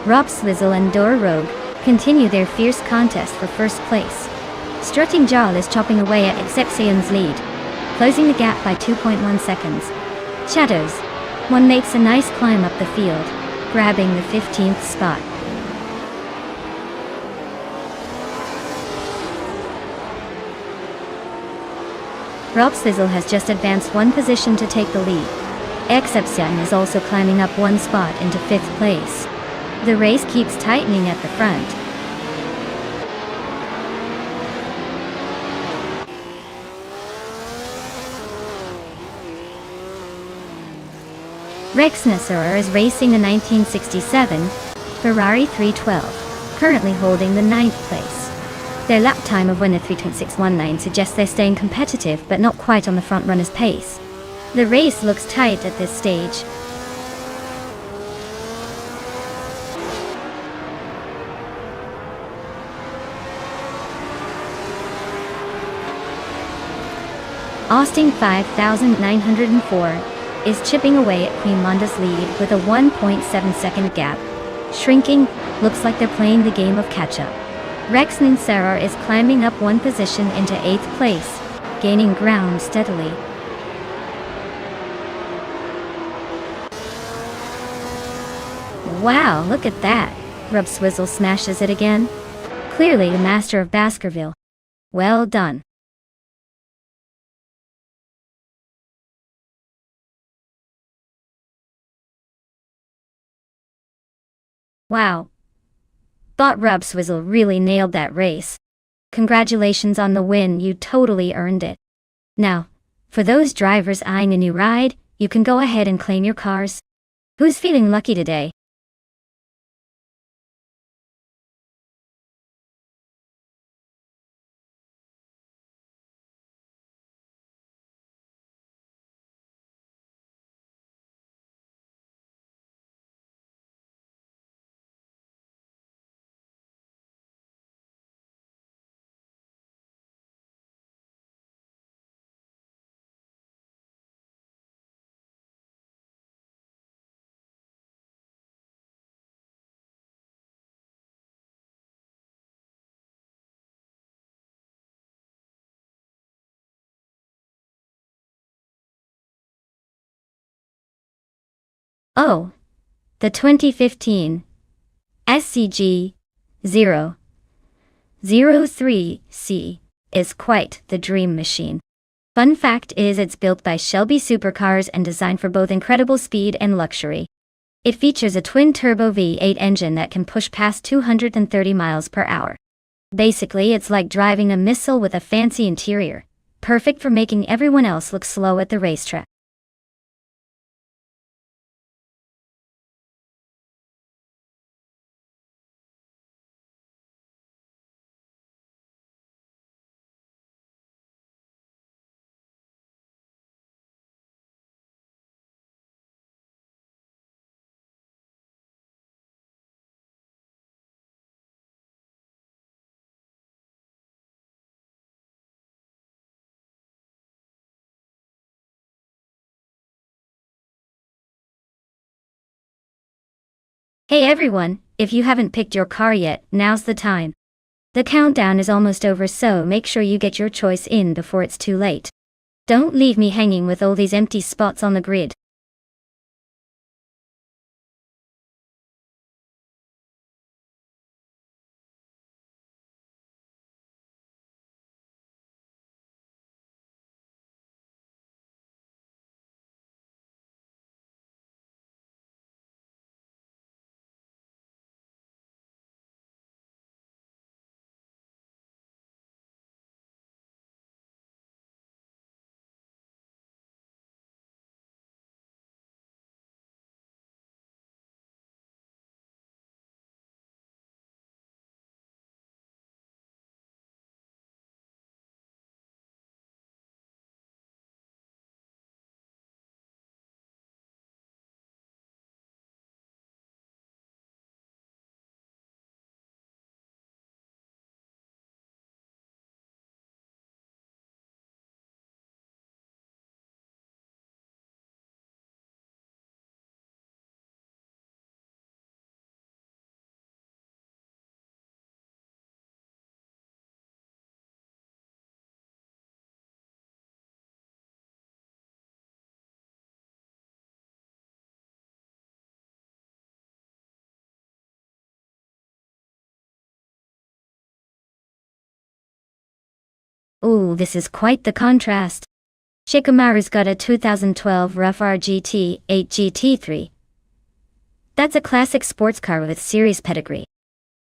A: Rob Swizzle and Dora Rogue continue their fierce contest for 1st place. Strutting Jarl is chopping away at Exception's lead, closing the gap by 2.1 seconds. Shadows 1 makes a nice climb up the field, grabbing the 15th spot. Rob Swizzle has just advanced 1 position to take the lead. Exception is also climbing up 1 spot into 5th place. The race keeps tightening at the front. Rex Nseror is racing a 1967 Ferrari 312, currently holding the 9th place. Their lap time of 1:3.619 suggests they're staying competitive but not quite on the front runner's pace. The race looks tight at this stage. Austin 5,904 is chipping away at Queen Monda's lead with a 1.7 second gap. Shrinking, looks like they're playing the game of catch-up. Rex Nseror is climbing up 1 position into 8th place, gaining ground steadily. Wow, look at that. Rub Swizzle smashes it again. Clearly the master of Baskerville. Well done. Wow. Thought Rub Swizzle really nailed that race. Congratulations on the win, you totally earned it. Now, for those drivers eyeing a new ride, you can go ahead and claim your cars. Who's feeling lucky today? Oh, the 2015 SCG 003C is quite the dream machine. Fun fact is it's built by Shelby Supercars and designed for both incredible speed and luxury. It features a twin-turbo V8 engine that can push past 230 miles per hour. Basically, it's like driving a missile with a fancy interior, perfect for making everyone else look slow at the racetrack. Hey everyone, if you haven't picked your car yet, now's the time. The countdown is almost over, so make sure you get your choice in before it's too late. Don't leave me hanging with all these empty spots on the grid. Ooh, this is quite the contrast. Shikamaru's got a 2012 Rough RGT 8 GT3. That's a classic sports car with serious pedigree.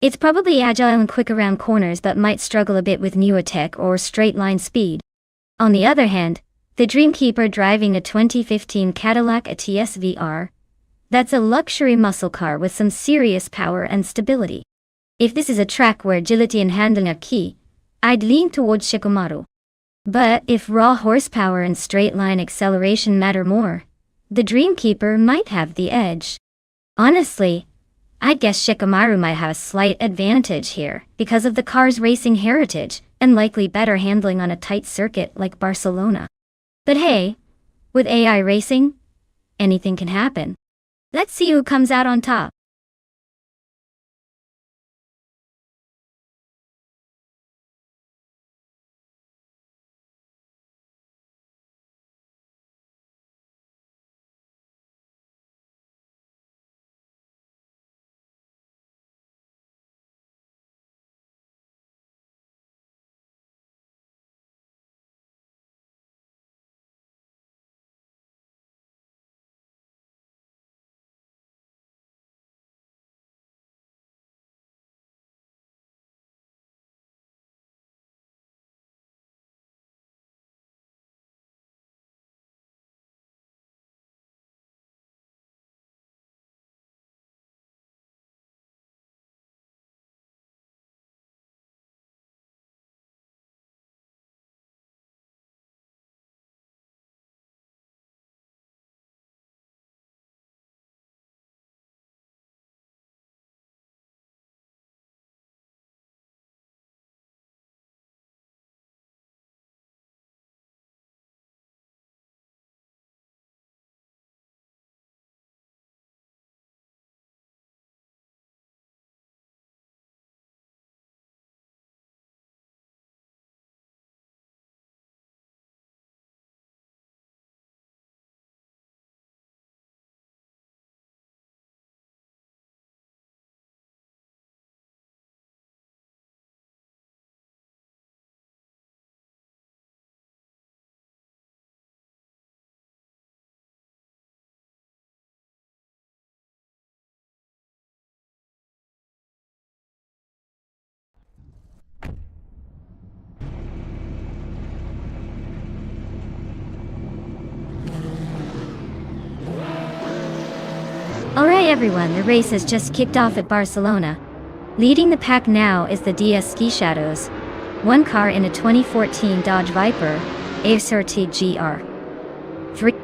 A: It's probably agile and quick around corners but might struggle a bit with newer tech or straight-line speed. On the other hand, the Dreamkeeper driving a 2015 Cadillac ATS VR. That's a luxury muscle car with some serious power and stability. If this is a track where agility and handling are key, I'd lean towards Shikamaru. But if raw horsepower and straight-line acceleration matter more, the Dreamkeeper might have the edge. Honestly, I'd guess Shikamaru might have a slight advantage here because of the car's racing heritage and likely better handling on a tight circuit like Barcelona. But hey, with AI racing, anything can happen. Let's see who comes out on top. everyone, the race has just kicked off at Barcelona. Leading the pack now is the DS Ski Shadows. One car in a 2014 Dodge Viper, ASRT GR3.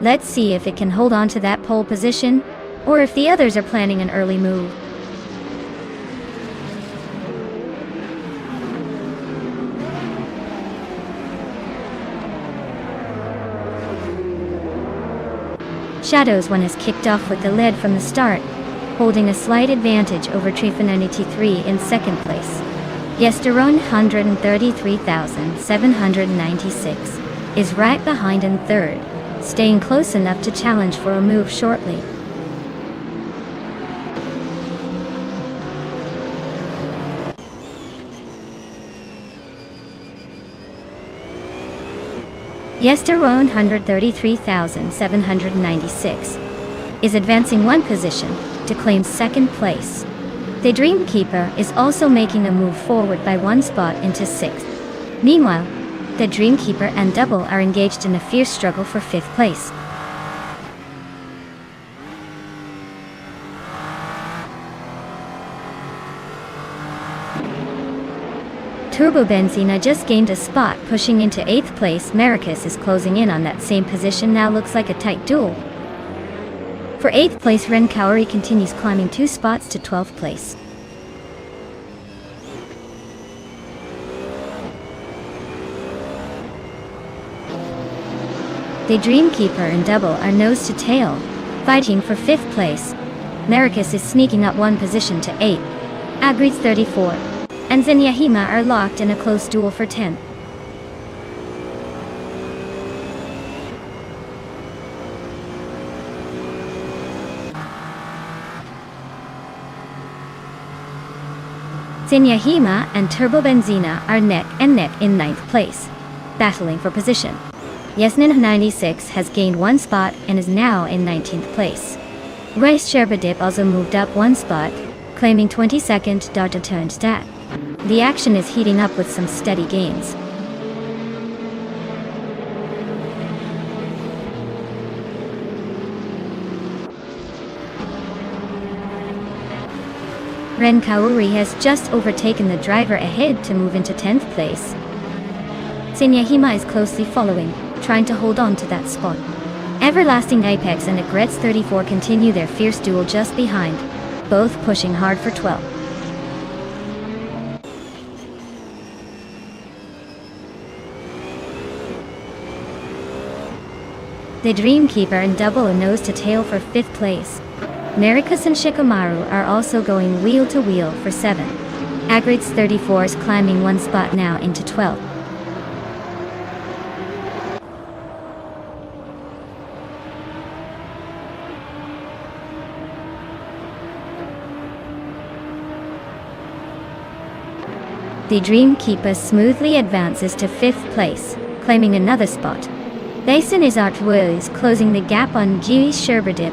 A: Let's see if it can hold on to that pole position, or if the others are planning an early move. Shadows 1 has kicked off with the lead from the start, holding a slight advantage over Trifananity3 in second place. Yesteron 133,796 is right behind in third, staying close enough to challenge for a move shortly. Yesteron 133,796 is advancing one position to claim second place. The Dreamkeeper is also making a move forward by one spot into sixth. Meanwhile, the Dreamkeeper and Double are engaged in a fierce struggle for fifth place. Turbo Benzina just gained a spot, pushing into 8th place. Maracus is closing in on that same position now. Looks like a tight duel. For 8th place, Ren Kaori continues climbing 2 spots to 12th place. The Dreamkeeper and Double are nose to tail, fighting for 5th place. Maracus is sneaking up one position to 8. Agri's 34. And Zenyahima are locked in a close duel for 10th. Zenyahima and Turbo Benzina are neck and neck in 9th place, battling for position. Yasnin 96 has gained one spot and is now in 19th place. Rice Sherbadip also moved up one spot, claiming 22nd. Dodge turned stat. The action is heating up with some steady gains. Ren Kaori has just overtaken the driver ahead to move into 10th place. Zenyahima is closely following, trying to hold on to that spot. Everlasting Apex and Agrets 34 continue their fierce duel just behind, both pushing hard for 12. The Dreamkeeper and Double are nose to tail for 5th place. Maracus and Shikamaru are also going wheel to wheel for 7th. Agrets 34 is climbing one spot now into 12th. The Dreamkeeper smoothly advances to 5th place, claiming another spot. Basin is Artwills closing the gap on Gui Sherbadip,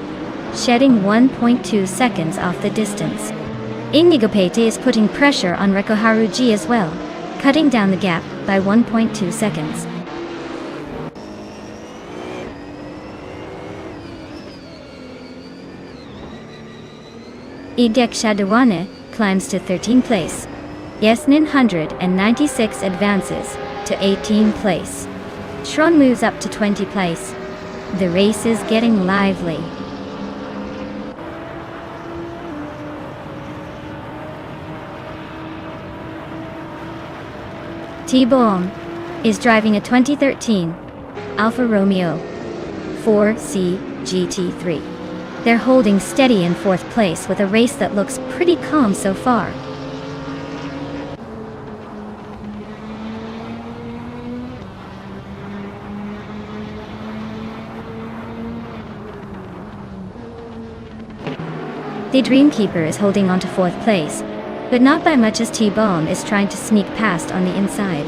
A: shedding 1.2 seconds off the distance. Indigopete is putting pressure on Rekoharu G as well, cutting down the gap by 1.2 seconds. Idek Shadawane climbs to 13th place. Yasnin 196 advances to 18th place. Shron moves up to 20th place. The race is getting lively. T-Bomb is driving a 2013 Alfa Romeo 4C GT3. They're holding steady in 4th place with a race that looks pretty calm so far. The Dreamkeeper is holding on to 4th place, but not by much as T-Bomb is trying to sneak past on the inside.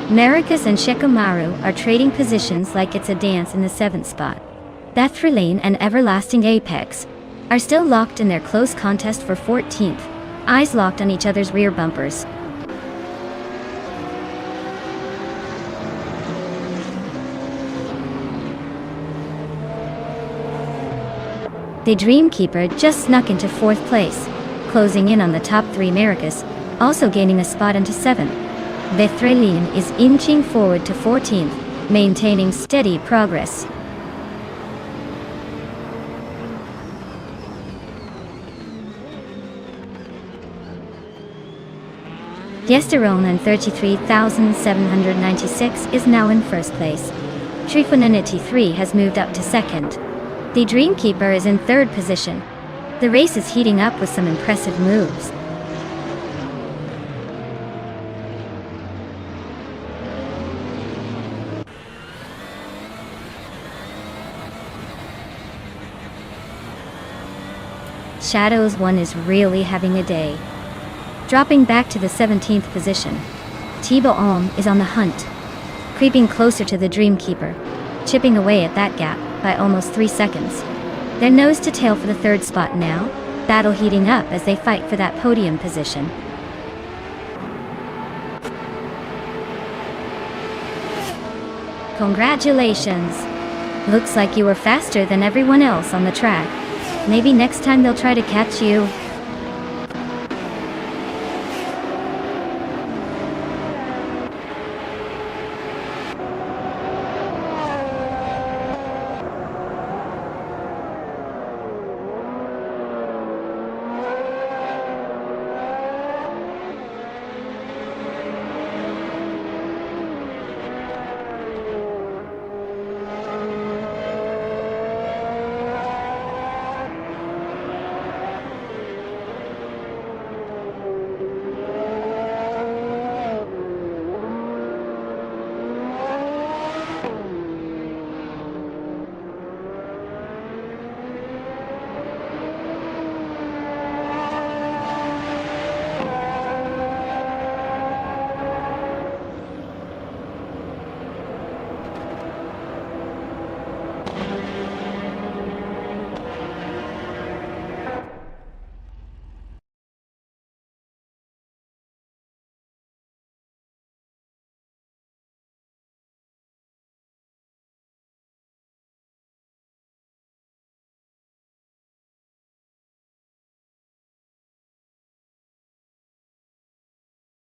A: Maracus and Shikamaru are trading positions like it's a dance in the 7th spot. Bethrylane and Everlasting Apex are still locked in their close contest for 14th, eyes locked on each other's rear bumpers. The Dreamkeeper just snuck into 4th place, closing in on the top 3 Americas, also gaining a spot into 7th. Vethrelin is inching forward to 14th, maintaining steady progress. Yesterone on 33,796 is now in 1st place. Trifonanity 3 has moved up to 2nd. The Dreamkeeper is in 3rd position. The race is heating up with some impressive moves. Shadows 1 is really having a day. Dropping back to the 17th position, Thibaut Alm is on the hunt, creeping closer to the Dreamkeeper, chipping away at that gap by almost 3 seconds. They're nose to tail for the 3rd spot now, battle heating up as they fight for that podium position. Congratulations! Looks like you were faster than everyone else on the track. Maybe next time they'll try to catch you.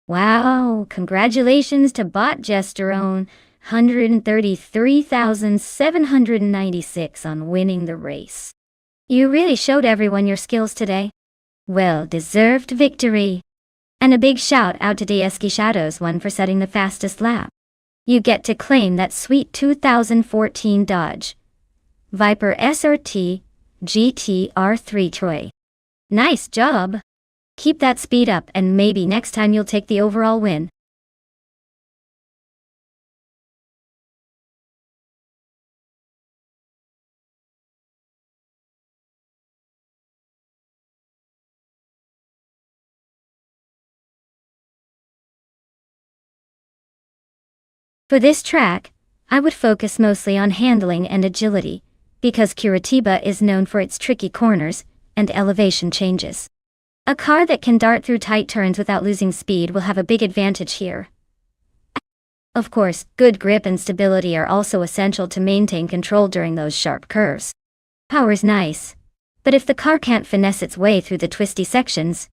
A: Wow, congratulations to Bot Gesterone, 133,796 on winning the race. You really showed everyone your skills today. Well-deserved victory. And a big shout out to DSK Shadows 1 for setting the fastest lap. You get to claim that sweet 2014 Dodge Viper SRT GTR3 Troy. Nice job! Keep that speed up and maybe next time you'll take the overall win. For this track, I would focus mostly on handling and agility, because Curitiba is known for its tricky corners and elevation changes. A car that can dart through tight turns without losing speed will have a big advantage here. Of course, good grip and stability are also essential to maintain control during those sharp curves. Power's nice, but if the car can't finesse its way through the twisty sections,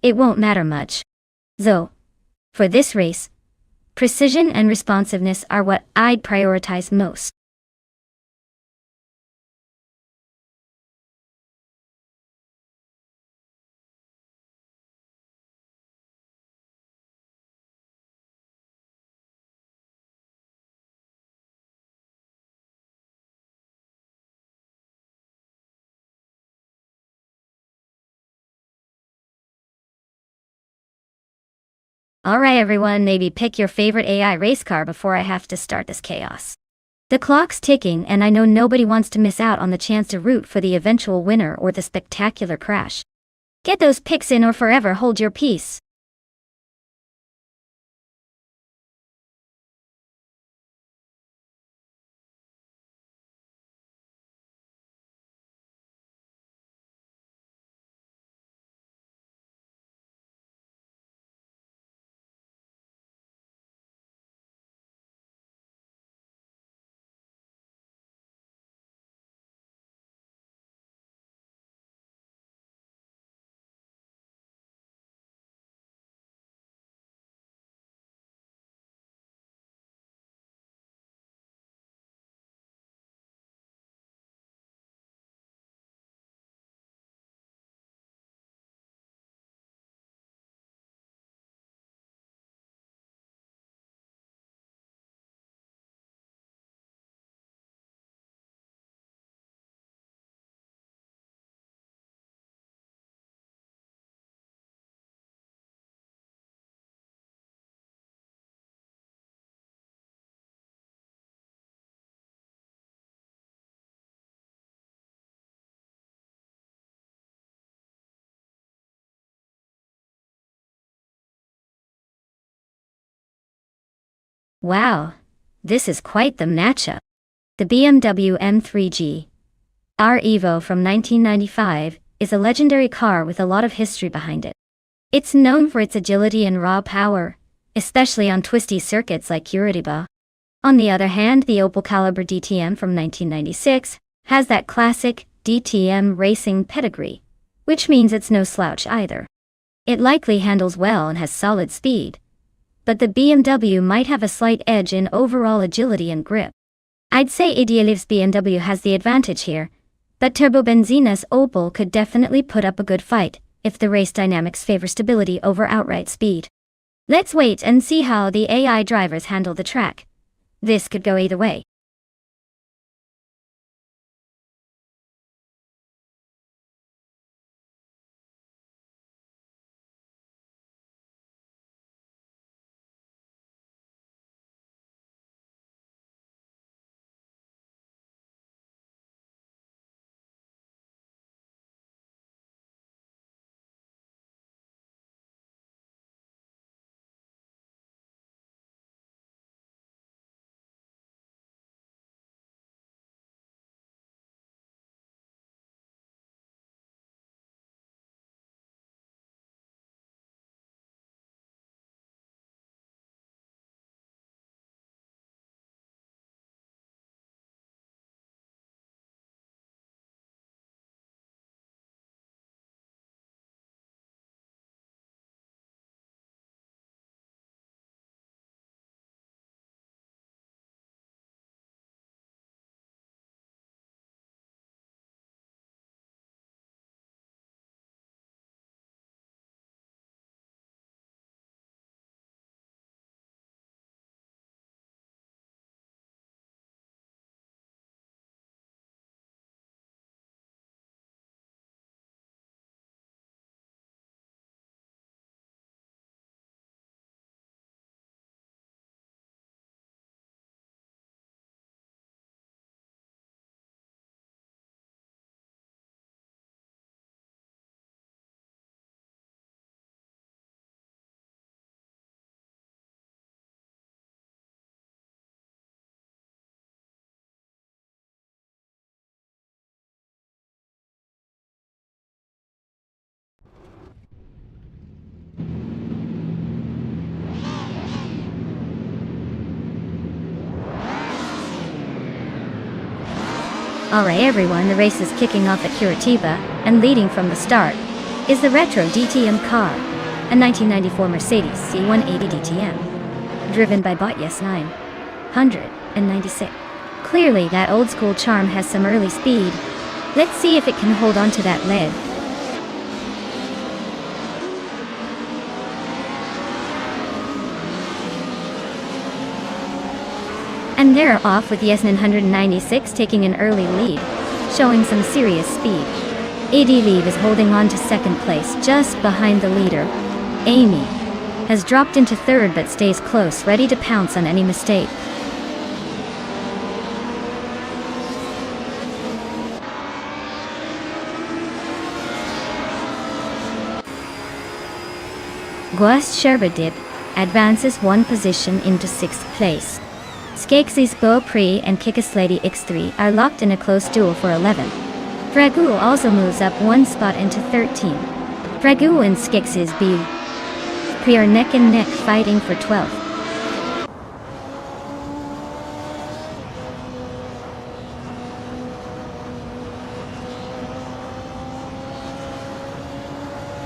A: it won't matter much. So, for this race, precision and responsiveness are what I'd prioritize most. Alright everyone, maybe pick your favorite AI race car before I have to start this chaos. The clock's ticking and I know nobody wants to miss out on the chance to root for the eventual winner or the spectacular crash. Get those picks in or forever hold your peace. Wow, this is quite the matchup. The BMW M3G R Evo from 1995 is a legendary car with a lot of history behind it. It's known for its agility and raw power, especially on twisty circuits like Curitiba. On the other hand, the Opel Calibre DTM from 1996 has that classic DTM racing pedigree, which means it's no slouch either. It likely handles well and has solid speed, but the BMW might have a slight edge in overall agility and grip. I'd say Idealiv's BMW has the advantage here, but Turbobenzina's Opel could definitely put up a good fight if the race dynamics favor stability over outright speed. Let's wait and see how the AI drivers handle the track. This could go either way. Alright everyone, the race is kicking off at Curitiba, and leading from the start is the retro DTM car, a 1994 Mercedes C180 DTM, driven by Bottas 996. Clearly that old school charm has some early speed. Let's see if it can hold on to that lead. And they're off with the S996 taking an early lead, showing some serious speed. Idealiv is holding on to second place just behind the leader. Amy has dropped into third but stays close, ready to pounce on any mistake. Guast Sherberdip advances one position into sixth place. Skeksis Beaupré and Kikaslady X3 are locked in a close duel for 11. Dragul also moves up one spot into 13. Dragul and Skeksis Beaupré are neck and neck fighting for 12th.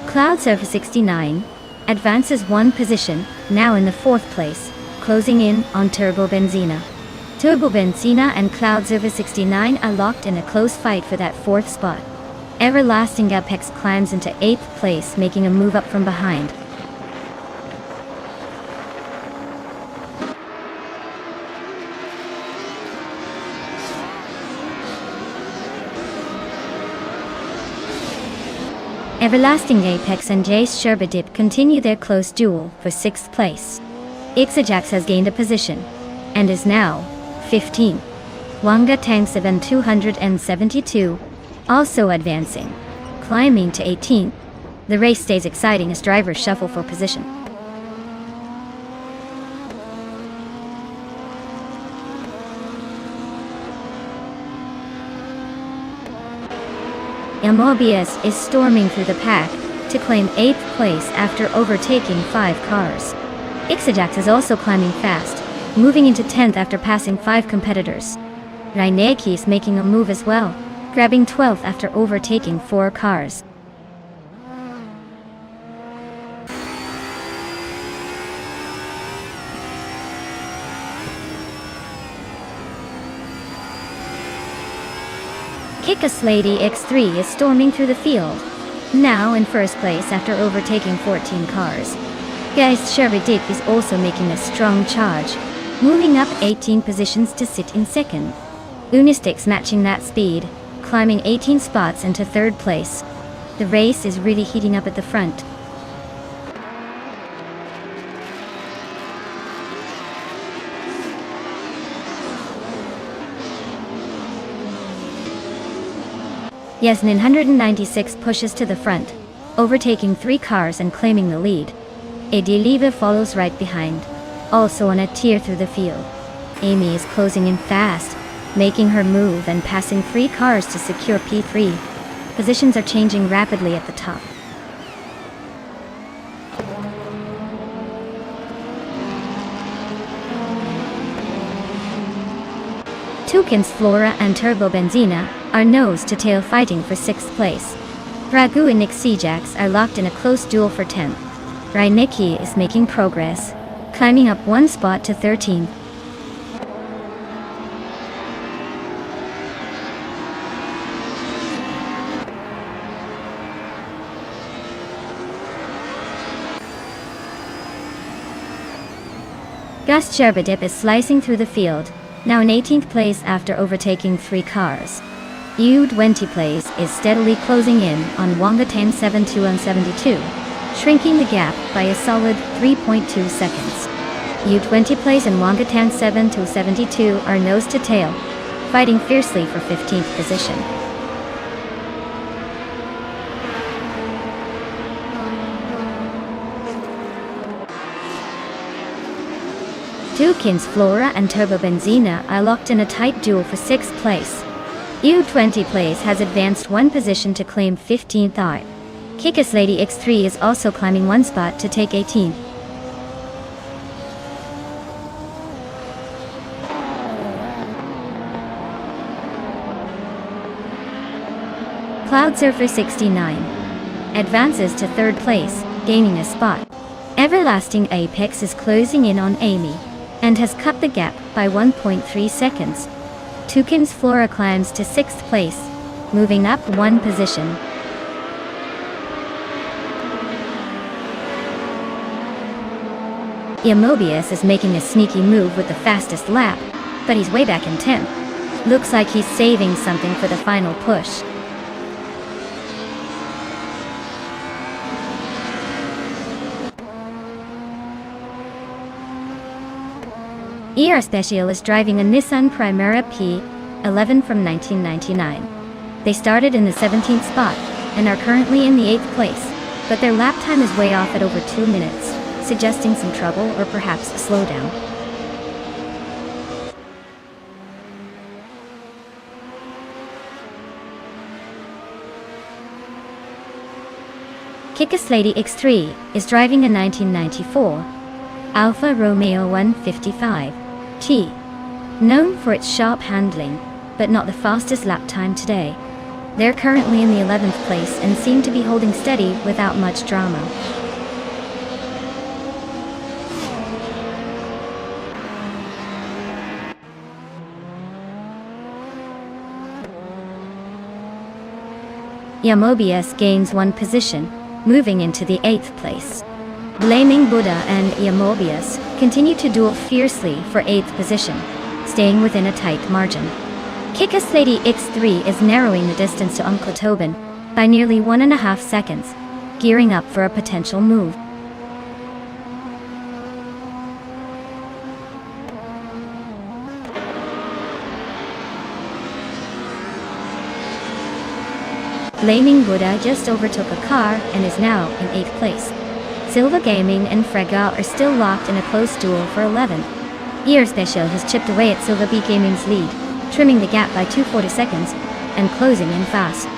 A: Cloud Surfer 69 advances one position, now in the fourth place, closing in on Turbobenzina. Turbobenzina and Cloud Surfer 69 are locked in a close fight for that fourth spot. Everlasting Apex climbs into 8th place, making a move up from behind. Everlasting Apex and Jace Sherberdip continue their close duel for 6th place. Ixajax has gained a position, and is now 15. Wanga Tangseven 272, also advancing, climbing to 18th. The race stays exciting as drivers shuffle for position. Mobius is storming through the pack to claim 8th place after overtaking 5 cars. Ixajax is also climbing fast, moving into 10th after passing 5 competitors. Raineki is making a move as well, grabbing 12th after overtaking 4 cars. Kickass Lady X3 is storming through the field, now in first place after overtaking 14 cars. Guys Sheridip is also making a strong charge, moving up 18 positions to sit in second. Unistix matching that speed, climbing 18 spots into third place. The race is really heating up at the front. Yasnin 196 pushes to the front, overtaking 3 cars and claiming the lead. Ediliva follows right behind, also on a tear through the field. Amy is closing in fast, making her move and passing 3 cars to secure P3. Positions are changing rapidly at the top. Toucan's Flora and Turbo Benzina are nose-to-tail fighting for 6th place. Ragu and Nixijax are locked in a close duel for 10th. Raineki is making progress, climbing up 1 spot to 13th. Gus Sherbadip is slicing through the field, now in 18th place after overtaking 3 cars. U20 place is steadily closing in on Wangatan 72 shrinking the gap by a solid 3.2 seconds. U20 place and Wangatan 72 are nose to tail, fighting fiercely for 15th position. Toucan's Flora and Turbo Benzina are locked in a tight duel for 6th place. U20 place has advanced 1 position to claim 15th art. Kickass Lady X3 is also climbing 1 spot to take 18th. Cloud Surfer 69 advances to 3rd place, gaining a spot. Everlasting Apex is closing in on Amy, and has cut the gap by 1.3 seconds. Toucan's Flora climbs to 6th place, moving up 1 position. Mobius is making a sneaky move with the fastest lap, but he's way back in 10th. Looks like he's saving something for the final push. ER Special is driving a Nissan Primera P11 from 1999. They started in the 17th spot and are currently in the 8th place, but their lap time is way off at over 2 minutes, suggesting some trouble or perhaps a slowdown. Kickass Lady X3 is driving a 1994 Alfa Romeo 155T, known for its sharp handling, but not the fastest lap time today. They're currently in the 11th place and seem to be holding steady without much drama. Mobius gains 1 position, moving into the 8th place. Blaming Buddha and Mobius continue to duel fiercely for 8th position, staying within a tight margin. Kickass Lady X3 is narrowing the distance to Uncle Tobin by nearly 1.5 seconds, gearing up for a potential move. Blaming Buddha just overtook a car and is now in 8th place. Silva Gaming and Frega are still locked in a close duel for 11th. ER Special has chipped away at Silva B Gaming's lead, trimming the gap by 240 seconds and closing in fast.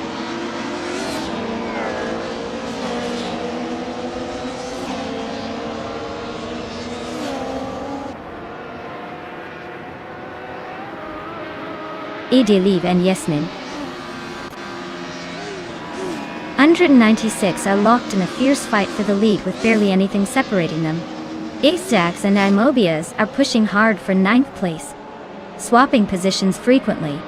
A: Ediliv and Yasmin. 196 are locked in a fierce fight for the lead with barely anything separating them. Ajax and Imobias are pushing hard for 9th place, swapping positions frequently.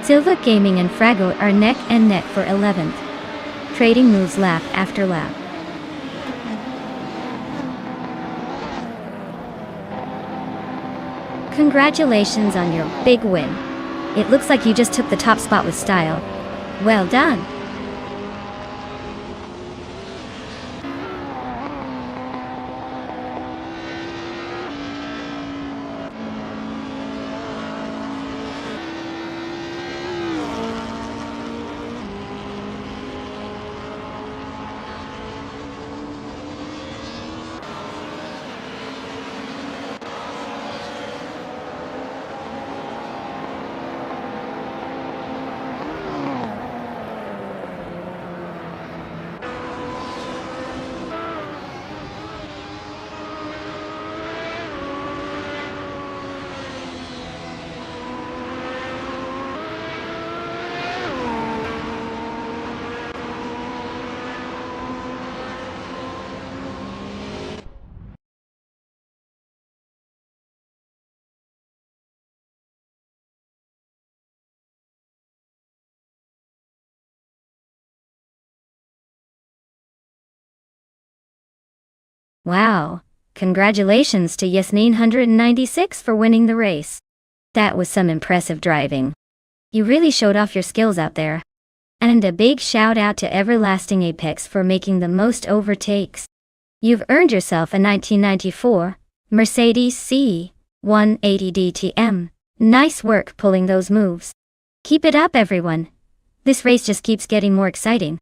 A: Silva Gaming and Frago are neck and neck for 11th, trading moves lap after lap. Congratulations on your big win. It looks like you just took the top spot with style. Well done. Wow, congratulations to Yasmin 196 for winning the race. That was some impressive driving. You really showed off your skills out there. And a big shout out to Everlasting Apex for making the most overtakes. You've earned yourself a 1994 Mercedes CE 180 DTM. Nice work pulling those moves. Keep it up, everyone. This race just keeps getting more exciting.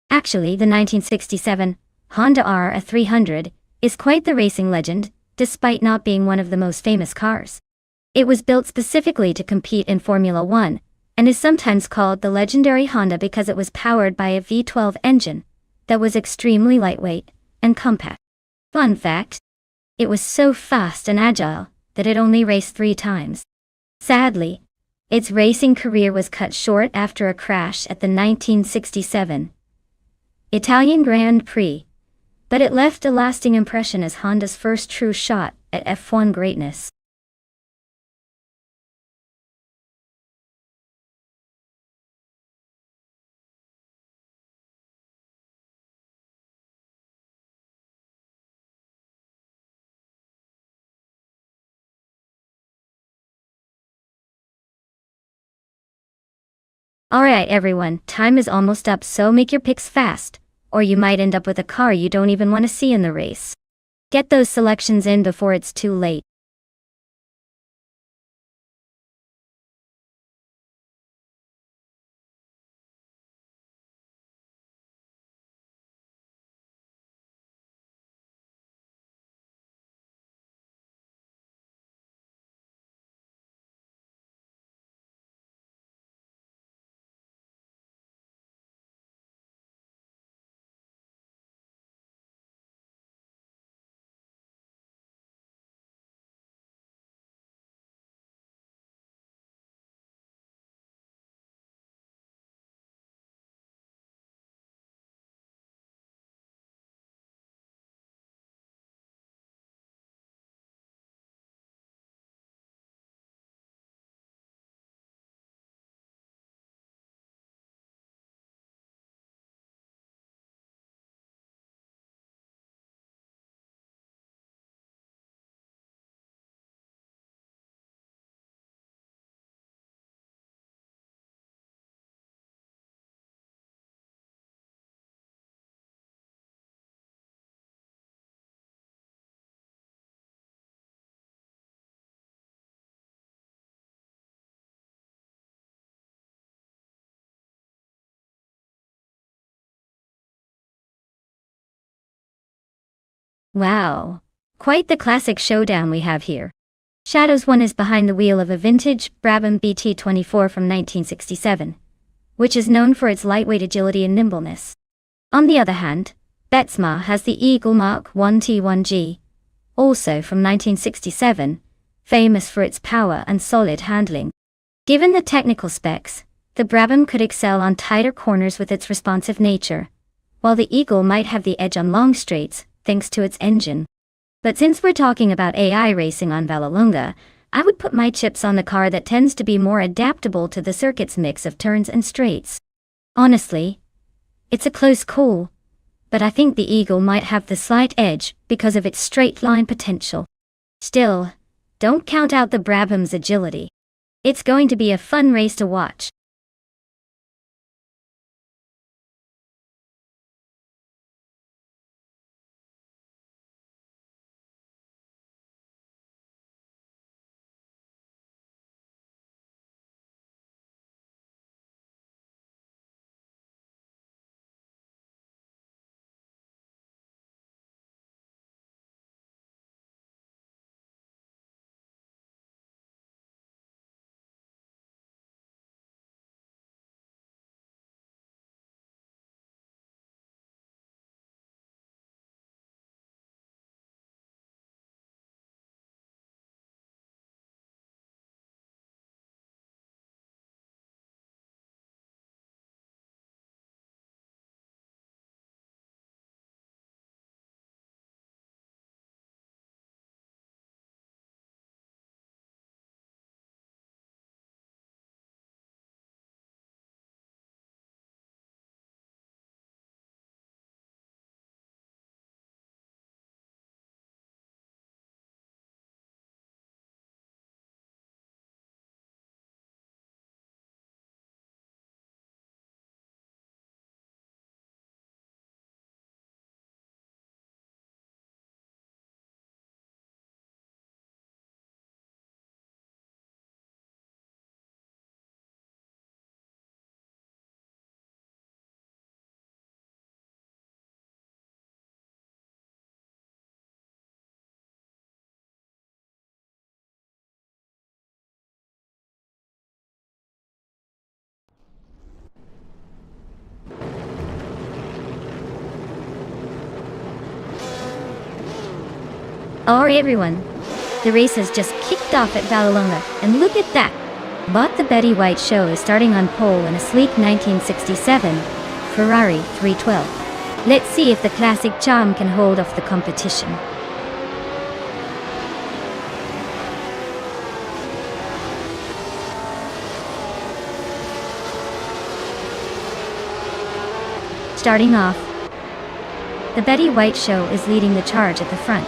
A: Actually, the 1967 Honda R300 is quite the racing legend, despite not being one of the most famous cars. It was built specifically to compete in Formula One, and is sometimes called the legendary Honda because it was powered by a V12 engine that was extremely lightweight and compact. Fun fact: it was so fast and agile that it only raced 3 times. Sadly, its racing career was cut short after a crash at the 1967 Italian Grand Prix, but it left a lasting impression as Honda's first true shot at F1 greatness. Alright everyone, time is almost up, so make your picks fast, or you might end up with a car you don't even want to see in the race. Get those selections in before it's too late. Wow. Quite the classic showdown we have here. Shadow's one is behind the wheel of a vintage Brabham BT24 from 1967, which is known for its lightweight agility and nimbleness. On the other hand, Betsma has the Eagle Mark 1 T1G, also from 1967, famous for its power and solid handling. Given the technical specs, the Brabham could excel on tighter corners with its responsive nature, while the Eagle might have the edge on long straights, thanks to its engine. But since we're talking about AI racing on Vallelunga, I would put my chips on the car that tends to be more adaptable to the circuit's mix of turns and straights. Honestly, it's a close call, but I think the Eagle might have the slight edge because of its straight-line potential. Still, don't count out the Brabham's agility. It's going to be a fun race to watch. Alright everyone, the race has just kicked off at Vallelunga, and look at that! But the Betty White show is starting on pole in a sleek 1967 Ferrari 312. Let's see if the classic charm can hold off the competition. Starting off, the Betty White show is leading the charge at the front,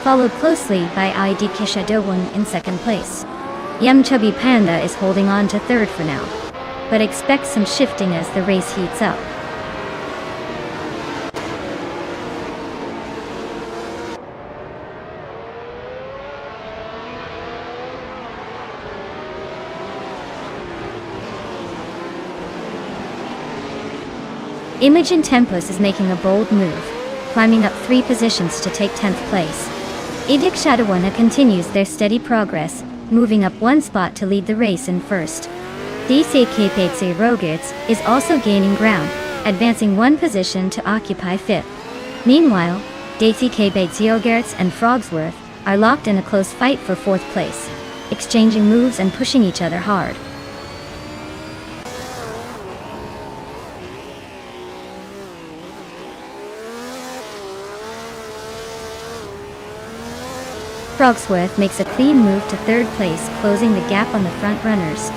A: followed closely by IDK Shadowun in second place. Yum Chubby Panda is holding on to third for now, but expect some shifting as the race heats up. Imogen Tempus is making a bold move, climbing up 3 positions to take 10th place. Idik Shadawana continues their steady progress, moving up 1 spot to lead the race in first. DC Kpetse Rogerts is also gaining ground, advancing 1 position to occupy 5th. Meanwhile, DC Kpetse Rogerts and Frogsworth are locked in a close fight for 4th place, exchanging moves and pushing each other hard. Frogsworth makes a clean move to 3rd place, closing the gap on the front runners.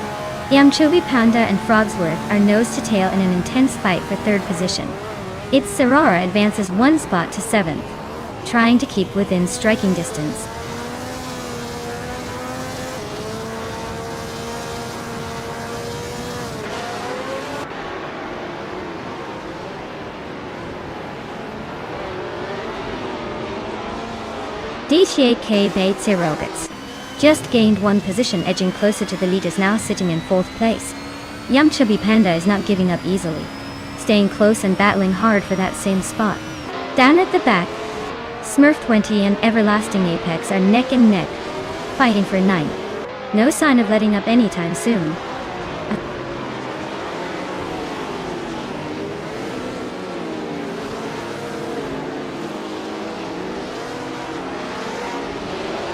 A: Yamchovi Panda and Frogsworth are nose to tail in an intense fight for 3rd position. Its Sarara advances 1 spot to 7th, trying to keep within striking distance. DCAK Bates Rogerts just gained 1 position, edging closer to the leaders, now sitting in 4th place. Yum Chubby Panda is not giving up easily, staying close and battling hard for that same spot. Down at the back, Smurf 20 and Everlasting Apex are neck and neck, fighting for 9. No sign of letting up anytime soon.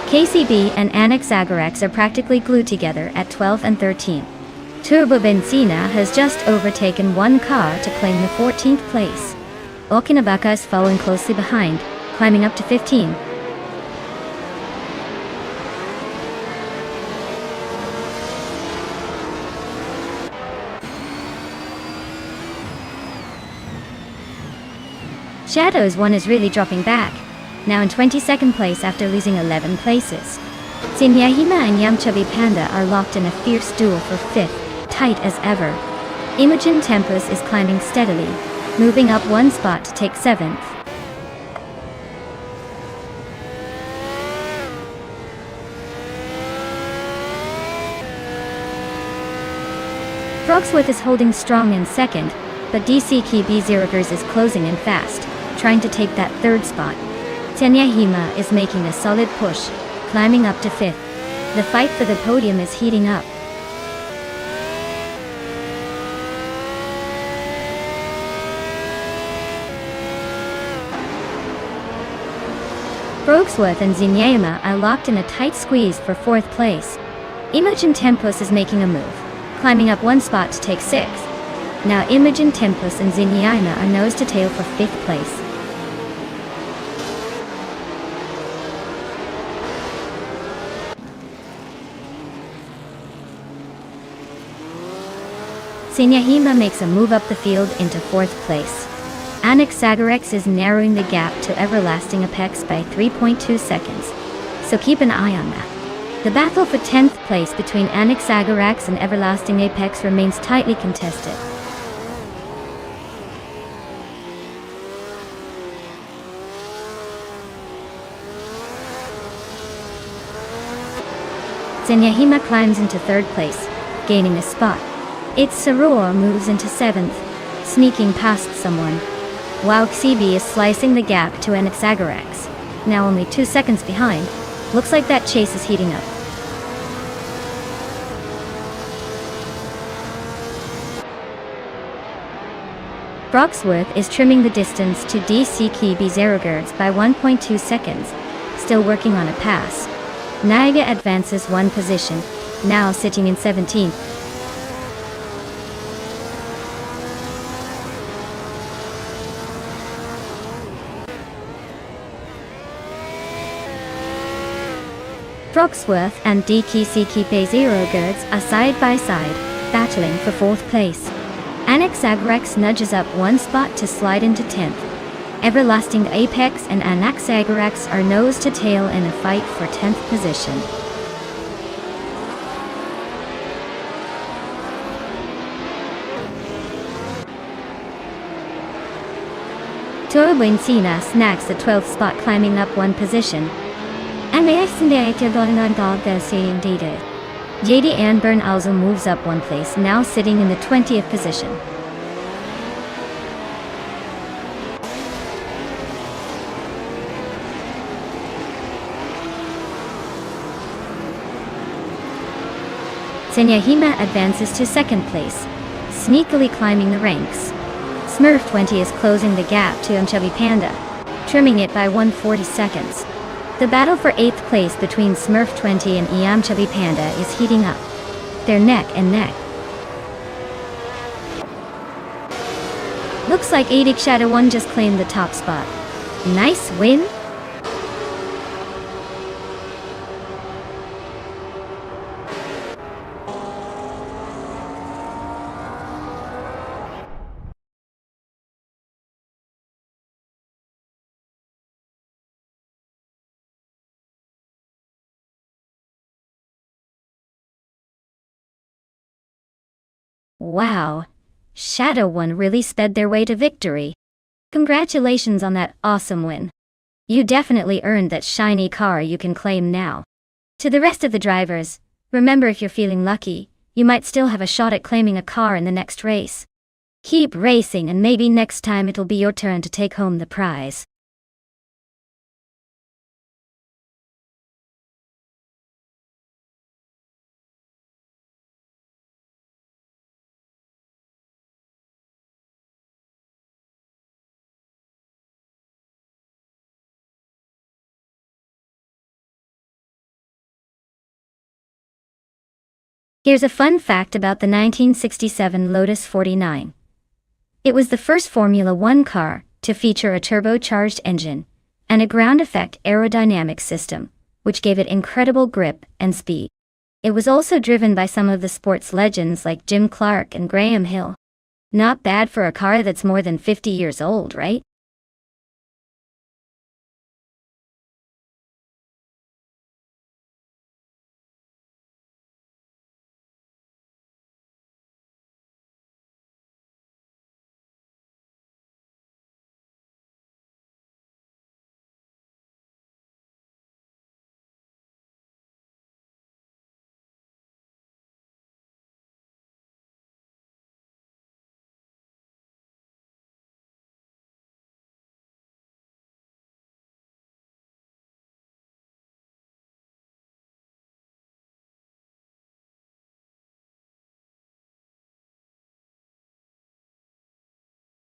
A: KCB and Annex Agarax are practically glued together at 12 and 13. Turbo Benzina has just overtaken one car to claim the 14th place. Okinabaka is following closely behind, climbing up to 15. Shadow's one is really dropping back, now in 22nd place after losing 11 places. Sinyahima and Yamchubby Panda are locked in a fierce duel for 5th, tight as ever. Imogen Tempus is climbing steadily, moving up one spot to take 7th. Frogsworth is holding strong in 2nd, but DC Key B0gers is closing in fast, trying to take that 3rd spot. Senyahima is making a solid push, climbing up to 5th. The fight for the podium is heating up. Frogsworth and Zenyama are locked in a tight squeeze for 4th place. Imogen Tempus is making a move, climbing up one spot to take 6th. Now Imogen Tempus and Zenyama are nose to tail for 5th place. Senyahima makes a move up the field into 4th place. Annex Agarax is narrowing the gap to Everlasting Apex by 3.2 seconds, so keep an eye on that. The battle for 10th place between Annex Agarax and Everlasting Apex remains tightly contested. Senyahima climbs into 3rd place, gaining a spot. Its Saror moves into 7th, sneaking past someone, while Xibi is slicing the gap to Annex Agarax, now only 2 seconds behind. Looks like that chase is heating up. Frogsworth is trimming the distance to DC Key B0gers by 1.2 seconds, still working on a pass. Naiga advances 1 position, now sitting in 17th. Frogsworth and DKC Kipe Zero Girds are side by side, battling for 4th place. Annex Agarax nudges up one spot to slide into 10th. Everlasting Apex and Annex Agarax are nose to tail in a fight for 10th position. Turbo Benzina snags the 12th spot, climbing up 1 position. JD Anburn also moves up 1 place, now sitting in the 20th position. Senyahima advances to 2nd place, sneakily climbing the ranks. Smurf 20 is closing the gap to Chubby Panda, trimming it by 140 seconds. The battle for 8th place between Smurf 20 and Chubby Panda is heating up. They're neck and neck. Looks like Adic Shadow 1 just claimed the top spot. Nice win! Wow! Shadow 1 really sped their way to victory. Congratulations on that awesome win. You definitely earned that shiny car you can claim now. To the rest of the drivers, remember, if you're feeling lucky, you might still have a shot at claiming a car in the next race. Keep racing, and maybe next time it'll be your turn to take home the prize. Here's a fun fact about the 1967 Lotus 49. It was the first Formula One car to feature a turbocharged engine and a ground effect aerodynamic system, which gave it incredible grip and speed. It was also driven by some of the sports legends like Jim Clark and Graham Hill. Not bad for a car that's more than 50 years old, right?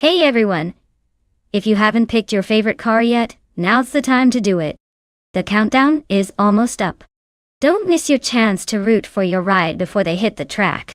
A: Hey everyone! If you haven't picked your favorite car yet, now's the time to do it. The countdown is almost up. Don't miss your chance to root for your ride before they hit the track.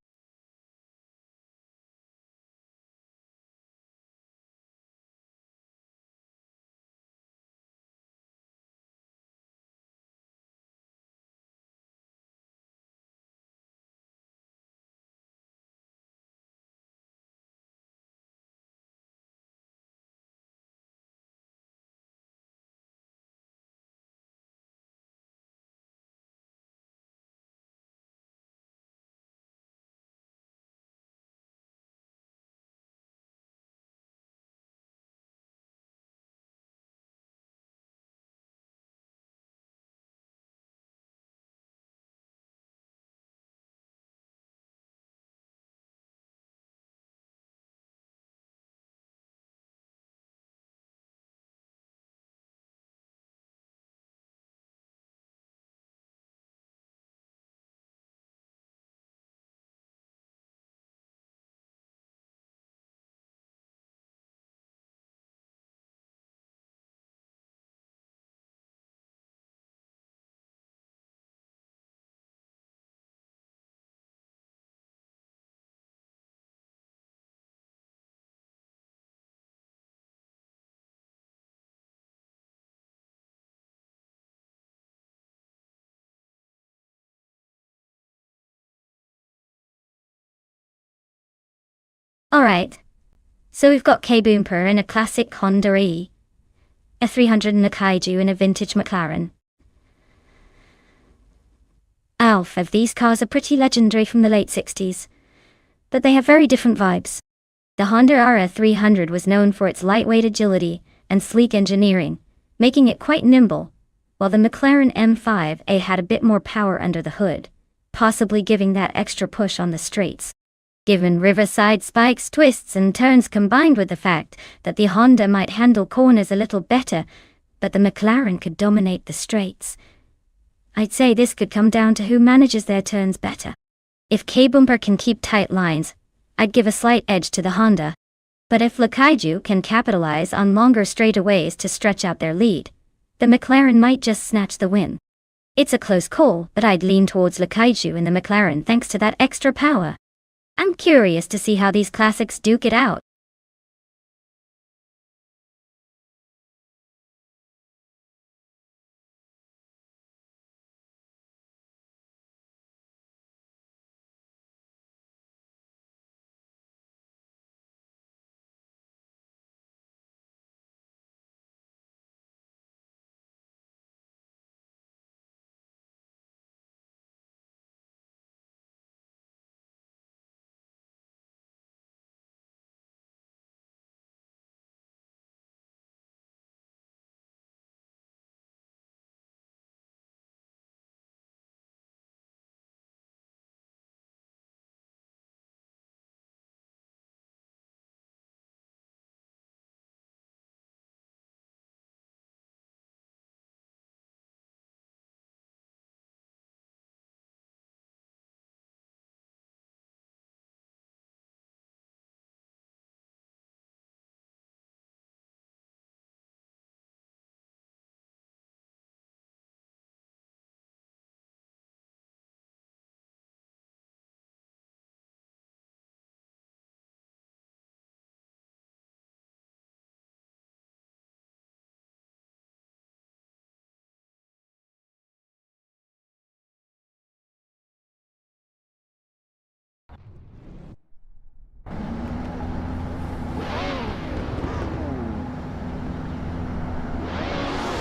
A: Alright, so we've got K-Boomper in a classic Honda E, a 300 and a Kaiju in a vintage McLaren. Alf, of these cars are pretty legendary from the late 60s, but they have very different vibes. The Honda RA300 was known for its lightweight agility and sleek engineering, making it quite nimble, while the McLaren M5A had a bit more power under the hood, possibly giving that extra push on the straights. Given riverside spikes, twists and turns combined with the fact that the Honda might handle corners a little better, but the McLaren could dominate the straights, I'd say this could come down to who manages their turns better. If K-Bumper can keep tight lines, I'd give a slight edge to the Honda. But if Kaiju can capitalize on longer straightaways to stretch out their lead, the McLaren might just snatch the win. It's a close call, but I'd lean towards Kaiju in the McLaren thanks to that extra power. I'm curious to see how these classics duke it out.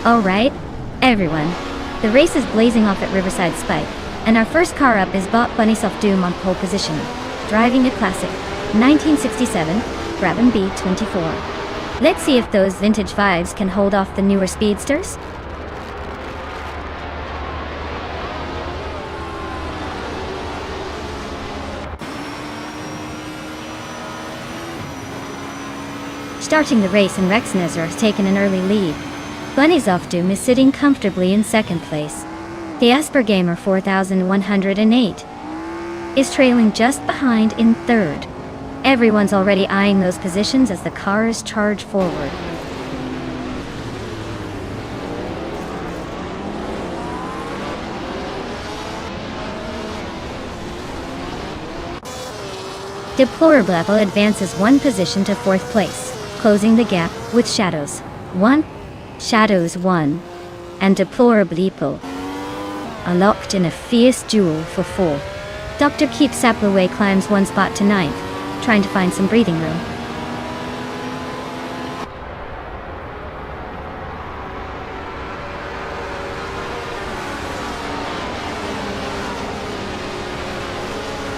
A: Alright, everyone. The race is blazing off at Riverside Spike, and our first car up is bought Bunny Soft Doom on pole position, driving a classic 1967 Brabham B24. Let's see if those vintage vibes can hold off the newer speedsters. Starting the race, and Rexnezer has taken an early lead. Bunny Soft Doom is sitting comfortably in second place. The Aspergamer 4108 is trailing just behind in third. Everyone's already eyeing those positions as the cars charge forward. Deplorable Apple advances one position to fourth place, closing the gap with Shadows 1, Shadows 1, and Deplorable Apple are locked in a fierce duel for 4. Dr. Keep Saplaway climbs one spot to 9th, trying to find some breathing room.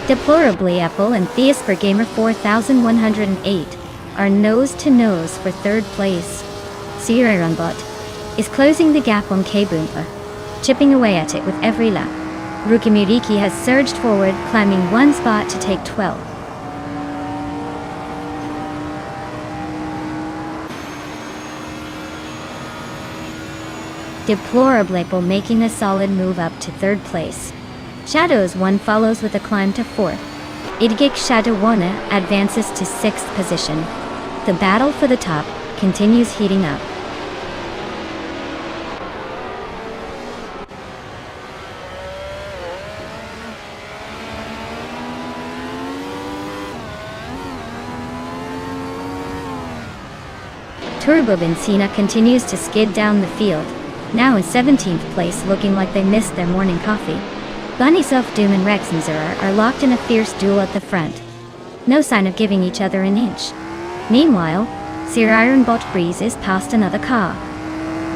A: Deplorably Apple and Theosper Gamer 4108 are nose to nose for third place. Sierra Runbot is closing the gap on K-Boompa, chipping away at it with every lap. Rukimiriki has surged forward, climbing one spot to take 12. Deplorable Apple making a solid move up to third place. Shadows 1 follows with a climb to 4th. Idgik Shadowwana advances to 6th position. The battle for the top continues heating up. Turbo Benzina continues to skid down the field, now in 17th place, looking like they missed their morning coffee. Bunny Soft Doom and Rexnezer are locked in a fierce duel at the front. No sign of giving each other an inch. Meanwhile, Sir Ironbot Breeze is past another car,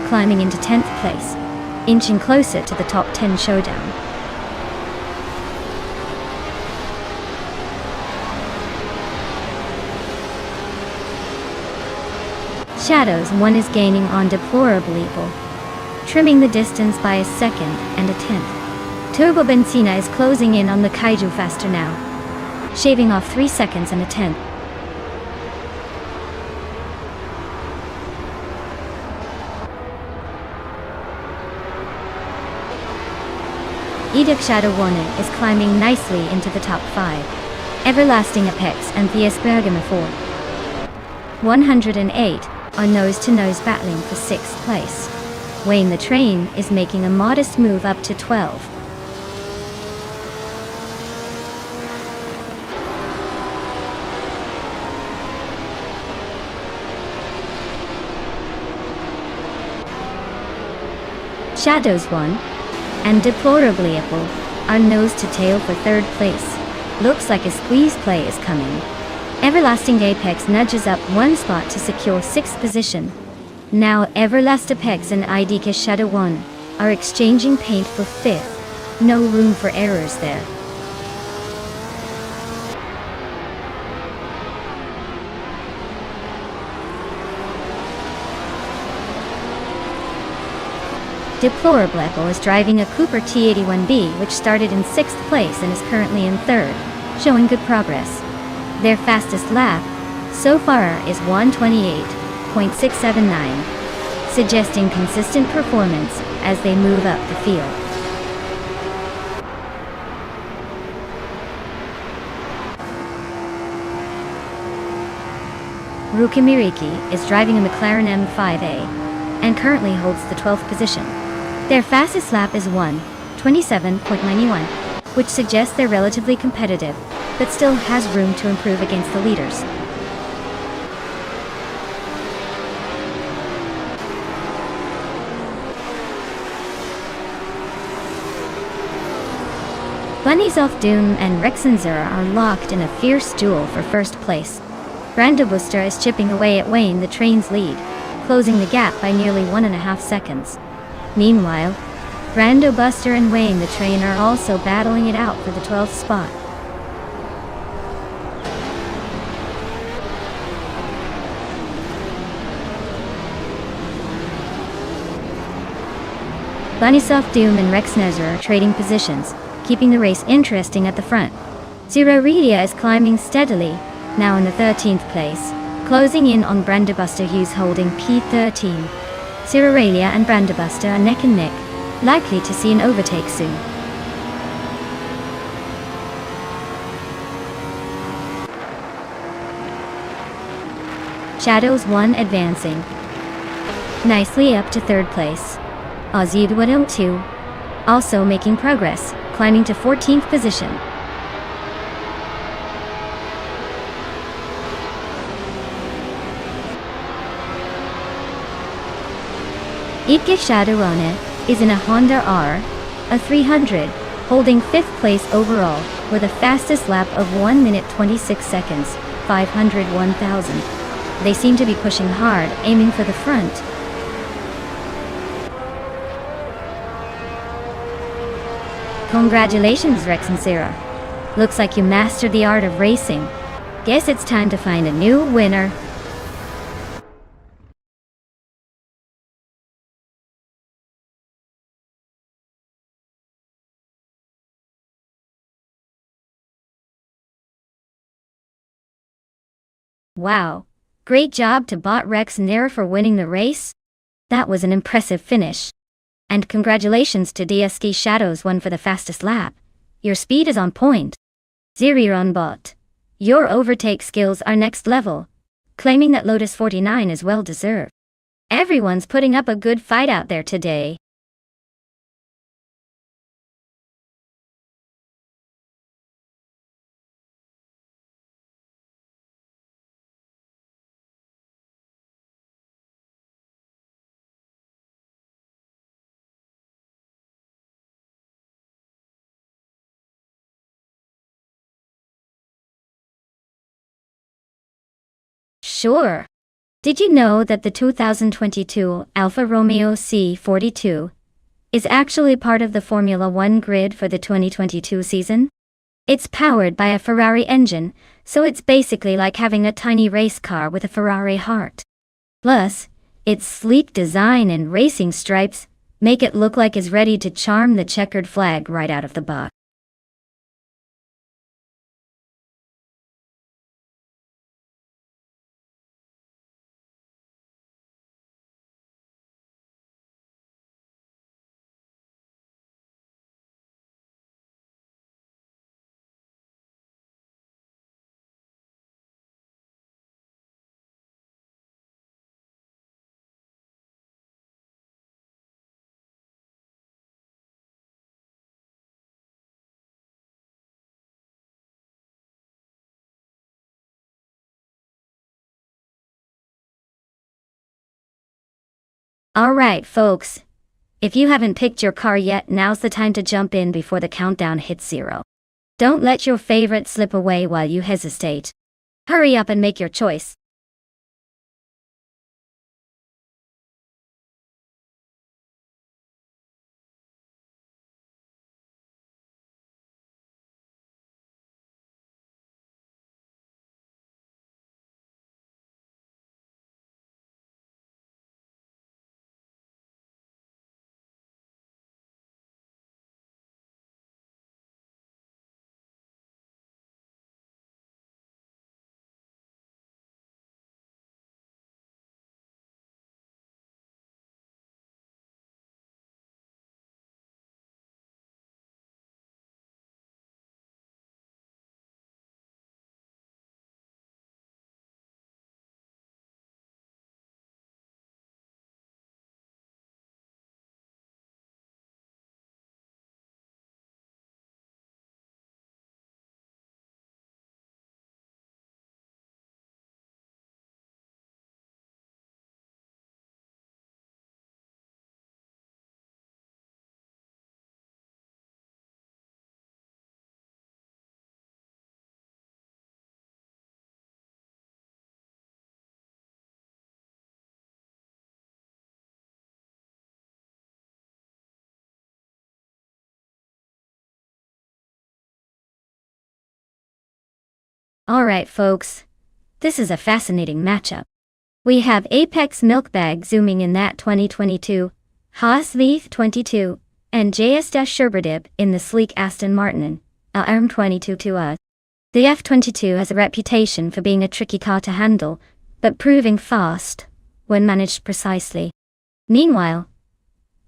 A: climbing into 10th place, inching closer to the top 10 showdown. Shadows 1 is gaining on Deplorable Evil, trimming the distance by a second and a tenth. Turbo Benzina is closing in on the Kaiju faster now, shaving off 3 seconds and a tenth. Edic Shadow Warner is climbing nicely into the top 5. Everlasting Apex and Theus Bergamo 4 108 are nose-to-nose battling for 6th place. Wayne the Train is making a modest move up to 12. Shadows 1 and Deplorably Apple are nose to tail for 3rd place. Looks like a squeeze play is coming. Everlasting Apex nudges up one spot to secure 6th position. Now Everlast Apex and Idika Shadow 1 are exchanging paint for 5th. No room for errors there. Deplorable Apple is driving a Cooper T81B, which started in 6th place and is currently in 3rd, showing good progress. Their fastest lap so far is 1:28.679, suggesting consistent performance as they move up the field. Rukimiriki is driving a McLaren M5A and currently holds the 12th position. Their fastest lap is 1:27.91, which suggests they're relatively competitive, but still has room to improve against the leaders. Bunny Soft Doom and Rexnezer are locked in a fierce duel for 1st place. Brando Booster is chipping away at Wayne the Train's lead. closing the gap by nearly 1.5 seconds. Meanwhile, Brando Buster and Wayne the Train are also battling it out for the 12th spot. Bunnysoft Doom and Rex Nezzer are trading positions, keeping the race interesting at the front. Zero Redia is climbing steadily, now in the 13th place, closing in on Brandobuster, who's holding P13. Zero Redia and Brandobuster are neck and neck, likely to see an overtake soon. Shadows 1 advancing nicely up to 3rd place. Ozzy 2 also making progress, climbing to 14th position. Ike Shadowone is in a Honda R, a 300, holding 5th place overall, with a fastest lap of 1 minute 26 seconds, 501,000. They seem to be pushing hard, aiming for the front. Congratulations, Rex and Sarah. Looks like you mastered the art of racing. Guess it's time to find a new winner. Wow. Great job to Bot Rex and Sarah for winning the race. That was an impressive finish. And congratulations to DSK Shadows 1 for the fastest lap. Your speed is on point. Zeriron Bot. Your overtake skills are next level. Claiming that Lotus 49 is well deserved. Everyone's putting up a good fight out there today. Sure. Did you know that the 2022 Alfa Romeo C42 is actually part of the Formula One grid for the 2022 season? It's powered by a Ferrari engine, so it's basically like having a tiny race car with a Ferrari heart. Plus, its sleek design and racing stripes make it look like it's ready to charm the checkered flag right out of the box. Alright, folks. If you haven't picked your car yet, now's the time to jump in before the countdown hits 0. Don't let your favorite slip away while you hesitate. Hurry up and make your choice. Alright folks, this is a fascinating matchup. We have Apex Milkbag zooming in that 2022, Haas V22, and JS-Sherberdip in the sleek Aston Martin, RM22 to us. The F22 has a reputation for being a tricky car to handle, but proving fast when managed precisely. Meanwhile,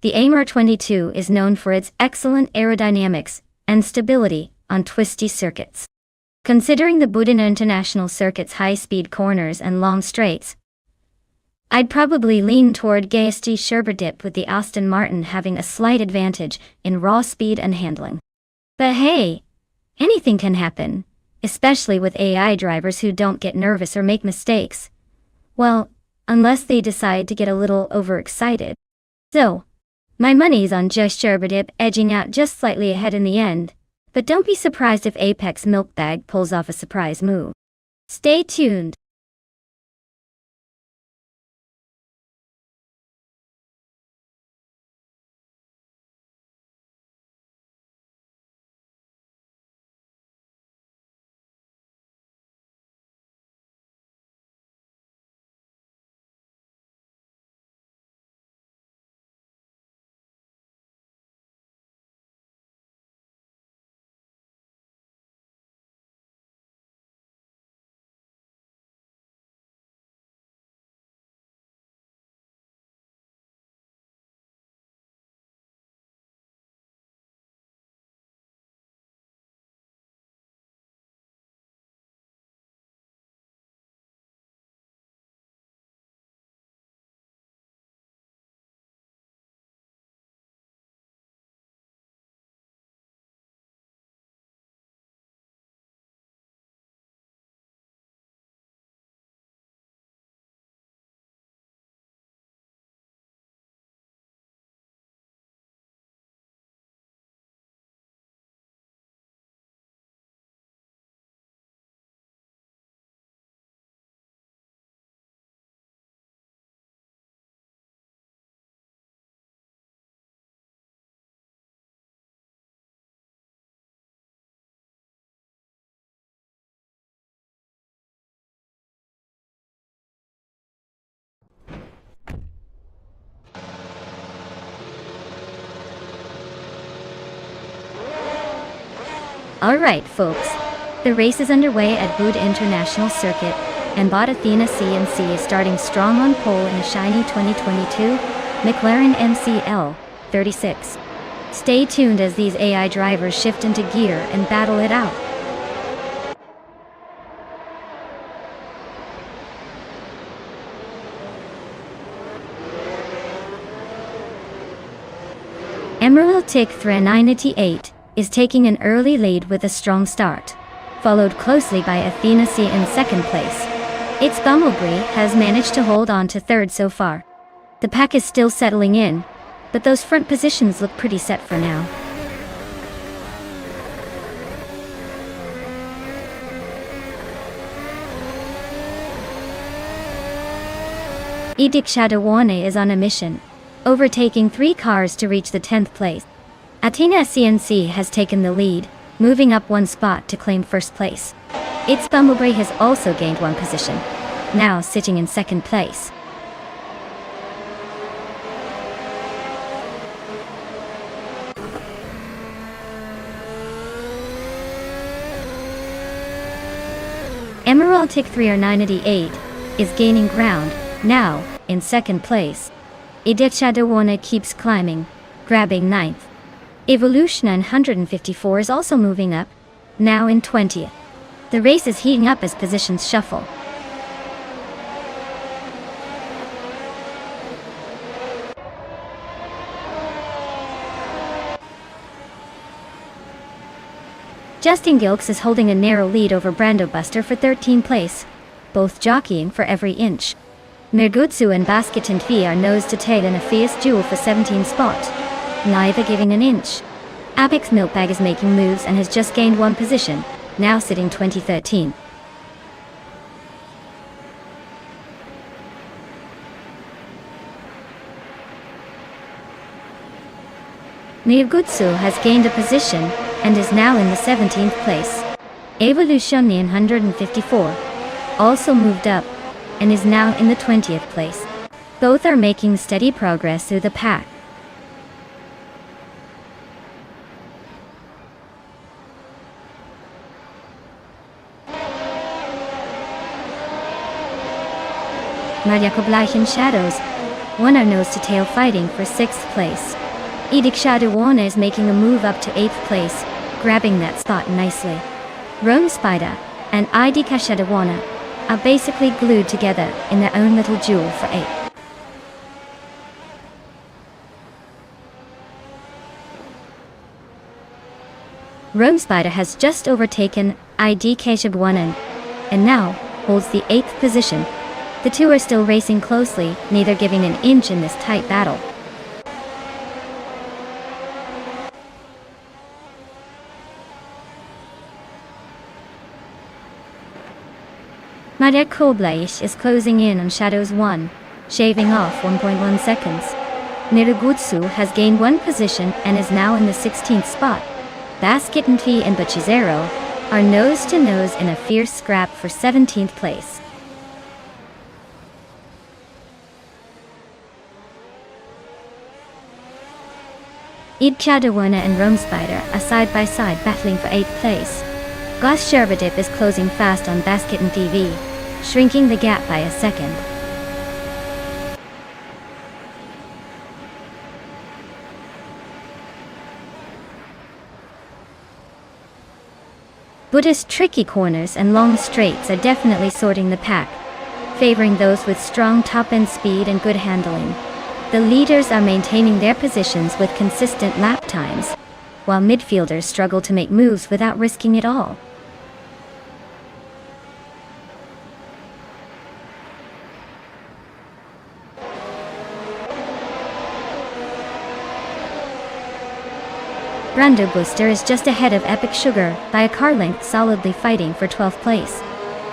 A: the AMR22 is known for its excellent aerodynamics and stability on twisty circuits. Considering the Budina International Circuit's high-speed corners and long straights, I'd probably lean toward JS-Sherberdip, with the Aston Martin having a slight advantage in raw speed and handling. But hey, anything can happen, especially with AI drivers who don't get nervous or make mistakes. Well, unless they decide to get a little overexcited. So, my money's on JS-Sherberdip edging out just slightly ahead in the end, but don't be surprised if Apex Milkbag pulls off a surprise move. Stay tuned. Alright folks, the race is underway at Bud International Circuit, and bot Athena CNC is starting strong on pole in a shiny 2022 McLaren MCL 36. Stay tuned as these AI drivers shift into gear and battle it out. Emerald Tick 398 is taking an early lead with a strong start, followed closely by Athena C in second place. Its Bumblebee has managed to hold on to third so far. The pack is still settling in, but those front positions look pretty set for now. Edic Shadawane is on a mission, overtaking 3 cars to reach the 10th place. Athena CNC has taken the lead, moving up 1 spot to claim first place. Its Bumblebee has also gained 1 position, now sitting in second place. Emerald Tick 398 is gaining ground, now in second place. Idechadawana keeps climbing, grabbing 9th. Evolution 954 is also moving up, now in 20th. The race is heating up as positions shuffle. Justin Gilks is holding a narrow lead over Brando Buster for 13th place, both jockeying for every inch. Mergutsu and Basket Fee are nose to tail in a fierce duel for 17th spot, neither giving an inch. Apex Milkbag is making moves and has just gained 1 position, now sitting 2013. Mergutsu has gained a position and is now in the 17th place. Evolution 954 also moved up and is now in the 20th place. Both are making steady progress through the pack. Mariakobleich and Shadows, one are nose-to-tail fighting for 6th place. Edic Shadowana is making a move up to 8th place, grabbing that spot nicely. Rome Spider and Idika Shadowana are basically glued together in their own little duel for 8th. Rome Spider has just overtaken IDK Shadowana and now holds the 8th position. The two are still racing closely, neither giving an inch in this tight battle. Maria Kobleish is closing in on Shadows 1, shaving off 1.1 seconds. Nirugutsu has gained 1 position and is now in the 16th spot. Basketanti and Bachizero are nose-to-nose in a fierce scrap for 17th place. Idchadowana and Rome Spider are side-by-side battling for 8th place. Gus Sherbadip is closing fast on Basket and TV, shrinking the gap by a second. Buddhist tricky corners and long straights are definitely sorting the pack, favoring those with strong top-end speed and good handling. The leaders are maintaining their positions with consistent lap times, while midfielders struggle to make moves without risking it all. Brando Booster is just ahead of Epic Sugar by a car length, solidly fighting for 12th place.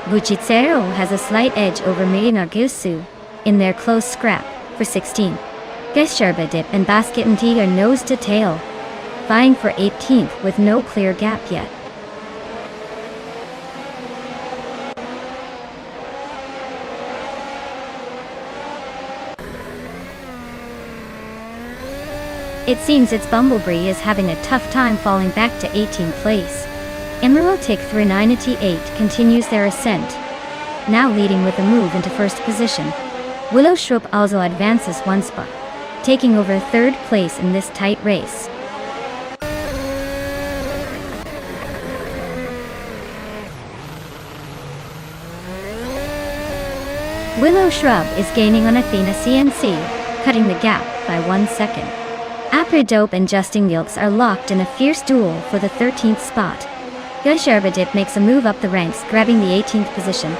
A: Buchitsero has a slight edge over Mirinagusu in their close scrap for 16th. Gesherbadip and Basket and T are nose to tail, vying for 18th with no clear gap yet. It seems its Bumblebee is having a tough time falling back to 18th place. Emerald Tick 398 continues their ascent, now leading with a move into 1st position. Willow Shroop also advances 1 spot, taking over 3rd place in this tight race. Willow Shrub is gaining on Athena CNC, cutting the gap by 1 second. Apridope and Justin Gilks are locked in a fierce duel for the 13th spot. Gesherbadip makes a move up the ranks, grabbing the 18th position.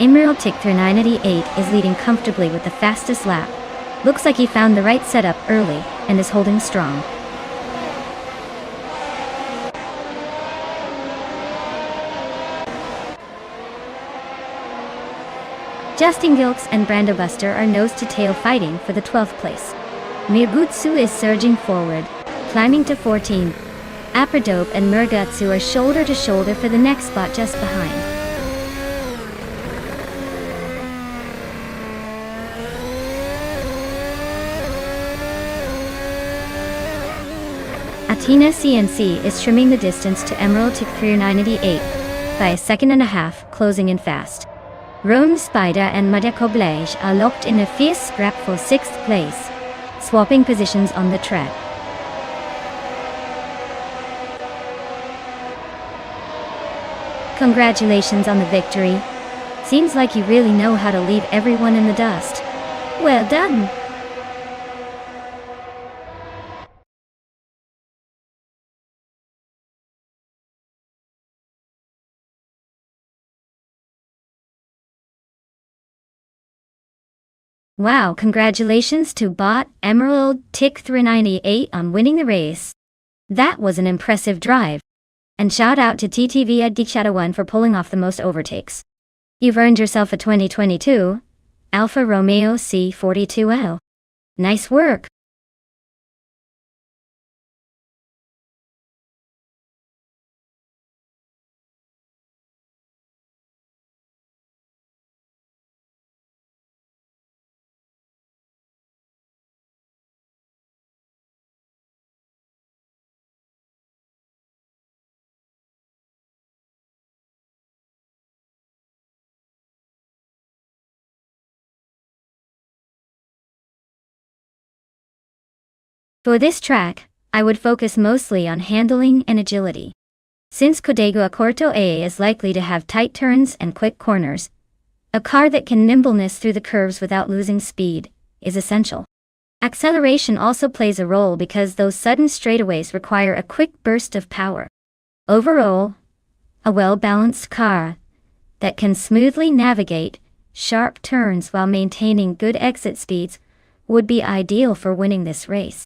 A: Emerald Tick 398 is leading comfortably with the fastest lap. Looks like he found the right setup early and is holding strong. Justin Gilks and Brando Buster are nose-to-tail fighting for the 12th place. Mirgutsu is surging forward, climbing to 14th. Apridope and Murgutsu are shoulder-to-shoulder for the next spot just behind. Athena CNC is trimming the distance to Emerald Tick 398 by a second and a half, closing in fast. Rome Spider and Madakoblej are locked in a fierce scrap for 6th place, swapping positions on the track. Congratulations on the victory. Seems like you really know how to leave everyone in the dust. Well done! Wow, congratulations to bot Emerald Tick 398 on winning the race. That was an impressive drive. And shout out to TTV at Shadow1 for pulling off the most overtakes. You've earned yourself a 2022 Alfa Romeo C42L. Nice work. For this track, I would focus mostly on handling and agility. Since Código Corto A is likely to have tight turns and quick corners, a car that can nimbleness through the curves without losing speed is essential. Acceleration also plays a role because those sudden straightaways require a quick burst of power. Overall, a well-balanced car that can smoothly navigate sharp turns while maintaining good exit speeds would be ideal for winning this race.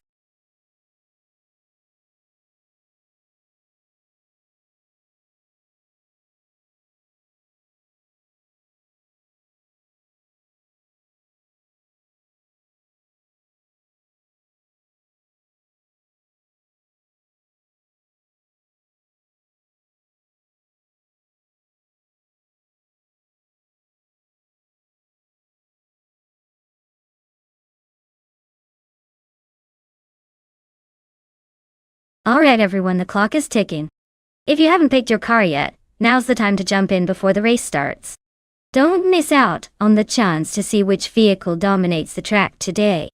A: Alright everyone, the clock is ticking. If you haven't picked your car yet, now's the time to jump in before the race starts. Don't miss out on the chance to see which vehicle dominates the track today.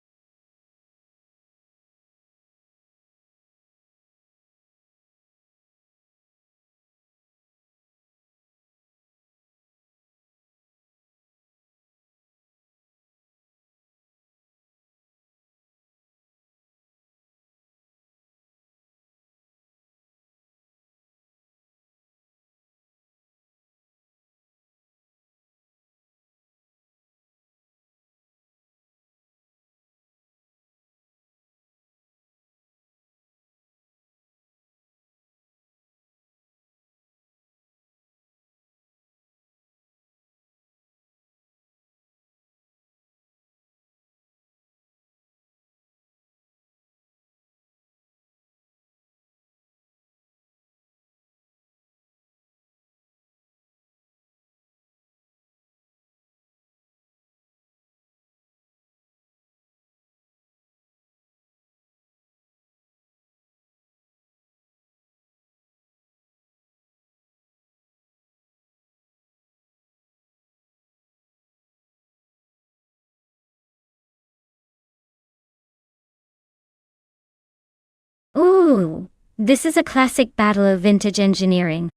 A: Ooh, this is a classic battle of vintage engineering.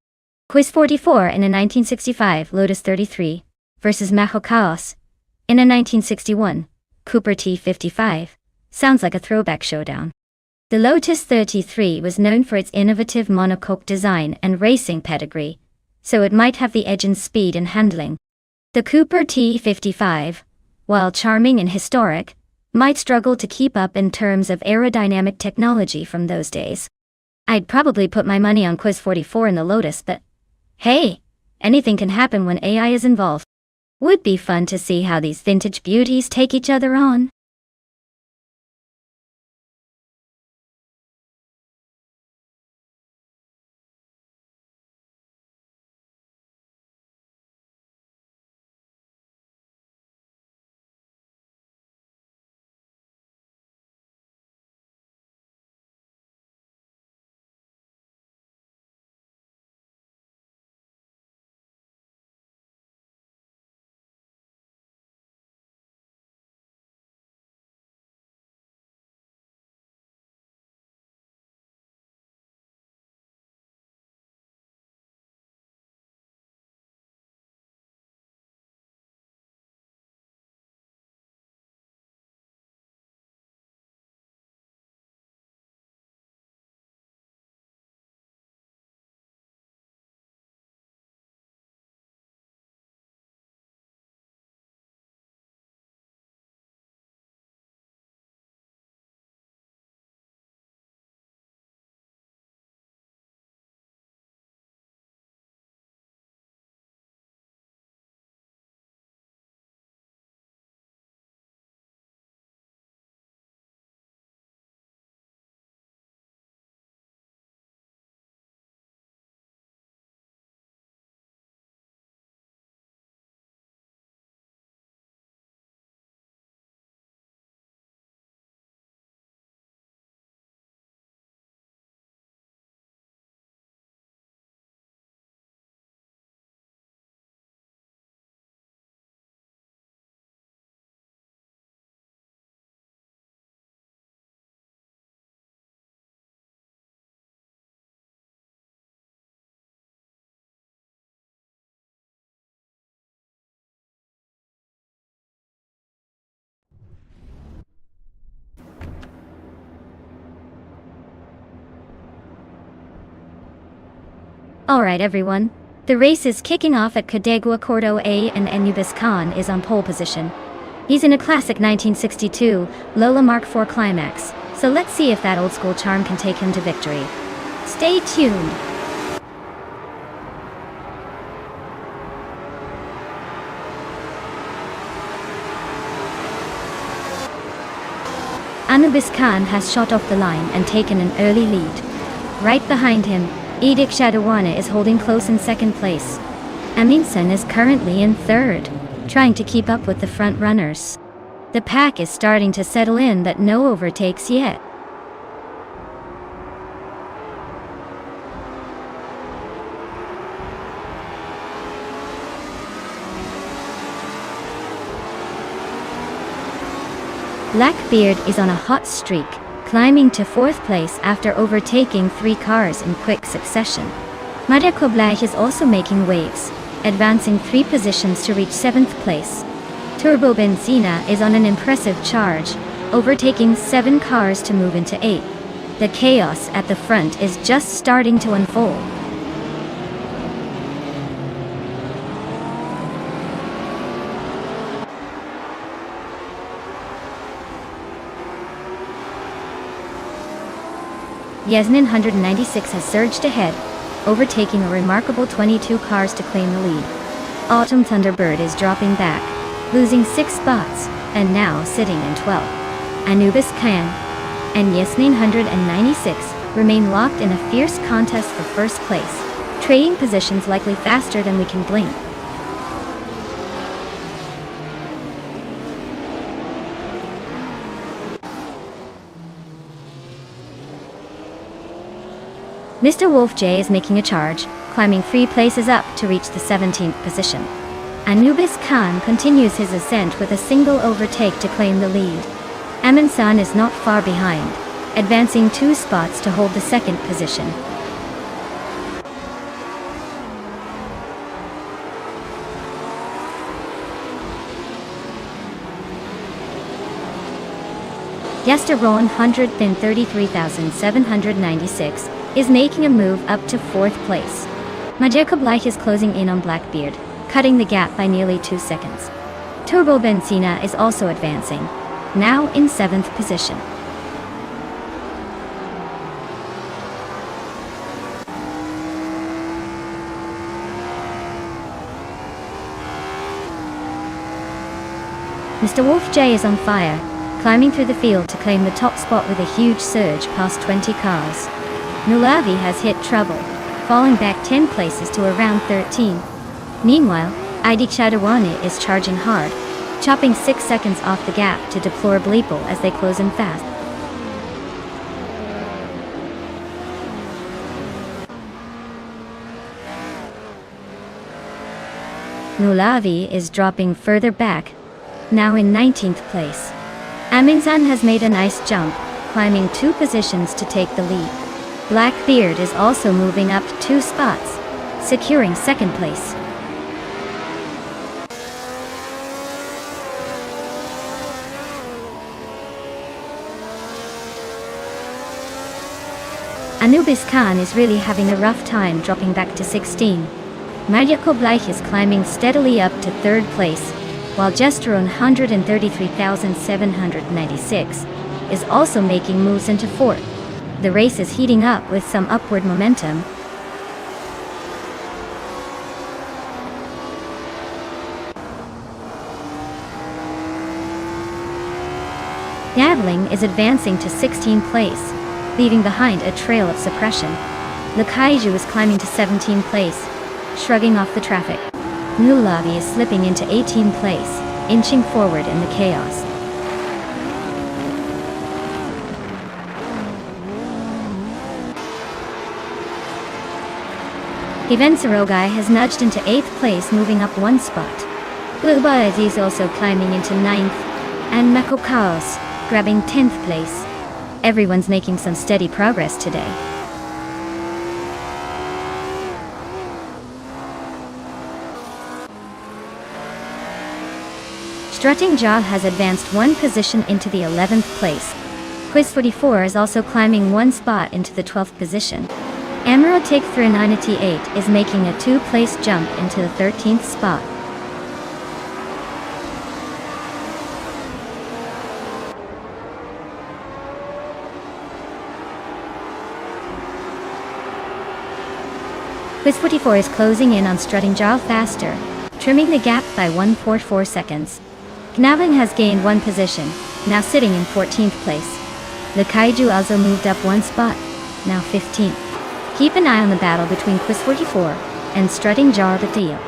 A: Quiz 44 in a 1965 Lotus 33 versus Majo Chaos in a 1961 Cooper T55. Sounds like a throwback showdown. The Lotus 33 was known for its innovative monocoque design and racing pedigree, so it might have the edge in speed and handling. The Cooper T55, while charming and historic, might struggle to keep up in terms of aerodynamic technology from those days. I'd probably put my money on Quiz 44 in the Lotus, but hey, anything can happen when AI is involved. Would be fun to see how these vintage beauties take each other on. Alright everyone, the race is kicking off at Cadegua Cordo A and Anubis Khan is on pole position. He's in a classic 1962 Lola Mark IV Climax, so let's see if that old school charm can take him to victory. Stay tuned! Anubis Khan has shot off the line and taken an early lead. Right behind him, Edik Shadawana is holding close in second place. Amundsen is currently in third, trying to keep up with the front runners. The pack is starting to settle in, but no overtakes yet. Blackbeard is on a hot streak, climbing to fourth place after overtaking 3 cars in quick succession. Mareko Blach is also making waves, advancing 3 positions to reach 7th place. Turbo Benzina is on an impressive charge, overtaking 7 cars to move into 8th. The chaos at the front is just starting to unfold. Yasnin 196 has surged ahead, overtaking a remarkable 22 cars to claim the lead. Autumn Thunderbird is dropping back, losing 6 spots, and now sitting in 12th. Anubis Khan and Yasnin 196 remain locked in a fierce contest for first place, trading positions likely faster than we can blink. Mr. Wolf J is making a charge, climbing 3 places up to reach the 17th position. Anubis Khan continues his ascent with a single overtake to claim the lead. Amundsen is not far behind, advancing 2 spots to hold the 2nd position. Yasteron 133,796 is making a move up to 4th place. Mareko Blach is closing in on Blackbeard, cutting the gap by nearly 2 seconds. Turbo Benzina is also advancing, now in 7th position. Mr. Wolf J is on fire, climbing through the field to claim the top spot with a huge surge past 20 cars. Nulavi has hit trouble, falling back 10 places to around 13. Meanwhile, Edik Shadawana is charging hard, chopping 6 seconds off the gap to deplore Bleeple as they close in fast. Nulavi is dropping further back, now in 19th place. Amundsen has made a nice jump, climbing 2 positions to take the lead. Blackbeard is also moving up 2 spots, securing 2nd place. Anubis Khan is really having a rough time, dropping back to 16. Mareko Blach is climbing steadily up to 3rd place, while Gesteron 133,796 is also making moves into 4th. The race is heating up with some upward momentum. Yadling is advancing to 16th place, leaving behind a trail of suppression. Lakaiju is climbing to 17th place, shrugging off the traffic. Nulavi is slipping into 18th place, inching forward in the chaos. Ivensarogai has nudged into 8th place, moving up 1 spot. Glubaez is also climbing into 9th, and Mako Chaos grabbing 10th place. Everyone's making some steady progress today. Strutting Jaw has advanced 1 position into the 11th place. Quiz 44 is also climbing 1 spot into the 12th position. Emerald Take 398 is making a 2-place jump into the 13th spot. Quiz 44 is closing in on Strutting Jarl faster, trimming the gap by 1.4 seconds. Knavling has gained 1 position, now sitting in 14th place. The Kaiju also moved up 1 spot, now 15th. Keep an eye on the battle between Quiz 44 and Strutting Jarl the Deal.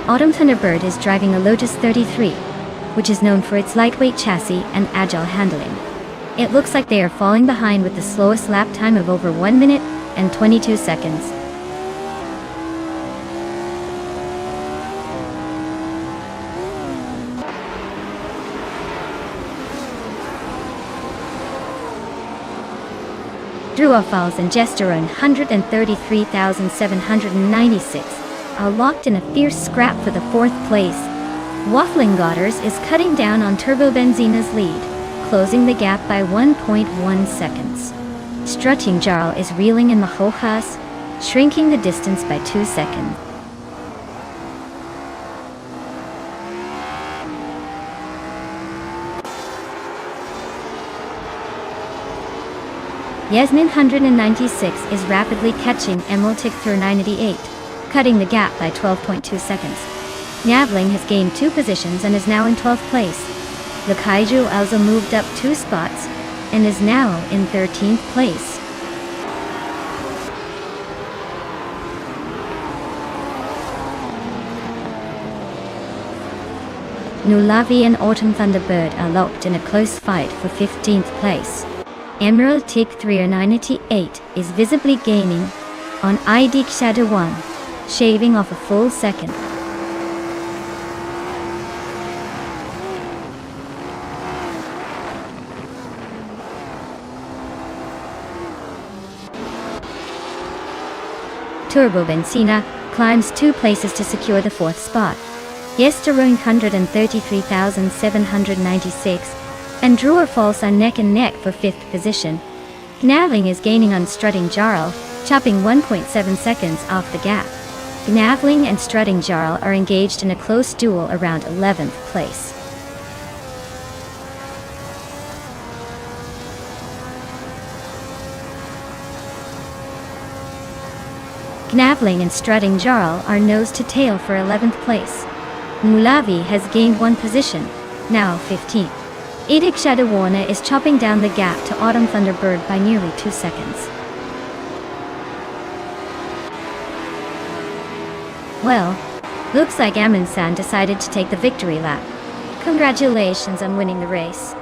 A: Autumn Thunderbird is driving a Lotus 33, which is known for its lightweight chassis and agile handling. It looks like they are falling behind with the slowest lap time of over 1 minute and 22 seconds. Druafals and Gesterone 133,796 are locked in a fierce scrap for the 4th place. Waffling Godders is cutting down on Turbo Benzina's lead, closing the gap by 1.1 seconds. Strutting Jarl is reeling in the Hojas, shrinking the distance by 2 seconds. Yasmin 196 is rapidly catching Emerald Tick 398, cutting the gap by 12.2 seconds. Knavling has gained 2 positions and is now in 12th place. The Kaiju also moved up 2 spots and is now in 13th place. Nulavi and Autumn Thunderbird are locked in a close fight for 15th place. Emerald Tick 398 is visibly gaining on ID Shadow 1, shaving off a full second. Turbo Benzina climbs 2 places to secure the 4th spot. Yesterone 133,796 and Drewer Falls are neck and neck for 5th position. Knavling is gaining on Strutting Jarl, chopping 1.7 seconds off the gap. Knavling and Strutting Jarl are engaged in a close duel around 11th place. Knavling and Strutting Jarl are nose to tail for 11th place. Nulavi has gained 1 position, now 15th. Edic Shadowwarner is chopping down the gap to Autumn Thunderbird by nearly 2 seconds. Well, looks like Amundsen decided to take the victory lap. Congratulations on winning the race.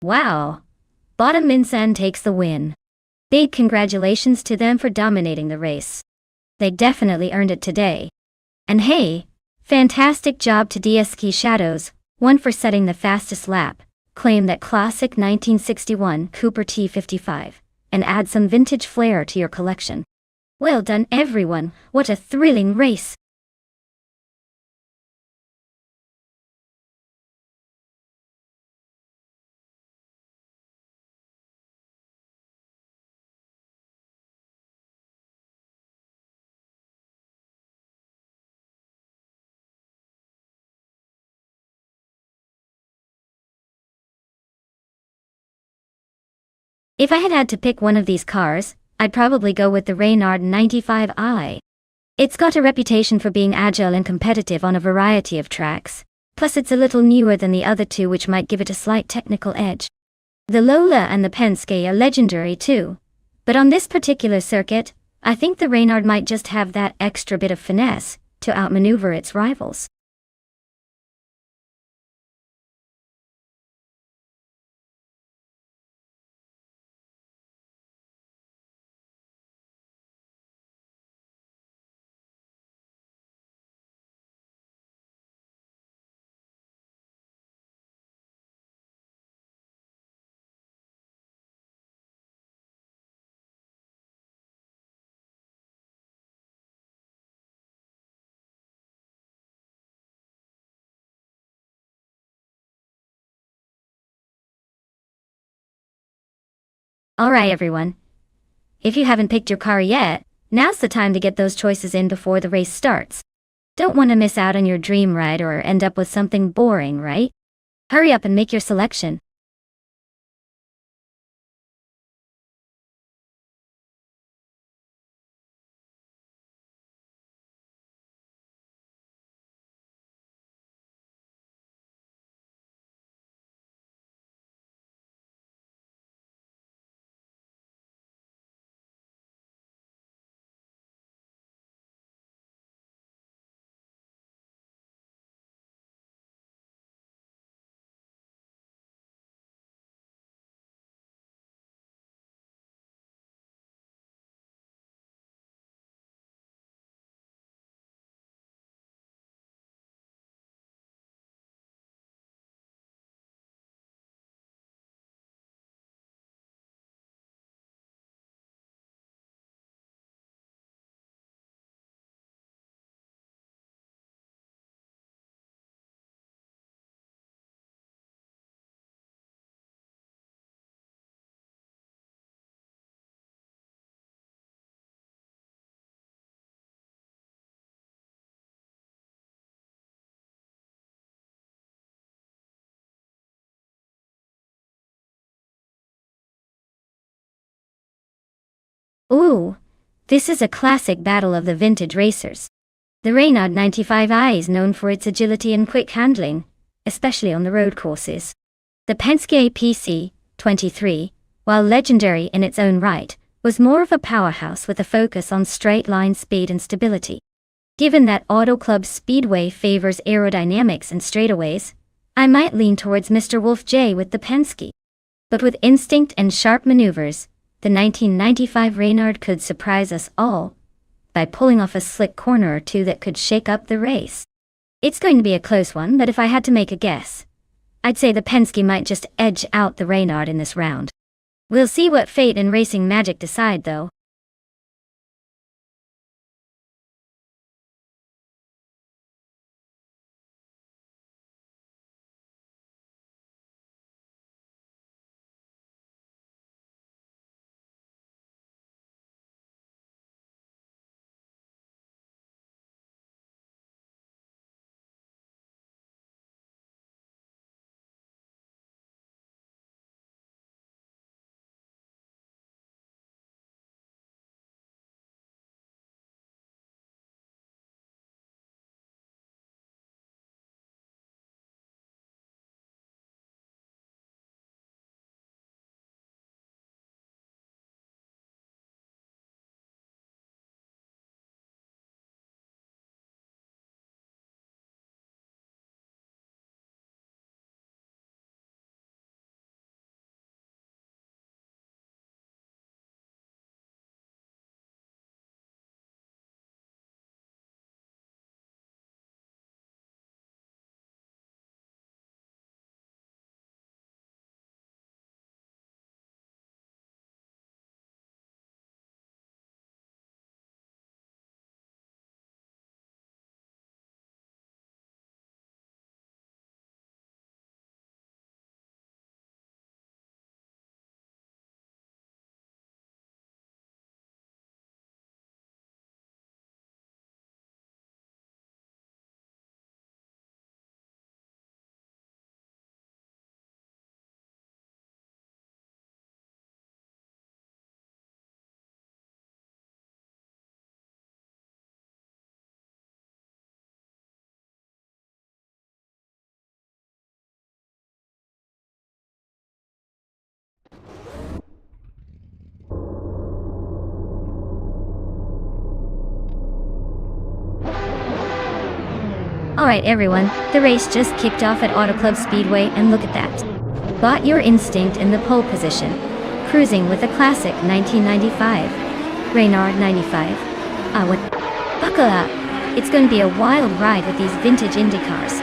A: Wow! Bottom Minsan takes the win. Big congratulations to them for dominating the race. They definitely earned it today. And hey, fantastic job to DSK Shadows, 1 for setting the fastest lap, claim that classic 1961 Cooper T55, and add some vintage flair to your collection. Well done everyone, what a thrilling race! If I had to pick one of these cars, I'd probably go with the Reynard 95i. It's got a reputation for being agile and competitive on a variety of tracks, Plus it's a little newer than the other two, which might give it a slight technical edge. The Lola and the Penske are legendary too. But on this particular circuit, I think the Reynard might just have that extra bit of finesse to outmaneuver its rivals. Alright everyone. If you haven't picked your car yet, now's the time to get those choices in before the race starts. Don't want to miss out on your dream ride or end up with something boring, right? Hurry up and make your selection. Ooh, this is a classic battle of the vintage racers. The Reynard 95i is known for its agility and quick handling, especially on the road courses. The Penske PC-23, while legendary in its own right, was more of a powerhouse with a focus on straight-line speed and stability. Given that Auto Club Speedway favors aerodynamics and straightaways, I might lean towards Mr. Wolf J with the Penske. But with instinct and sharp maneuvers, the 1995 Reynard could surprise us all by pulling off a slick corner or two that could shake up the race. It's going to be a close one, but if I had to make a guess, I'd say the Penske might just edge out the Reynard in this round. We'll see what fate and racing magic decide though. Alright everyone, the race just kicked off at Auto Club Speedway and look at that. Got Your Instinct in the pole position, cruising with a classic 1995. Reynard 95. What? Buckle up. It's gonna be a wild ride with these vintage Indy cars.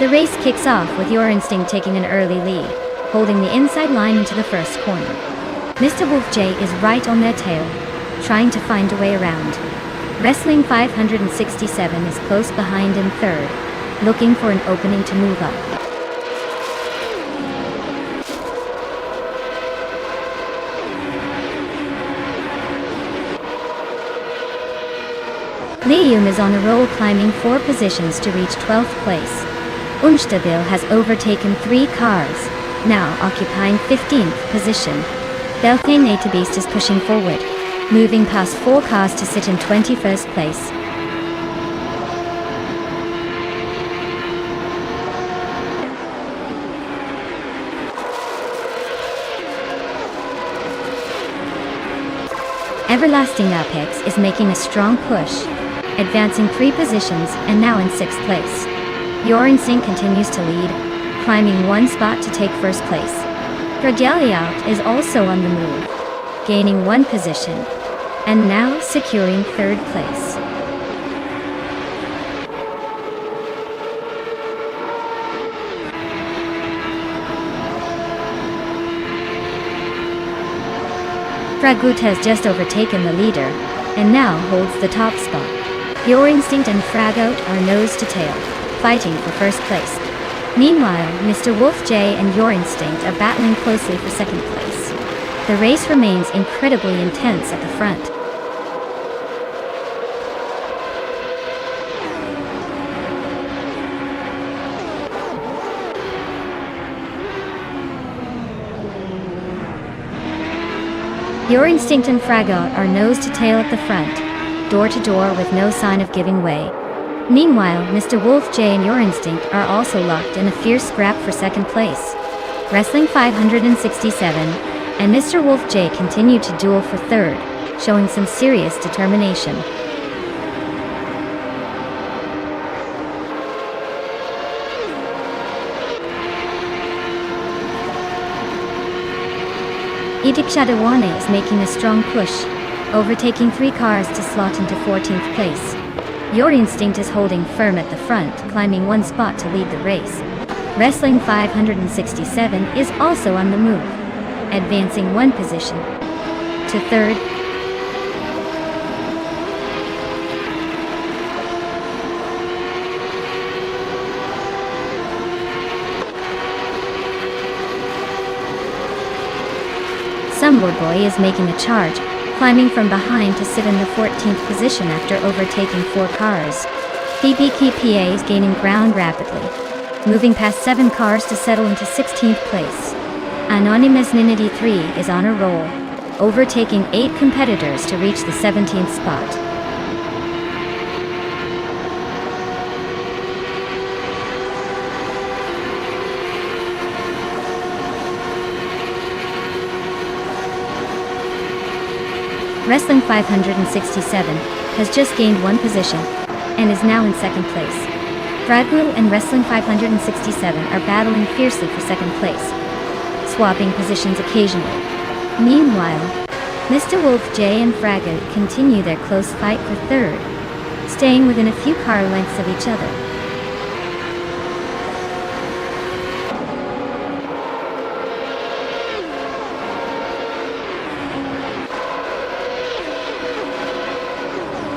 A: The race kicks off with Your Instinct taking an early lead, holding the inside line into the first corner. Mr. Wolf J is right on their tail, trying to find a way around. Wrestling 567 is close behind in third, looking for an opening to move up. Liam is on a roll, climbing 4 positions to reach 12th place. Unstabil has overtaken 3 cars, now occupying 15th position. Beltane Beast is pushing forward, moving past 4 cars to sit in 21st place. Everlasting Apex is making a strong push, advancing 3 positions and now in 6th place. Your Instinct continues to lead, climbing 1 spot to take first place. Drageliaut is also on the move, gaining 1 position, and now securing 3rd place. Dragut has just overtaken the leader, and now holds the top spot. Your Instinct and Fragout are nose to tail, fighting for first place. Meanwhile, Mr. Wolf J and Your Instinct are battling closely for second place. The race remains incredibly intense at the front. Your Instinct and Fragout are nose to tail at the front, door to door with no sign of giving way. Meanwhile, Mr. Wolf J and Your Instinct are also locked in a fierce scrap for second place. Wrestling 567 and Mr. Wolf J continue to duel for third, showing some serious determination. Edic Shadawane is making a strong push, overtaking 3 cars to slot into 14th place. Your Instinct is holding firm at the front, climbing 1 spot to lead the race. Wrestling 567 is also on the move, advancing 1 position to 3rd. Sumboard Boy is making a charge, climbing from behind to sit in the 14th position after overtaking 4 cars. BBKPA is gaining ground rapidly, moving past 7 cars to settle into 16th place. Anonymous Ninity 3 is on a roll, overtaking 8 competitors to reach the 17th spot. Wrestling 567 has just gained 1 position and is now in 2nd place. Dragul and Wrestling 567 are battling fiercely for 2nd place, swapping positions occasionally. Meanwhile, Mr. Wolf J and Fragout continue their close fight for 3rd, staying within a few car lengths of each other.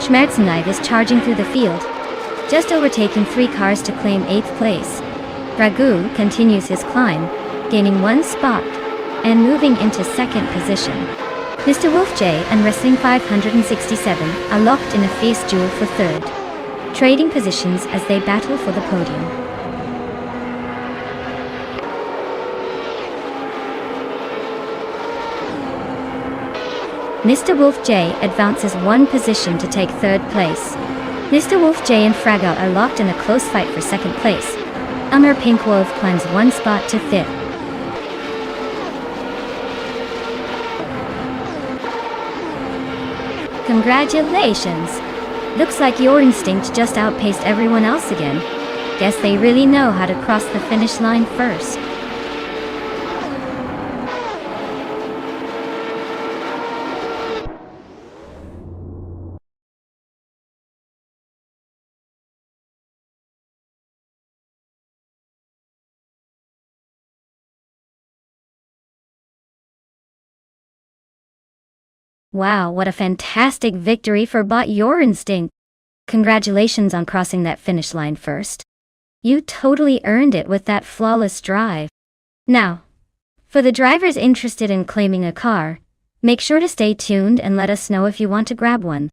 A: Schmerzenite is charging through the field, just overtaking 3 cars to claim 8th place. Ragu continues his climb, gaining 1 spot, and moving into 2nd position. Mr. Wolf J and Wrestling 567 are locked in a fierce duel for 3rd, trading positions as they battle for the podium. Mr. Wolf J advances 1 position to take 3rd place. Mr. Wolf J and Fragout are locked in a close fight for 2nd place. Amur Pink Wolf climbs 1 spot to 5th. Congratulations! Looks like your instinct just outpaced everyone else again. Guess they really know how to cross the finish line first. Wow, what a fantastic victory for Bot Your Instinct! Congratulations on crossing that finish line first. You totally earned it with that flawless drive. Now, for the drivers interested in claiming a car, make sure to stay tuned and let us know if you want to grab one.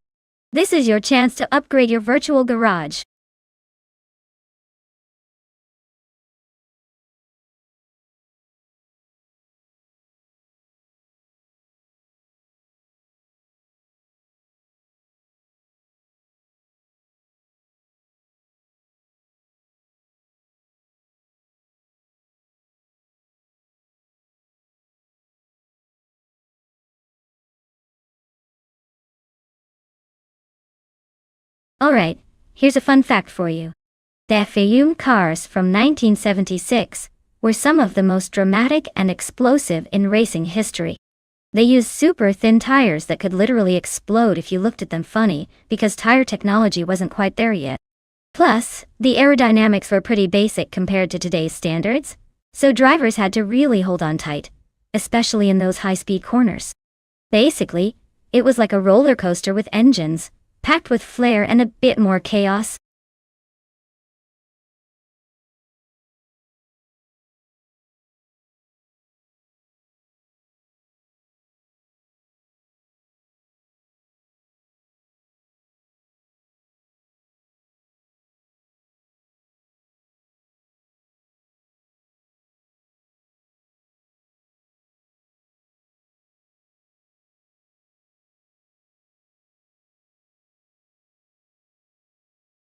A: This is your chance to upgrade your virtual garage. Alright, here's a fun fact for you. The Fayum cars from 1976 were some of the most dramatic and explosive in racing history. They used super thin tires that could literally explode if you looked at them funny, because tire technology wasn't quite there yet. Plus, the aerodynamics were pretty basic compared to today's standards, so drivers had to really hold on tight, especially in those high-speed corners. Basically, it was like a roller coaster with engines, packed with flair and a bit more chaos.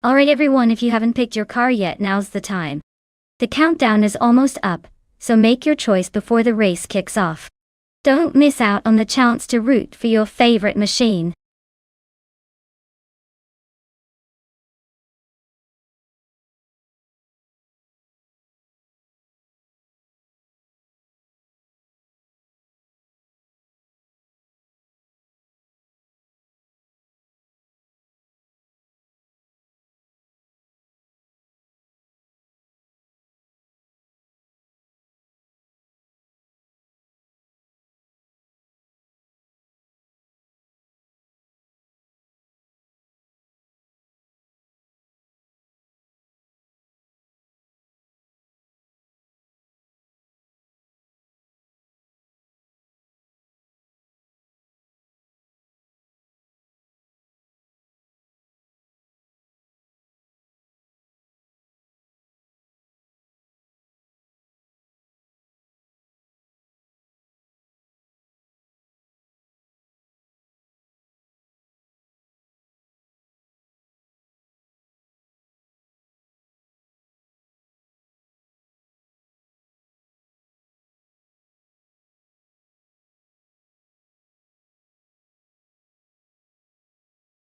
A: Alright everyone, if you haven't picked your car yet, now's the time. The countdown is almost up, so make your choice before the race kicks off. Don't miss out on the chance to root for your favorite machine.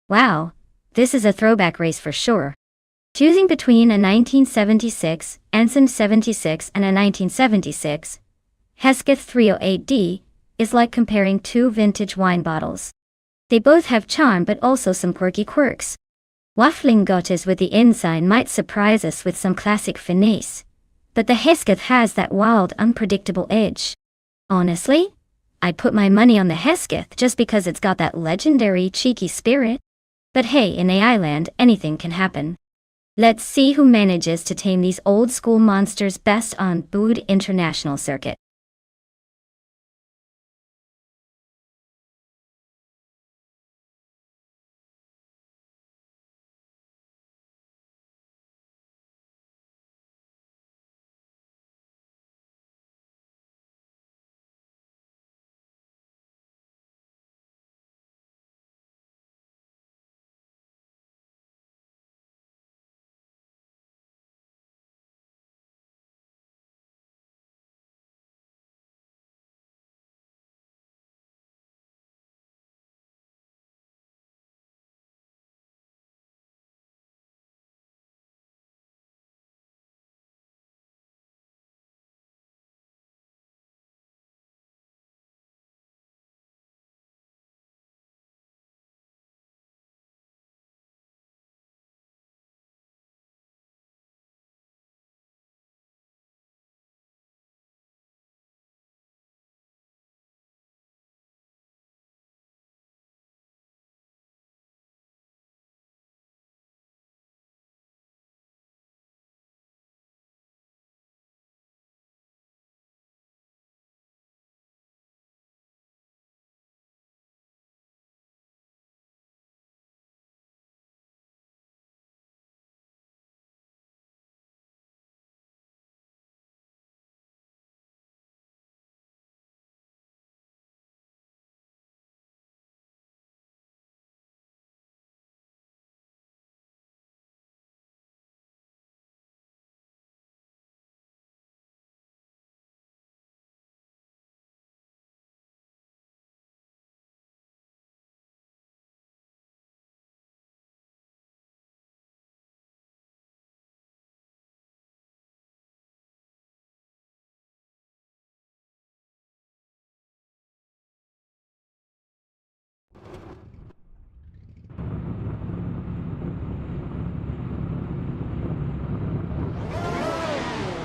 A: Wow, this is a throwback race for sure. Choosing between a 1976 Anson 76 and a 1976 Hesketh 308D is like comparing two vintage wine bottles. They both have charm but also some quirky quirks. Waffling Gottes with the ensign might surprise us with some classic finesse, but the Hesketh has that wild, unpredictable edge. Honestly, I'd put my money on the Hesketh just because it's got that legendary, cheeky spirit. But hey, in AI land, anything can happen. Let's see who manages to tame these old-school monsters best on Bood International Circuit.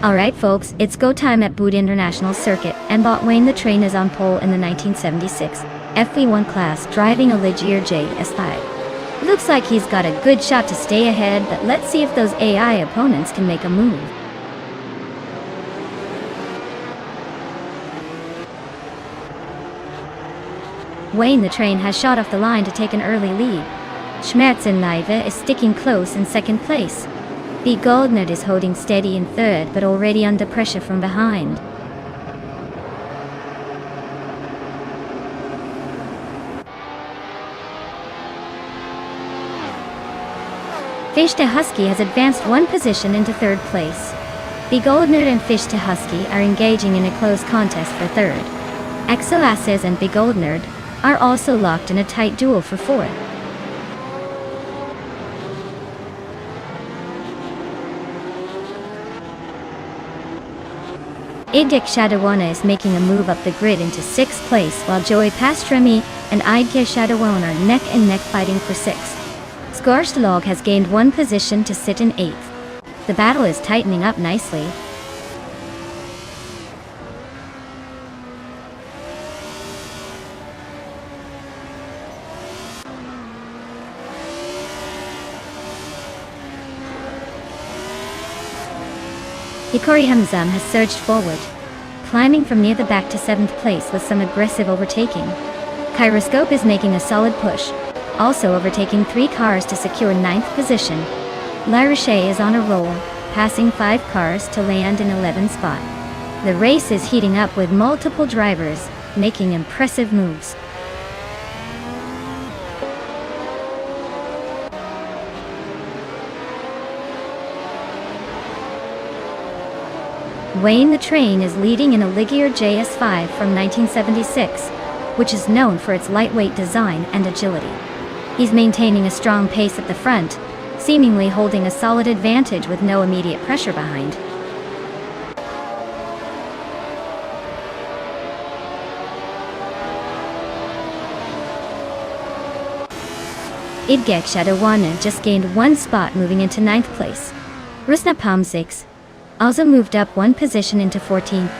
A: Alright folks, it's go time at Boot International Circuit, and Wayne the Train is on pole in the 1976 FV1 class driving a Ligier JS5. Looks like he's got a good shot to stay ahead, but let's see if those AI opponents can make a move. Wayne the Train has shot off the line to take an early lead. Schmerzenleive is sticking close in second place. B. Goldner is holding steady in third, but already under pressure from behind. Fish to Husky has advanced one position into third place. B. Goldner and Fish to Husky are engaging in a close contest for third. Exelasses and B. Goldner are also locked in a tight duel for fourth. Idek Shadawana is making a move up the grid into sixth place, while Joey Pastrami and Idke Shadawana are neck and neck fighting for sixth. Skorslog has gained one position to sit in eighth. The battle is tightening up nicely. Hikori Hamzam has surged forward, climbing from near the back to 7th place with some aggressive overtaking. Kyroscope is making a solid push, also overtaking 3 cars to secure 9th position. La Roche is on a roll, passing 5 cars to land in 11th spot. The race is heating up with multiple drivers making impressive moves. Wayne the Train is leading in a Ligier JS5 from 1976, which is known for its lightweight design and agility. He's maintaining a strong pace at the front, seemingly holding a solid advantage with no immediate pressure behind. Idgek Shadawana just gained one spot, moving into 9th place. Rusna Palm6 also moved up one position into 14th.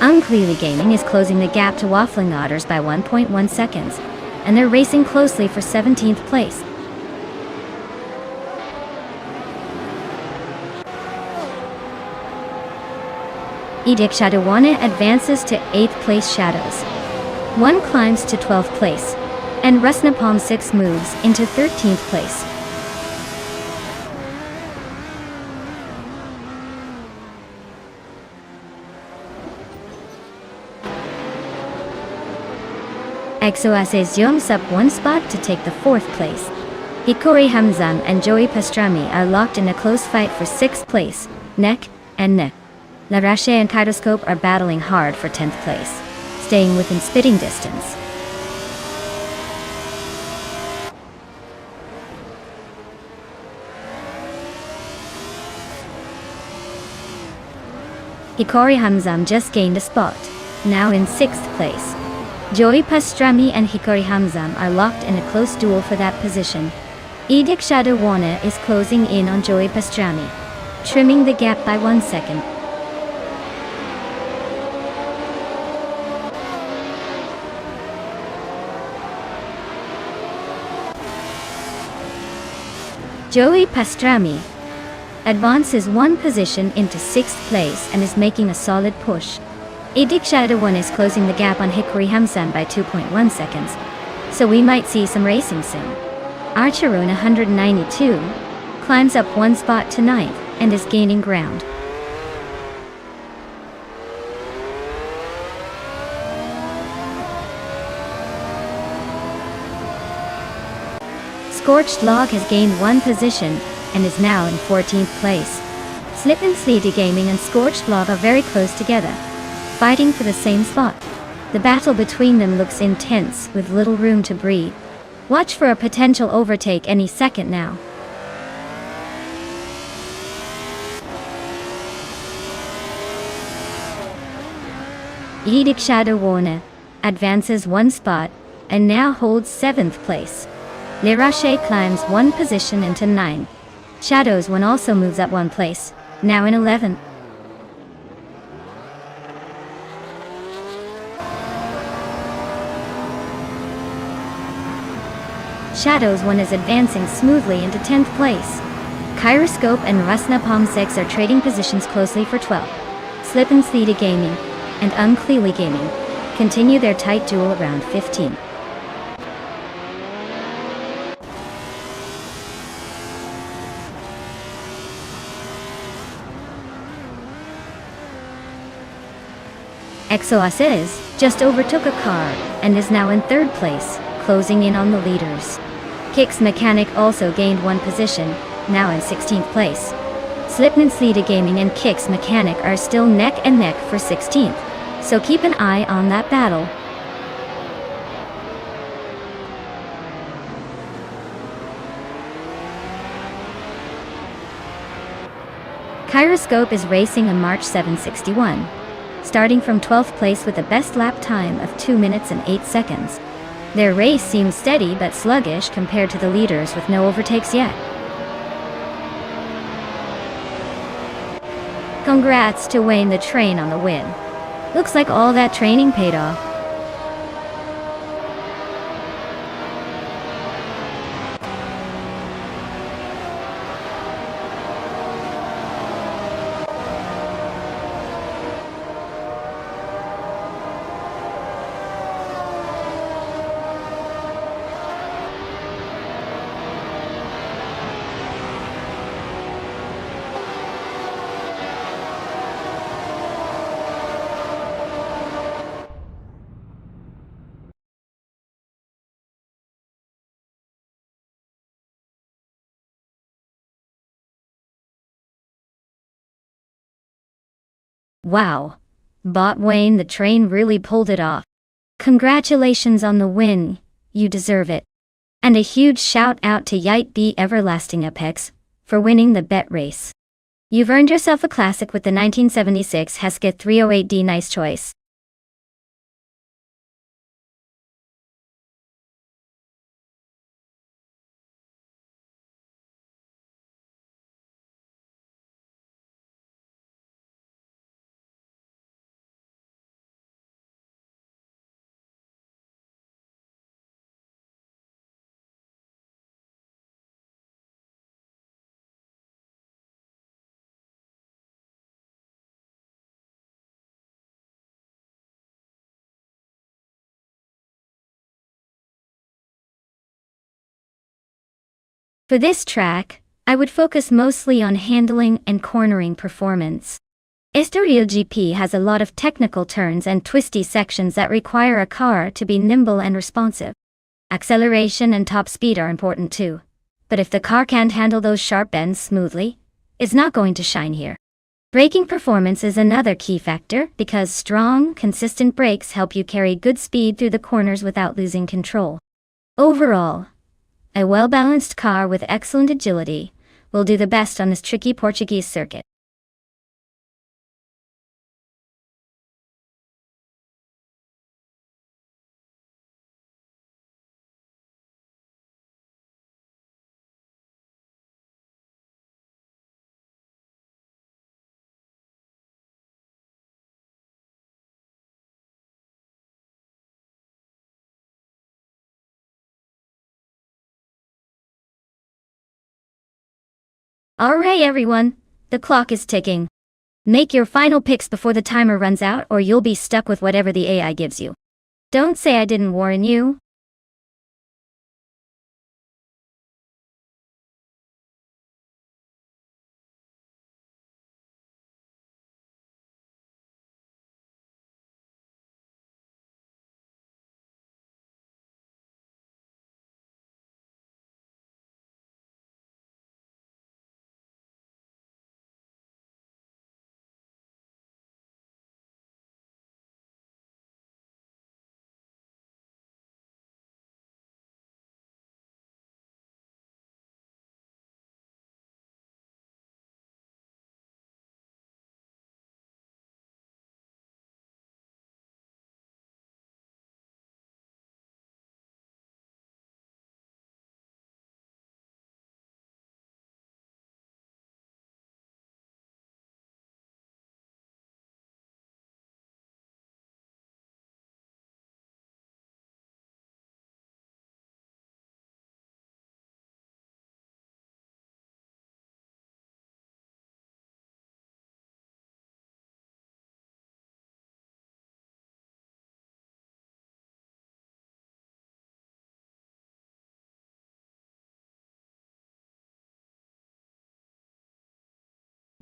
A: Unclearly Gaming is closing the gap to Waffling Otters by 1.1 seconds, and they're racing closely for 17th place. Edic Shadawana advances to 8th place Shadows. One climbs to 12th place, and Rusnapalm 6 moves into 13th place. Exoases jumps up one spot to take the 4th place. Hikori Hamzam and Joey Pastrami are locked in a close fight for 6th place, neck and neck. La Roche and Kyroscope are battling hard for 10th place, staying within spitting distance. Hikori Hamzam just gained a spot, now in 6th place. Joey Pastrami and Hikori Hamzam are locked in a close duel for that position. Edic Shadawana is closing in on Joey Pastrami, trimming the gap by 1 second. Joey Pastrami advances one position into 6th place and is making a solid push. Edic Shadawana is closing the gap on Hikori Hamzam by 2.1 seconds, so we might see some racing soon. Archeron 192 climbs up one spot to 9th and is gaining ground. Scorched Log has gained one position and is now in 14th place. Slip and Sleety Gaming and Scorched Log are very close together, fighting for the same spot. The battle between them looks intense, with little room to breathe. Watch for a potential overtake any second now. Edic Shadawana advances one spot and now holds 7th place. Le Roche climbs one position into 9th. Shadows One also moves up one place, now in 11th. Shadow's one is advancing smoothly into 10th place. Kyroscope and Rusna Palm 6 are trading positions closely for 12th. Slip and Sleety Gaming and Uncleely Gaming continue their tight duel around 15. Exoasis just overtook a car and is now in 3rd place, closing in on the leaders. Kicks Mechanic also gained 1 position, now in 16th place. Slipman Sleeta Gaming and Kicks Mechanic are still neck and neck for 16th, so keep an eye on that battle. Kyroscope is racing a March 761. Starting from 12th place with a best lap time of 2 minutes and 8 seconds. Their race seems steady but sluggish compared to the leaders with no overtakes yet. Congrats to Wayne the Train on the win. Looks like all that training paid off. Wow. Bot Wayne the Train really pulled it off. Congratulations on the win, you deserve it. And a huge shout out to Yite B Everlasting Apex for winning the bet race. You've earned yourself a classic with the 1976 Hesketh 308D. Nice choice. For this track, I would focus mostly on handling and cornering performance. Estoril GP has a lot of technical turns and twisty sections that require a car to be nimble and responsive. Acceleration and top speed are important too. But if the car can't handle those sharp bends smoothly, it's not going to shine here. Braking performance is another key factor because strong, consistent brakes help you carry good speed through the corners without losing control. Overall, a well-balanced car with excellent agility will do the best on this tricky Portuguese circuit. Alright everyone, the clock is ticking. Make your final picks before the timer runs out or you'll be stuck with whatever the AI gives you. Don't say I didn't warn you.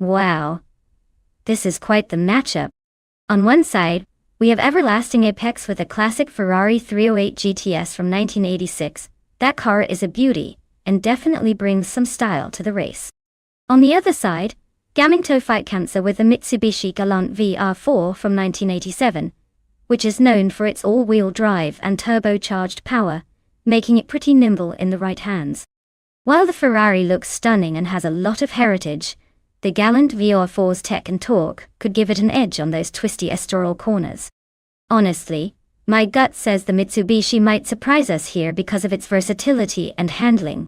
A: Wow. This is quite the matchup. On one side, we have everlasting apex with a classic Ferrari 308 GTS from 1986. That car is a beauty, and definitely brings some style to the race. On the other side, gaming to fight cancer with a Mitsubishi Galant VR4 from 1987, which is known for its all-wheel drive and turbocharged power, making it pretty nimble in the right hands. While the Ferrari looks stunning and has a lot of heritage, the Galant VR4's tech and torque could give it an edge on those twisty Estoril corners. Honestly, my gut says the Mitsubishi might surprise us here because of its versatility and handling.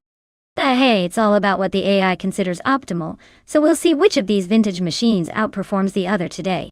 A: But hey, it's all about what the AI considers optimal, so we'll see which of these vintage machines outperforms the other today.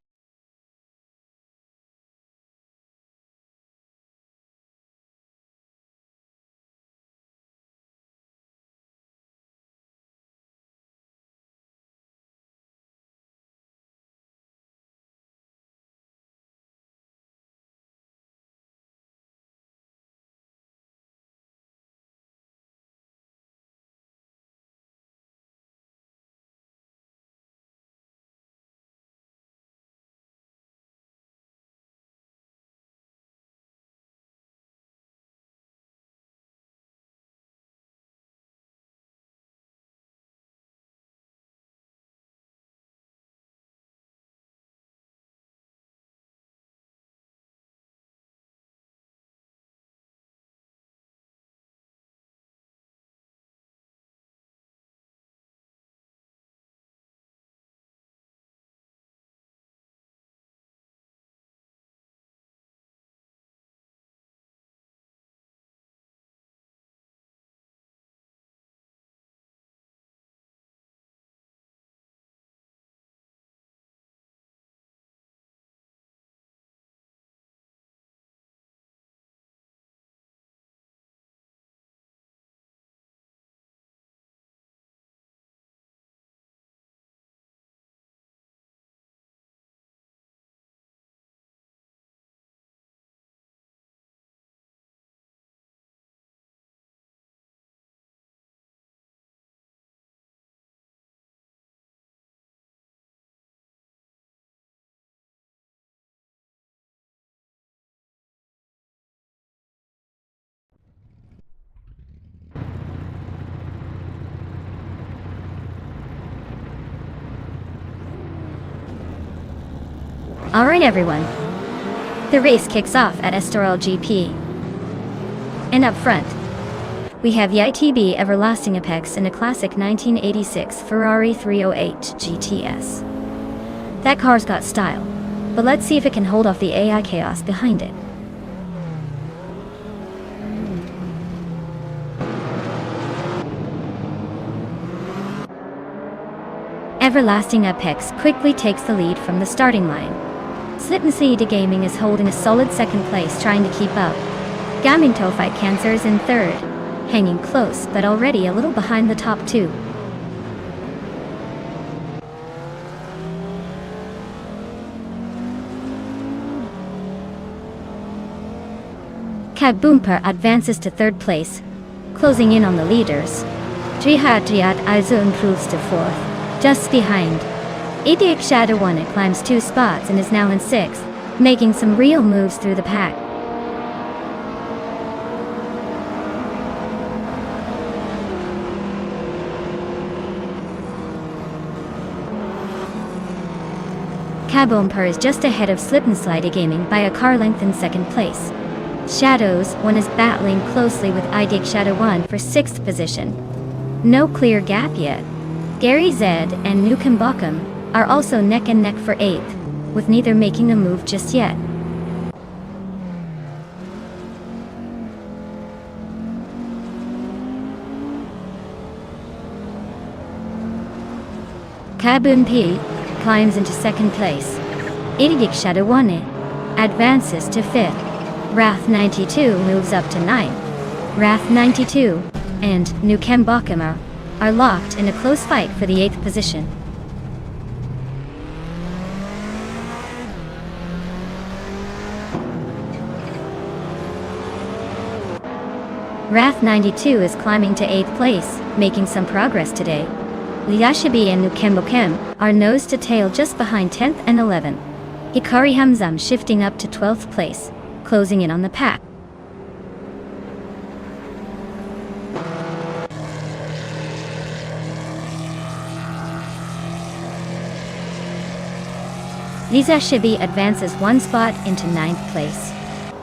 A: Alright everyone, the race kicks off at Estoril GP. And up front, we have the ITB Everlasting Apex in a classic 1986 Ferrari 308 GTS. That car's got style, but let's see if it can hold off the AI chaos behind it. Everlasting Apex quickly takes the lead from the starting line. Slipknot Gaming is holding a solid second place, trying to keep up. Gaming to Fight Cancer is in third, hanging close but already a little behind the top two. Kaboomper advances to third place, closing in on the leaders. Jihad also improves to fourth, just behind. Idiak Shadow 1 it climbs 2 spots and is now in 6th, making some real moves through the pack. Kaboomper is just ahead of Slipknot Gaming by a car length in second place. Shadows 1 is battling closely with Idiak Shadow 1 for 6th position. No clear gap yet. Gary Zed and Nukem Bochum are also neck and neck for 8th, with neither making a move just yet. Kabun P climbs into second place. Idiak Shadow 1 advances to 5th. Wrath 92 moves up to 9th. Wrath 92 and Nukem Bochum are locked in a close fight for the 8th position. Wrath 92 is climbing to 8th place, making some progress today. Liashibi and Nukembokem are nose to tail just behind 10th and 11th. Hikari Hamzam shifting up to 12th place, closing in on the pack. Liashibi advances one spot into 9th place.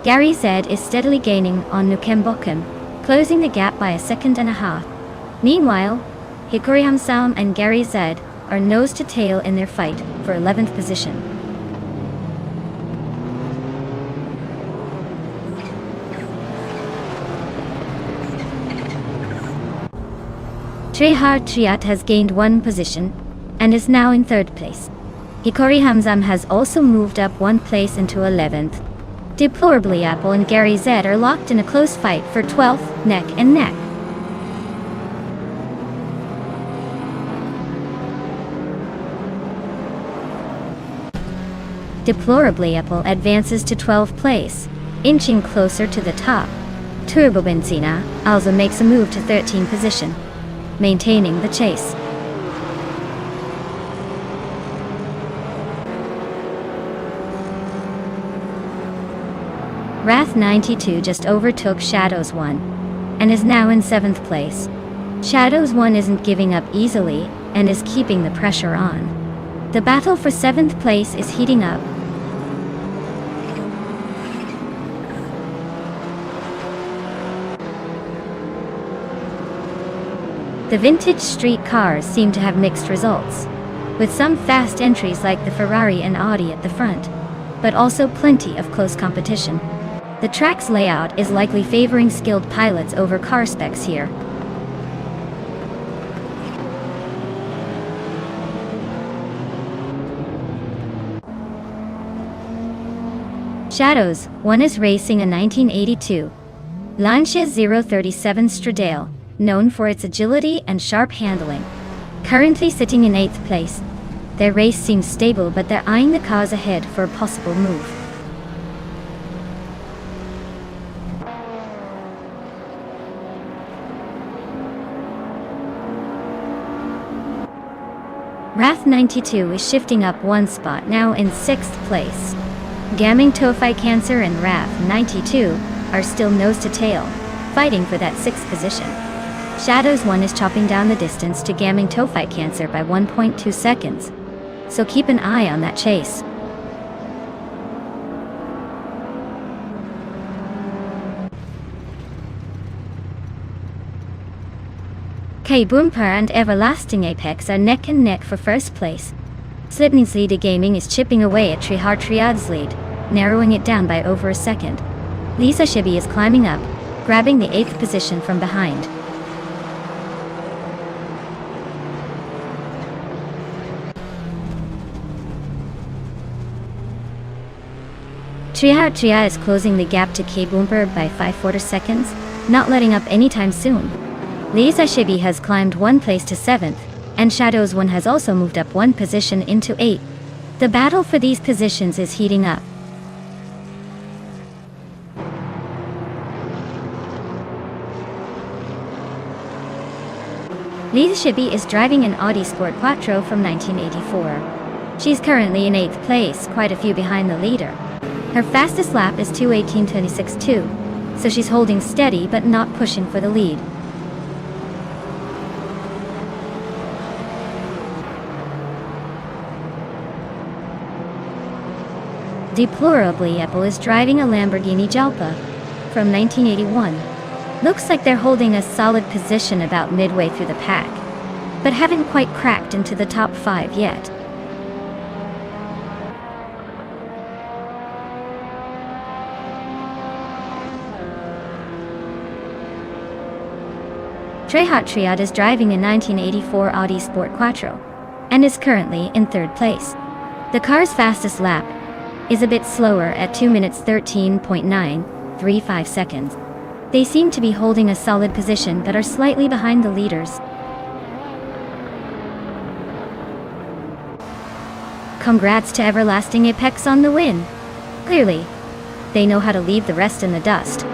A: Gary Z is steadily gaining on Nukembokem, closing the gap by a second and a half. Meanwhile, Hikari Hamzam and Gary Z are nose to tail in their fight for 11th position. Trihar Triat has gained one position and is now in 3rd place. Hikari Hamzam has also moved up one place into 11th. Deplorably, Apple and Gary Z are locked in a close fight for 12th, neck and neck. Deplorably, Apple advances to 12th place, inching closer to the top. Turbo Benzina also makes a move to 13th position, maintaining the chase. Wrath 92 just overtook Shadows 1 and is now in 7th place. Shadows 1 isn't giving up easily and is keeping the pressure on. The battle for 7th place is heating up. The vintage street cars seem to have mixed results, with some fast entries like the Ferrari and Audi at the front, but also plenty of close competition. The track's layout is likely favoring skilled pilots over car specs here. Shadows 1 is racing a 1982 Lancia 037 Stradale, known for its agility and sharp handling. Currently sitting in 8th place. Their race seems stable, but they're eyeing the cars ahead for a possible move. Wrath 92 is shifting up one spot, now in 6th place. Gaming Tofai Cancer and Wrath 92 are still nose to tail, fighting for that 6th position. Shadows 1 is chopping down the distance to Gaming Tofai Cancer by 1.2 seconds, so keep an eye on that chase. K-Boomper and Everlasting Apex are neck and neck for 1st place. Slipney's lead Gaming is chipping away at Trihar Triad's lead, narrowing it down by over a second. Lisa Shibi is climbing up, grabbing the 8th position from behind. Trihar Tria is closing the gap to K-Boomper by 5/4 seconds, not letting up anytime soon. Lisa Shibi has climbed one place to 7th, and Shadows 1 has also moved up one position into 8th. The battle for these positions is heating up. Lisa Shibi is driving an Audi Sport Quattro from 1984. She's currently in 8th place, quite a few behind the leader. Her fastest lap is 2:18.26.2, so she's holding steady but not pushing for the lead. Deplorably, Apple is driving a Lamborghini Jalpa from 1981. Looks like they're holding a solid position about midway through the pack, but haven't quite cracked into the top 5 yet. Trihar Triad is driving a 1984 Audi Sport Quattro and is currently in 3rd place. The car's fastest lap is a bit slower at 2 minutes 13.935 seconds. They seem to be holding a solid position but are slightly behind the leaders. Congrats to Everlasting Apex on the win. Clearly, they know how to leave the rest in the dust.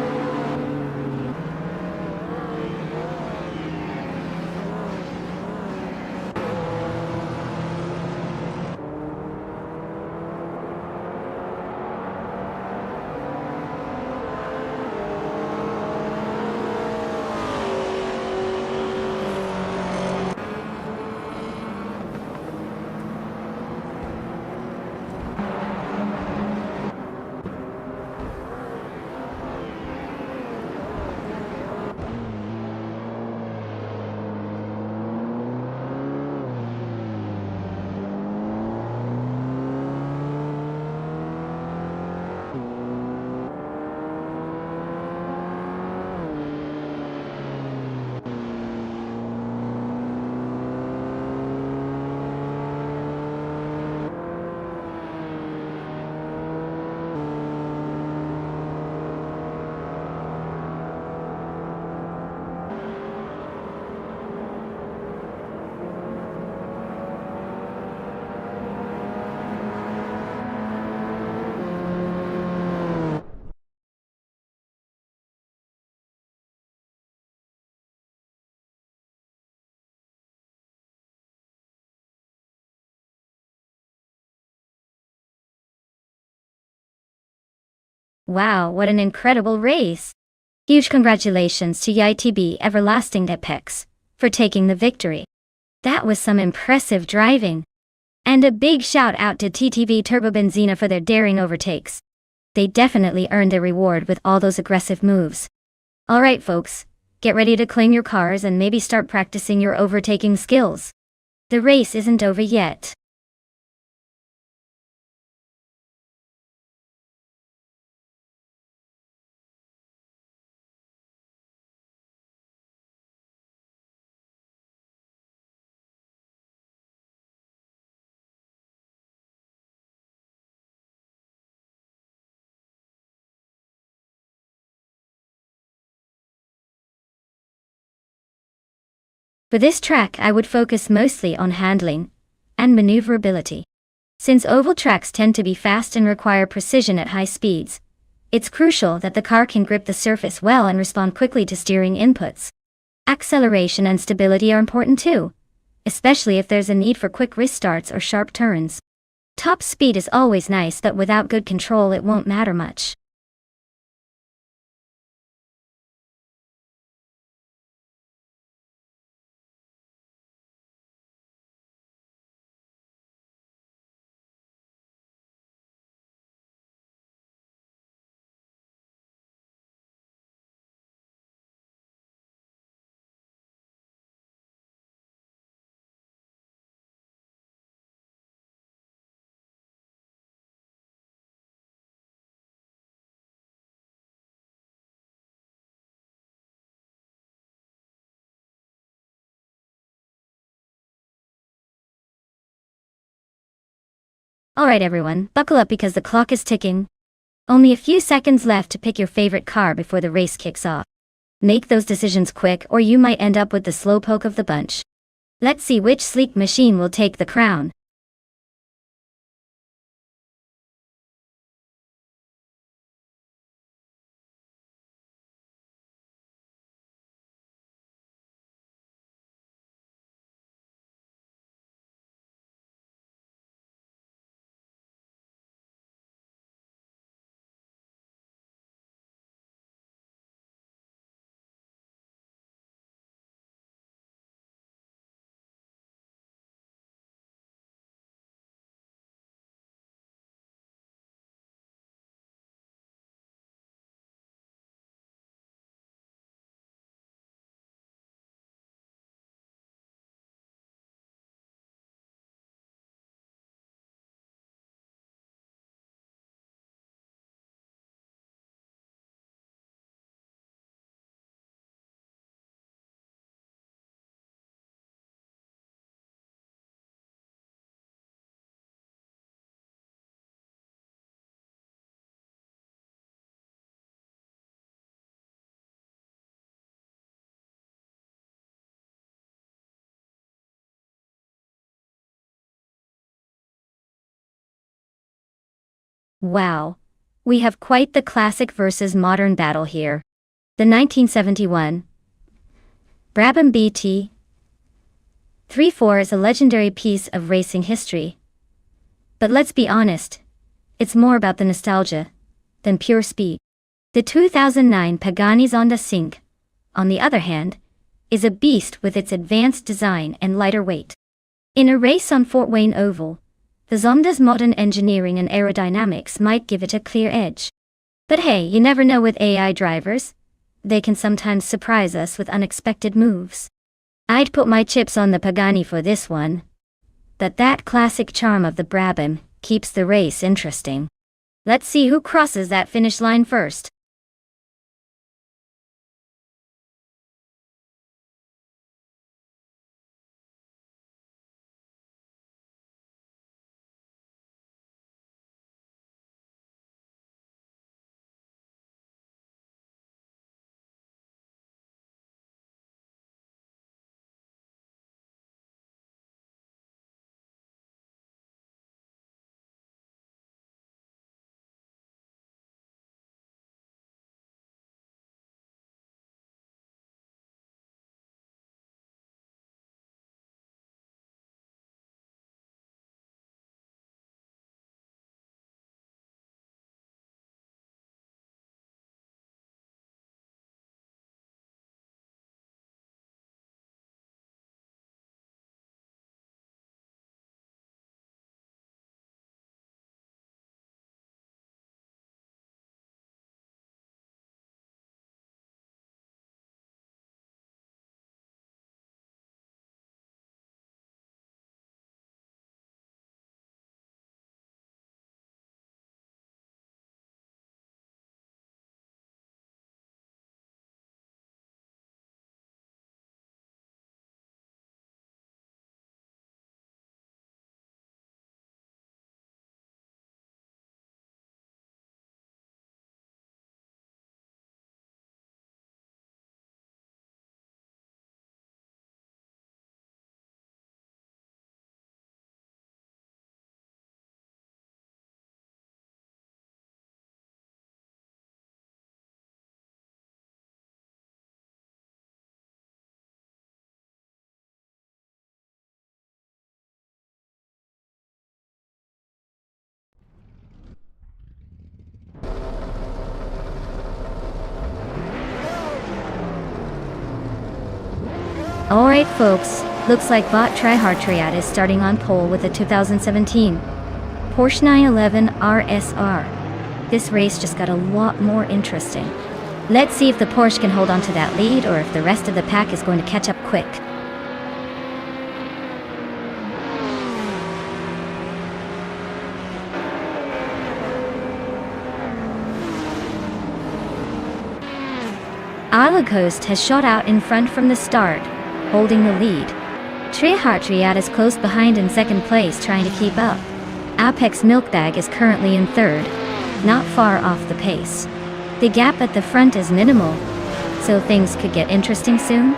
A: Wow, what an incredible race! Huge congratulations to YTB Everlasting Apex for taking the victory. That was some impressive driving. And a big shout out to TTV Turbo Benzina for their daring overtakes. They definitely earned their reward with all those aggressive moves. Alright folks, get ready to clean your cars and maybe start practicing your overtaking skills. The race isn't over yet. For this track I would focus mostly on handling and maneuverability. Since oval tracks tend to be fast and require precision at high speeds, it's crucial that the car can grip the surface well and respond quickly to steering inputs. Acceleration and stability are important too, especially if there's a need for quick restarts or sharp turns. Top speed is always nice, but without good control it won't matter much. Alright everyone, buckle up because the clock is ticking. Only a few seconds left to pick your favorite car before the race kicks off. Make those decisions quick or you might end up with the slowpoke of the bunch. Let's see which sleek machine will take the crown. Wow. We have quite the classic versus modern battle here. The 1971 Brabham BT 34 is a legendary piece of racing history. But let's be honest, it's more about the nostalgia than pure speed. The 2009 Pagani Zonda Sync, on the other hand, is a beast with its advanced design and lighter weight. In a race on Fort Wayne Oval, the Zonda's modern engineering and aerodynamics might give it a clear edge. But hey, you never know with AI drivers. They can sometimes surprise us with unexpected moves. I'd put my chips on the Pagani for this one. But that classic charm of the Brabham keeps the race interesting. Let's see who crosses that finish line first. Alright folks, looks like Bot Tryhard Triad is starting on pole with a 2017 Porsche 911 RSR. This race just got a lot more interesting. Let's see if the Porsche can hold on to that lead or if the rest of the pack is going to catch up quick. Coast has shot out in front from the start, holding the lead. Tryhard Triad is close behind in second place trying to keep up. Apex Milkbag is currently in third, not far off the pace. The gap at the front is minimal, so things could get interesting soon.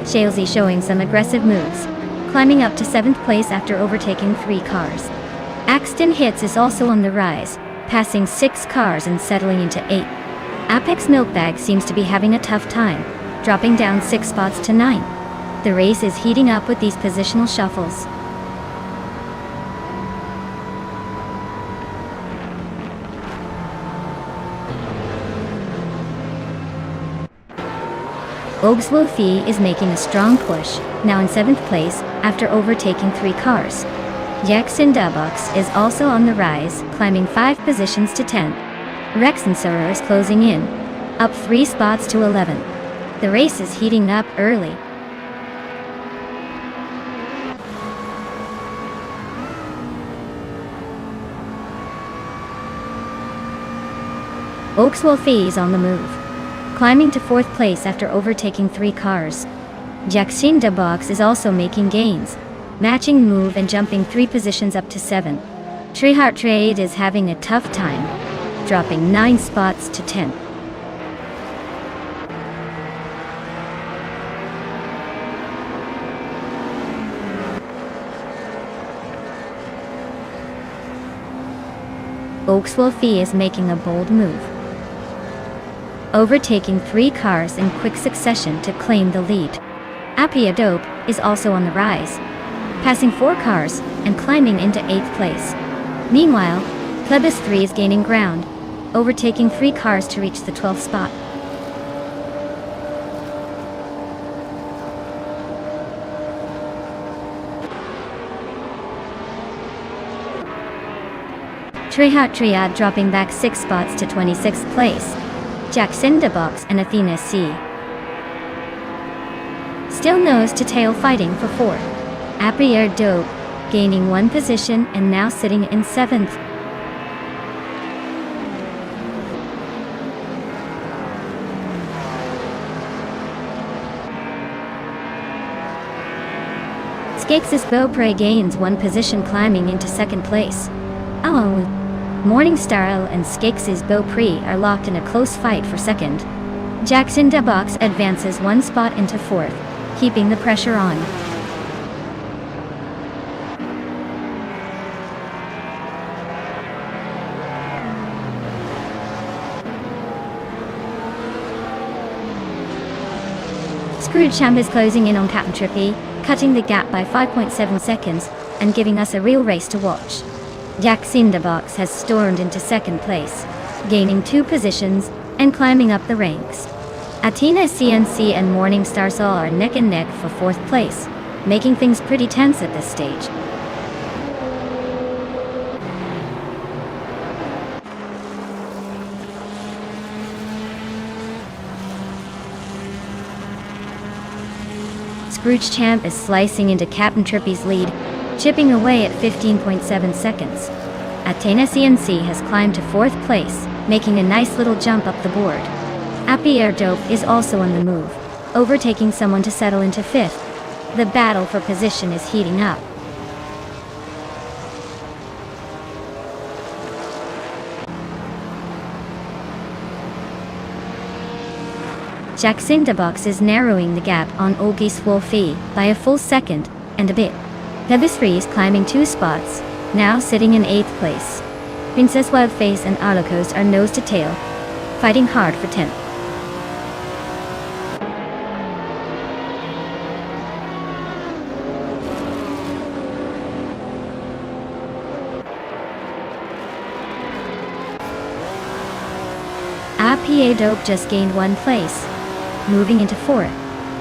A: Shalesy showing some aggressive moves, climbing up to 7th place after overtaking 3 cars. Axton Hits is also on the rise, passing 6 cars and settling into 8. Apex Milkbag seems to be having a tough time, dropping down 6 spots to 9. The race is heating up with these positional shuffles. Ogswolfie is making a strong push, now in 7th place, after overtaking 3 cars. Jackson Dubox is also on the rise, climbing 5 positions to 10. Rex and Sarah is closing in, up 3 spots to 11. The race is heating up early. Ogswolfie is on the move, climbing to 4th place after overtaking 3 cars. Jackson Dubox is also making gains, matching move and jumping 3 positions up to 7. Tryhard Triad is having a tough time, dropping 9 spots to 10. Ogswolfie is making a bold move, overtaking 3 cars in quick succession to claim the lead. Appia Dope is also on the rise, passing 4 cars and climbing into 8th place. Meanwhile, Plebis 3 is gaining ground, overtaking 3 cars to reach the 12th spot. Tryhard Triad dropping back 6 spots to 26th place. Jackson Dubox and Athena C. Still nose to tail fighting for 4th. Appia Dope gaining 1 position and now sitting in 7th. Skakes' Beaupre gains 1 position climbing into 2nd place. Oh, Morningstar and Skakes' Beaupre are locked in a close fight for 2nd. Jackson Dubox advances 1 spot into 4th, keeping the pressure on. Scroogechamp is closing in on Captain Trippy, cutting the gap by 5.7 seconds, and giving us a real race to watch. Jackson Dubox has stormed into 2nd place, gaining 2 positions and climbing up the ranks. Athena CNC and Morningstar Sol are neck and neck for 4th place, making things pretty tense at this stage. Scroogechamp is slicing into Captain Trippy's lead, chipping away at 15.7 seconds. Athena CNC has climbed to 4th place, making a nice little jump up the board. Appia Dope is also on the move, overtaking someone to settle into 5th. The battle for position is heating up. Jackson Dubox is narrowing the gap on Ogswolfie by a full second and a bit. Plebis3 is climbing 2 spots, now sitting in 8th place. Princess Wildface and Arlocoast are nose to tail, fighting hard for 10th. Appuyé Dope just gained 1 place, moving into 4th.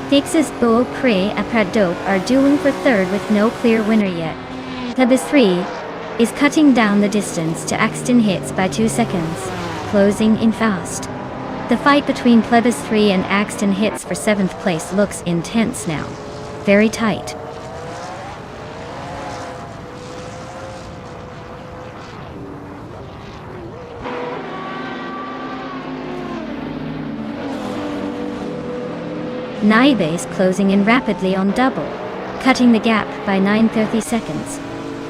A: Texas Beau Pré après Dope are dueling for 3rd with no clear winner yet. Plebis 3 is cutting down the distance to Axton Hits by 2 seconds, closing in fast. The fight between Plebis 3 and Axton Hits for 7th place looks intense now. Very tight. Naibes closing in rapidly on double, cutting the gap by 9/30 seconds.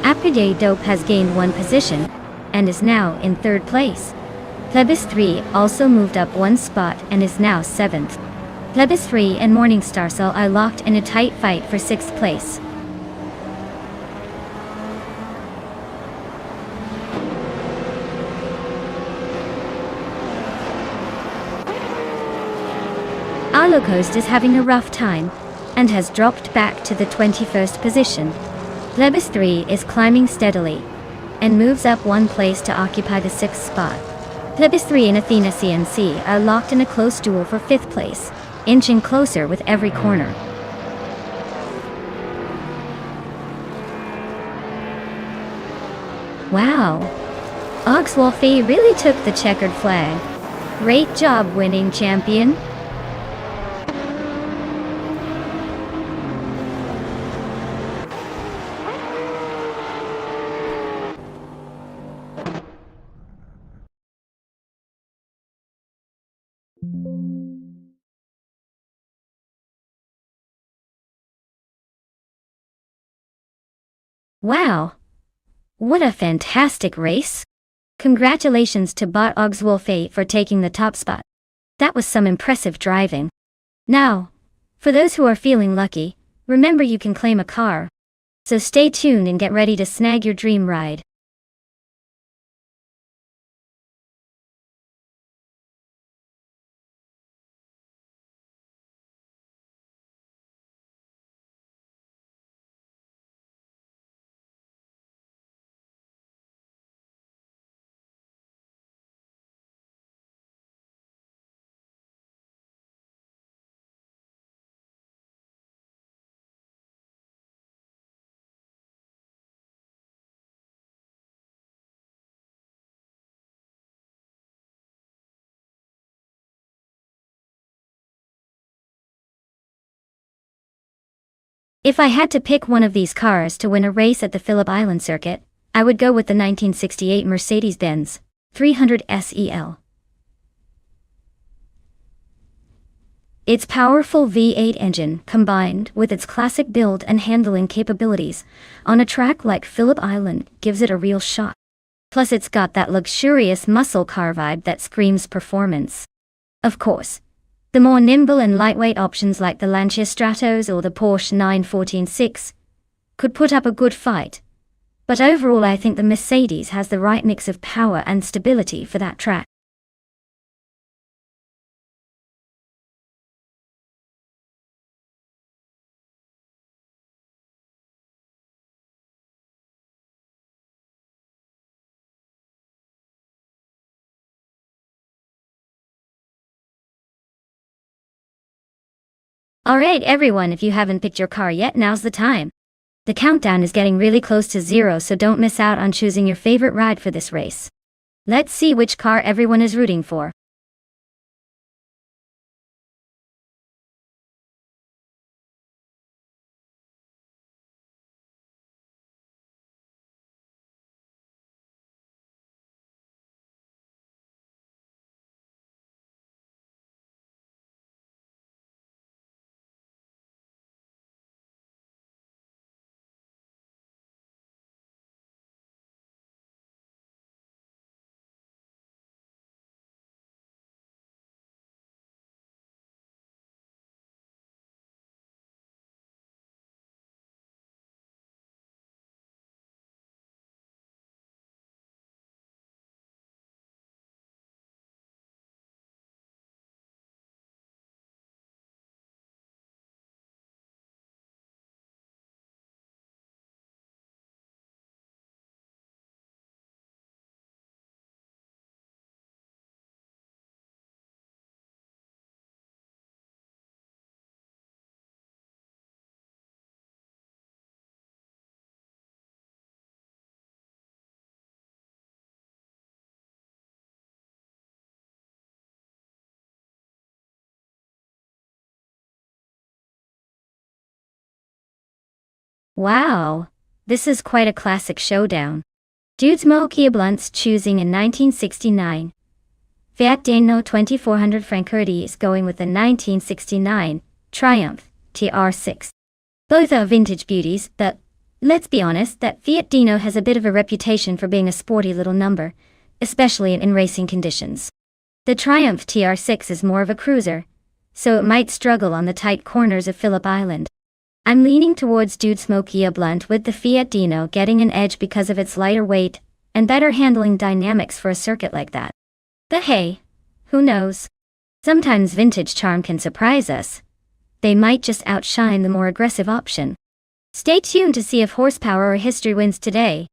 A: Appuyé Dope has gained 1 position, and is now in 3rd place. Plebis 3 also moved up 1 spot and is now 7th. Plebis 3 and Morningstar Cell are locked in a tight fight for 6th place. Coast is having a rough time, and has dropped back to the 21st position. Plebis 3 is climbing steadily, and moves up 1 place to occupy the 6th spot. Plebis 3 and Athena CNC are locked in a close duel for 5th place, inching closer with every corner. Wow! Oxwolfie really took the checkered flag. Great job, winning champion! Wow! What a fantastic race! Congratulations to Bot Oxwolfie for taking the top spot. That was some impressive driving. Now, for those who are feeling lucky, remember you can claim a car. So stay tuned and get ready to snag your dream ride. If I had to pick one of these cars to win a race at the Phillip Island circuit, I would go with the 1968 Mercedes-Benz 300 SEL. Its powerful V8 engine, combined with its classic build and handling capabilities, on a track like Phillip Island, gives it a real shot. Plus it's got that luxurious muscle car vibe that screams performance. Of course, the more nimble and lightweight options like the Lancia Stratos or the Porsche 914-6 could put up a good fight. But overall I think the Mercedes has the right mix of power and stability for that track. Alright everyone, if you haven't picked your car yet, now's the time. The countdown is getting really close to 0, so don't miss out on choosing your favorite ride for this race. Let's see which car everyone is rooting for. Wow, this is quite a classic showdown. Dudesmo Kia Blunt's choosing in 1969. Fiat Dino 2400 Frankurdi is going with the 1969 Triumph TR6. Both are vintage beauties, but let's be honest that Fiat Dino has a bit of a reputation for being a sporty little number, especially in racing conditions. The Triumph TR6 is more of a cruiser, so it might struggle on the tight corners of Phillip Island. I'm leaning towards Dudesmo Kia Blunt with the Fiat Dino getting an edge because of its lighter weight and better handling dynamics for a circuit like that. But hey, who knows? Sometimes vintage charm can surprise us. They might just outshine the more aggressive option. Stay tuned to see if horsepower or history wins today.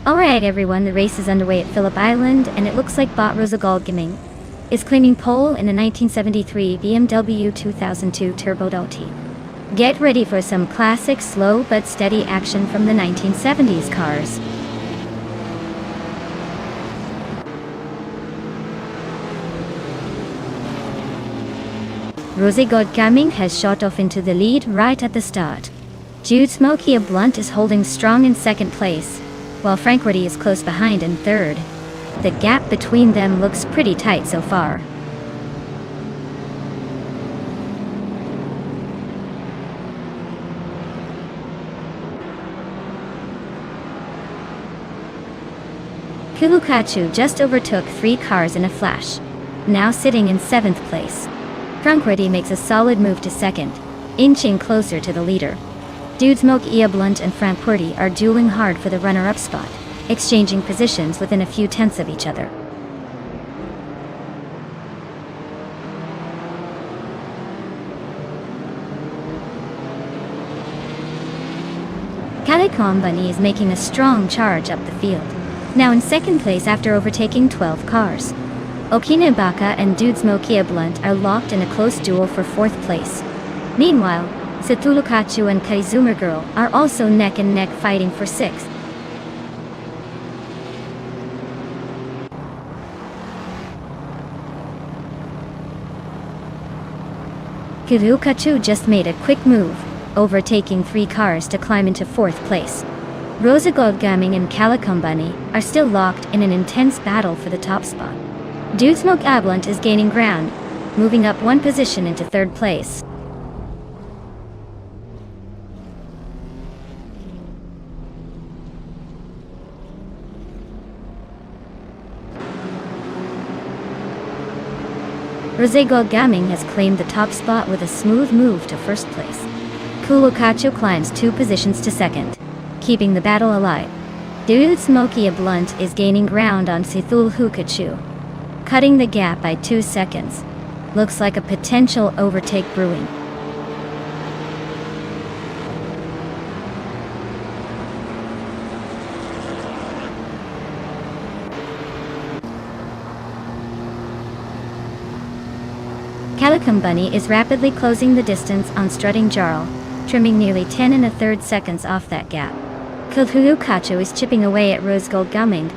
A: Alright everyone, the race is underway at Phillip Island, and it looks like Bot Rosa Goldgaming is claiming pole in a 1973 BMW 2002 Turbo Dolce. Get ready for some classic slow but steady action from the 1970s cars. Rosa Goldgaming has shot off into the lead right at the start. Dudesmo Kia Blunt is holding strong in second place, while Frankurdi is close behind in third. The gap between them looks pretty tight so far. Kulukachu just overtook 3 cars in a flash, now sitting in 7th place. Frankurdi makes a solid move to second, inching closer to the leader. Dudesmo Kia Blunt and Frankurdi are dueling hard for the runner-up spot, exchanging positions within a few tenths of each other. Calicom Bunny is making a strong charge up the field, now in second place after overtaking 12 cars. Okinebaka and Dudesmo Kia Blunt are locked in a close duel for 4th place. Meanwhile, Satulukachu and Kaizumer Girl are also neck and neck fighting for 6th. Kirukachu just made a quick move, overtaking 3 cars to climb into 4th place. Rosa Goldgaming and Calicom Bunny are still locked in an intense battle for the top spot. Dudesmo Kia Blunt is gaining ground, moving up 1 position into 3rd place. Rosa Goldgaming has claimed the top spot with a smooth move to 1st place. Kulukachu climbs 2 positions to 2nd. keeping the battle alive. Dude Smoky Blunt is gaining ground on Sithul Hukachu, cutting the gap by 2 seconds. Looks like a potential overtake brewing. Calicum Bunny is rapidly closing the distance on Strutting Jarl, trimming nearly 10 1/3 seconds off that gap. Kilhulu Kacho is chipping away at Rose Gold Gumming,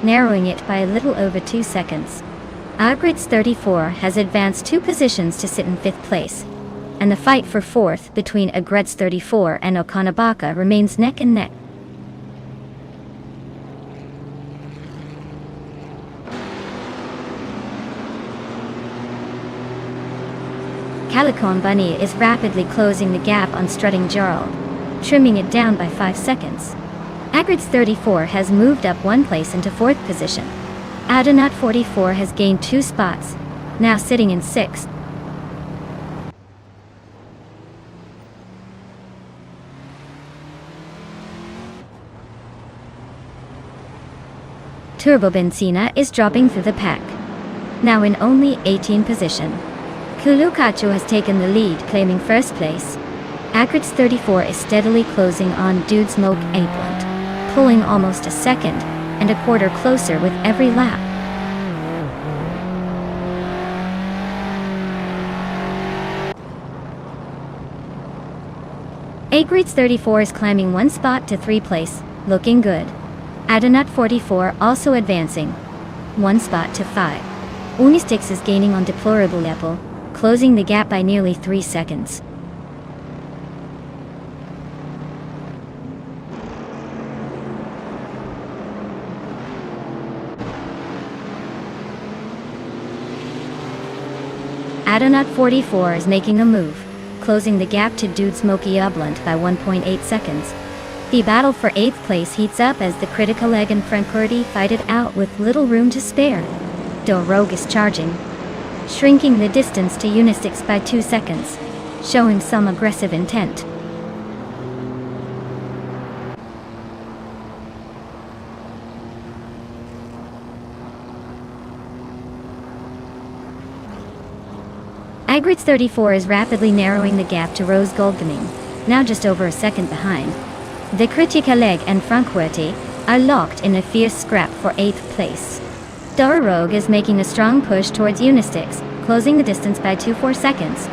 A: narrowing it by a little over 2 seconds. Agrit's 34 has advanced 2 positions to sit in 5th place, and the fight for 4th between Agret's 34 and Okanabaka remains neck and neck. Calicon Bunny is rapidly closing the gap on Strutting Jarl, trimming it down by 5 seconds. Agrit's 34 has moved up 1 place into 4th position. Adonat 44 has gained 2 spots, now sitting in 6th. Turbo Benzina is dropping through the pack, now in only 18th position. Kulukachu has taken the lead, claiming 1st place. Agrit's 34 is steadily closing on Dude Smoke Blunt, pulling almost a second and a quarter closer with every lap. Agrit's 34 is climbing 1 spot to 3rd place, looking good. Adonat 44 also advancing 1 spot to 5. Unistix is gaining on Deplorable Level, closing the gap by nearly 3 seconds. Adonat 44 is making a move, closing the gap to Dude Smoky Blunt by 1.8 seconds. The battle for 8th place heats up as the Critical Egg and Frankfurti fight it out with little room to spare. Rogue is charging, shrinking the distance to Unistix by 2 seconds, showing some aggressive intent. Agrit's 34 is rapidly narrowing the gap to Rose Goldgaming, now just over a second behind. The Critical Egg and Frankfurti are locked in a fierce scrap for 8th place. Rogue is making a strong push towards Unistix, closing the distance by 2.4 seconds.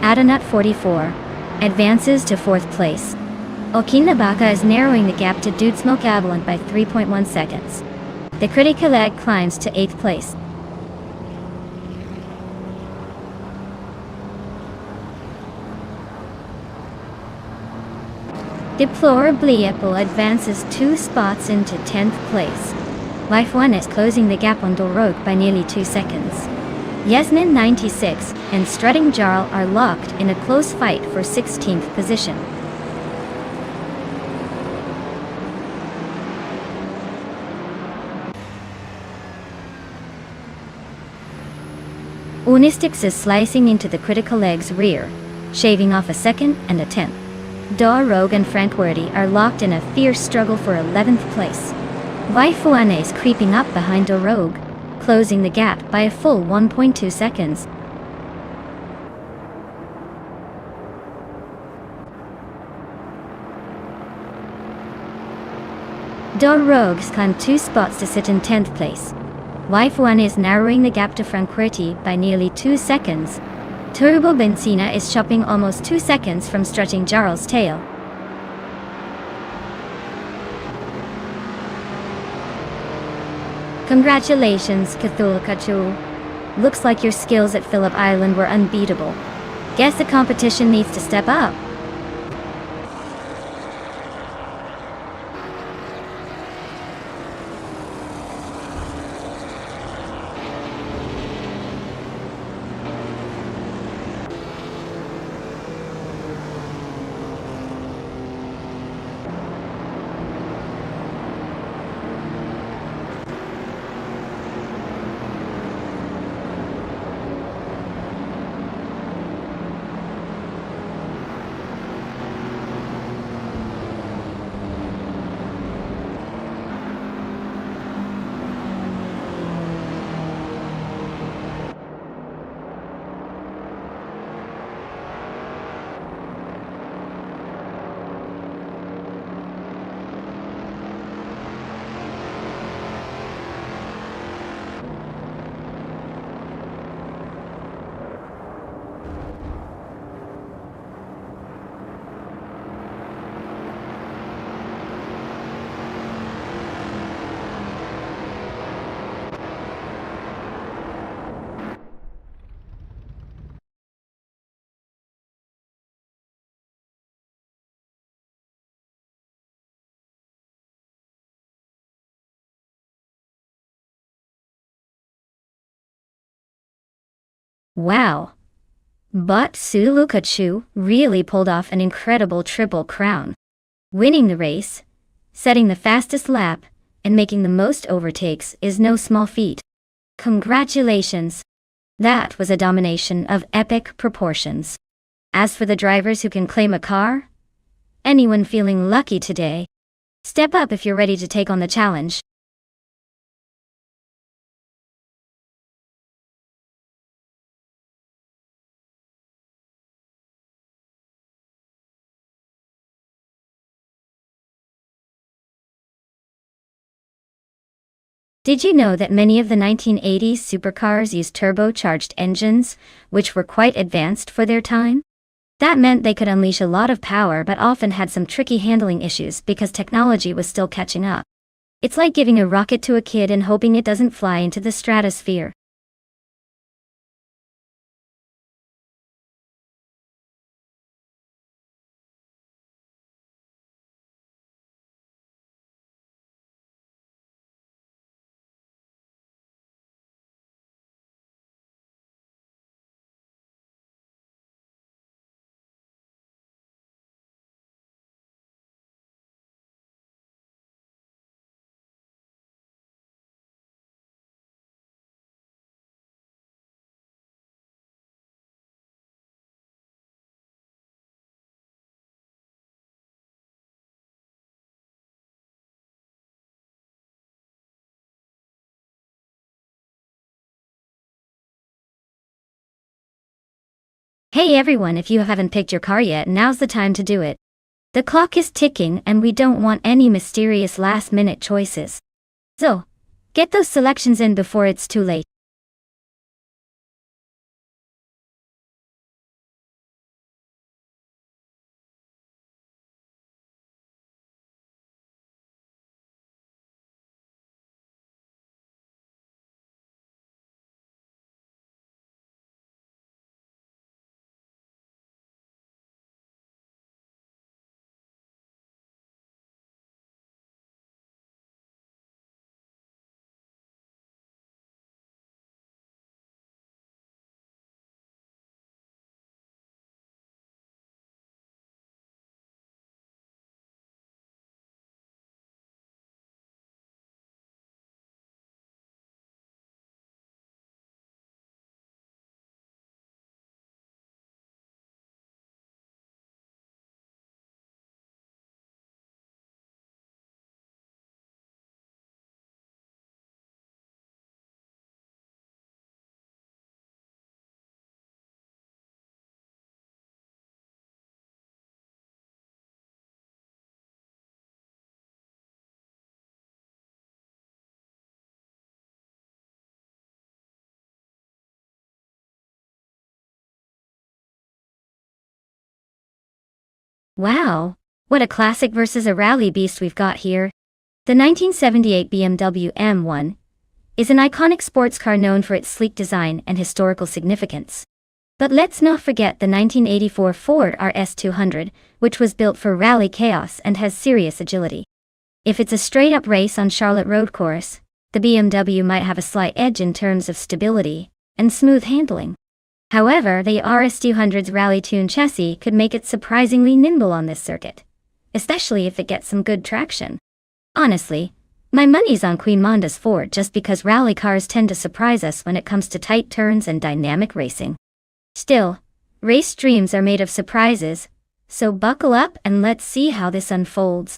A: Adonat 44 advances to 4th place. Okinabaka is narrowing the gap to Dude Smoke Blunt by 3.1 seconds. The Critical Egg climbs to 8th place. Deplorably Apple advances 2 spots into 10th place. Life 1 is closing the gap on Rogue by nearly 2 seconds. Yasmin 96 and Strutting Jarl are locked in a close fight for 16th position. Unistix is slicing into the Critical Egg's rear, shaving off a 2nd and a 10th. Rogue and Frankfurti are locked in a fierce struggle for 11th place. Waifuane is creeping up behind Rogue, closing the gap by a full 1.2 seconds. Rogue's climbed 2 spots to sit in 10th place. Waifuane is narrowing the gap to Frankfurti by nearly 2 seconds. Turbo Benzina is chopping almost 2 seconds from Strutting Jarl's tail. Congratulations, Cthulhu. Looks like your skills at Phillip Island were unbeatable. Guess the competition needs to step up. Wow. But Sulukachu really pulled off an incredible triple crown, winning the race, setting the fastest lap, and making the most overtakes is no small feat. Congratulations! That was a domination of epic proportions. As for the drivers who can claim a car, anyone feeling lucky today, step up if you're ready to take on the challenge. Did you know that many of the 1980s supercars used turbocharged engines, which were quite advanced for their time? That meant they could unleash a lot of power but often had some tricky handling issues because technology was still catching up. It's like giving a rocket to a kid and hoping it doesn't fly into the stratosphere. Hey everyone, if you haven't picked your car yet, now's the time to do it. The clock is ticking and we don't want any mysterious last-minute choices. So, get those selections in before it's too late. Wow, what a classic versus a rally beast we've got here. The 1978 BMW M1 is an iconic sports car known for its sleek design and historical significance. But let's not forget the 1984 Ford RS200, which was built for rally chaos and has serious agility. If it's a straight-up race on Charlotte Road Course, the BMW might have a slight edge in terms of stability and smooth handling. However, the RS200's rally-tuned chassis could make it surprisingly nimble on this circuit, especially if it gets some good traction. Honestly, my money's on Queen Monda's Ford just because rally cars tend to surprise us when it comes to tight turns and dynamic racing. Still, race dreams are made of surprises, so buckle up and let's see how this unfolds.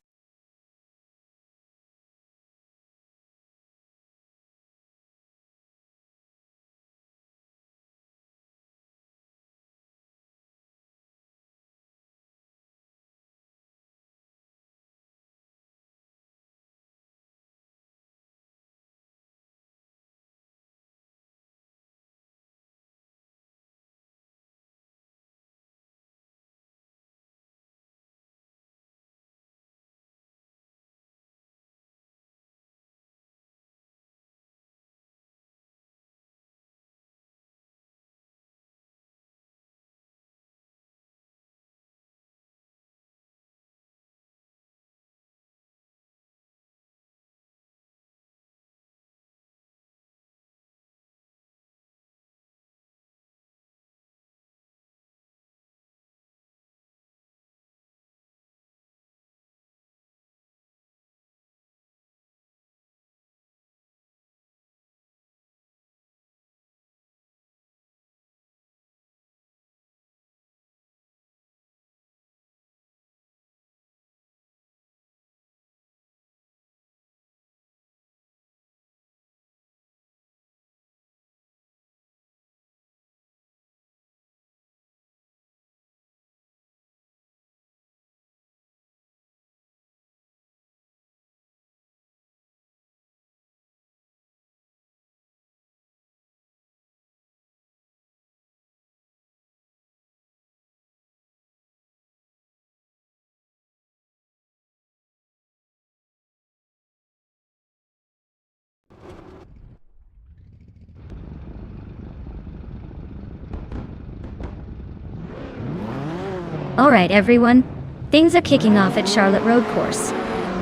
A: Alright everyone, things are kicking off at Charlotte Road Course.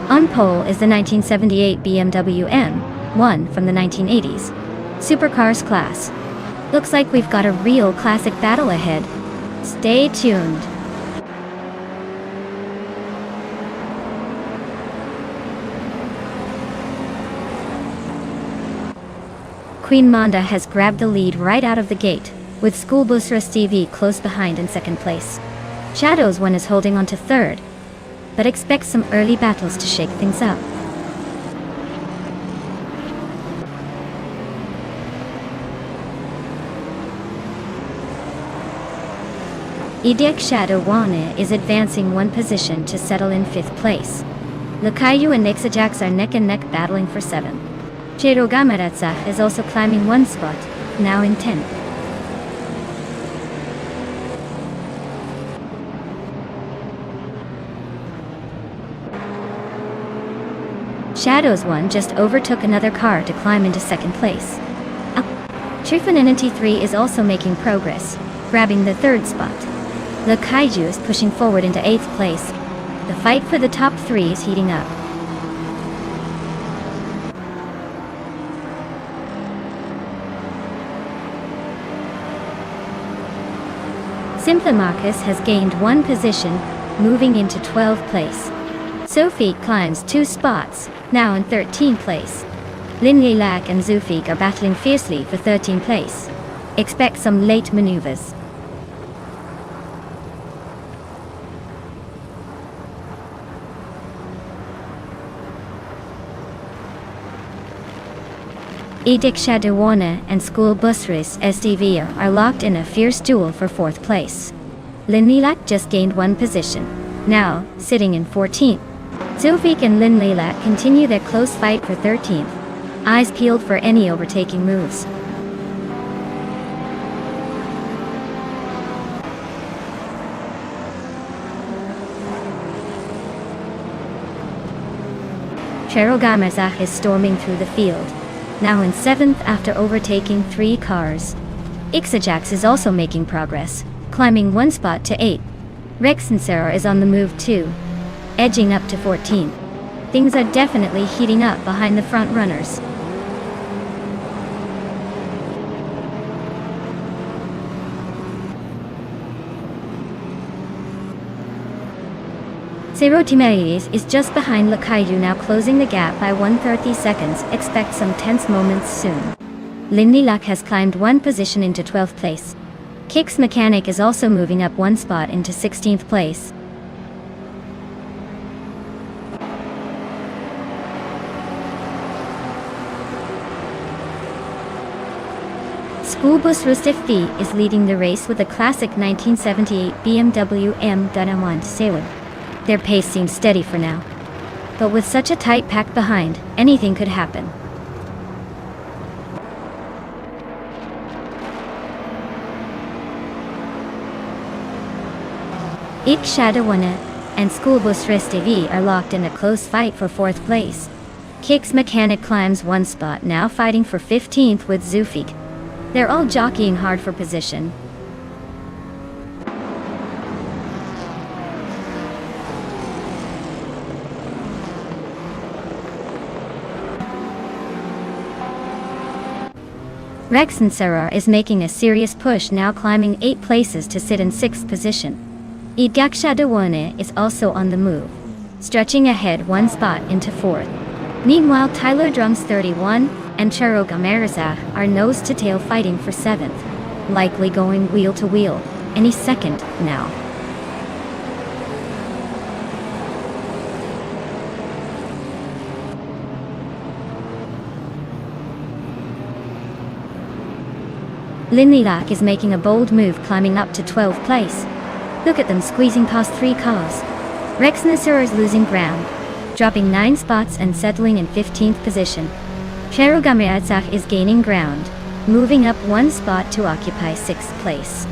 A: On pole is the 1978 BMW M1 from the 1980s. Supercars class. Looks like we've got a real classic battle ahead. Stay tuned. Queen Monda has grabbed the lead right out of the gate, with School Bus Race TV close behind in second place. Shadows 1 is holding on to third, but expect some early battles to shake things up. Idek Shadow 1 is advancing one position to settle in 5th place. Lukayu and Nixajax are neck and neck battling for 7th. Jero Gamaratsa is also climbing one spot, now in 10th. Shadows 1 just overtook another car to climb into 2nd place. Trifanenity 3 is also making progress, grabbing the 3rd spot. The Kaiju is pushing forward into 8th place. The fight for the top 3 is heating up. Simplamarcus has gained one position, moving into 12th place. Sophie climbs 2 spots, now in 13th place. Lin Lilac and Zufik are battling fiercely for 13th place. Expect some late maneuvers. Edic Shadowwana and School Bus Race SDV are locked in a fierce duel for 4th place. Lin Lilac just gained one position, now sitting in 14th. Zufik and Lin Lilac continue their close fight for 13th, eyes peeled for any overtaking moves. Cherogamazach is storming through the field, now in 7th after overtaking 3 cars. Ixajax is also making progress, climbing one spot to 8th. Rexensera is on the move too, edging up to 14th. Things are definitely heating up behind the front runners. Serotimerides is just behind Lukayu, now closing the gap by 130 seconds. Expect some tense moments soon. Lin Lilac has climbed one position into 12th place. Kix Mechanic is also moving up one spot into 16th place. School Bus Rustif V is leading the race with a classic 1978 BMW M1 Sewa. Their pace seems steady for now, but with such a tight pack behind, anything could happen. Ik Shadawana and School Bus Race TV are locked in a close fight for 4th place. Kix Mechanic climbs one spot, now fighting for 15th with Zufik. They're all jockeying hard for position. Rexensera is making a serious push, now climbing 8 places to sit in 6th position. Idgakshadawane is also on the move, stretching ahead one spot into 4th. Meanwhile, Tyler Drums 31 and Cheroga Marizah are nose to tail fighting for 7th, likely going wheel to wheel any second now. Lin Lilac is making a bold move, climbing up to 12th place. Look at them squeezing past 3 cars. Rex Nasser is losing ground, dropping 9 spots and settling in 15th position. Cherogamiadzach is gaining ground, moving up one spot to occupy 6th place.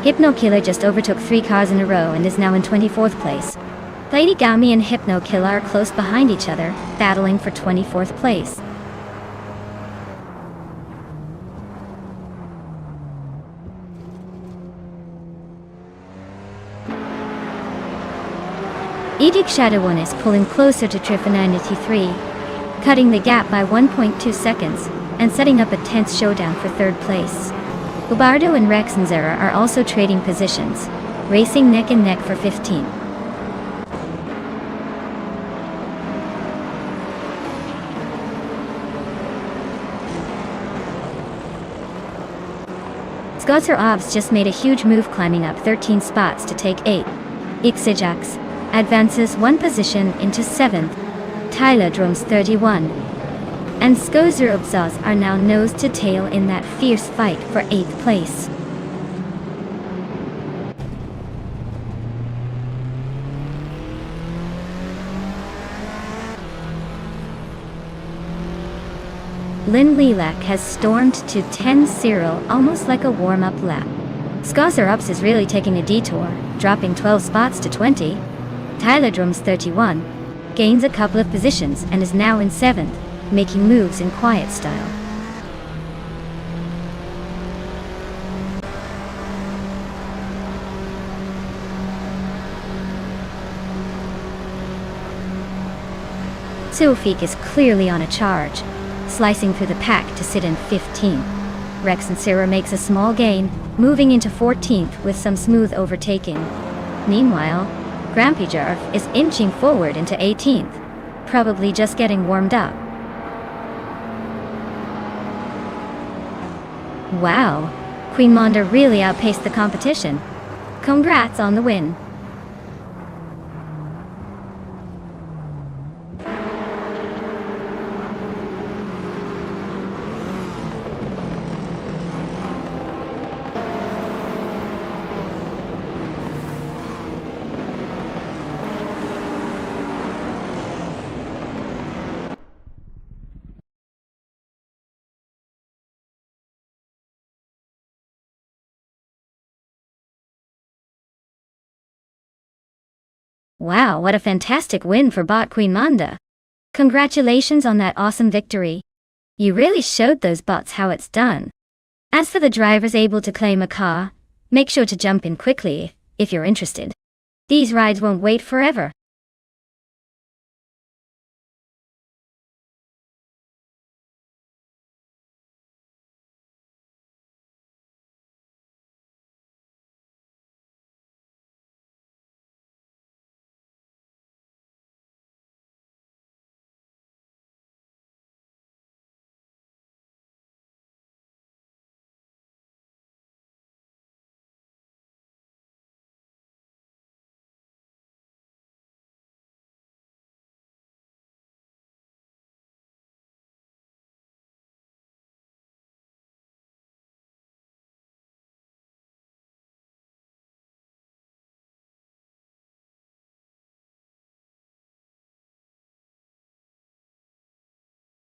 A: Hypnokiller just overtook 3 cars in a row and is now in 24th place. Lady Gami and Hypnokiller are close behind each other, battling for 24th place. Edic Shadow 1 is pulling closer to Trifa 93, cutting the gap by 1.2 seconds, and setting up a tense showdown for third place. Ubardo and Rex and Zera are also trading positions, racing neck and neck for 15th. Skotzer Obs just made a huge move, climbing up 13 spots to take 8. Ixijax advances 1 position into 7th. Tyler Drums 31. And Skozer Obzaz are now nose to tail in that fierce fight for 8th place. Lynn Lilac has stormed to 10-0, almost like a warm-up lap. Skozer Ups is really taking a detour, dropping 12 spots to 20. Tyler Drums 31 gains a couple of positions and is now in 7th, making moves in quiet style. Suofik is clearly on a charge, slicing through the pack to sit in 15th. Rex and Sarah makes a small gain, moving into 14th with some smooth overtaking. Meanwhile, Grampijarv is inching forward into 18th, probably just getting warmed up. Wow, Queen Monda really outpaced the competition. Congrats on the win. Wow, what a fantastic win for bot Queen Monda. Congratulations on that awesome victory. You really showed those bots how it's done. As for the drivers able to claim a car, make sure to jump in quickly if you're interested. These rides won't wait forever.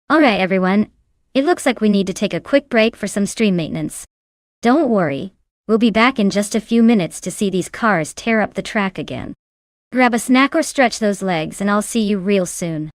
A: Alright everyone, it looks like we need to take a quick break for some stream maintenance. Don't worry, we'll be back in just a few minutes to see these cars tear up the track again. Grab a snack or stretch those legs and I'll see you real soon.